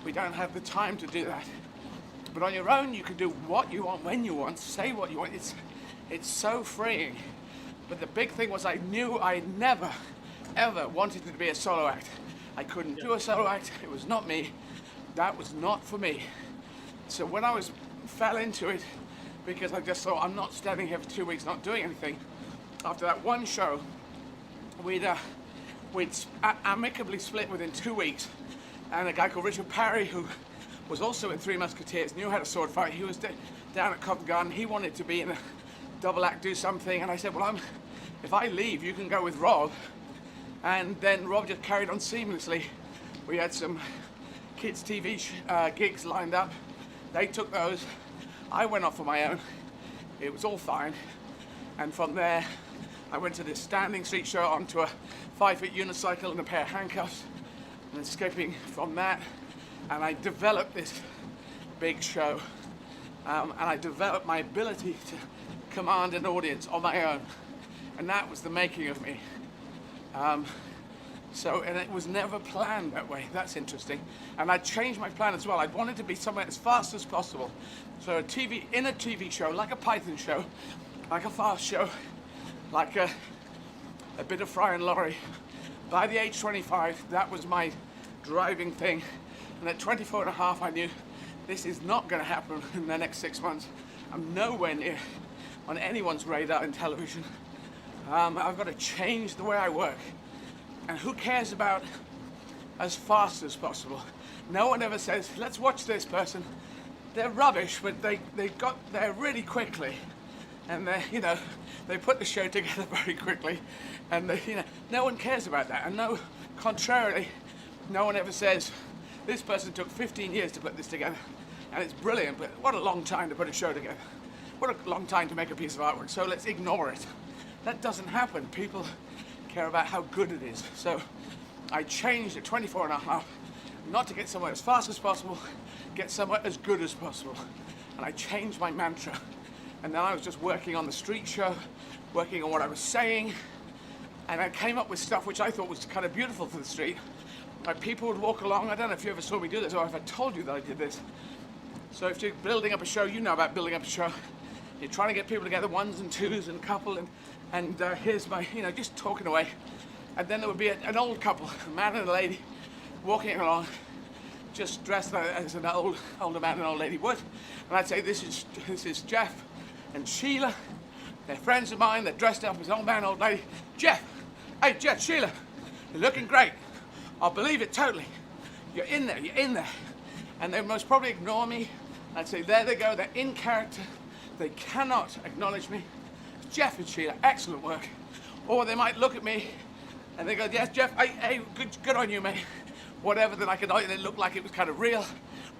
we don't have the time to do that. But on your own, you can do what you want, when you want, say what you want. It's so freeing. But the big thing was I knew I never, ever wanted it to be a solo act. I couldn't do a solo act. It was not me. That was not for me. So when I fell into it, because I just thought, I'm not standing here for 2 weeks not doing anything. After that one show, we'd amicably split within 2 weeks. And a guy called Richard Parry, who was also in Three Musketeers, knew how to sword fight. He was down at Covent Garden. He wanted to be in a double act, do something. And I said, well, if I leave, you can go with Rob. And then Rob just carried on seamlessly. We had some kids' TV gigs lined up. They took those. I went off on my own. It was all fine. And from there, I went to this standing street show onto a 5-foot unicycle and a pair of handcuffs. And escaping from that, and I developed this big show. And I developed my ability to command an audience on my own. And that was the making of me. And it was never planned that way. That's interesting. And I changed my plan as well. I wanted to be somewhere as fast as possible. So in a TV show, like a Python show, like a fast show, like a bit of Fry and Laurie. By the age 25, that was my driving thing. And at 24 and a half, I knew this is not going to happen in the next 6 months. I'm nowhere near on anyone's radar in television. I've got to change the way I work. And who cares about as fast as possible? No one ever says, let's watch this person. They're rubbish, but they got there really quickly. And they put the show together very quickly. And no one cares about that. And contrarily, no one ever says, this person took 15 years to put this together. And it's brilliant, but what a long time to put a show together. What a long time to make a piece of artwork. So let's ignore it. That doesn't happen. People care about how good it is. So I changed at 24 and a half, not to get somewhere as fast as possible, get somewhere as good as possible. And I changed my mantra. And then I was just working on the street show, working on what I was saying, and I came up with stuff which I thought was kind of beautiful for the street. Like people would walk along, I don't know if you ever saw me do this or if I told you that I did this. So if you're building up a show, you know about building up a show. You're trying to get people together, ones and twos and couple, and here's my, just talking away. And then there would be an old couple, a man and a lady, walking along, just dressed as an older man and old lady would. And I'd say, this is Jeff and Sheila. They're friends of mine, they're dressed up as old man, old lady. Jeff, hey Jeff, Sheila, you're looking great. I'll believe it totally. You're in there. And they most probably ignore me. I'd say, there they go, they're in character. They cannot acknowledge me. Jeff and Sheila, excellent work. Or they might look at me and they go, yes, Jeff, hey, good on you, mate. Whatever, then I could it looked like it was kind of real.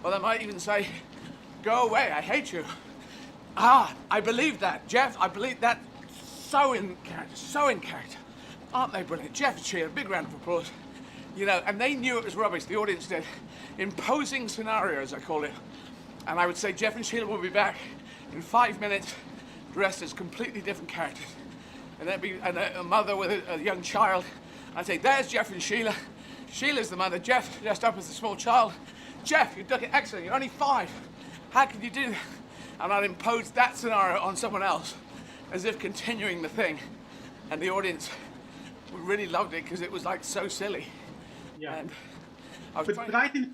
Or they might even say, go away, I hate you. I believe that, Jeff, I believe that. So in character. Aren't they brilliant? Jeff and Sheila, big round of applause. And they knew it was rubbish, the audience did. Imposing scenarios, I call it. And I would say, Jeff and Sheila will be back in 5 minutes, dressed as completely different characters. And there'd be a mother with a young child. I'd say, there's Jeff and Sheila. Sheila's the mother, Jeff dressed up as a small child. Jeff, you're looking excellent. You're only 5. How could you do that? And I'd impose that scenario on someone else, as if continuing the thing. And the audience really loved it because it was like so silly. Yeah. And but I think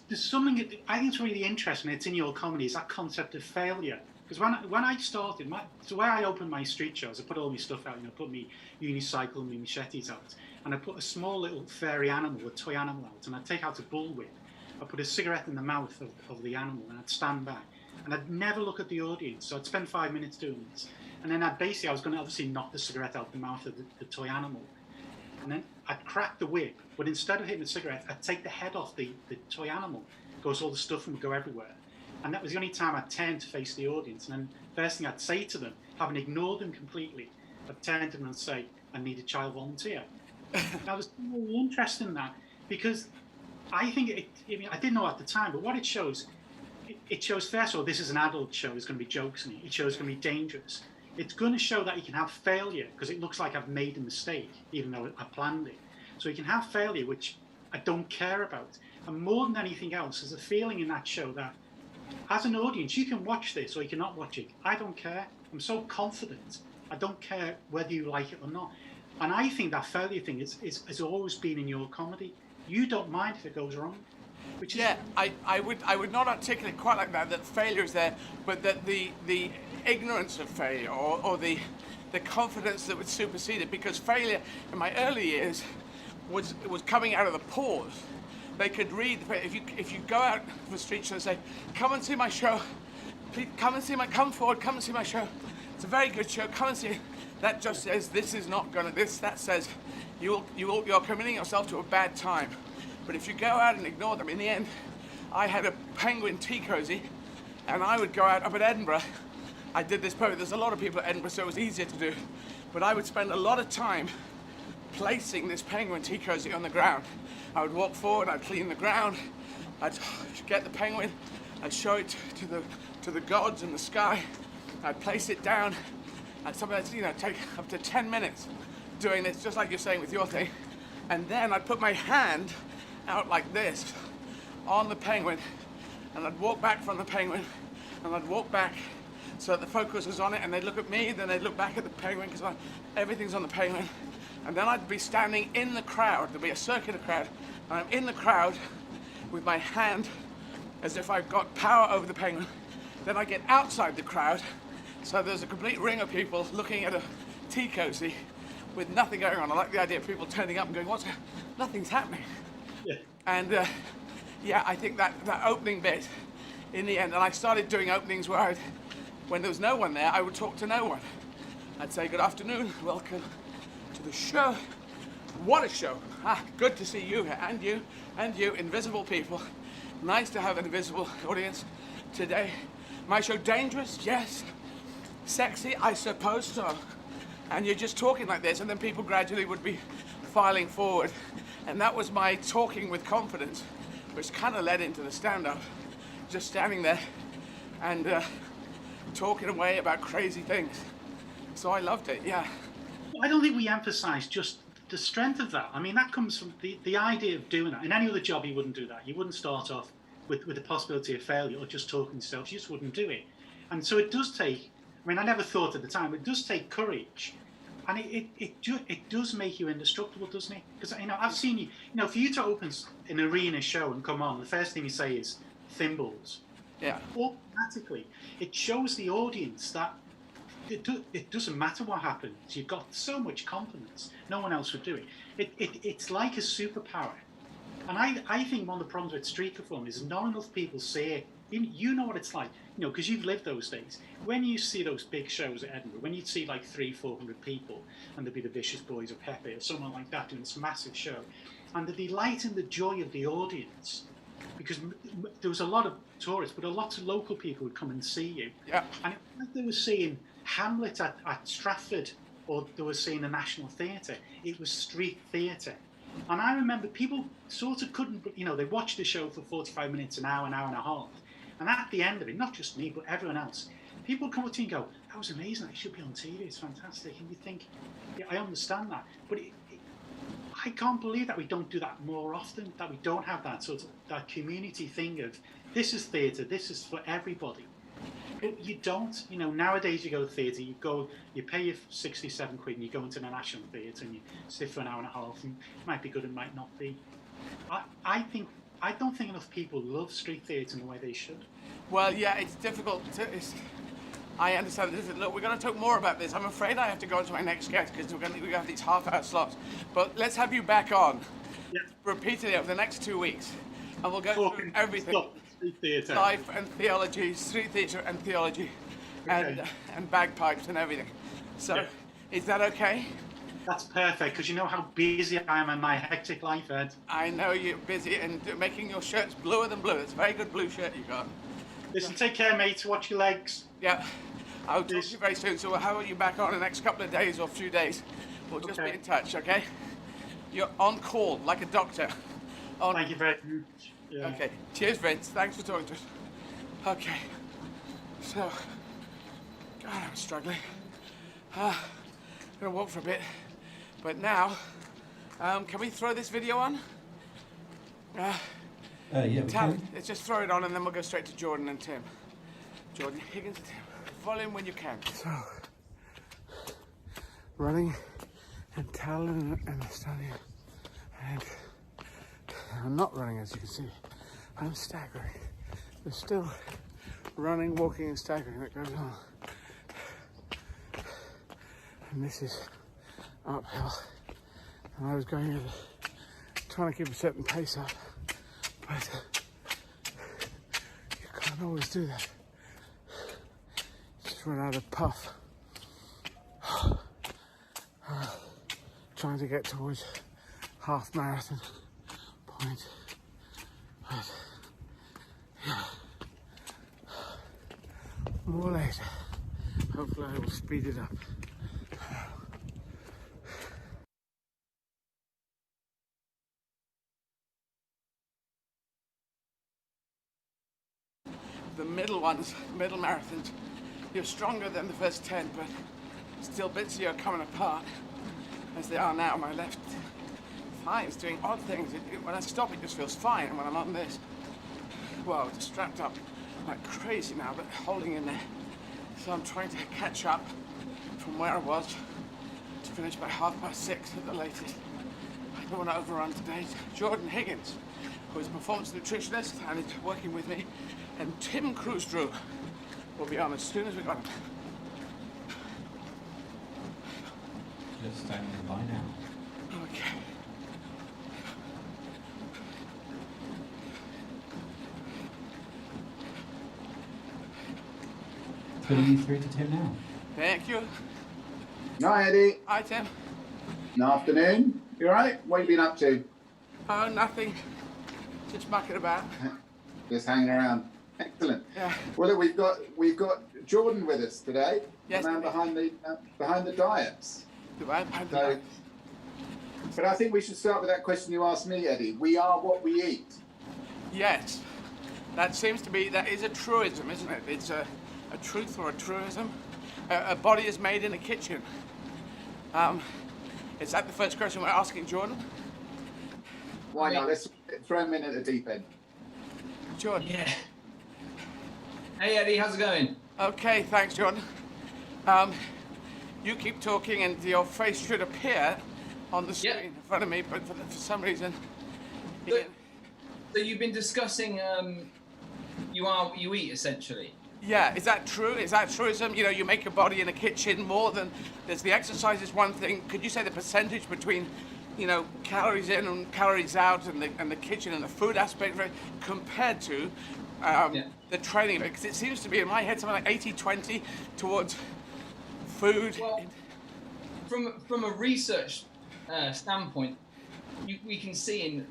there's something I think it's really interesting. It's in your comedy, is that concept of failure. Because when I started, the way I opened my street shows, I put all my stuff out. Put my unicycle and my machetes out, and I put a small little fairy animal, a toy animal out, and I'd take out a bullwhip. I put a cigarette in the mouth of the animal, and I'd stand back, and I'd never look at the audience. So I'd spend 5 minutes doing this, and then I was going to obviously knock the cigarette out the mouth of the toy animal, and then I'd crack the whip, but instead of hitting the cigarette, I'd take the head off the toy animal, because all the stuff would go everywhere. And that was the only time I'd turn to face the audience. And then first thing I'd say to them, having ignored them completely, I'd turn to them and say, I need a child volunteer. Now, there's something really interesting in that, because I think, I didn't know at the time, but what it shows first of all, this is an adult show, there's going to be jokes in it. It shows it's going to be dangerous. It's going to show that you can have failure, because it looks like I've made a mistake, even though I planned it. So you can have failure, which I don't care about. And more than anything else, there's a feeling in that show that as an audience, you can watch this or you cannot watch it. I don't care. I'm so confident. I don't care whether you like it or not. And I think that failure thing has always been in your comedy. You don't mind if it goes wrong. Which is I would not articulate quite like that failure is there, but that the ignorance of failure or the confidence that would supersede it, because failure in my early years was coming out of the pause. They could read. If you go out to the street show and say, "Come and see my show, please come forward, come and see my show. It's a very good show. Come and see it." That just says this is not gonna. That says you're committing yourself to a bad time. But if you go out and ignore them, in the end, I had a penguin tea cozy, and I would go out up at Edinburgh. I did this perfect. There's a lot of people at Edinburgh, so it was easier to do. But I would spend a lot of time placing this penguin tea cozy on the ground. I would walk forward, I'd clean the ground, I'd get the penguin, I'd show it to the gods in the sky, I'd place it down, and sometimes take up to 10 minutes doing this, just like you're saying with your thing, and then I'd put my hand out like this on the penguin, and I'd walk back from the penguin, and I'd walk back so that the focus was on it, and they'd look at me, then they'd look back at the penguin, because everything's on the penguin. And then I'd be standing in the crowd, there'd be a circular crowd, and I'm in the crowd with my hand as if I've got power over the penguin. Then I get outside the crowd, so there's a complete ring of people looking at a tea cozy with nothing going on. I like the idea of people turning up and going, nothing's happening. Yeah. And I think that opening bit in the end, and I started doing openings where when there was no one there, I would talk to no one. I'd say, good afternoon, welcome to the show. What a show. Good to see you here, and you, invisible people. Nice to have an invisible audience today. My show dangerous? Yes. Sexy? I suppose so. And you're just talking like this, and then people gradually would be filing forward. And that was my talking with confidence, which kind of led into the stand-up. Just standing there and talking away about crazy things. So I loved it, yeah. I don't think we emphasise just the strength of that. I mean, that comes from the idea of doing that. In any other job, you wouldn't do that. You wouldn't start off with the possibility of failure or just talking to yourself. You just wouldn't do it. And so it does take, I mean, I never thought at the time, it does take courage. And it does make you indestructible, doesn't it? Because, I've seen you, for you to open an arena show and come on, the first thing you say is thimbles. Yeah. Automatically, it shows the audience that it doesn't matter what happens. You've got so much confidence. No one else would do it. It's like a superpower. And I think one of the problems with street performing is not enough people see it. You know what it's like, because you've lived those days. When you see those big shows at Edinburgh, when you'd see like 300-400 people, and there'd be the Vicious Boys or Pepe or someone like that doing this massive show, and the delight and the joy of the audience, because there was a lot of tourists, but a lot of local people would come and see you. Yeah. And it's like they were seeing Hamlet at Stratford, or they were seeing the National Theatre. It was street theatre. And I remember people sort of couldn't, they watched the show for 45 minutes, an hour and a half. And at the end of it, not just me, but everyone else, people come up to you and go, that was amazing, it should be on TV, it's fantastic. And you think, yeah, I understand that. But I can't believe that we don't do that more often, that we don't have that sort of that community thing of this is theatre, this is for everybody. But you don't, you know, nowadays you go to theatre, you pay your 67 quid and you go into the National Theatre and you sit for an hour and a half, and it might be good, it might not be. I don't think enough people love street theatre in the way they should. Well, yeah, it's difficult. I understand this. Look, we're going to talk more about this. I'm afraid I have to go on to my next guest because we have these half-hour slots. But let's have you back on repeatedly over the next 2 weeks, and we'll go through everything: life and theology, street theatre and theology, and bagpipes and everything. So, is that okay? That's perfect, because you know how busy I am in my hectic life, Ed. I know you're busy and making your shirts bluer than blue. It's a very good blue shirt you got. Listen, take care, mate. Watch your legs. Yeah. I'll talk to you very soon. So we'll have you back on in the next couple of days or few days. We'll just be in touch, okay? You're on call, like a doctor. Thank you very much. Yeah. Okay. Cheers, Vince. Thanks for talking to us. Okay. So, God, I'm struggling. I'm gonna walk for a bit. But now, can we throw this video on? Yeah, we can. Let's just throw it on and then we'll go straight to Jordan and Tim. Jordan, Higgins, and Tim. Volume when you can. So, running in Tallinn and Estonia. And I'm not running, as you can see. I'm staggering. There's still running, walking, and staggering that goes on. And this is uphill. And I was going at trying to keep a certain pace up, but you can't always do that. Just run out of puff. Trying to get towards half marathon point. But yeah, more later. Hopefully I will speed it up. The middle ones, middle marathons, you're stronger than the first 10, but still bits of you are coming apart, as they are now. My left thigh is doing odd things. When I stop, it just feels fine, and when I'm on this, well, it's strapped up like crazy now, but holding in there. So I'm trying to catch up from where I was to finish by 6:30 at the latest. I don't want to overrun today. Jordan Higgins, who is a performance nutritionist and is working with me, and Tim Cruz-Drew will be on as soon as we got him. Just standing by now. Okay. Putting you through to Tim now. Thank you. Hi, Eddie. Hi, Tim. Good afternoon. You all right? What have you been up to? Oh, nothing. Just mucking about. Just hanging around. Excellent. Yeah. Well, look, we've got Jordan with us today. Yes. The man behind the diets. The man behind the diets. But I think we should start with that question you asked me, Eddie. We are what we eat. Yes. That is a truism, isn't it? It's a truth or a truism. A body is made in a kitchen. Is that the first question we're asking Jordan? Why not? Let's throw him in at the deep end. Jordan. Yeah. Hey Eddie, how's it going? Okay, thanks, Jordan. You keep talking and your face should appear on the screen in front of me, but for some reason... So you've been discussing you are what you eat, essentially? Yeah, is that true? Is that truism? You know, you make your body in a kitchen more than... There's the exercise is one thing. Could you say the percentage between, you know, calories in and calories out and the kitchen and the food aspect of it compared to the training of it? Because it seems to be, in my head, something like 80-20 towards food. Well, from a research standpoint, we can see in,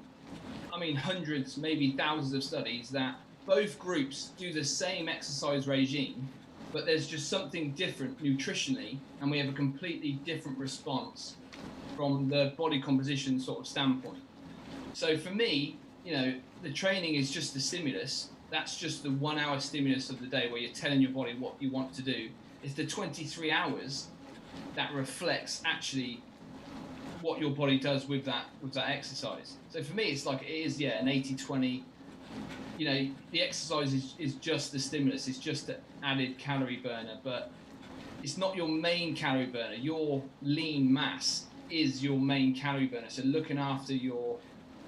hundreds, maybe thousands of studies that both groups do the same exercise regime, but there's just something different nutritionally, and we have a completely different response from the body composition sort of standpoint. So for me, you know, the training is just the stimulus. That's just the 1 hour stimulus of the day where you're telling your body what you want to do. It's the 23 hours that reflects actually what your body does with that exercise. So for me, it's like it is an 80-20. You know, the exercise is just the stimulus. It's just the added calorie burner, but it's not your main calorie burner. Your lean mass is your main calorie burner. So looking after your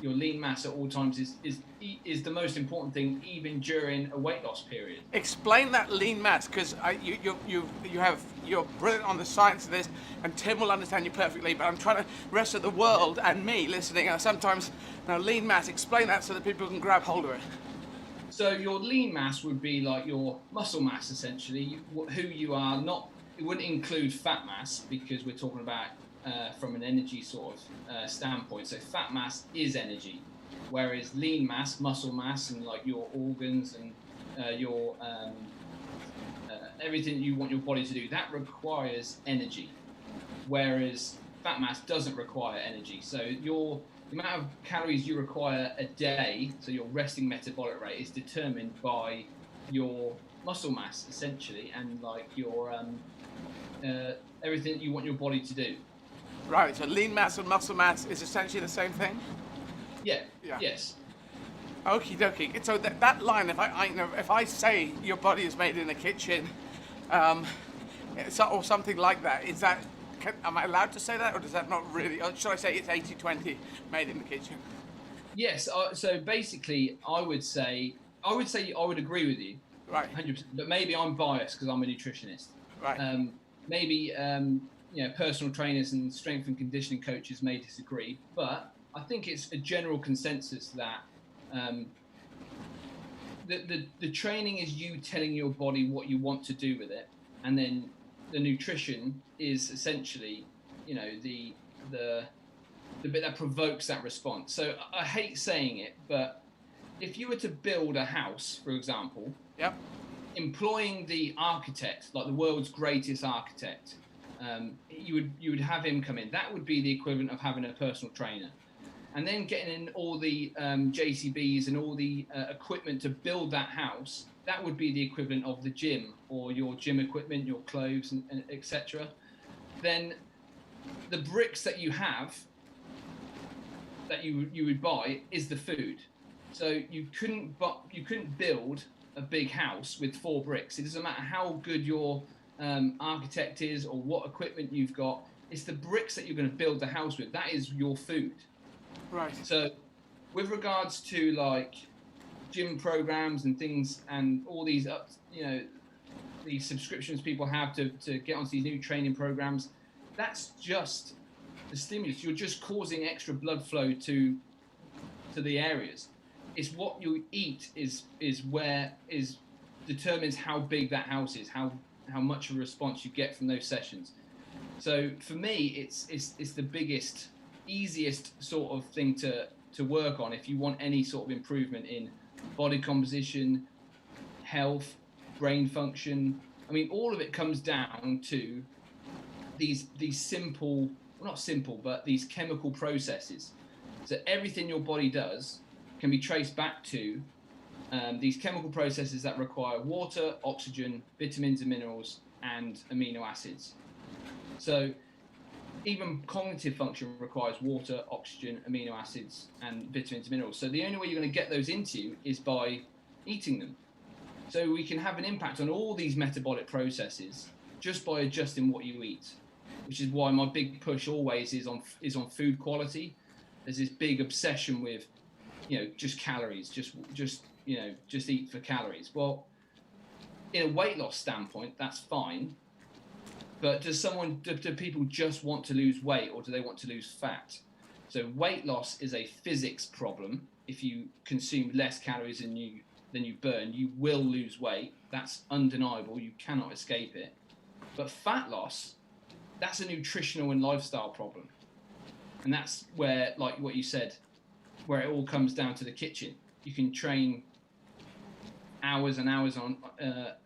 lean mass at all times is the most important thing, even during a weight loss period. Explain that lean mass, because you're brilliant on the science of this, and Tim will understand you perfectly. But I'm trying to rest of the world and me listening. Sometimes lean mass. Explain that so that people can grab hold of it. So your lean mass would be like your muscle mass, essentially, who you are. It wouldn't include fat mass, because we're talking about from an energy sort of standpoint. So fat mass is energy, whereas lean mass, muscle mass, and like your organs and your everything you want your body to do, that requires energy, whereas fat mass doesn't require energy. So the amount of calories you require a day, so your resting metabolic rate, is determined by your muscle mass, essentially, and like your everything that you want your body to do. Right, so lean mass and muscle mass is essentially the same thing? Yeah. Yes. Okie dokie. So that line, if I say your body is made in a kitchen, or something like that, am I allowed to say that, or does that not really? Or should I say it's 80-20 made in the kitchen? Yes. So basically, I would agree with you. Right. 100%. But maybe I'm biased because I'm a nutritionist. Right. Maybe personal trainers and strength and conditioning coaches may disagree, but I think it's a general consensus that the training is you telling your body what you want to do with it, and then the nutrition is essentially, the bit that provokes that response. So I hate saying it, but if you were to build a house, for example, yep, employing the architect, like the world's greatest architect, you would have him come in. That would be the equivalent of having a personal trainer. And then getting in all the JCBs and all the equipment to build that house, that would be the equivalent of the gym, or your gym equipment, your clothes, and etc. Then the bricks that you have, that you would buy, is the food. So you couldn't build a big house with 4 bricks. It doesn't matter how good your architect is or what equipment you've got. It's the bricks that you're going to build the house with. That is your food. Right. So with regards to like gym programs and things and all these these subscriptions people have to get onto these new training programs, that's just the stimulus. You're just causing extra blood flow to the areas. It's what you eat determines how big that house is, how much of a response you get from those sessions. So for me, it's the biggest, easiest sort of thing to work on if you want any sort of improvement in body composition, health, brain function. I mean, all of it comes down to these simple, well, not simple, but these chemical processes. So everything your body does can be traced back to these chemical processes that require water, oxygen, vitamins and minerals, and amino acids. So even cognitive function requires water, oxygen, amino acids, and vitamins and minerals. So the only way you're going to get those into you is by eating them. So we can have an impact on all these metabolic processes just by adjusting what you eat, which is why my big push always is on food quality. There's this big obsession with, just calories, just eat for calories. Well, in a weight loss standpoint, that's fine. But do people just want to lose weight, or do they want to lose fat? So weight loss is a physics problem. If you consume less calories than you burn, you will lose weight. That's undeniable. You cannot escape it. But fat loss, that's a nutritional and lifestyle problem. And that's where, like what you said, where it all comes down to the kitchen. You can train hours and hours on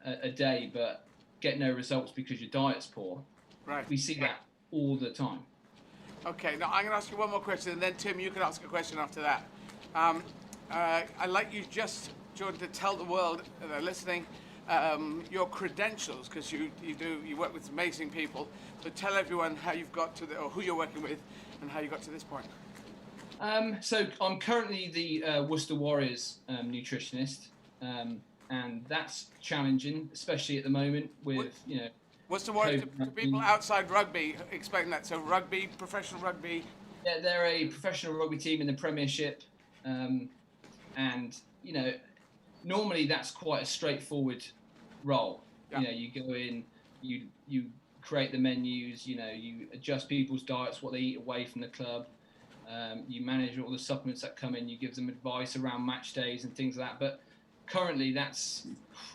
a day, but get no results because your diet's poor. Right. We see that all the time. Okay, now I'm going to ask you one more question, and then Tim, you can ask a question after that. I'd like you just, Jordan, to tell the world that are listening your credentials, because you work with amazing people. So tell everyone how you've got to or who you're working with, and how you got to this point. So I'm currently the Worcester Warriors nutritionist, and that's challenging, especially at the moment with What's the Warriors to people outside rugby? Explain that. So rugby, professional rugby. Yeah, they're a professional rugby team in the Premiership, and normally that's quite a straightforward role. Yeah. You go in, you create the menus, you adjust people's diets, what they eat away from the club. You manage all the supplements that come in, you give them advice around match days and things like that. But currently that's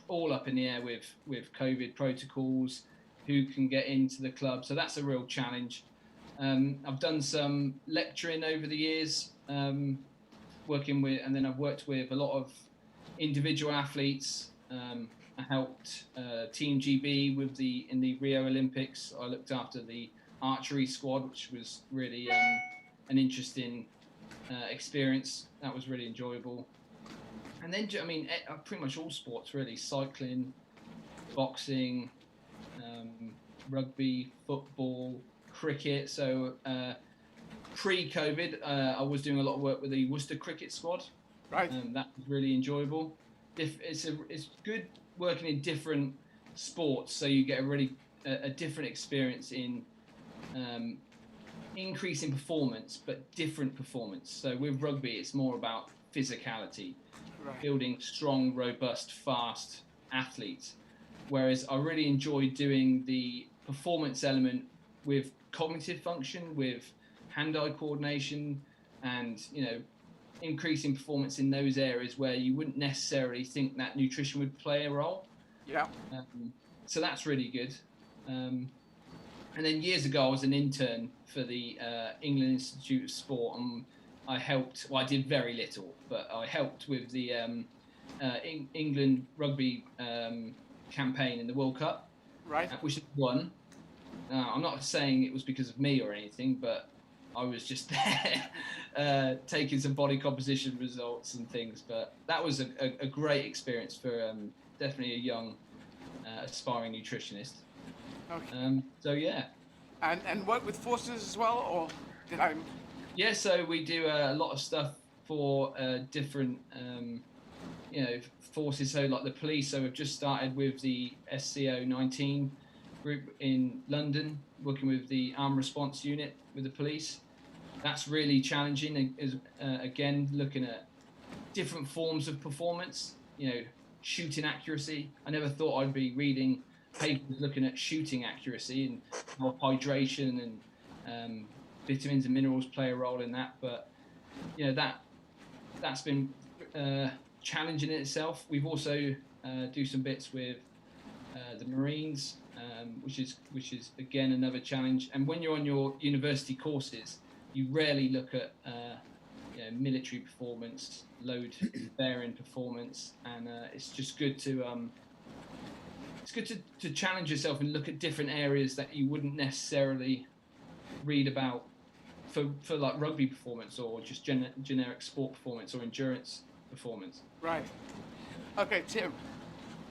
all up in the air with COVID protocols, who can get into the club. So that's a real challenge. I've done some lecturing over the years, working with, and then I've worked with a lot of individual athletes. I helped Team GB in the Rio Olympics. I looked after the archery squad, which was really an interesting experience. That was really enjoyable. And then, pretty much all sports really: cycling, boxing, rugby, football, cricket. So pre-COVID, I was doing a lot of work with the Worcester cricket squad. Right. That was really enjoyable. It's good working in different sports, so you get a different experience in increasing performance, but different performance. So with rugby, it's more about physicality, building strong, robust, fast athletes. Whereas I really enjoy doing the performance element with cognitive function, with hand-eye coordination, and increasing performance in those areas where you wouldn't necessarily think that nutrition would play a role. Yeah. So that's really good. And then years ago, I was an intern for the England Institute of Sport, and I helped. Well, I did very little, but I helped with the England rugby campaign in the World Cup, right? Which I won. I'm not saying it was because of me or anything, but I was just there taking some body composition results and things. But that was a great experience for definitely a young aspiring nutritionist. Okay. So yeah. And work with forces as well, or did I? Yeah, so we do a lot of stuff for different forces. So like the police. So we've just started with the SCO 19 group in London, working with the armed response unit with the police. That's really challenging. Again, looking at different forms of performance. Shooting accuracy. I never thought I'd be reading papers looking at shooting accuracy and how hydration and vitamins and minerals play a role in that. But that's been challenging in itself. We've also do some bits with the Marines, which is again another challenge. And when you're on your university courses, you rarely look at military performance, load bearing performance, and it's just good to challenge yourself and look at different areas that you wouldn't necessarily read about for like rugby performance or just generic sport performance or endurance performance. Right. Okay, Tim,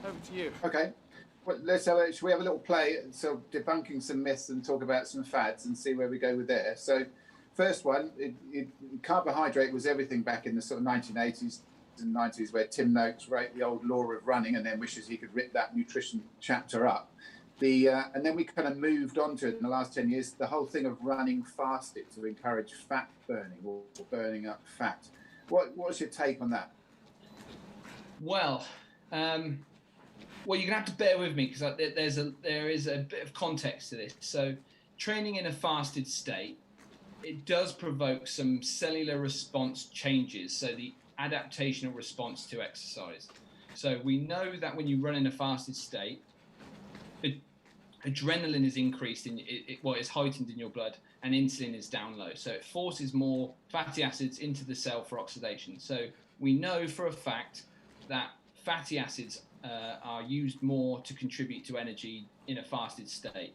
over to you. Okay. Well, should we have a little play, so debunking some myths and talk about some fads and see where we go with there. So first one, carbohydrate was everything back in the sort of 1980s and 90s, where Tim Noakes wrote the old Law of Running and then wishes he could rip that nutrition chapter up. And then we kind of moved on to it in the last 10 years, the whole thing of running fasted to encourage fat burning or burning up fat. What's your take on that? Well, you're gonna have to bear with me because there is a bit of context to this. So, training in a fasted state, it does provoke some cellular response changes. So the adaptational response to exercise. So we know that when you run in a fasted state, adrenaline is increased it's heightened in your blood, and insulin is down low. So it forces more fatty acids into the cell for oxidation. So we know for a fact that fatty acids are used more to contribute to energy in a fasted state.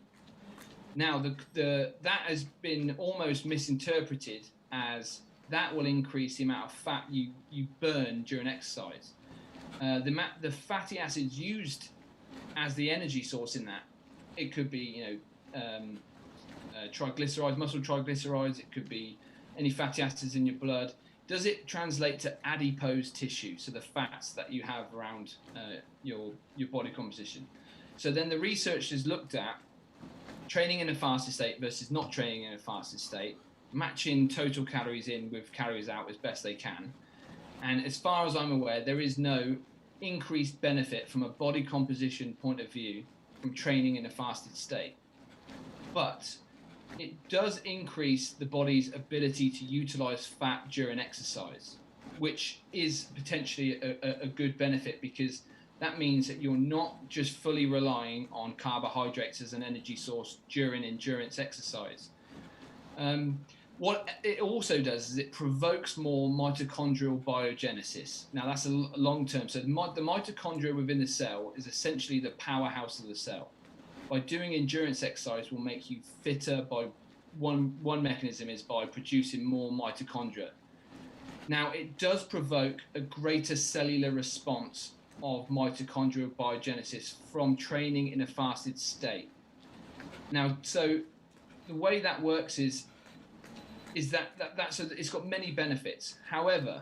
Now, that has been almost misinterpreted as that will increase the amount of fat you burn during exercise. the fatty acids used as the energy source in that, it could be triglycerides, muscle triglycerides. It could be any fatty acids in your blood. Does it translate to adipose tissue, so the fats that you have around your body composition? So then the researchers looked at training in a fasted state versus not training in a fasted state, matching total calories in with calories out as best they can. And as far as I'm aware, there is no increased benefit from a body composition point of view from training in a fasted state. But it does increase the body's ability to utilize fat during exercise, which is potentially a good benefit, because that means that you're not just fully relying on carbohydrates as an energy source during endurance exercise. What it also does is it provokes more mitochondrial biogenesis. Now that's a long term. So the mitochondria within the cell is essentially the powerhouse of the cell. By doing endurance exercise will make you fitter by one mechanism is by producing more mitochondria. Now it does provoke a greater cellular response of mitochondrial biogenesis from training in a fasted state. Now, so the way that works is that so it's got many benefits. However,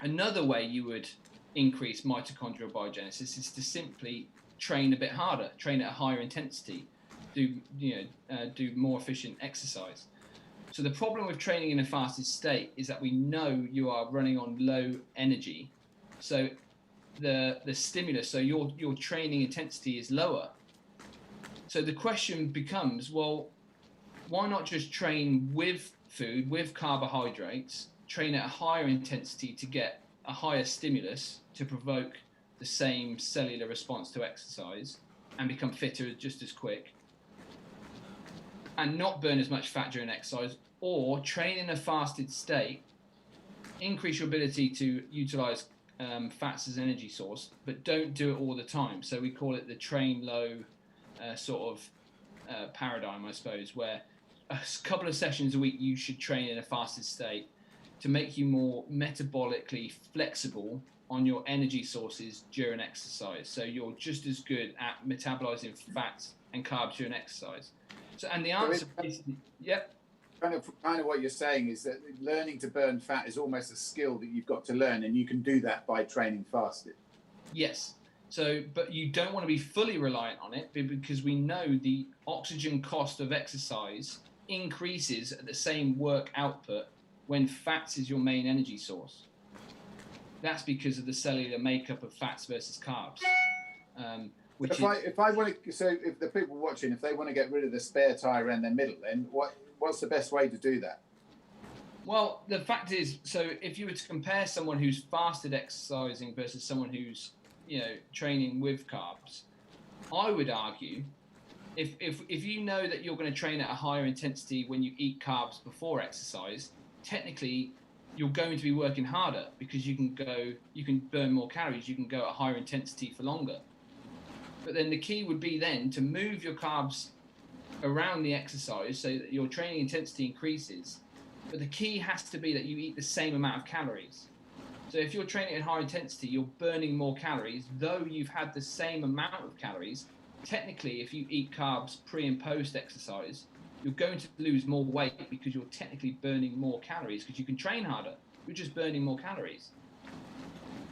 another way you would increase mitochondrial biogenesis is to simply train a bit harder, train at a higher intensity, do more efficient exercise. So the problem with training in a fasted state is that we know you are running on low energy, so the stimulus, so your training intensity is lower. So the question becomes, well, why not just train with food, with carbohydrates, train at a higher intensity to get a higher stimulus to provoke the same cellular response to exercise and become fitter just as quick, and not burn as much fat during exercise, or train in a fasted state, increase your ability to utilize fats as energy source, but don't do it all the time. So we call it the train low paradigm, I suppose, where a couple of sessions a week you should train in a fasted state to make you more metabolically flexible on your energy sources during exercise. So you're just as good at metabolizing fats and carbs during exercise. So, and the answer is, yep. Kind of what you're saying is that learning to burn fat is almost a skill that you've got to learn, and you can do that by training fasted. Yes. So, but you don't want to be fully reliant on it, because we know the oxygen cost of exercise increases at the same work output when fats is your main energy source. That's because of the cellular makeup of fats versus carbs. If the people watching, if they want to get rid of the spare tire around their middle, then what's the best way to do that? Well, the fact is, so if you were to compare someone who's fasted exercising versus someone who's training with carbs, I would argue if you know that you're going to train at a higher intensity when you eat carbs before exercise, technically you're going to be working harder, because you can burn more calories, you can go at a higher intensity for longer. But then the key would be then to move your carbs around the exercise so that your training intensity increases. But the key has to be that you eat the same amount of calories. So if you're training at high intensity, you're burning more calories, though you've had the same amount of calories. Technically, if you eat carbs pre and post exercise, you're going to lose more weight, because you're technically burning more calories, because you can train harder. You're just burning more calories.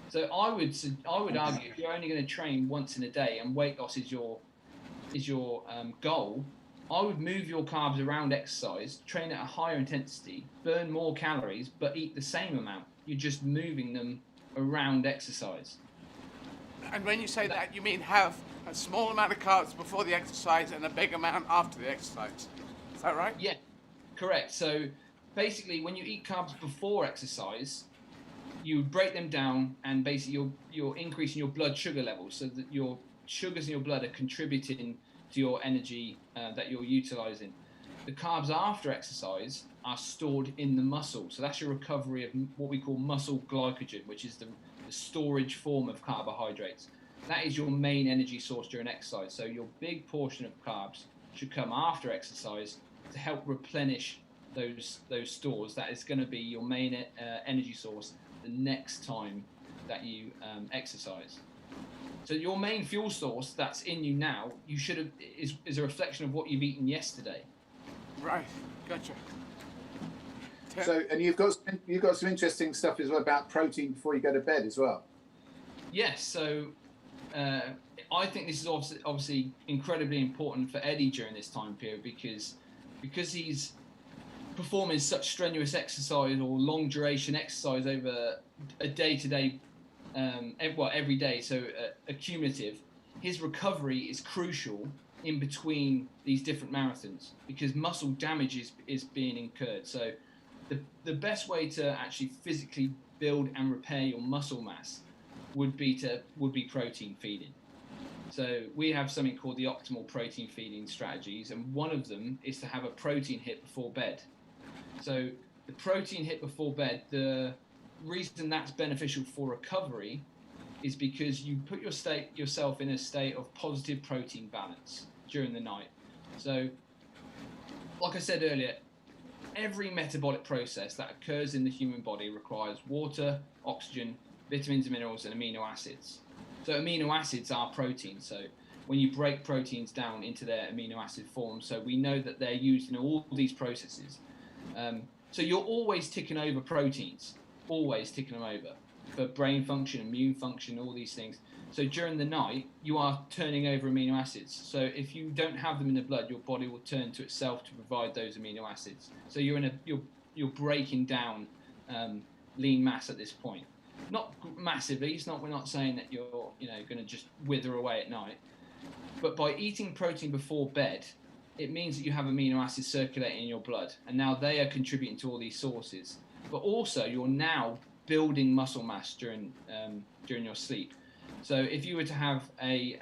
So I would argue, if you're only going to train once in a day and weight loss is your goal, I would move your carbs around exercise, train at a higher intensity, burn more calories, but eat the same amount. You're just moving them around exercise. And when you say that, you mean have a small amount of carbs before the exercise and a big amount after the exercise. Is that right? Yeah, correct. So basically, when you eat carbs before exercise, you break them down, and basically you're increasing your blood sugar levels, so that your sugars in your blood are contributing to your energy that you're utilizing. The carbs after exercise are stored in the muscle, so that's your recovery of what we call muscle glycogen, which is the storage form of carbohydrates. That is your main energy source during exercise. So your big portion of carbs should come after exercise to help replenish those stores. That is going to be your main energy source the next time exercise. So your main fuel source that's in you now, you should have is a reflection of what you've eaten yesterday. Right, gotcha. So, and you've got some interesting stuff as well about protein before you go to bed as well. Yes, so I think this is obviously incredibly important for Eddie during this time period because he's performing such strenuous exercise or long duration exercise over a day-to-day, every day, so accumulative. His recovery is crucial in between these different marathons because muscle damage is being incurred. So the best way to actually physically build and repair your muscle mass would be protein feeding. So we have something called the optimal protein feeding strategies, and one of them is to have a protein hit before bed. So the protein hit before bed, the reason that's beneficial for recovery is because you put yourself in a state of positive protein balance during the night. So, like I said earlier, every metabolic process that occurs in the human body requires water, oxygen, vitamins and minerals, and amino acids. So amino acids are proteins. So when you break proteins down into their amino acid form, so we know that they're used in all these processes. So you're always ticking over proteins, always ticking them over for brain function, immune function, all these things. So during the night, you are turning over amino acids. So if you don't have them in the blood, your body will turn to itself to provide those amino acids. So you're breaking down lean mass at this point. Not massively. We're not saying that you're going to just wither away at night. But by eating protein before bed, it means that you have amino acids circulating in your blood, and now they are contributing to all these sources. But also, you're now building muscle mass during your sleep. So if you were to have a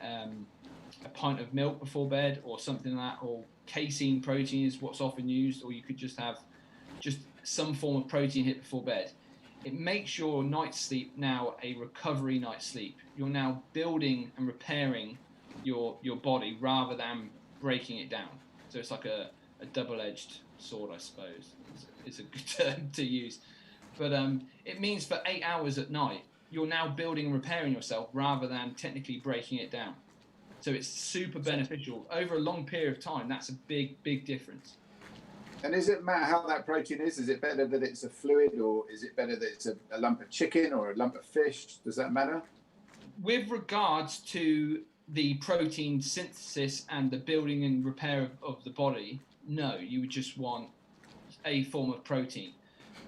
pint of milk before bed or something like that, or casein protein is what's often used, or you could just have some form of protein hit before bed, it makes your night's sleep now a recovery night's sleep. You're now building and repairing your body rather than breaking it down. So it's like a double-edged sword, I suppose. It's a good term to use. But it means for 8 hours at night, you're now building and repairing yourself rather than technically breaking it down. So it's super beneficial. Over a long period of time, that's a big, big difference. And does it matter how that protein is? Is it better that it's a fluid, or is it better that it's a lump of chicken or a lump of fish? Does that matter? With regards to the protein synthesis and the building and repair of the body, no, you would just want a form of protein.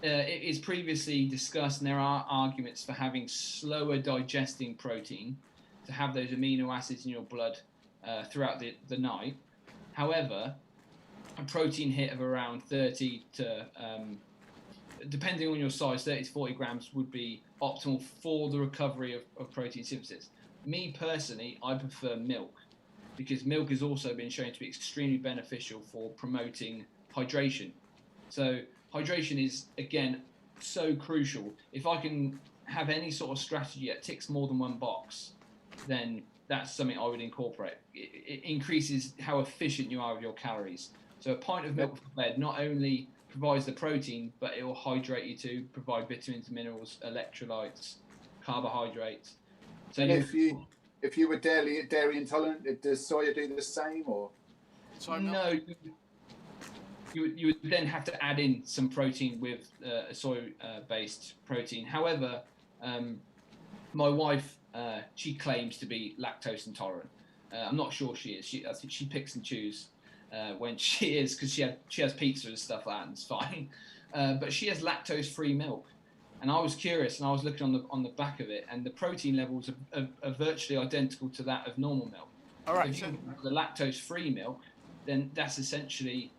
It is previously discussed, and there are arguments for having slower digesting protein to have those amino acids in your blood throughout the night. However, a protein hit of around 30 to, depending on your size, 30 to 40 grams would be optimal for the recovery of protein synthesis. Me personally, I prefer milk because milk has also been shown to be extremely beneficial for promoting hydration. So hydration is, again, so crucial. If I can have any sort of strategy that ticks more than one box, then that's something I would incorporate. It increases how efficient you are with your calories. So a pint of milk for bed not only provides the protein, but it will hydrate you to provide vitamins, minerals, electrolytes, carbohydrates. So if you were dairy intolerant, does soya do the same, or? No, you would then have to add in some protein with a soy-based protein. However, my wife, she claims to be lactose intolerant. I'm not sure she is. I think she picks and chooses when she is, because she has pizza and stuff like that, and it's fine. But she has lactose-free milk. And I was curious, and I was looking on the back of it, and the protein levels are virtually identical to that of normal milk. All right. So if you have the lactose-free milk, then that's essentially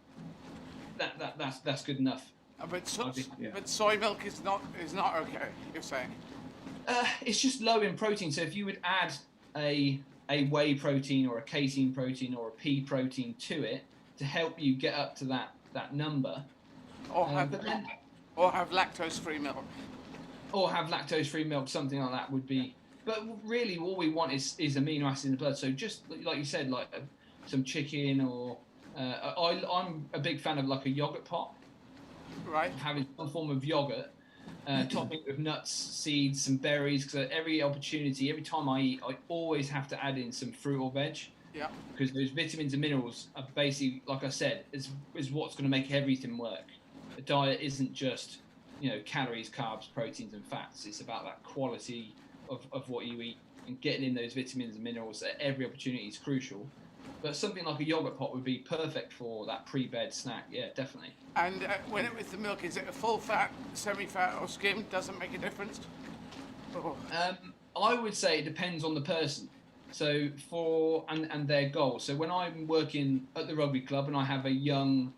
that's good enough. But soy milk is not okay. You're saying? It's just low in protein. So if you would add a whey protein or a casein protein or a pea protein to it to help you get up to that number, or have lactose-free milk. Or have lactose-free milk, something like that would be. But really, all we want is amino acid in the blood. So just like you said, like some chicken, or I'm a big fan of like a yogurt pot. Right. Having some form of yogurt. topping it with nuts, seeds, some berries. Because every opportunity, every time I eat, I always have to add in some fruit or veg. Yeah. Because those vitamins and minerals are basically, like I said, is what's going to make everything work. A diet isn't just, calories, carbs, proteins, and fats. It's about that quality of what you eat and getting in those vitamins and minerals at every opportunity is crucial. But something like a yogurt pot would be perfect for that pre-bed snack. Yeah, definitely. And when it with the milk, is it a full fat, semi-fat, or skim? Doesn't make a difference. Oh. I would say it depends on the person. So and their goals. So when I'm working at the rugby club and I have a young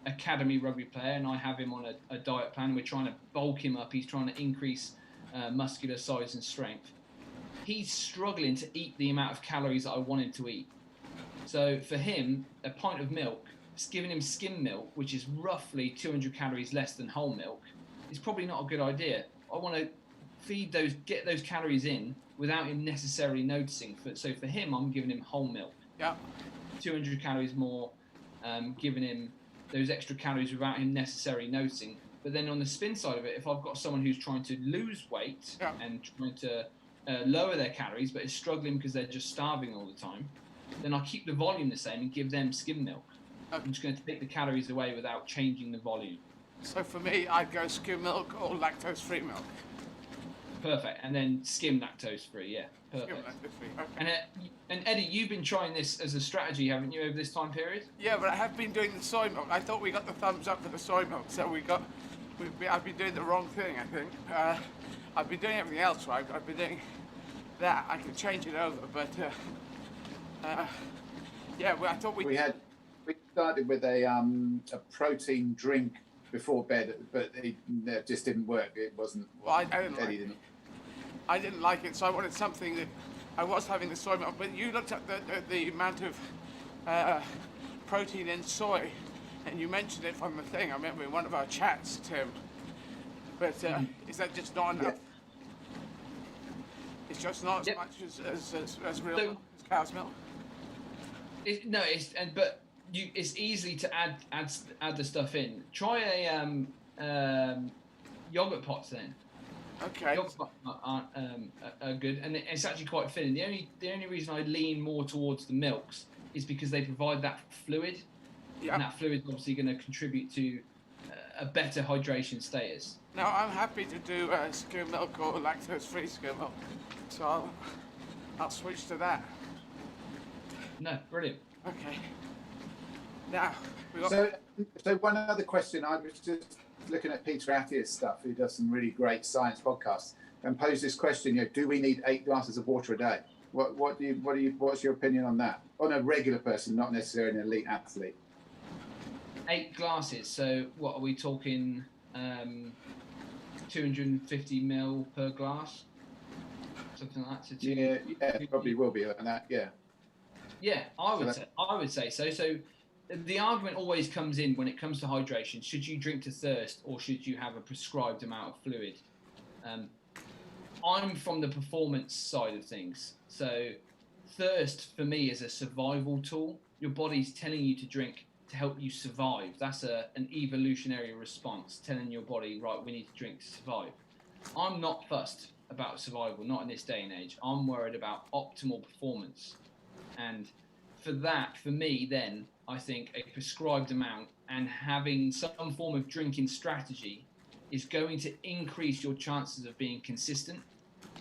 academy rugby player and I have him on a diet plan, we're trying to bulk him up. He's trying to increase muscular size and strength. He's struggling to eat the amount of calories that I want him to eat. So for him, a pint of milk, giving him skim milk, which is roughly 200 calories less than whole milk, is probably not a good idea. I want to get those calories in without him necessarily noticing. So for him, I'm giving him whole milk. Yeah. 200 calories more, giving him those extra calories without him necessarily noticing. But then on the spin side of it, if I've got someone who's trying to lose weight and trying to lower their calories but is struggling because they're just starving all the time, then I keep the volume the same and give them skim milk. I'm just going to take the calories away without changing the volume. So for me, I'd go skim milk or lactose-free milk. Perfect. And then skim lactose-free, yeah. Perfect. Skim lactose-free, okay. And Eddie, you've been trying this as a strategy, haven't you, over this time period? Yeah, but I have been doing the soy milk. I thought we got the thumbs up for the soy milk, so I've been doing the wrong thing, I think. I've been doing everything else right. I've been doing that. I can change it over, but yeah, well, I thought we started with a protein drink before bed, but it just didn't work. It wasn't. Well, I didn't like it, so I wanted something that I was having the soy milk. But you looked at the amount of protein in soy, and you mentioned it from the thing. I remember in one of our chats, Tim. But is that just not enough? Yeah. It's just not as much as real milk, as cow's milk. It's easy to add the stuff in. Try a yogurt pots then. Okay. Yogurt pots are good, and it's actually quite filling. The only reason I lean more towards the milks is because they provide that fluid, and that fluid is obviously going to contribute to a better hydration status. Now I'm happy to do skim milk or lactose-free skim milk, so I'll switch to that. No, brilliant. Okay. Now, so one other question. I was just looking at Peter Attia's stuff, who does some really great science podcasts, and posed this question: do we need 8 glasses of water a day? What's your opinion on that? On a regular person, not necessarily an elite athlete. 8 glasses. So what are we talking? 250 ml per glass, something like that. So yeah, probably will be like that. Yeah. Yeah, I would say so. So the argument always comes in when it comes to hydration. Should you drink to thirst or should you have a prescribed amount of fluid? I'm from the performance side of things. So thirst for me is a survival tool. Your body's telling you to drink to help you survive. That's an evolutionary response, telling your body, right, we need to drink to survive. I'm not fussed about survival, not in this day and age. I'm worried about optimal performance. And for me, then, I think a prescribed amount and having some form of drinking strategy is going to increase your chances of being consistent.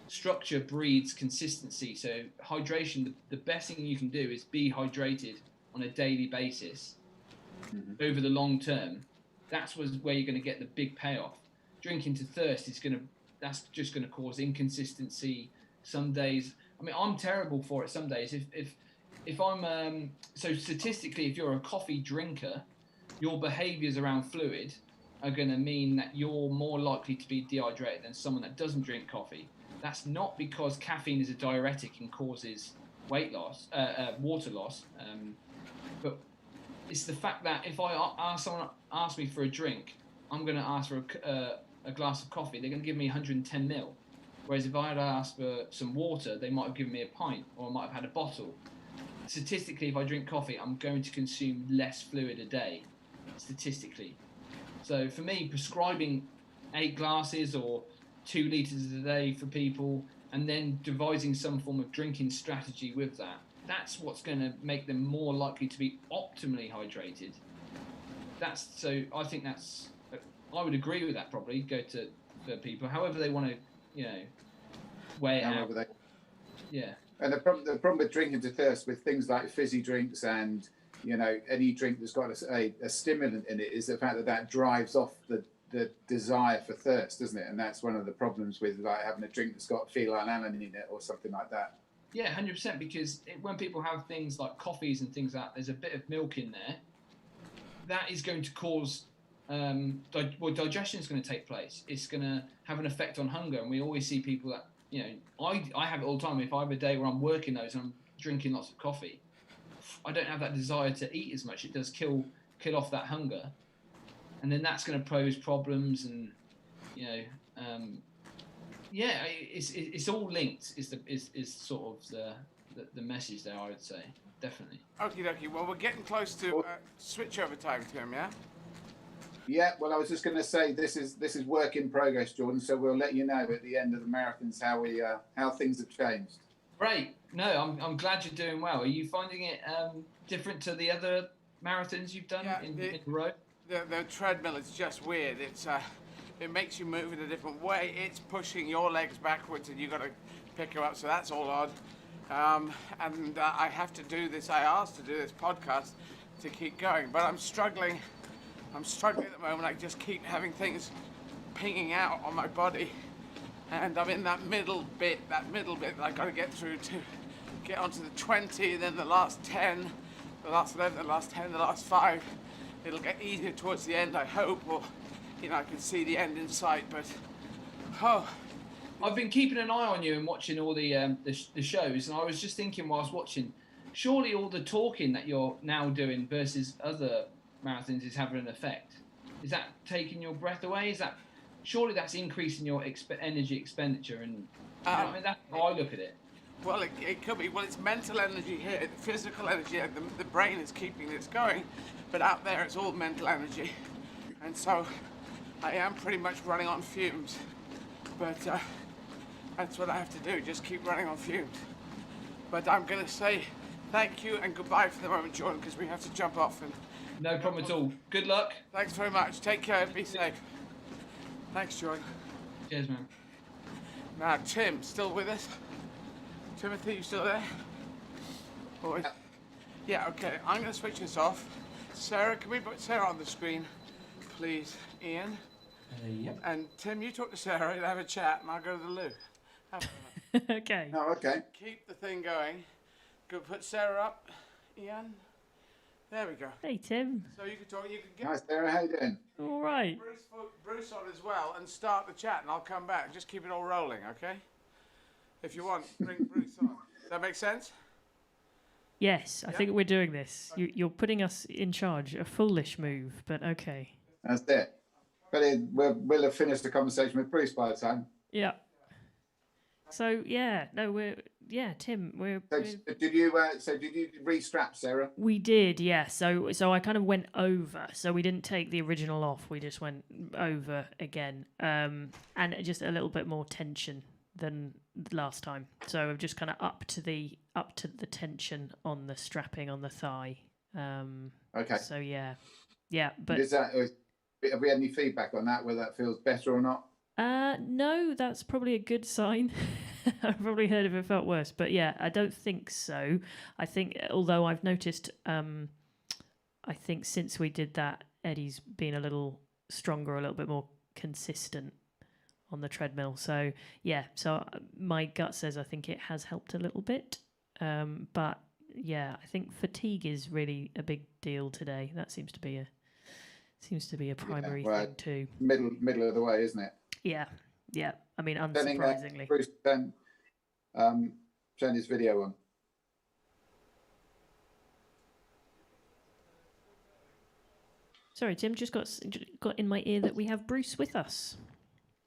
Structure breeds consistency. So hydration, the best thing you can do is be hydrated on a daily basis over the long term. That's where you're going to get the big payoff. Drinking to thirst that's just going to cause inconsistency. Some days, I mean, I'm terrible for it some days. If I'm, so statistically, if you're a coffee drinker, your behaviors around fluid are going to mean that you're more likely to be dehydrated than someone that doesn't drink coffee. That's not because caffeine is a diuretic and causes weight loss, water loss, but it's the fact that if someone asks me for a drink, I'm going to ask for a glass of coffee. They're going to give me 110 ml. Whereas if I had asked for some water, they might have given me a pint, or I might have had a bottle. Statistically, if I drink coffee, I'm going to consume less fluid a day, statistically. So for me, prescribing 8 glasses or 2 litres a day for people, and then devising some form of drinking strategy with that. That's what's going to make them more likely to be optimally hydrated. I think that's, I would agree with that probably, for people, however they want to, weigh it out. Yeah. And the problem with drinking to thirst with things like fizzy drinks and, any drink that's got a stimulant in it is the fact that drives off the desire for thirst, doesn't it? And that's one of the problems with like having a drink that's got phenylalanine in it or something like that. Yeah, 100%, because when people have things like coffees and things like that, there's a bit of milk in there. That is going to cause, digestion is going to take place. It's going to have an effect on hunger. And we always see people that, I have it all the time. If I have a day where I'm working those and I'm drinking lots of coffee, I don't have that desire to eat as much. It does kill off that hunger. And then that's going to pose problems and, it's all linked. Is sort of the message there, I would say, definitely. Okie dokie. Well, we're getting close to switch over time, Tim. Yeah. Yeah. Well, I was just going to say this is work in progress, Jordan. So we'll let you know at the end of the marathons how things have changed. Great. No, I'm glad you're doing well. Are you finding it different to the other marathons you've done in a row? The treadmill is just weird. It makes you move in a different way. It's pushing your legs backwards and you got to pick them up. So that's all odd. I have to do this. I asked to do this podcast to keep going, but I'm struggling. I'm struggling at the moment. I just keep having things pinging out on my body, and I'm in that middle bit that I got to get through to get onto the 20, then the last 10, the last 11, the last 10, the last 5. It'll get easier towards the end, I hope, or I can see the end in sight. But I've been keeping an eye on you and watching all the shows, and I was just thinking whilst watching, surely all the talking that you're now doing versus other marathons is having an effect. Is that taking your breath away? Surely that's increasing your energy expenditure, and that's how I look at it. Well, it could be. Well, it's mental energy here, physical energy. The brain is keeping this going, but out there it's all mental energy, and so I am pretty much running on fumes. But that's what I have to do, just keep running on fumes. But I'm going to say thank you and goodbye for the moment, Jordan, because we have to jump off. And no problem at all. Good luck. Thanks very much. Take care. Be safe. Thanks, Jordan. Cheers, man. Now, Tim, still with us? Timothy, you still there? Yeah, okay. I'm going to switch this off. Sarah, can we put Sarah on the screen, please? Ian? Yep. And Tim, you talk to Sarah and have a chat, and I'll go to the loo. Okay. Oh, okay. Keep the thing going. Go put Sarah up, Ian. There we go. Hey, Tim. So you can talk. You can get. Hi, Sarah. How you doing? All right. Bruce on as well, and start the chat, and I'll come back. Just keep it all rolling, okay? If you want, bring Bruce on. Does that make sense? Yes, I think we're doing this. You're putting us in charge. A foolish move, but okay. That's it. But we'll have finished the conversation with Bruce by the time. Yeah. So Tim, did you restrap, Sarah? We did, yeah. So I kind of went over. So we didn't take the original off. We just went over again, and just a little bit more tension than last time. So I've just kind of up to the tension on the strapping on the thigh. Okay. So yeah, but have we had any feedback on that, whether that feels better or not? No, that's probably a good sign. I've probably heard if it felt worse, but yeah, I don't think so. I think, although I've noticed, I think since we did that, Eddie's been a little stronger, a little bit more consistent on the treadmill. So yeah, so my gut says I think it has helped a little bit. But yeah, I think fatigue is really a big deal today. That seems to be a primary thing too. Middle of the way, isn't it? Yeah. I mean, unsurprisingly. Bruce, turn his video on. Sorry, Tim, just got in my ear that we have Bruce with us.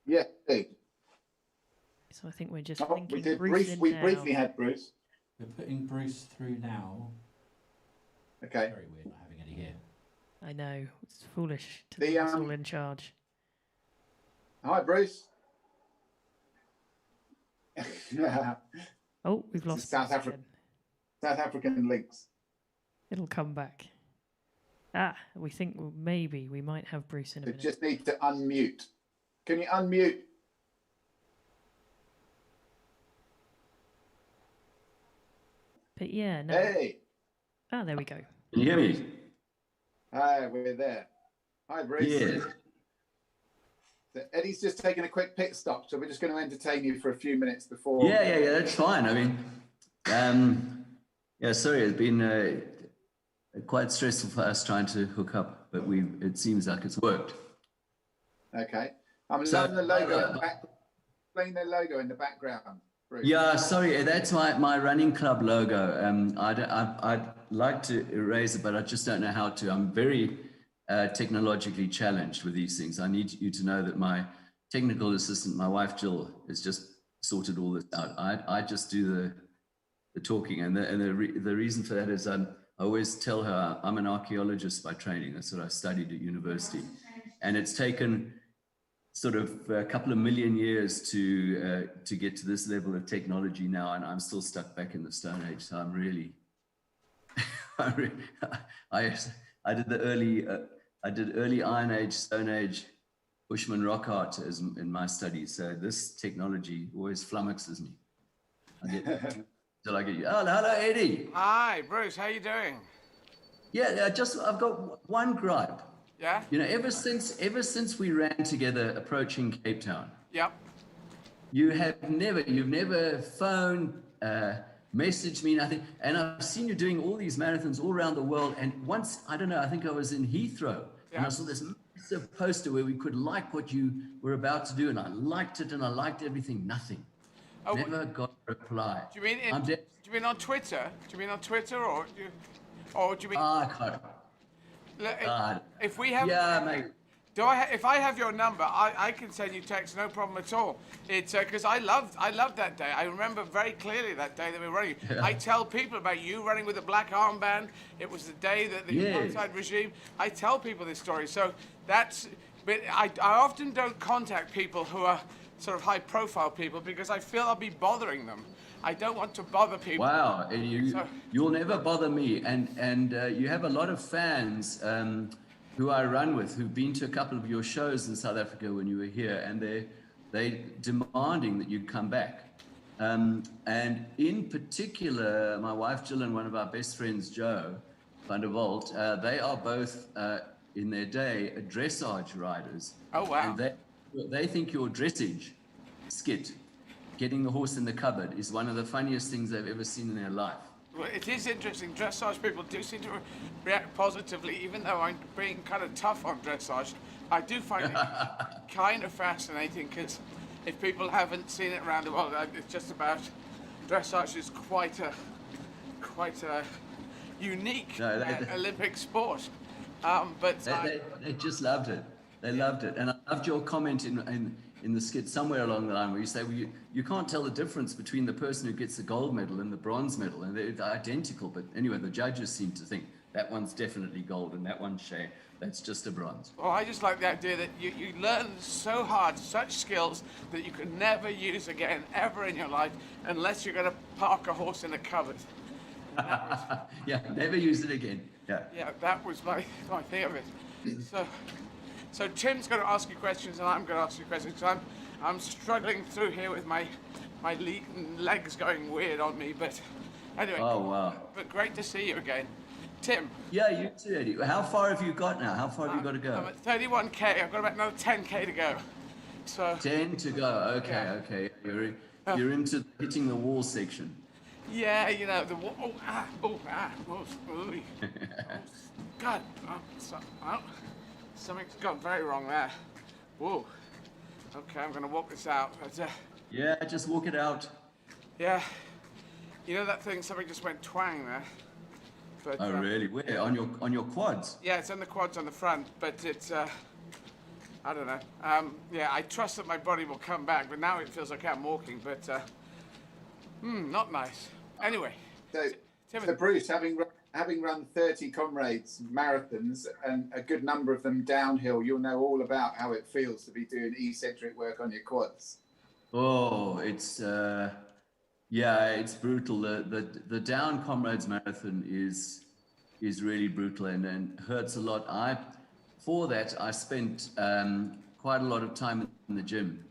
Yeah. So I think we're just we did briefly had Bruce. We're putting Bruce through now. Okay. Very weird not having Eddie here. I know. It's foolish to be us all in charge. Hi, Bruce. Oh, we've lost South African links. It'll come back. We think maybe we might have Bruce in a minute. Just need to unmute. Can you unmute? But yeah, no. Hey. There we go. Can you hear me? Hi, we're there. Hi, Bruce. Yeah. So Eddie's just taking a quick pit stop, so we're just going to entertain you for a few minutes before. Yeah, that's fine. I mean, sorry, it's been quite stressful for us trying to hook up, but it seems like it's worked. Okay. I'm loving the logo in the back. Playing the logo in the background. Bruce. Yeah, sorry, that's my running club logo. I'd like to erase it, but I just don't know how to. I'm very technologically challenged with these things. I need you to know that my technical assistant, my wife Jill, has just sorted all this out. I just do the talking, and the reason for that is I always tell her I'm an archaeologist by training. That's what I studied at university, and it's taken sort of a couple of million years to get to this level of technology now, and I'm still stuck back in the Stone Age. So I'm really, I did the early Iron Age, Stone Age, Bushman rock art in my studies. So this technology always flummoxes me. Till I get you. Oh, hello, Eddie. Hi, Bruce. How you doing? Yeah, I've got one gripe. Yeah. You know, ever since we ran together approaching Cape Town. Yep. You've never phoned, messaged me, nothing. And I've seen you doing all these marathons all around the world. And once, I don't know, I think I was in Heathrow, and I saw this massive poster where we could like what you were about to do, and I liked it, and I liked everything. Nothing. Oh, never got a reply. Do you mean do you mean on Twitter? Do you mean on Twitter, or do you mean? I can't. If we have, mate. If I have your number, I can send you text, no problem at all. It's because I loved that day. I remember very clearly that day that we were running. Yeah. I tell people about you running with a black armband. It was the day that the apartheid regime. I tell people this story. So but I often don't contact people who are sort of high-profile people because I feel I'll be bothering them. I don't want to bother people. Wow, and you'll never bother me. And you have a lot of fans who I run with who've been to a couple of your shows in South Africa when you were here, and they're demanding that you come back. And in particular, my wife Jill and one of our best friends, Joe van der Walt, they are both in their day dressage riders. Oh, wow. And they think your dressage skit, getting the horse in the cupboard, is one of the funniest things they've ever seen in their life. Well, it is interesting. Dressage people do seem to react positively, even though I'm being kind of tough on dressage. I do find it kind of fascinating because if people haven't seen it around the world, it's just about dressage is quite a unique Olympic sport. But they just loved it. They loved it, and I loved your comment in the skit somewhere along the line where you say, well, you can't tell the difference between the person who gets the gold medal and the bronze medal, and they're identical. But anyway, the judges seem to think that one's definitely gold and that one's shame. That's just a bronze. Well, I just like the idea that you learn so hard, such skills that you can never use again, ever in your life, unless you're going to park a horse in a cupboard. Yeah, never use it again. Yeah. Yeah, that was my thing of it. So Tim's going to ask you questions and I'm going to ask you questions. I'm struggling through here with my legs going weird on me, but anyway. Oh, wow. But great to see you again. Tim. Yeah, you too, Eddie. How far have you got now? How far have you got to go? I'm at 31k. I've got about another 10k to go. So 10 to go. Okay, okay. You're into hitting the wall section. Yeah, you know, the wall. God. Something's gone very wrong there. Whoa. Okay, I'm going to walk this out. Yeah, just walk it out. Yeah. You know that thing, something just went twang there. But, oh, really? Where? On your quads? Yeah, it's on the quads on the front, but it's, I don't know. Yeah, I trust that my body will come back, but now it feels like I'm walking, but, not nice. Anyway, So Bruce, having run 30 comrades marathons and a good number of them downhill, you'll know all about how it feels to be doing eccentric work on your quads. Oh, it's it's brutal. The down comrades marathon is really brutal and hurts a lot. For that I spent quite a lot of time in the gym,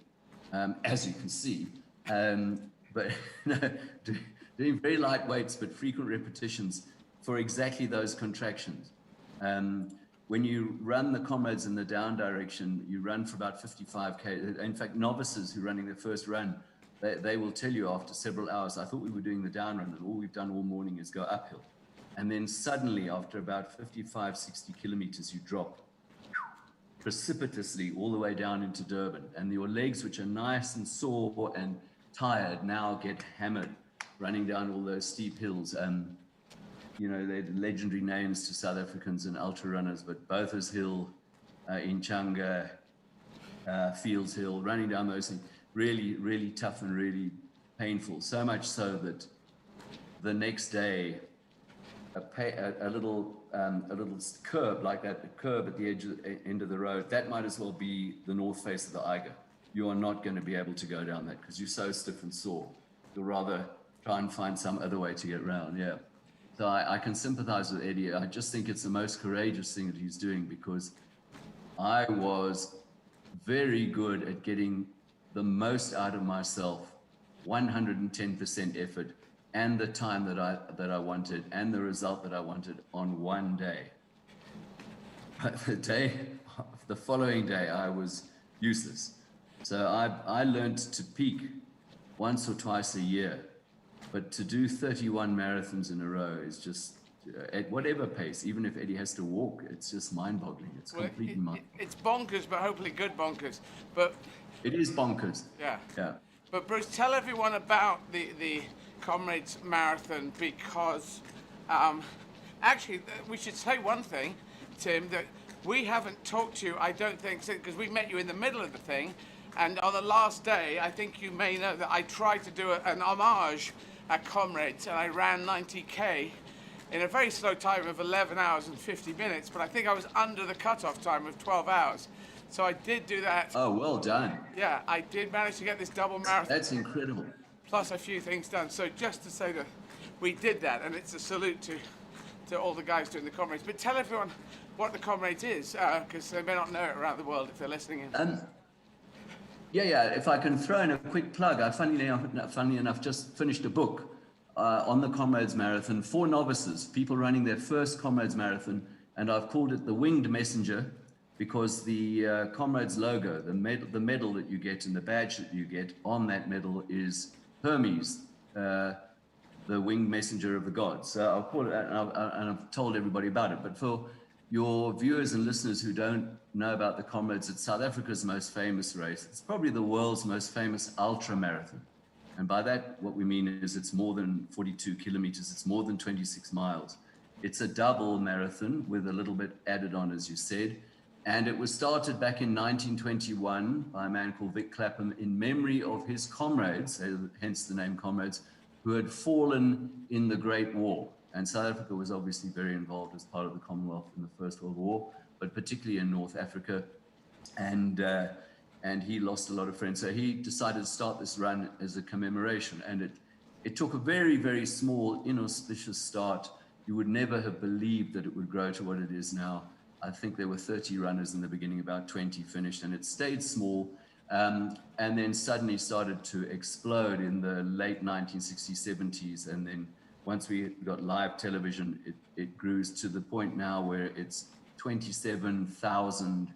as you can see, but doing very light weights but frequent repetitions for exactly those contractions. When you run the comrades in the down direction, you run for about 55k. In fact, novices who are running their first run, they will tell you after several hours, I thought we were doing the down run and all we've done all morning is go uphill. And then suddenly after about 55, 60 kilometers, you drop precipitously all the way down into Durban. And your legs, which are nice and sore and tired, now get hammered running down all those steep hills. They're legendary names to South Africans and ultra runners, but Botha's Hill, Inchanga, Fields Hill, running down those things, really, really tough and really painful. So much so that the next day, a little curb like that, a curb at the end of the road, that might as well be the north face of the Eiger. You are not going to be able to go down that because you're so stiff and sore. You'll rather try and find some other way to get around, yeah. So I can sympathize with Eddie. I just think it's the most courageous thing that he's doing because I was very good at getting the most out of myself, 110% effort, and the time that I wanted, and the result that I wanted on one day. But the following day, I was useless. So I learned to peak once or twice a year. But to do 31 marathons in a row is just, at whatever pace, even if Eddie has to walk, it's just mind-boggling. It's completely It's bonkers, but hopefully good bonkers. But it is bonkers. Yeah. Yeah. But Bruce, tell everyone about the Comrades Marathon because actually we should say one thing, Tim, that we haven't talked to you, I don't think, because we met you in the middle of the thing. And on the last day, I think you may know that I tried to do an homage at Comrades, and I ran 90k in a very slow time of 11 hours and 50 minutes, but I think I was under the cutoff time of 12 hours. So I did do that. Oh, well done. Yeah, I did manage to get this double marathon. That's incredible. Plus a few things done. So just to say that we did that, and it's a salute to all the guys doing the Comrades. But tell everyone what the Comrades is, because they may not know it around the world if they're listening in. If I can throw in a quick plug, I funnily enough just finished a book on the Comrades Marathon for novices, people running their first Comrades Marathon, and I've called it the Winged Messenger because the Comrades logo, the medal that you get and the badge that you get on that medal is Hermes, the Winged Messenger of the gods. So I'll call it that, and I've told everybody about it. But for your viewers and listeners who don't know about the Comrades, it's South Africa's most famous race. It's probably the world's most famous ultra marathon. And by that, what we mean is it's more than 42 kilometers. It's more than 26 miles. It's a double marathon with a little bit added on, as you said. And it was started back in 1921 by a man called Vic Clapham in memory of his comrades, hence the name Comrades, who had fallen in the Great War. And South Africa was obviously very involved as part of the Commonwealth in the First World War, but particularly in North Africa. And he lost a lot of friends. So he decided to start this run as a commemoration. And it took a very, very small, inauspicious start. You would never have believed that it would grow to what it is now. I think there were 30 runners in the beginning, about 20 finished, and it stayed small. And then suddenly started to explode in the late 1960s, 70s. And then once we got live television, it grew to the point now where it's 27,000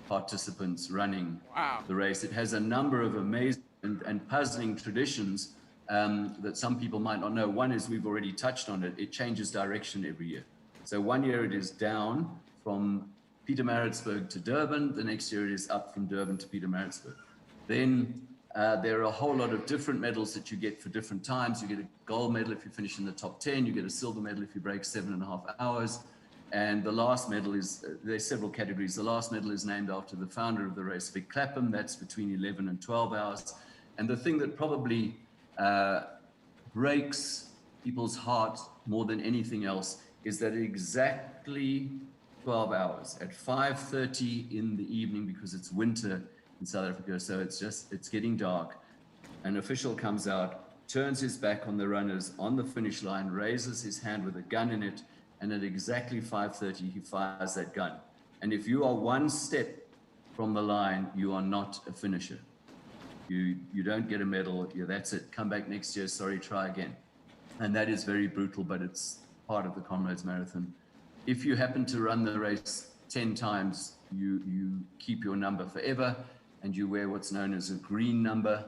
participants running the race. It has a number of amazing and puzzling traditions that some people might not know. One is, we've already touched on it, it changes direction every year. So one year it is down from Pietermaritzburg to Durban, the next year it is up from Durban to Pietermaritzburg. Then there are a whole lot of different medals that you get for different times. You get a gold medal if you finish in the top 10, you get a silver medal if you break 7.5 hours. And the last medal is, there's several categories. The last medal is named after the founder of the race, Vic Clapham. That's between 11 and 12 hours. And the thing that probably breaks people's heart more than anything else is that exactly 12 hours at 5:30 in the evening, because it's winter in South Africa, so it's getting dark. An official comes out, turns his back on the runners on the finish line, raises his hand with a gun in it, and at exactly 5:30 he fires that gun. And if you are one step from the line, you are not a finisher. You don't get a medal. That's it. Come back next year. Sorry, try again. And that is very brutal, but it's part of the Comrades Marathon. If you happen to run the race 10 times, you keep your number forever, and you wear what's known as a green number,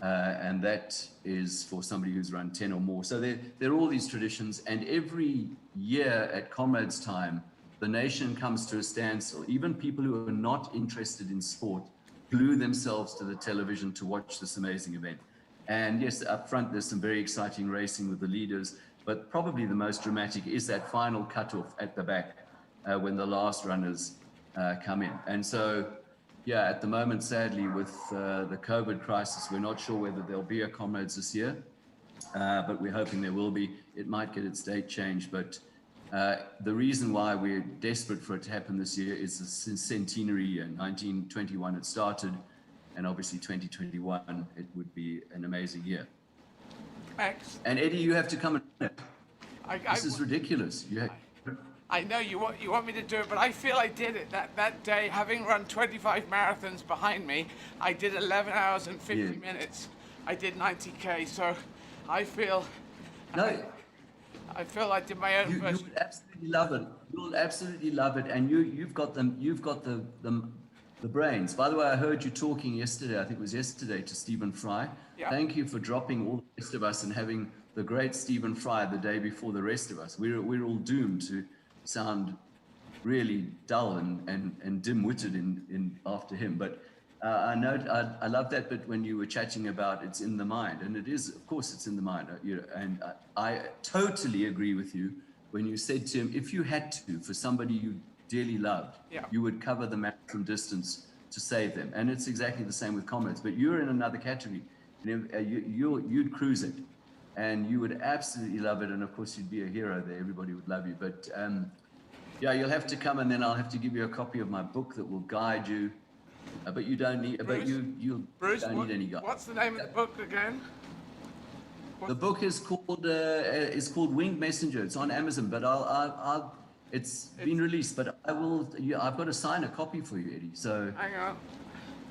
and that is for somebody who's run 10 or more. So there are all these traditions, and every year at Comrades Time, the nation comes to a standstill. Even people who are not interested in sport glue themselves to the television to watch this amazing event. And yes, up front, there's some very exciting racing with the leaders, but probably the most dramatic is that final cutoff at the back when the last runners come in. And so, yeah, at the moment, sadly, with the COVID crisis, we're not sure whether there'll be a Comrades this year, but we're hoping there will be. It might get its date changed, but the reason why we're desperate for it to happen this year is the centenary year. 1921 it started, and obviously 2021 it would be an amazing year. Thanks. And Eddie, you have to come and run it. This is ridiculous. I know you want me to do it, but I feel I did it that day. Having run 25 marathons behind me, I did 11 hours and 50 minutes. I did 90K, so I feel. No. I feel I did my own version. You would absolutely love it. You'll absolutely love it, and you've got them. You've got the brains. By the way, I heard you talking yesterday. I think it was yesterday to Stephen Fry. Yeah. Thank you for dropping all the rest of us and having the great Stephen Fry the day before the rest of us. We're all doomed to sound really dull and dim-witted in after him. But I love that bit when you were chatting about it's in the mind, and it is, of course, it's in the mind. And I totally agree with you when you said to him, if you had to, for somebody you dearly loved, you would cover the marathon distance to save them. And it's exactly the same with Comrades, but you're in another category. You'd cruise it, and you would absolutely love it. And of course, you'd be a hero there. Everybody would love you. But yeah, you'll have to come, and then I'll have to give you a copy of my book that will guide you. But you don't need. Bruce, but you Bruce, don't need any guide. What's the name of the book again? The book is called Winged Messenger. It's on Amazon, but it's been released. But I will. I've got to sign a copy for you, Eddie. So hang on.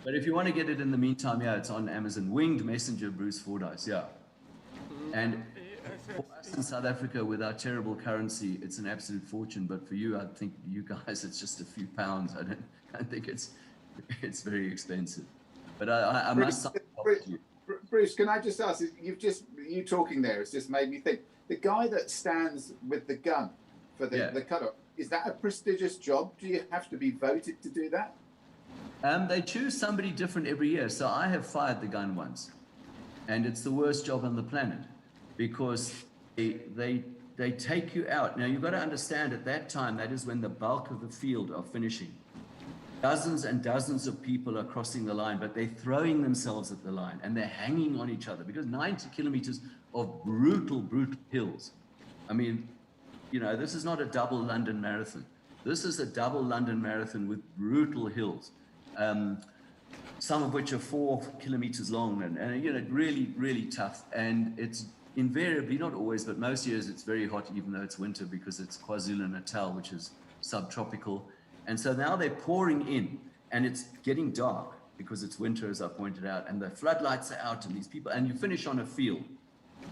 But if you want to get it in the meantime, yeah, it's on Amazon. Winged Messenger, Bruce Fordyce. Yeah. And for us in South Africa, with our terrible currency, it's an absolute fortune. But for you, I think you guys, it's just a few pounds. I don't think it's very expensive. But I must sign a copy to you. Bruce, can I just ask? You talking there has just made me think. The guy that stands with the gun for the cutoff, is that a prestigious job? Do you have to be voted to do that? They choose somebody different every year. So I have fired the gun once, and it's the worst job on the planet because they take you out. Now you've got to understand, at that time, that is when the bulk of the field are finishing. Dozens and dozens of people are crossing the line, but they're throwing themselves at the line and they're hanging on each other because 90 kilometers of brutal, brutal hills. I mean, this is not a double London marathon. This is a double London marathon with brutal hills, some of which are 4 kilometers long and really, really tough. And it's invariably, not always, but most years it's very hot, even though it's winter, because it's KwaZulu-Natal, which is subtropical. And so now they're pouring in, and it's getting dark because it's winter, as I pointed out, and the floodlights are out, and these people, and you finish on a field,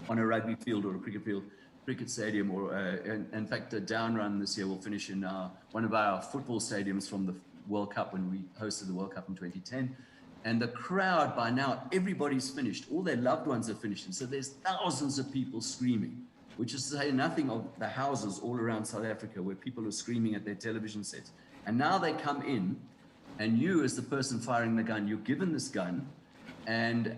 on a rugby field or a cricket field, cricket stadium, or in fact, a down run this year will finish in one of our football stadiums from the World Cup when we hosted the World Cup in 2010. And the crowd, by now, everybody's finished. All their loved ones are finished. And so there's thousands of people screaming, which is to say nothing of the houses all around South Africa where people are screaming at their television sets. And now they come in, and you, as the person firing the gun, you're given this gun, and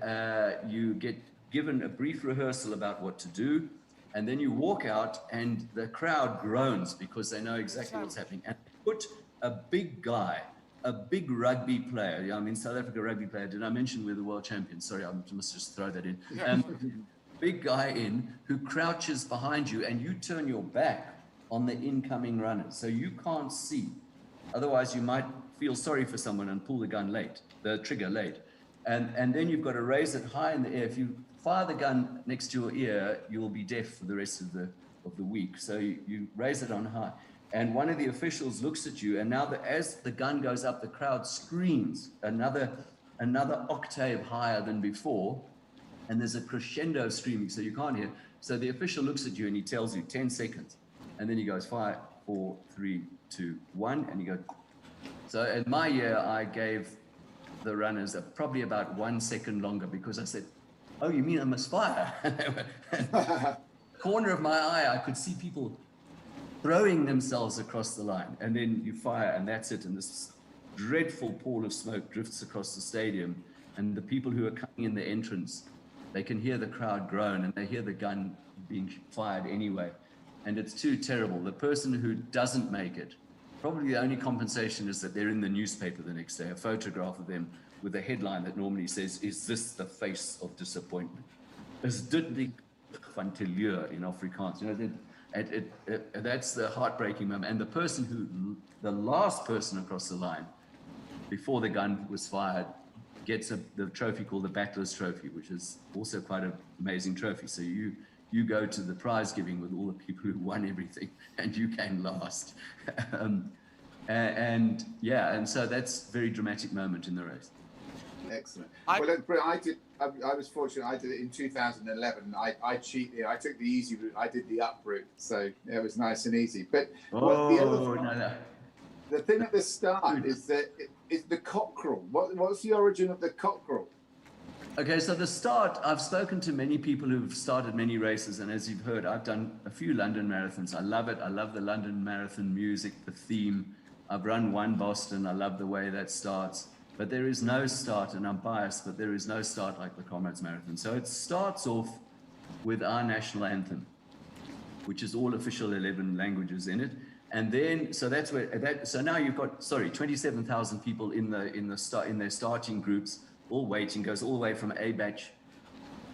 you get given a brief rehearsal about what to do, and then you walk out, and the crowd groans because they know exactly what's happening. And put a big guy, a big rugby player, I mean, South Africa rugby player, did I mention we're the world champions? Sorry, I must just throw that in. big guy in who crouches behind you, and you turn your back on the incoming runners, so you can't see. Otherwise, you might feel sorry for someone and pull the trigger late. And then you've got to raise it high in the air. If you fire the gun next to your ear, you'll be deaf for the rest of the week. So you raise it on high. And one of the officials looks at you, and now as the gun goes up, the crowd screams another octave higher than before, and there's a crescendo screaming, so you can't hear. So the official looks at you and he tells you 10 seconds, and then he goes 5, 4, 3, 2, 1, and you go. So in my year, I gave the runners probably about 1 second longer, because I said, "Oh, you mean I must fire?" Corner of my eye, I could see people throwing themselves across the line, and then you fire, and that's it. And this dreadful pall of smoke drifts across the stadium, and the people who are coming in the entrance, they can hear the crowd groan, and they hear the gun being fired anyway, and it's too terrible. The person who doesn't make it, probably the only compensation is that they're in the newspaper the next day, a photograph of them with a headline that normally says, "Is this the face of disappointment?" Is dit die van teleur in Afrikaans? You know, that's the heartbreaking moment. And the last person across the line, before the gun was fired, gets the trophy called the Battler's Trophy, which is also quite an amazing trophy. So you go to the prize giving with all the people who won everything, and you came last. And so that's a very dramatic moment in the race. Excellent. Well, look, I was fortunate. I did it in 2011. I cheated. I took the easy route. I did the up route, so it was nice and easy. But the thing at the start is the cockerel. What's the origin of the cockerel? Okay, so the start, I've spoken to many people who've started many races, and as you've heard, I've done a few London marathons. I love it. I love the London Marathon music, the theme. I've run one Boston. I love the way that starts. But there is no start, and I'm biased, but there is no start like the Comrades Marathon. So it starts off with our national anthem, which is all official 11 languages in it. And then, so that's where, so now you've got, 27,000 people in their starting groups, all waiting, goes all the way from A batch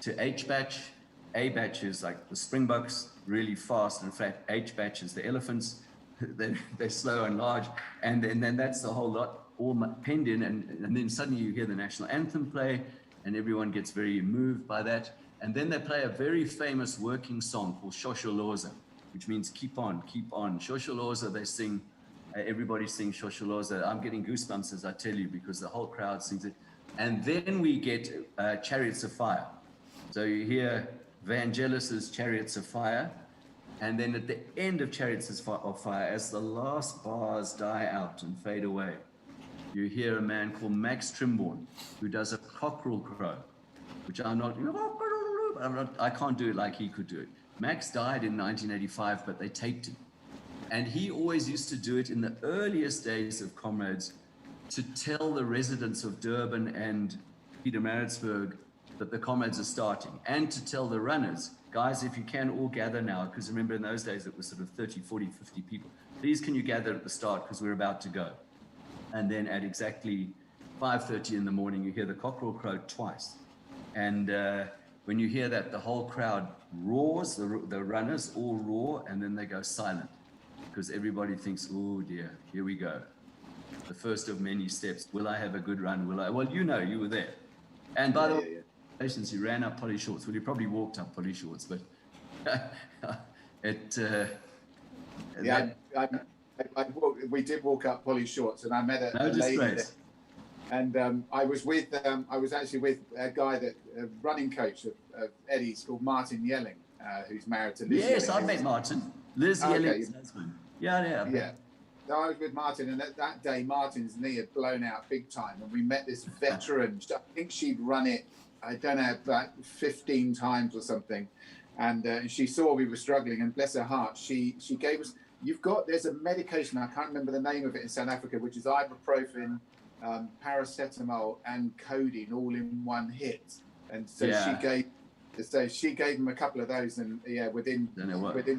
to H batch. A batch is like the Springboks, really fast and flat. H batch is the elephants, they're slow and large. And then that's the whole lot, all penned in. And then suddenly you hear the national anthem play, and everyone gets very moved by that. And then they play a very famous working song called Shosholoza, which means keep on, keep on. Shosholoza, they sing, everybody sings Shosholoza. I'm getting goosebumps as I tell you, because the whole crowd sings it. And then we get Chariots of Fire. So you hear Vangelis's Chariots of Fire, and then at the end of Chariots of Fire, as the last bars die out and fade away, you hear a man called Max Trimborn, who does a cockerel crow, which I can't do it like he could do it. Max died in 1985, but they taped him. And he always used to do it in the earliest days of Comrades to tell the residents of Durban and Pietermaritzburg that the Comrades are starting, and to tell the runners, guys, if you can all gather now, because remember in those days it was sort of 30, 40, 50 people. Please can you gather at the start, because we're about to go. And then at exactly 5:30 in the morning, you hear the cockerel crow twice. And when you hear that, the whole crowd roars, the runners all roar, and then they go silent, because everybody thinks, oh dear, here we go. The first of many steps. Will I have a good run? Will I? Well, you know, you were there. And by the way, you ran up Polly Shorts. Well, you probably walked up Polly Shorts, but we did walk up Polly Shorts, and I met a lady there. And I was actually with a guy a running coach of Eddie's called Martin Yelling, who's married to Liz. Yes, Yelling. I met Martin. Liz Yelling's husband. Yeah. So I was with Martin, and that day Martin's knee had blown out big time, and we met this veteran. I think she'd run it, I don't know, about 15 times or something, and she saw we were struggling, and bless her heart, she gave us. There's a medication, I can't remember the name of it in South Africa, which is ibuprofen, paracetamol, and codeine all in one hit, and so she gave him a couple of those, and within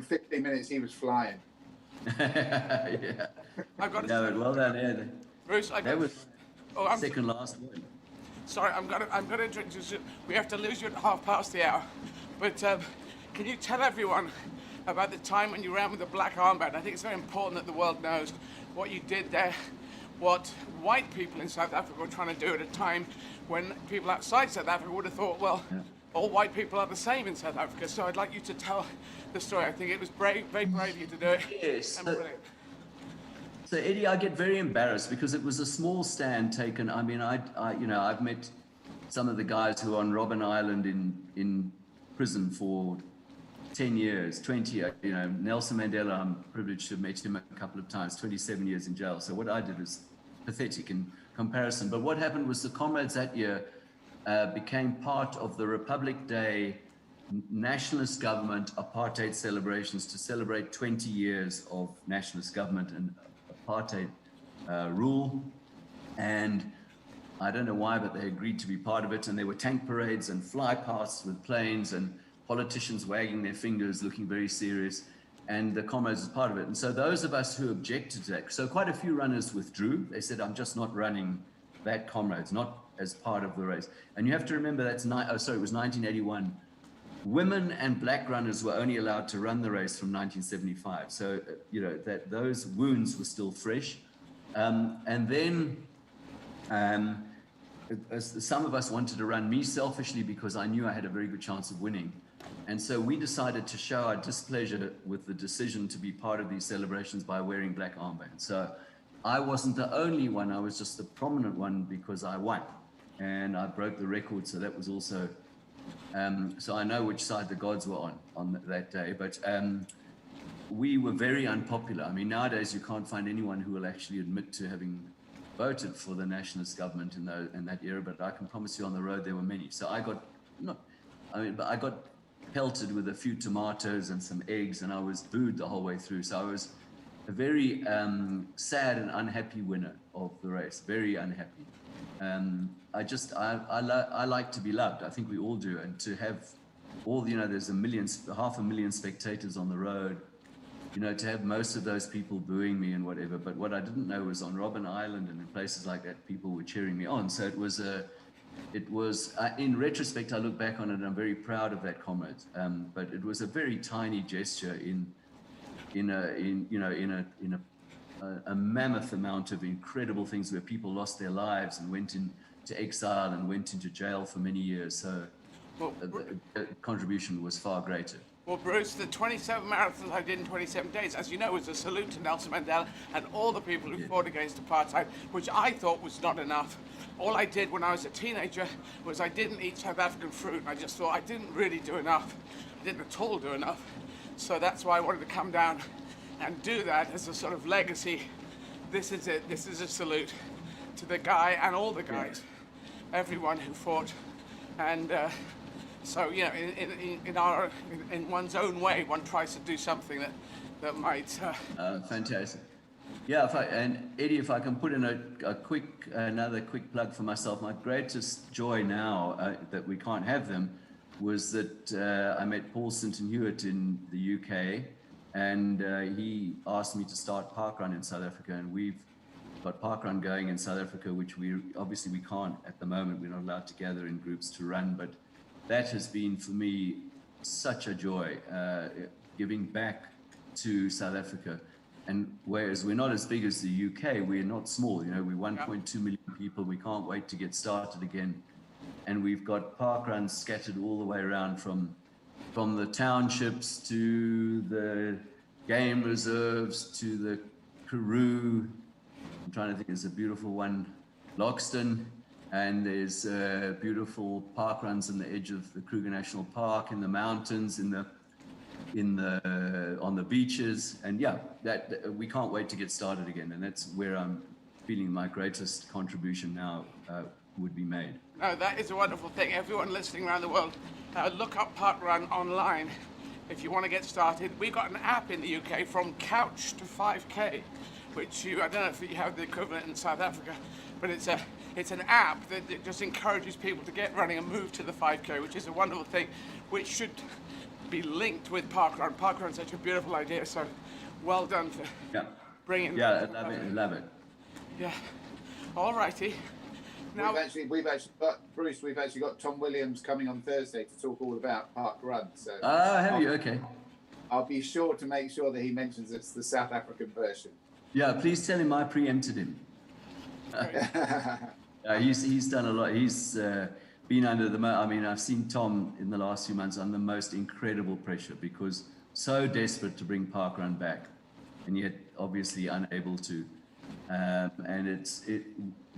15 minutes he was flying. Yeah. I've got to well done, Ed. Bruce, that was second last one. Sorry, I'm gonna introduce you. We have to lose you at 1/2 past the hour. But can you tell everyone about the time when you ran with the black armband? I think it's very important that the world knows what you did there, what white people in South Africa were trying to do at a time when people outside South Africa would have thought, well, all white people are the same in South Africa. So I'd like you to tell the story. I think it was brave, very brave of you to do it. Yes. And brilliant. So Eddie, I get very embarrassed because it was a small stand taken. I mean, I've met some of the guys who are on Robben Island in prison for 10 years, 20 years. You know, Nelson Mandela, I'm privileged to have met him a couple of times, 27 years in jail. So what I did was pathetic in comparison. But what happened was the comrades that year became part of the Republic Day nationalist government apartheid celebrations to celebrate 20 years of nationalist government and apartheid rule. And I don't know why, but they agreed to be part of it. And there were tank parades and fly pasts with planes and politicians wagging their fingers, looking very serious. And the comrades was part of it. And so those of us who objected to that, so quite a few runners withdrew. They said, I'm just not running that comrades, not as part of the race. And you have to remember it was 1981. Women and black runners were only allowed to run the race from 1975. So, that those wounds were still fresh. And then some of us wanted to run, me selfishly, because I knew I had a very good chance of winning. And so we decided to show our displeasure with the decision to be part of these celebrations by wearing black armbands. So I wasn't the only one, I was just the prominent one because I won. And I broke the record, so that was also... so I know which side the gods were on that day, but we were very unpopular. I mean, nowadays you can't find anyone who will actually admit to having voted for the nationalist government in that era, but I can promise you on the road there were many. So I got pelted with a few tomatoes and some eggs, and I was booed the whole way through. So I was a very sad and unhappy winner of the race, very unhappy. I like to be loved. I think we all do. And to have there's 500,000 spectators on the road, to have most of those people booing me and whatever. But what I didn't know was on Robben Island and in places like that, people were cheering me on. So it was in retrospect, I look back on it and I'm very proud of that comrade. But it was a very tiny gesture in a mammoth amount of incredible things where people lost their lives and went into exile and went into jail for many years. So the contribution was far greater. Well, Bruce, the 27 marathons I did in 27 days, as you know, was a salute to Nelson Mandela and all the people who fought against apartheid, which I thought was not enough. All I did when I was a teenager was I didn't eat South African fruit, and I just thought I didn't really do enough. I didn't at all do enough. So that's why I wanted to come down and do that as a sort of legacy. This is it. This is a salute to the guy and all the guys, everyone who fought. And so, in one's own way, one tries to do something that might... Fantastic. Yeah, and Eddie, if I can put in another quick plug for myself, my greatest joy now that we can't have them was that I met Paul Sinton-Hewitt in the UK, and he asked me to start parkrun in South Africa, and we've got parkrun going in South Africa, which we can't at the moment. We're not allowed to gather in groups to run, but that has been for me such a joy, giving back to South Africa. And whereas we're not as big as the UK, we're not small. We're 1.2 million people. We can't wait to get started again. And we've got parkruns scattered all the way around from the townships to the game reserves to the Karoo. I'm trying to think, there's a beautiful one, Loxton, and there's beautiful parkruns on the edge of the Kruger National Park, in the mountains, on the beaches, and that we can't wait to get started again. And that's where I'm feeling my greatest contribution now would be made. No, that is a wonderful thing. Everyone listening around the world, look up Parkrun online if you want to get started. We've got an app in the UK, From Couch to 5K, which I don't know if you have the equivalent in South Africa, but it's an app that just encourages people to get running and move to the 5K, which is a wonderful thing, which should be linked with Parkrun. Parkrun's such a beautiful idea, so well done for bringing I love it. Yeah. All righty. Now, we've actually got Bruce. We've actually got Tom Williams coming on Thursday to talk all about Park Run. So. Have you? Okay. I'll be sure to make sure that he mentions it's the South African version. Yeah, please tell him I preempted him. He's done a lot. He's been under the. I mean, I've seen Tom in the last few months under the most incredible pressure because so desperate to bring Parkrun back, and yet obviously unable to. And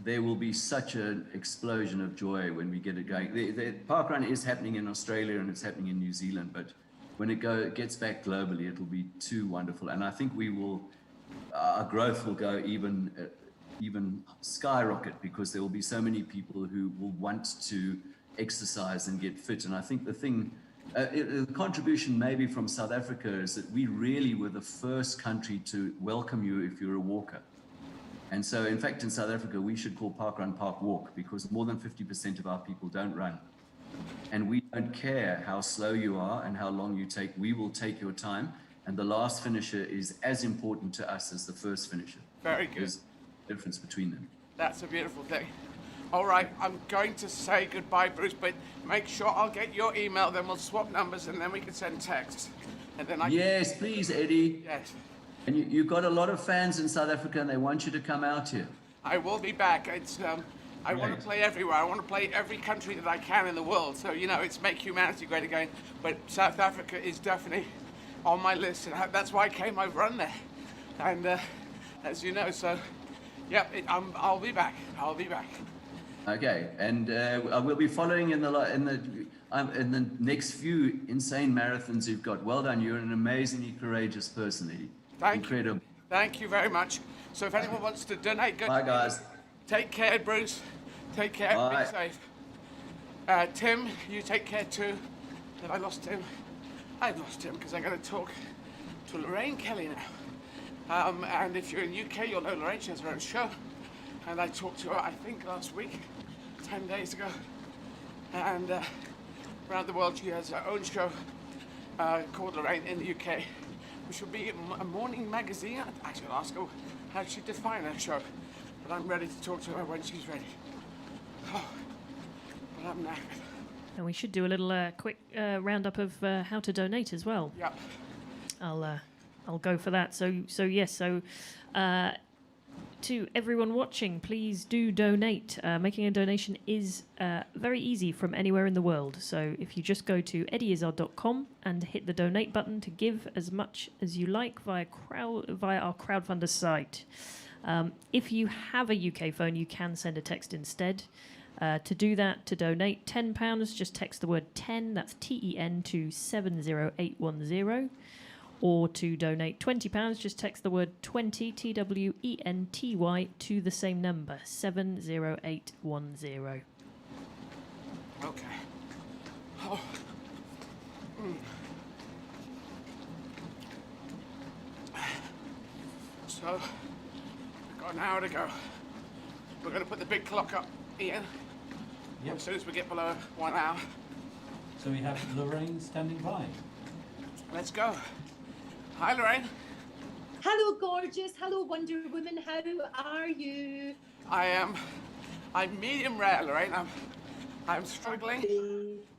there will be such an explosion of joy when we get it going. The Parkrun is happening in Australia and it's happening in New Zealand, but when it gets back globally, it'll be too wonderful. And I think our growth will go even skyrocket because there will be so many people who will want to exercise and get fit. And I think the contribution maybe from South Africa is that we really were the first country to welcome you if you're a walker. And so, in fact, in South Africa, we should call Parkrun Park Walk because more than 50% of our people don't run. And we don't care how slow you are and how long you take. We will take your time. And the last finisher is as important to us as the first finisher. Very good. There's a difference between them. That's a beautiful thing. All right, I'm going to say goodbye, Bruce, but make sure I'll get your email, then we'll swap numbers, and then we can send texts. And then Yes, please, Eddie. Yes. And you've got a lot of fans in South Africa, and they want you to come out here. I will be back. I want to play everywhere. I want to play every country that I can in the world. So, it's Make Humanity Great Again. But South Africa is definitely on my list, and that's why I came over on there. And as you know, so, I'll be back. I'll be back. Okay, and we'll be following in the next few insane marathons you've got. Well done. You're an amazingly courageous person, Eddie. Incredible. Thank you very much. So if anyone wants to donate, go. Bye, guys. Take care, Bruce. Take care. Bye. Be safe. Tim, you take care too. Have I lost Tim? I've lost Tim because I'm going to talk to Lorraine Kelly now. And if you're in UK, you'll know Lorraine. She has her own show. And I talked to her, I think, last week, 10 days ago. And around the world, she has her own show called Lorraine in the UK, which will be a morning magazine. Actually, I'll ask her how she define her show. But I'm ready to talk to her when she's ready. Oh, but I'm knackered. And we should do a little quick roundup of how to donate as well. Yep. I'll go for that. So yes. To everyone watching, please do donate. Making a donation is very easy from anywhere in the world. So if you just go to eddieizzard.com and hit the donate button to give as much as you like via our crowdfunder site. If you have a UK phone, you can send a text instead. To do that, to donate £10, just text the word 10, that's TEN, to 70810. Or to donate £20, just text the word 20, TWENTY, to the same number, 70810. Okay. Oh. So, we've got an hour to go. We're going to put the big clock up, Ian. Yep. As soon as we get below 1 hour. So we have Lorraine standing by. Let's go. Hi, Lorraine. Hello, gorgeous. Hello, Wonder Woman. How are you? I'm medium rare, Lorraine. I'm struggling.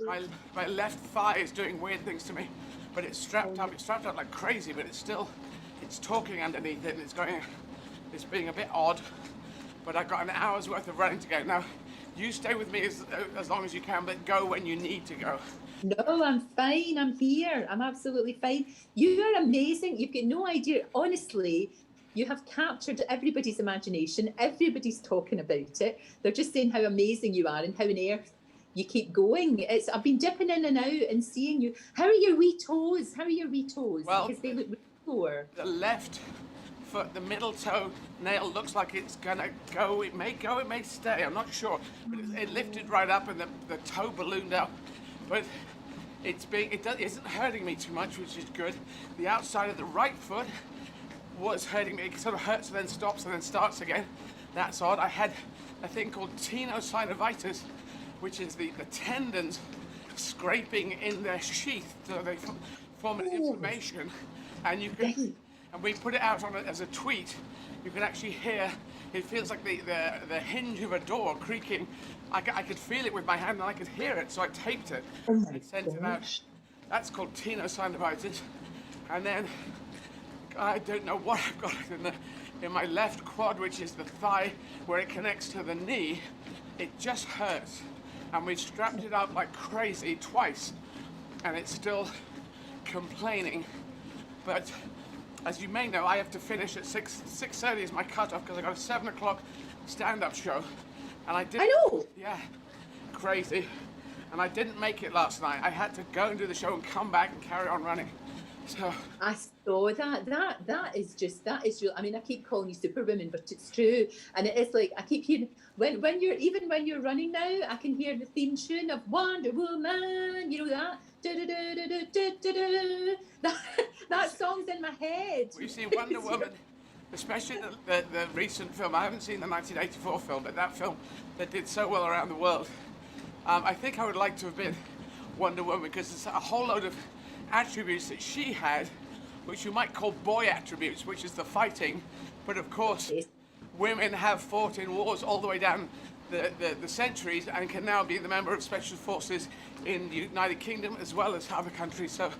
My left thigh is doing weird things to me, but it's strapped up. It's strapped up like crazy, but it's talking underneath it, and it's being a bit odd. But I've got an hour's worth of running to go. Now, you stay with me as long as you can, but go when you need to go. No, I'm fine. I'm here. I'm absolutely fine. You are amazing. You've got no idea. Honestly, you have captured everybody's imagination. Everybody's talking about it. They're just saying how amazing you are and how on earth you keep going. I've been dipping in and out and seeing you. How are your wee toes? Well, because they look really sore. The left foot, the middle toe nail looks like it's gonna go. It may go, it may stay. I'm not sure. But it lifted right up and the toe ballooned up. But it isn't hurting me too much, which is good. The outside of the right foot was hurting me. It sort of hurts and then stops and then starts again. That's odd. I had a thing called tenosynovitis, which is the tendons scraping in their sheath, so they form an inflammation, and you can and we put it out on as a tweet. You can actually hear, it feels like the hinge of a door creaking. I could feel it with my hand and I could hear it, so I taped it and sent it out. That's called tenosynovitis. And then, I don't know what I've got in my left quad, which is the thigh, where it connects to the knee. It just hurts. And we strapped it up like crazy twice, and it's still complaining. But as you may know, I have to finish at 6:30 is my cutoff because I got a 7 o'clock stand-up show, and I didn't. I know. Yeah, crazy. And I didn't make it last night. I had to go and do the show and come back and carry on running. So I saw that. That is real. I mean, I keep calling you Superwoman, but it's true. And it is like I keep hearing when you're running now, I can hear the theme tune of Wonder Woman. You know that? That song's in my head. Well, you see, Wonder Woman, especially the recent film. I haven't seen the 1984 film, but that film that did so well around the world. I think I would like to have been Wonder Woman because there's a whole load of attributes that she had, which you might call boy attributes, which is the fighting. But of course, women have fought in wars all the way down the centuries and can now be the member of special forces in the United Kingdom as well as other countries. So